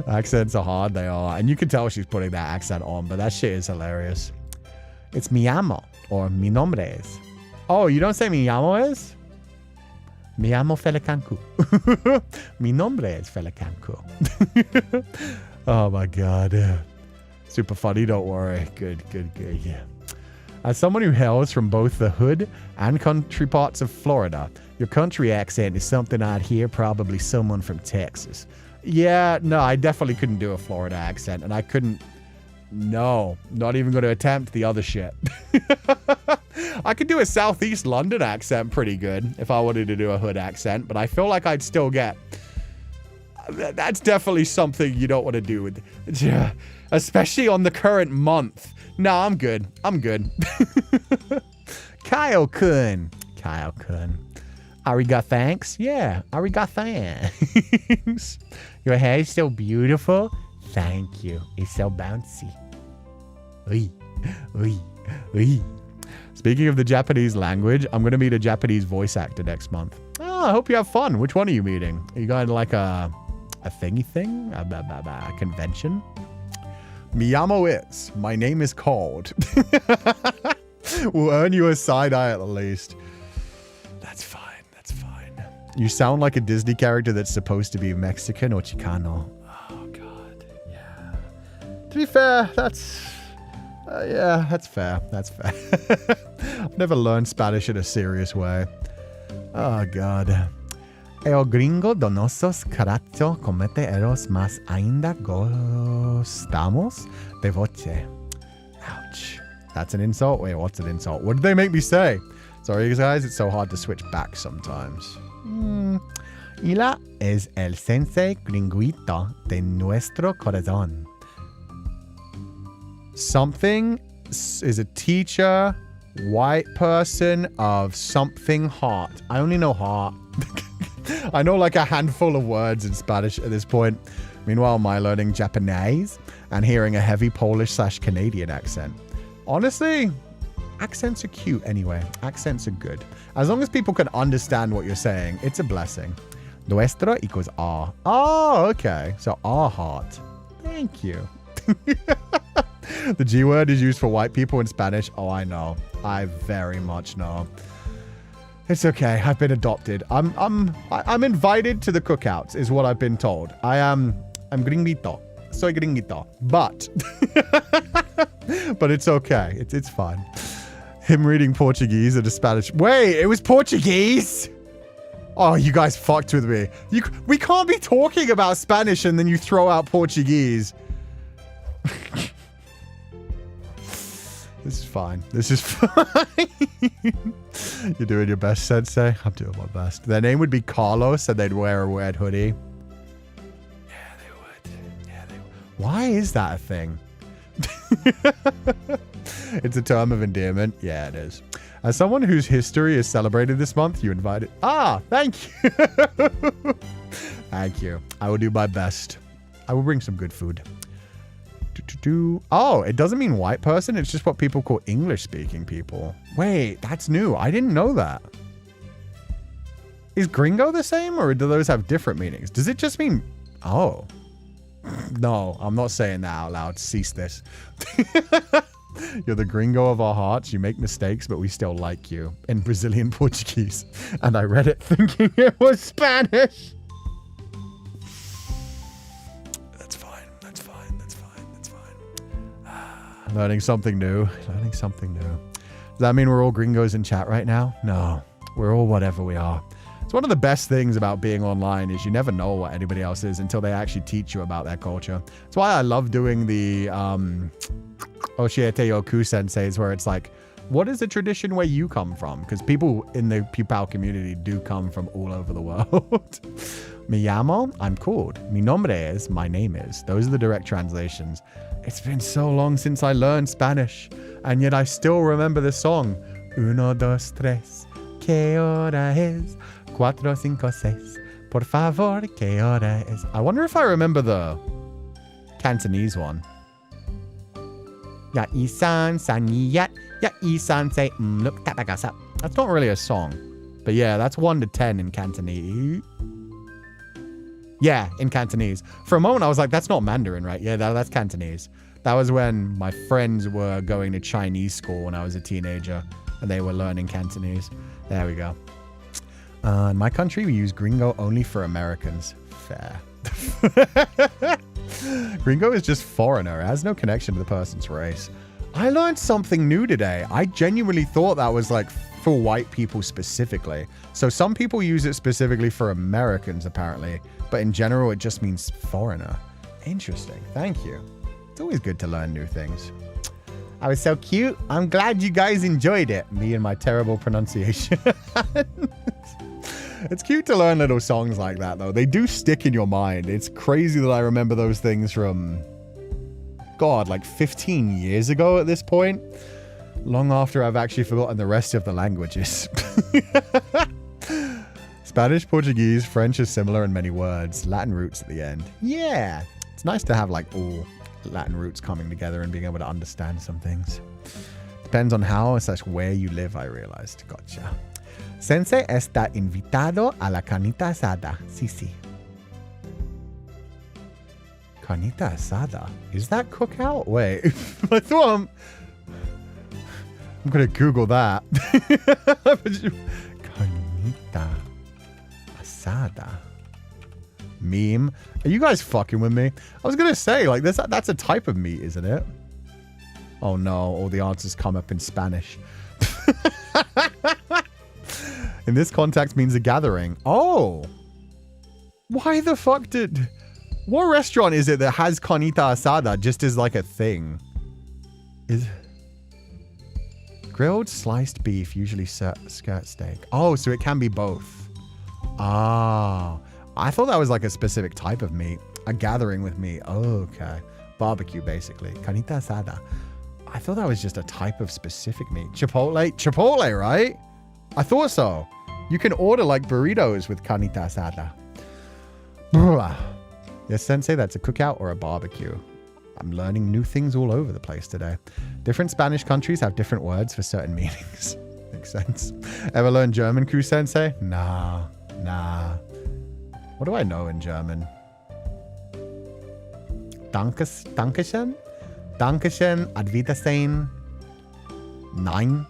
Accents are hard, they are. And you can tell she's putting that accent on, but that shit is hilarious. It's mi amo, or mi nombre es. Oh, you don't say mi amo es? Mi amo Féileacán and Cú. Mi nombre es Féileacán and Cú. Oh my god. Super funny, don't worry. Good, yeah. As someone who hails from both the hood and country parts of Florida, your country accent is something I'd hear probably someone from Texas. Yeah, no, I definitely couldn't do a Florida accent, and I couldn't... No, not even going to attempt the other shit. I could do a Southeast London accent pretty good if I wanted to do a hood accent, but I feel like I'd still get... That's definitely something you don't want to do with... Especially on the current month. No, I'm good. Kyle-kun. Ariga, thanks? Yeah, ariga, thanks. Your hair is so beautiful. Thank you. It's so bouncy. Oi. Speaking of the Japanese language, I'm going to meet a Japanese voice actor next month. Oh, I hope you have fun. Which one are you meeting? Are you going to like a thingy thing? A convention? Miyamo is. My name is called. We'll earn you a side eye at the least. That's fine. You sound like a Disney character that's supposed to be Mexican or Chicano. Oh, God. Yeah. To be fair, that's fair. I've never learned Spanish in a serious way. Oh, God. El gringo donosos caracho comete eros más ainda gostamos de voce. Ouch. That's an insult? Wait, what's an insult? What did they make me say? Sorry, guys, it's so hard to switch back sometimes. Ila es el sensei gringuito de nuestro corazón. Something is a teacher, white person of something heart. I only know heart. I know like a handful of words in Spanish at this point. Meanwhile, my learning Japanese and hearing a heavy Polish/Canadian accent. Honestly, accents are cute anyway. Accents are good. As long as people can understand what you're saying, it's a blessing. Nuestro equals our. Oh, okay. So our heart. Thank you. The G word is used for white people in Spanish. Oh, I know. I very much know. It's okay. I've been adopted. I'm invited to the cookouts, is what I've been told. I'm gringuito. Soy gringuito. But but it's okay. It's fine. Him reading Portuguese and a Spanish. Wait, it was Portuguese? Oh, you guys fucked with me. We can't be talking about Spanish and then you throw out Portuguese. This is fine. You're doing your best, Sensei. I'm doing my best. Their name would be Carlos and they'd wear a red hoodie. Yeah, they would. Why is that a thing? It's a term of endearment. Yeah, it is. As someone whose history is celebrated this month, you invited... Ah, thank you. Thank you. I will do my best. I will bring some good food. Oh, it doesn't mean white person. It's just what people call English-speaking people. Wait, that's new. I didn't know that. Is gringo the same, or do those have different meanings? Does it just mean... Oh. No, I'm not saying that out loud. Cease this. You're the gringo of our hearts. You make mistakes, but we still like you. In Brazilian Portuguese. And I read it thinking it was Spanish. That's fine. Learning something new. Does that mean we're all gringos in chat right now? No. We're all whatever we are. It's one of the best things about being online is you never know what anybody else is until they actually teach you about their culture. That's why I love doing the Oshiete Yoku senseis where it's like, what is the tradition where you come from? Because people in the Pupal community do come from all over the world. Me llamo, I'm called. Mi nombre es, my name is. Those are the direct translations. It's been so long since I learned Spanish, and yet I still remember this song. Uno, dos, tres, ¿qué hora es? Cuatro, cinco, seis. Por favor, ¿qué hora es? I wonder if I remember the Cantonese one. Ya isan, san yat, Yeah, I-sensei, look, tatagasa. That's not really a song. But yeah, that's 1 to 10 in Cantonese. Yeah, in Cantonese. For a moment, I was like, that's not Mandarin, right? Yeah, that's Cantonese. That was when my friends were going to Chinese school when I was a teenager, and they were learning Cantonese. There we go. In my country, we use gringo only for Americans. Fair. Gringo is just foreigner. It has no connection to the person's race. I learned something new today. I genuinely thought that was like for white people specifically. So some people use it specifically for Americans, apparently. But in general, it just means foreigner. Interesting. Thank you. It's always good to learn new things. I was so cute. I'm glad you guys enjoyed it. Me and my terrible pronunciation. It's cute to learn little songs like that, though. They do stick in your mind. It's crazy that I remember those things from, God, like 15 years ago at this point. Long after I've actually forgotten the rest of the languages. Spanish, Portuguese, French is similar in many words. Latin roots at the end. Yeah. It's nice to have like all Latin roots coming together and being able to understand some things. Depends on how / where you live, I realized. Gotcha. Sensei está invitado a la carnita asada. Sí, sí. Carnita asada? Is that cookout? Wait. I thought I'm going to Google that. Carnita asada. Meme. Are you guys fucking with me? I was going to say, like, that's a type of meat, isn't it? Oh no, all the answers come up in Spanish. In this context means a gathering. Oh. Why the fuck did... What restaurant is it that has carnita asada just as like a thing? Is... Grilled sliced beef, usually skirt steak. Oh, so it can be both. Ah. I thought that was like a specific type of meat. A gathering with meat. Oh, okay. Barbecue, basically. Carnita asada. I thought that was just a type of specific meat. Chipotle? Chipotle, right? I thought so. You can order like burritos with carnita asada. Yes, sensei, that's a cookout or a barbecue. I'm learning new things all over the place today. Different Spanish countries have different words for certain meanings. Makes sense. Ever learn German, Cú sensei? Nah. What do I know in German? Dankeschön? Dankeschön, Auf Wiedersehen. Nein.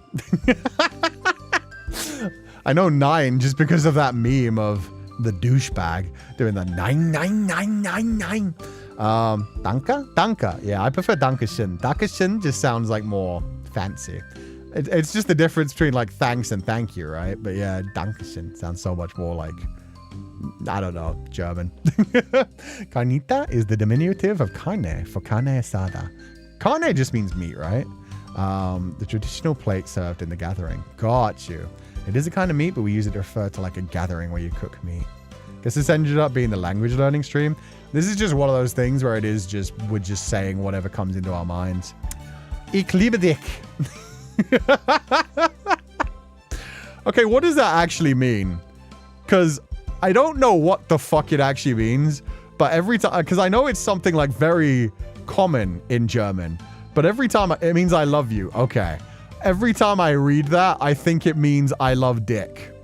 I know 9 just because of that meme of the douchebag doing the 9. Danke. Yeah, I prefer Dankeschön. Dankeschön just sounds like more fancy. It's just the difference between like thanks and thank you, right? But yeah, Dankeschön sounds so much more like, I don't know, German. Carnita is the diminutive of carne for carne asada. Carne just means meat, right? The traditional plate served in the gathering. Got you. It is a kind of meat, but we use it to refer to like a gathering where you cook meat. Guess this ended up being the language learning stream. This is just one of those things where it is just, we're just saying whatever comes into our minds. Ik liebe dich. Okay, what does that actually mean? Because I don't know what the fuck it actually means, but every time, because I know it's something like very common in German, but every time it means I love you. Okay. Every time I read that, I think it means I love dick.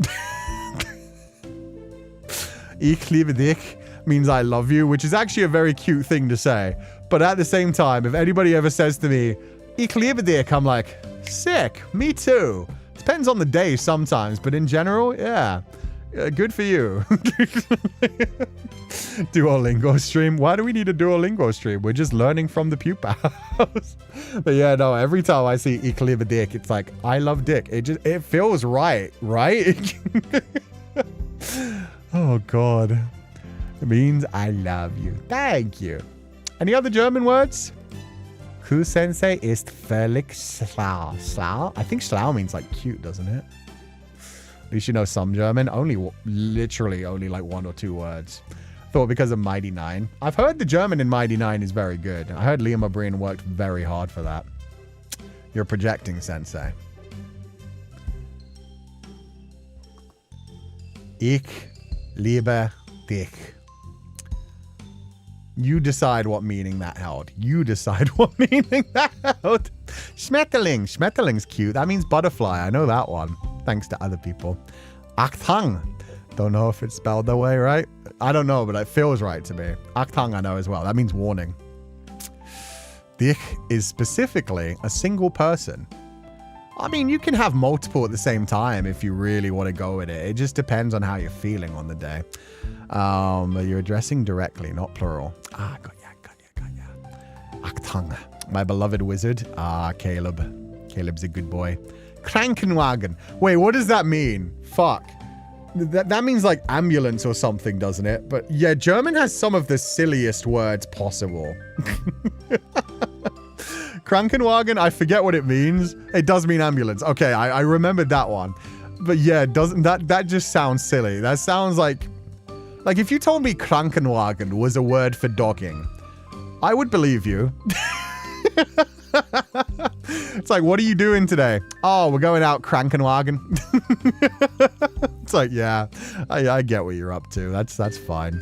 Ich liebe dich means I love you, which is actually a very cute thing to say. But at the same time, if anybody ever says to me, Ich liebe dich, I'm like, sick, me too. Depends on the day sometimes, but in general, yeah. Good for you. Duolingo stream. Why do we need a Duolingo stream? We're just learning from the Pupals. But yeah, no, every time I see Ich liebe dick, it's like, I love dick. It feels right? Oh, God. It means I love you. Thank you. Any other German words? Cú sensei ist völlig schlau. Schlau? I think schlau means like cute, doesn't it? At least you know some German. Literally only like 1 or 2 words. Thought because of Mighty 9. I've heard the German in Mighty 9 is very good. I heard Liam O'Brien worked very hard for that. You're projecting, sensei. Ich liebe dich. You decide what meaning that held. You decide what meaning that held. Schmetterling. Schmetterling's cute. That means butterfly. I know that one. Thanks to other people. Achtang. Don't know if it's spelled that way, right? I don't know, but it feels right to me. Achtang I know as well. That means warning. Dich is specifically a single person. I mean, you can have multiple at the same time if you really want to go with it. It just depends on how you're feeling on the day. You're addressing directly, not plural. Ah, got ya. Achtang. My beloved wizard. Ah, Caleb. Caleb's a good boy. Krankenwagen. Wait, what does that mean? Fuck. That means like ambulance or something, doesn't it? But yeah, German has some of the silliest words possible. Krankenwagen, I forget what it means. It does mean ambulance. Okay, I remembered that one. But yeah, doesn't that just sounds silly. That sounds like if you told me Krankenwagen was a word for dogging, I would believe you. It's like, what are you doing today? Oh, we're going out Krankenwagen. It's like, yeah, I get what you're up to. That's fine.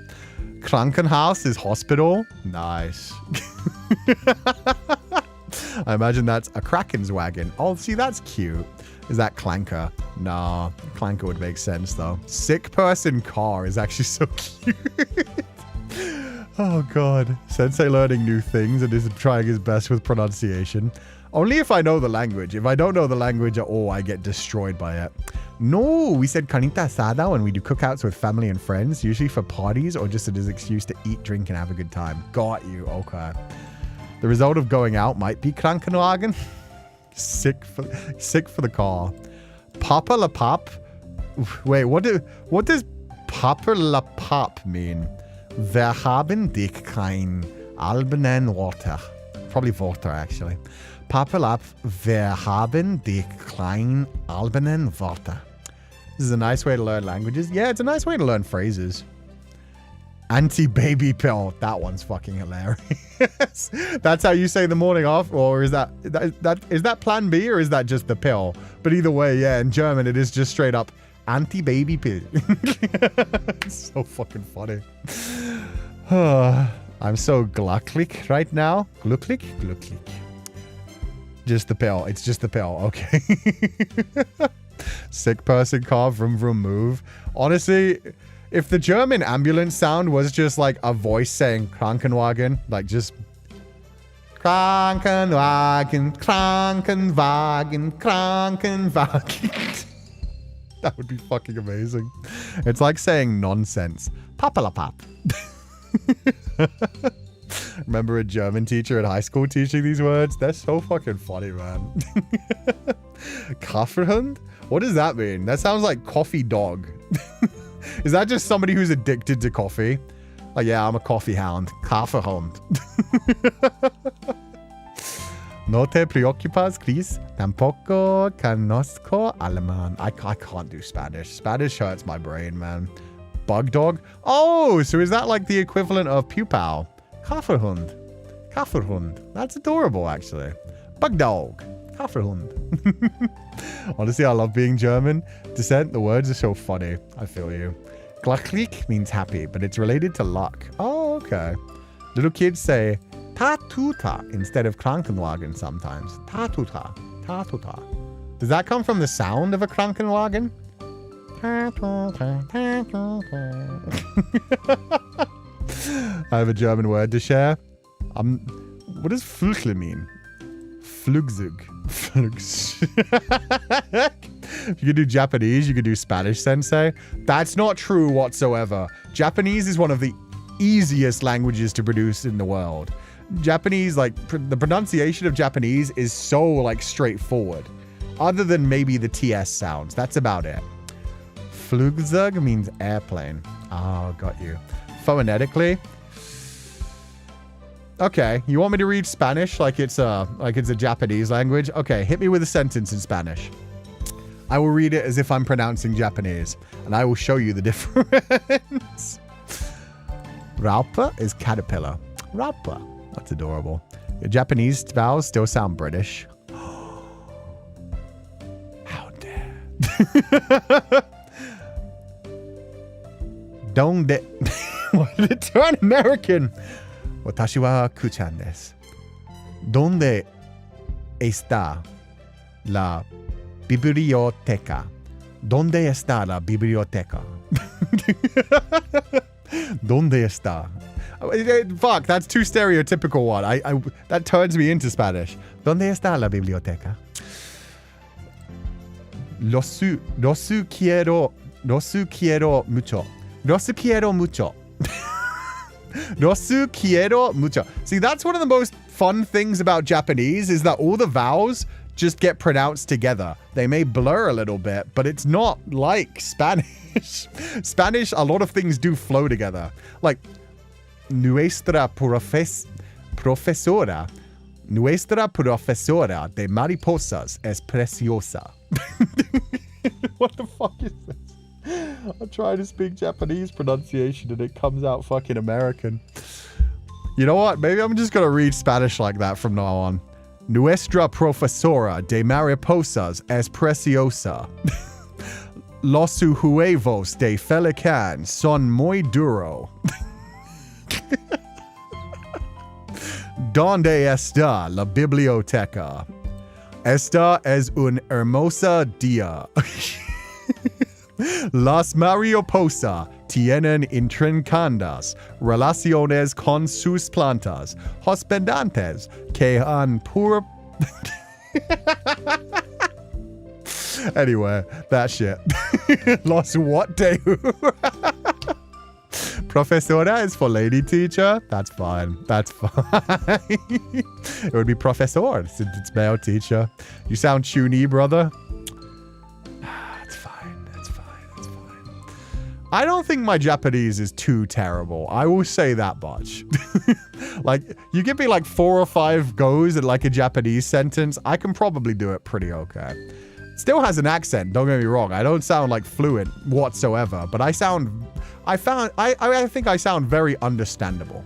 Krankenhaus is hospital. Nice. I imagine that's a Kraken's wagon. Oh, see, that's cute. Is that Clanker? Nah, Clanker would make sense, though. Sick person car is actually so cute. Oh, God. Sensei learning new things and is trying his best with pronunciation. Only if I know the language. If I don't know the language at all, I get destroyed by it. No, we said carnita asada when we do cookouts with family and friends, usually for parties or just as an excuse to eat, drink, and have a good time. Got you. Okay. The result of going out might be Krankenwagen. Sick for the car. Papa la Pop. Wait, what does Papa la Pop mean? Wir haben dich kein albenen Worte. Probably Worte, actually. Papa la Wir haben dich kein albenen Worte. This is a nice way to learn languages. Yeah, it's a nice way to learn phrases. Anti-baby pill. That one's fucking hilarious. That's how you say the morning off, or is that plan B, or is that just the pill? But either way, yeah, in German it is just straight up anti-baby pill. It's so fucking funny. I'm so glücklich right now. Glücklich? Glücklich. Just the pill. It's just the pill. Okay. Sick person car, vroom vroom move. Honestly, if the German ambulance sound was just like a voice saying Krankenwagen, like just Krankenwagen, Krankenwagen, Krankenwagen. That would be fucking amazing. It's like saying nonsense. Papalapap. Remember a German teacher at high school teaching these words? They're so fucking funny, man. Kaffeehund? What does that mean? That sounds like coffee dog. Is that just somebody who's addicted to coffee? Like, yeah, I'm a coffee hound. Kaffeehund. No te preocupas, Chris. Tampoco conozco alemán. I can't do Spanish. Spanish hurts my brain, man. Bug dog? Oh, so is that like the equivalent of Pupal? Kaffeehund. Kaffeehund. That's adorable, actually. Bug dog. Kaffeehund. Honestly, I love being German. Descent, the words are so funny. I feel you. Glücklich means happy, but it's related to luck. Oh, okay. Little kids say Tatuta instead of Krankenwagen sometimes. Tatuta. Tatuta. Does that come from the sound of a Krankenwagen? I have a German word to share. What does Flügle mean? Flugzeug. If you could do Japanese, you could do Spanish, Sensei. That's not true whatsoever. Japanese is one of the easiest languages to produce in the world. Japanese, like, the pronunciation of Japanese is so, like, straightforward. Other than maybe the TS sounds. That's about it. Flugzeug means airplane. Oh, got you. Phonetically. Okay, you want me to read Spanish like it's a Japanese language? Okay, hit me with a sentence in Spanish. I will read it as if I'm pronouncing Japanese, and I will show you the difference. Raupe is caterpillar. Raupe. That's adorable. Your Japanese vowels still sound British. How dare. Donde. What did it turn American? Watashi wa Kuchan desu. Donde está la biblioteca? ¿Dónde está la biblioteca? ¿Dónde está? Fuck, that's too stereotypical one. That turns me into Spanish. ¿Dónde está la biblioteca? Lo su quiero mucho. Lo su quiero mucho. Lo su quiero mucho. See, that's one of the most fun things about Japanese is that all the vowels just get pronounced together. They may blur a little bit, but it's not like Spanish. Spanish, a lot of things do flow together. Like, nuestra profesora de mariposas es preciosa. What the fuck is this? I'm trying to speak Japanese pronunciation and it comes out fucking American. You know what? Maybe I'm just gonna read Spanish like that from now on. Nuestra profesora de mariposas es preciosa. Los huevos de Feileacan son muy duro. ¿Dónde está la biblioteca? Esta es un hermosa día. Las mariposas tienen intrincadas relaciones con sus plantas hospedantes que han pur... Anyway, that shit. Los what de... Profesora is for lady teacher. That's fine. That's fine. It would be professor since it's male teacher. You sound tuney, brother. It's fine. That's fine. That's fine. I don't think my Japanese is too terrible. I will say that much. Like, you give me like 4 or 5 goes at like a Japanese sentence, I can probably do it pretty okay. Still has an accent, don't get me wrong. I don't sound like fluent whatsoever, but I think I sound very understandable.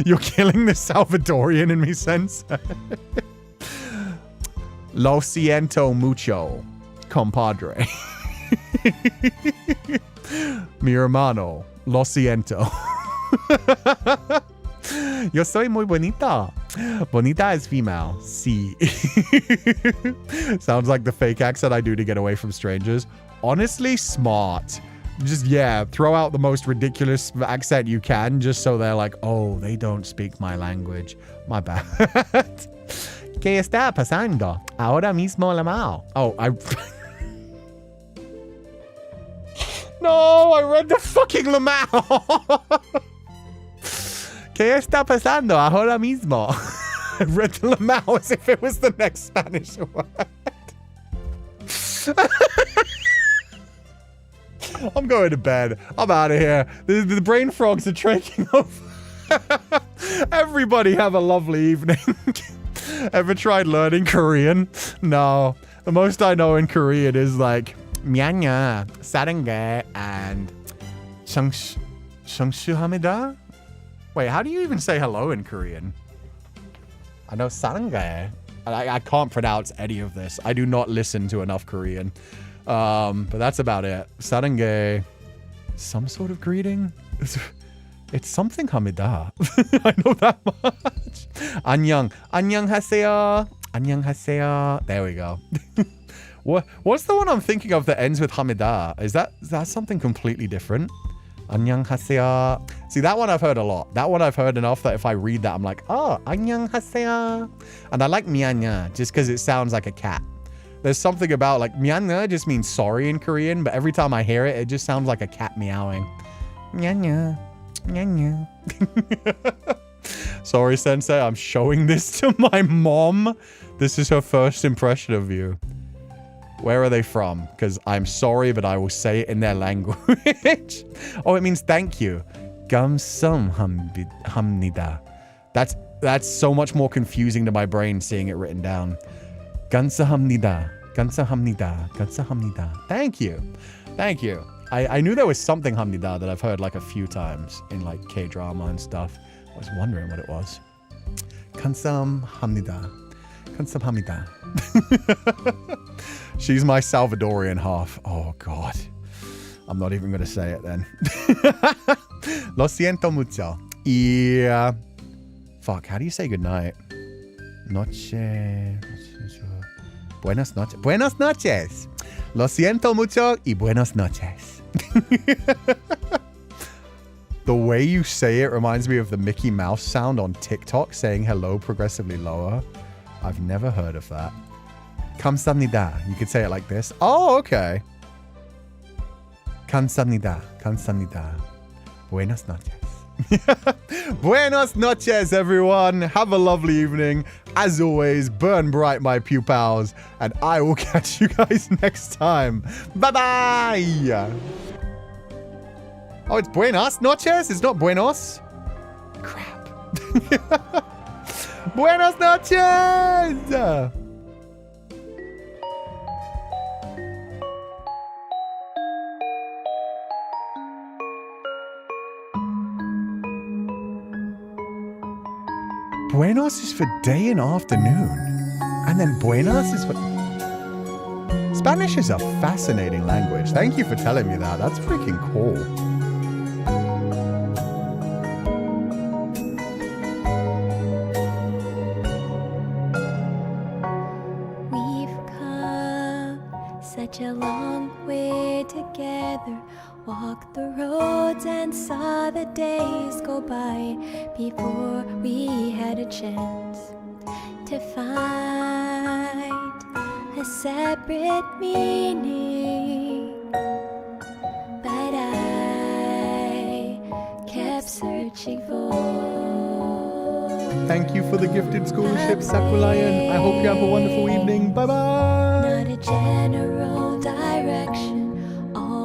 You're killing the Salvadorian in me, Sensei. Lo siento mucho, compadre. Mi hermano, lo siento. Yo soy muy bonita. Bonita is female. Sí. Sounds like the fake accent I do to get away from strangers. Honestly, smart. Just, yeah, throw out the most ridiculous accent you can just so they're like, oh, they don't speak my language. My bad. ¿Qué está pasando? Ahora mismo la mao. Oh, No, I read the fucking Lamau. ¿Qué está pasando ahora mismo? I read the Lamau as if it was the next Spanish word. I'm going to bed. I'm out of here. The brain frogs are taking over. Everybody have a lovely evening. Ever tried learning Korean? No. The most I know in Korean is like 미안해, 사랑해, and 성수합니다. Wait, how do you even say hello in Korean? I know 사랑해. I can't pronounce any of this. I do not listen to enough Korean. But that's about it. 사랑해. Some sort of greeting? It's something 합니다. I know that much. 안녕. 안녕하세요. 안녕하세요. There we go. What's the one I'm thinking of that ends with hamida? Is that something completely different? 안녕하세요. See, that one I've heard a lot. That one I've heard enough that if I read that, I'm like, oh, 안녕하세요. And I like 미안해 just because it sounds like a cat. There's something about like 미안해 just means sorry in Korean, but every time I hear it, it just sounds like a cat meowing. 미안해. 미안해. Sorry, Sensei, I'm showing this to my mom. This is her first impression of you. Where are they from? Because I'm sorry, but I will say it in their language. Oh, it means thank you. 감사합니다. That's so much more confusing to my brain seeing it written down. 감사합니다. 감사합니다. 감사합니다. Thank you. Thank you. I knew there was something hamnida that I've heard like a few times in like K-drama and stuff. I was wondering what it was. 감사합니다. 감사합니다. She's my Salvadorian half. Oh, God. I'm not even going to say it then. Lo siento mucho. Yeah. Fuck, how do you say goodnight? noche. Buenas noches. Buenas noches. Lo siento mucho y buenas noches. The way you say it reminds me of the Mickey Mouse sound on TikTok saying hello progressively lower. I've never heard of that. Kamsahamnida. You could say it like this. Oh, okay. Kamsahamnida. Kamsahamnida. Buenas noches. Buenas noches, everyone. Have a lovely evening. As always, burn bright, my pupils, and I will catch you guys next time. Bye-bye. Oh, it's buenas noches? It's not buenos? Crap. Buenas noches! Buenos is for day and afternoon. And then buenas is for... Spanish is a fascinating language. Thank you for telling me that. That's freaking cool. We've come such a long way together. Walked the roads and saw the days go by before we had a chance to find a separate meaning. But I kept searching for... Thank you for the gifted scholarship, Féileacán. I hope you have a wonderful evening. Bye-bye. Not a general direction.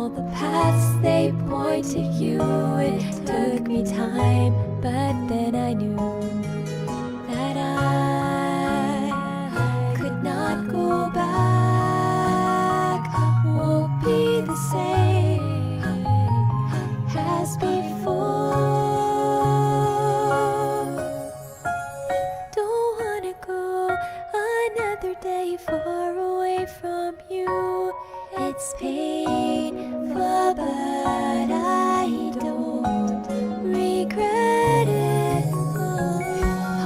The paths they point to you. It took me time, but then I knew that I could not go back. Won't be the same as before. Don't wanna go another day far away from you. It's painful, but I don't regret it.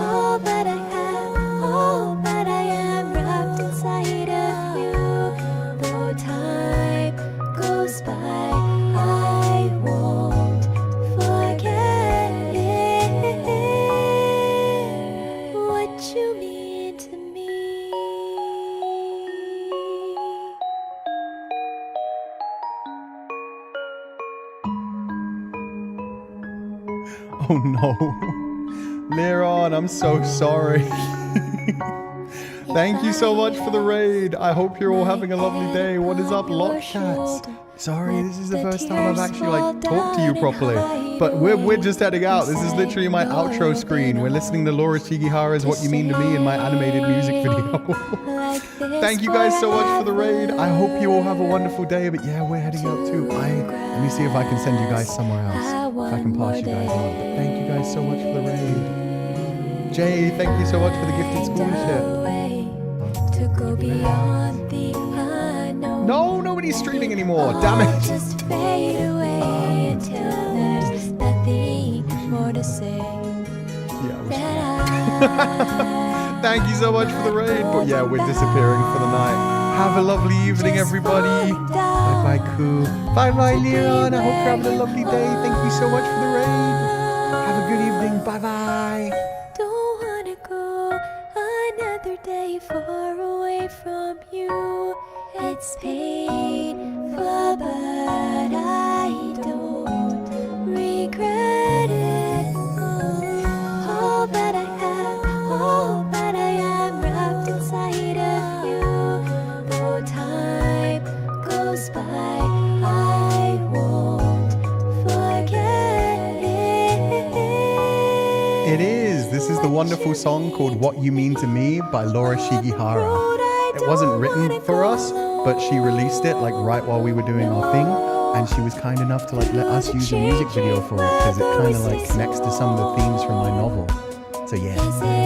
All that I have, all that I am, wrapped inside of you. Though time goes by, I won't forget it. What you mean to me. Oh no. Leron, I'm so sorry. Thank you so much for the raid. I hope you're all having a lovely day. What is up, Lockcats? Sorry, this is the first time I've actually talked to you properly. But we're just heading out. This is literally my outro screen. We're listening to Laura Shigihara's What You Mean to Me in my animated music video. Thank you guys so much for the raid. I hope you all have a wonderful day. But yeah, we're heading out too. Let me see if I can send you guys somewhere else. If I can pass you guys on. But thank you guys so much for the raid. Jay, thank you so much for the gifted scholarship. To go beyond the unknown. No, nobody's streaming anymore. Damn it. Just fade away until there's nothing more to say. Yeah. Thank you so much for the raid. But yeah, we're disappearing for the night. Have a lovely evening, everybody. Bye-bye, Cú. Bye-bye, Leon. I hope you're having a lovely day. Thank you so much for the raid. Have a good evening. Bye-bye. Don't wanna go another day far away from you. It's painful, but I don't regret it. All that I have, all that I am, wrapped inside of you. Though time goes by, I won't forget it. It is. This is the wonderful song called What You Mean to Me by Laura Shigihara. It wasn't written for us, but she released it right while we were doing our thing, and she was kind enough to let us use a music video for it because it kind of connects to some of the themes from my novel. So yeah,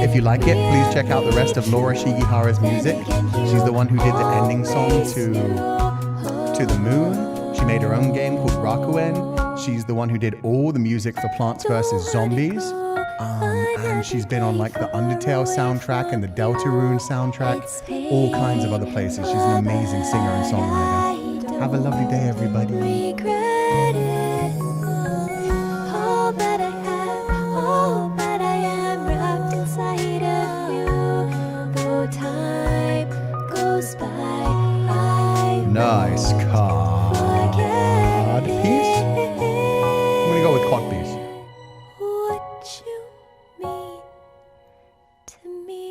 if you like it, please check out the rest of Laura Shigihara's music. She's the one who did the ending song to The Moon. She made her own game called Rakuen. She's the one who did all the music for Plants vs. Zombies. And she's been on like the Undertale soundtrack and the Deltarune soundtrack, all kinds of other places. She's an amazing singer and songwriter. Have a lovely day, everybody. Regret it. All that I have, all that I am, wrapped inside of you. Though time goes by, I Nice card piece. I'm gonna go with cod piece. what you mean to me.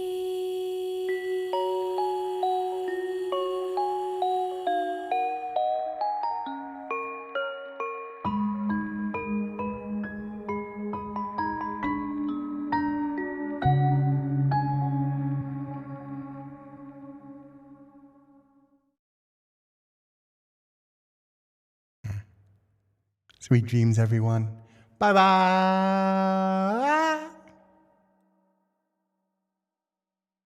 Sweet dreams, everyone. Bye-bye.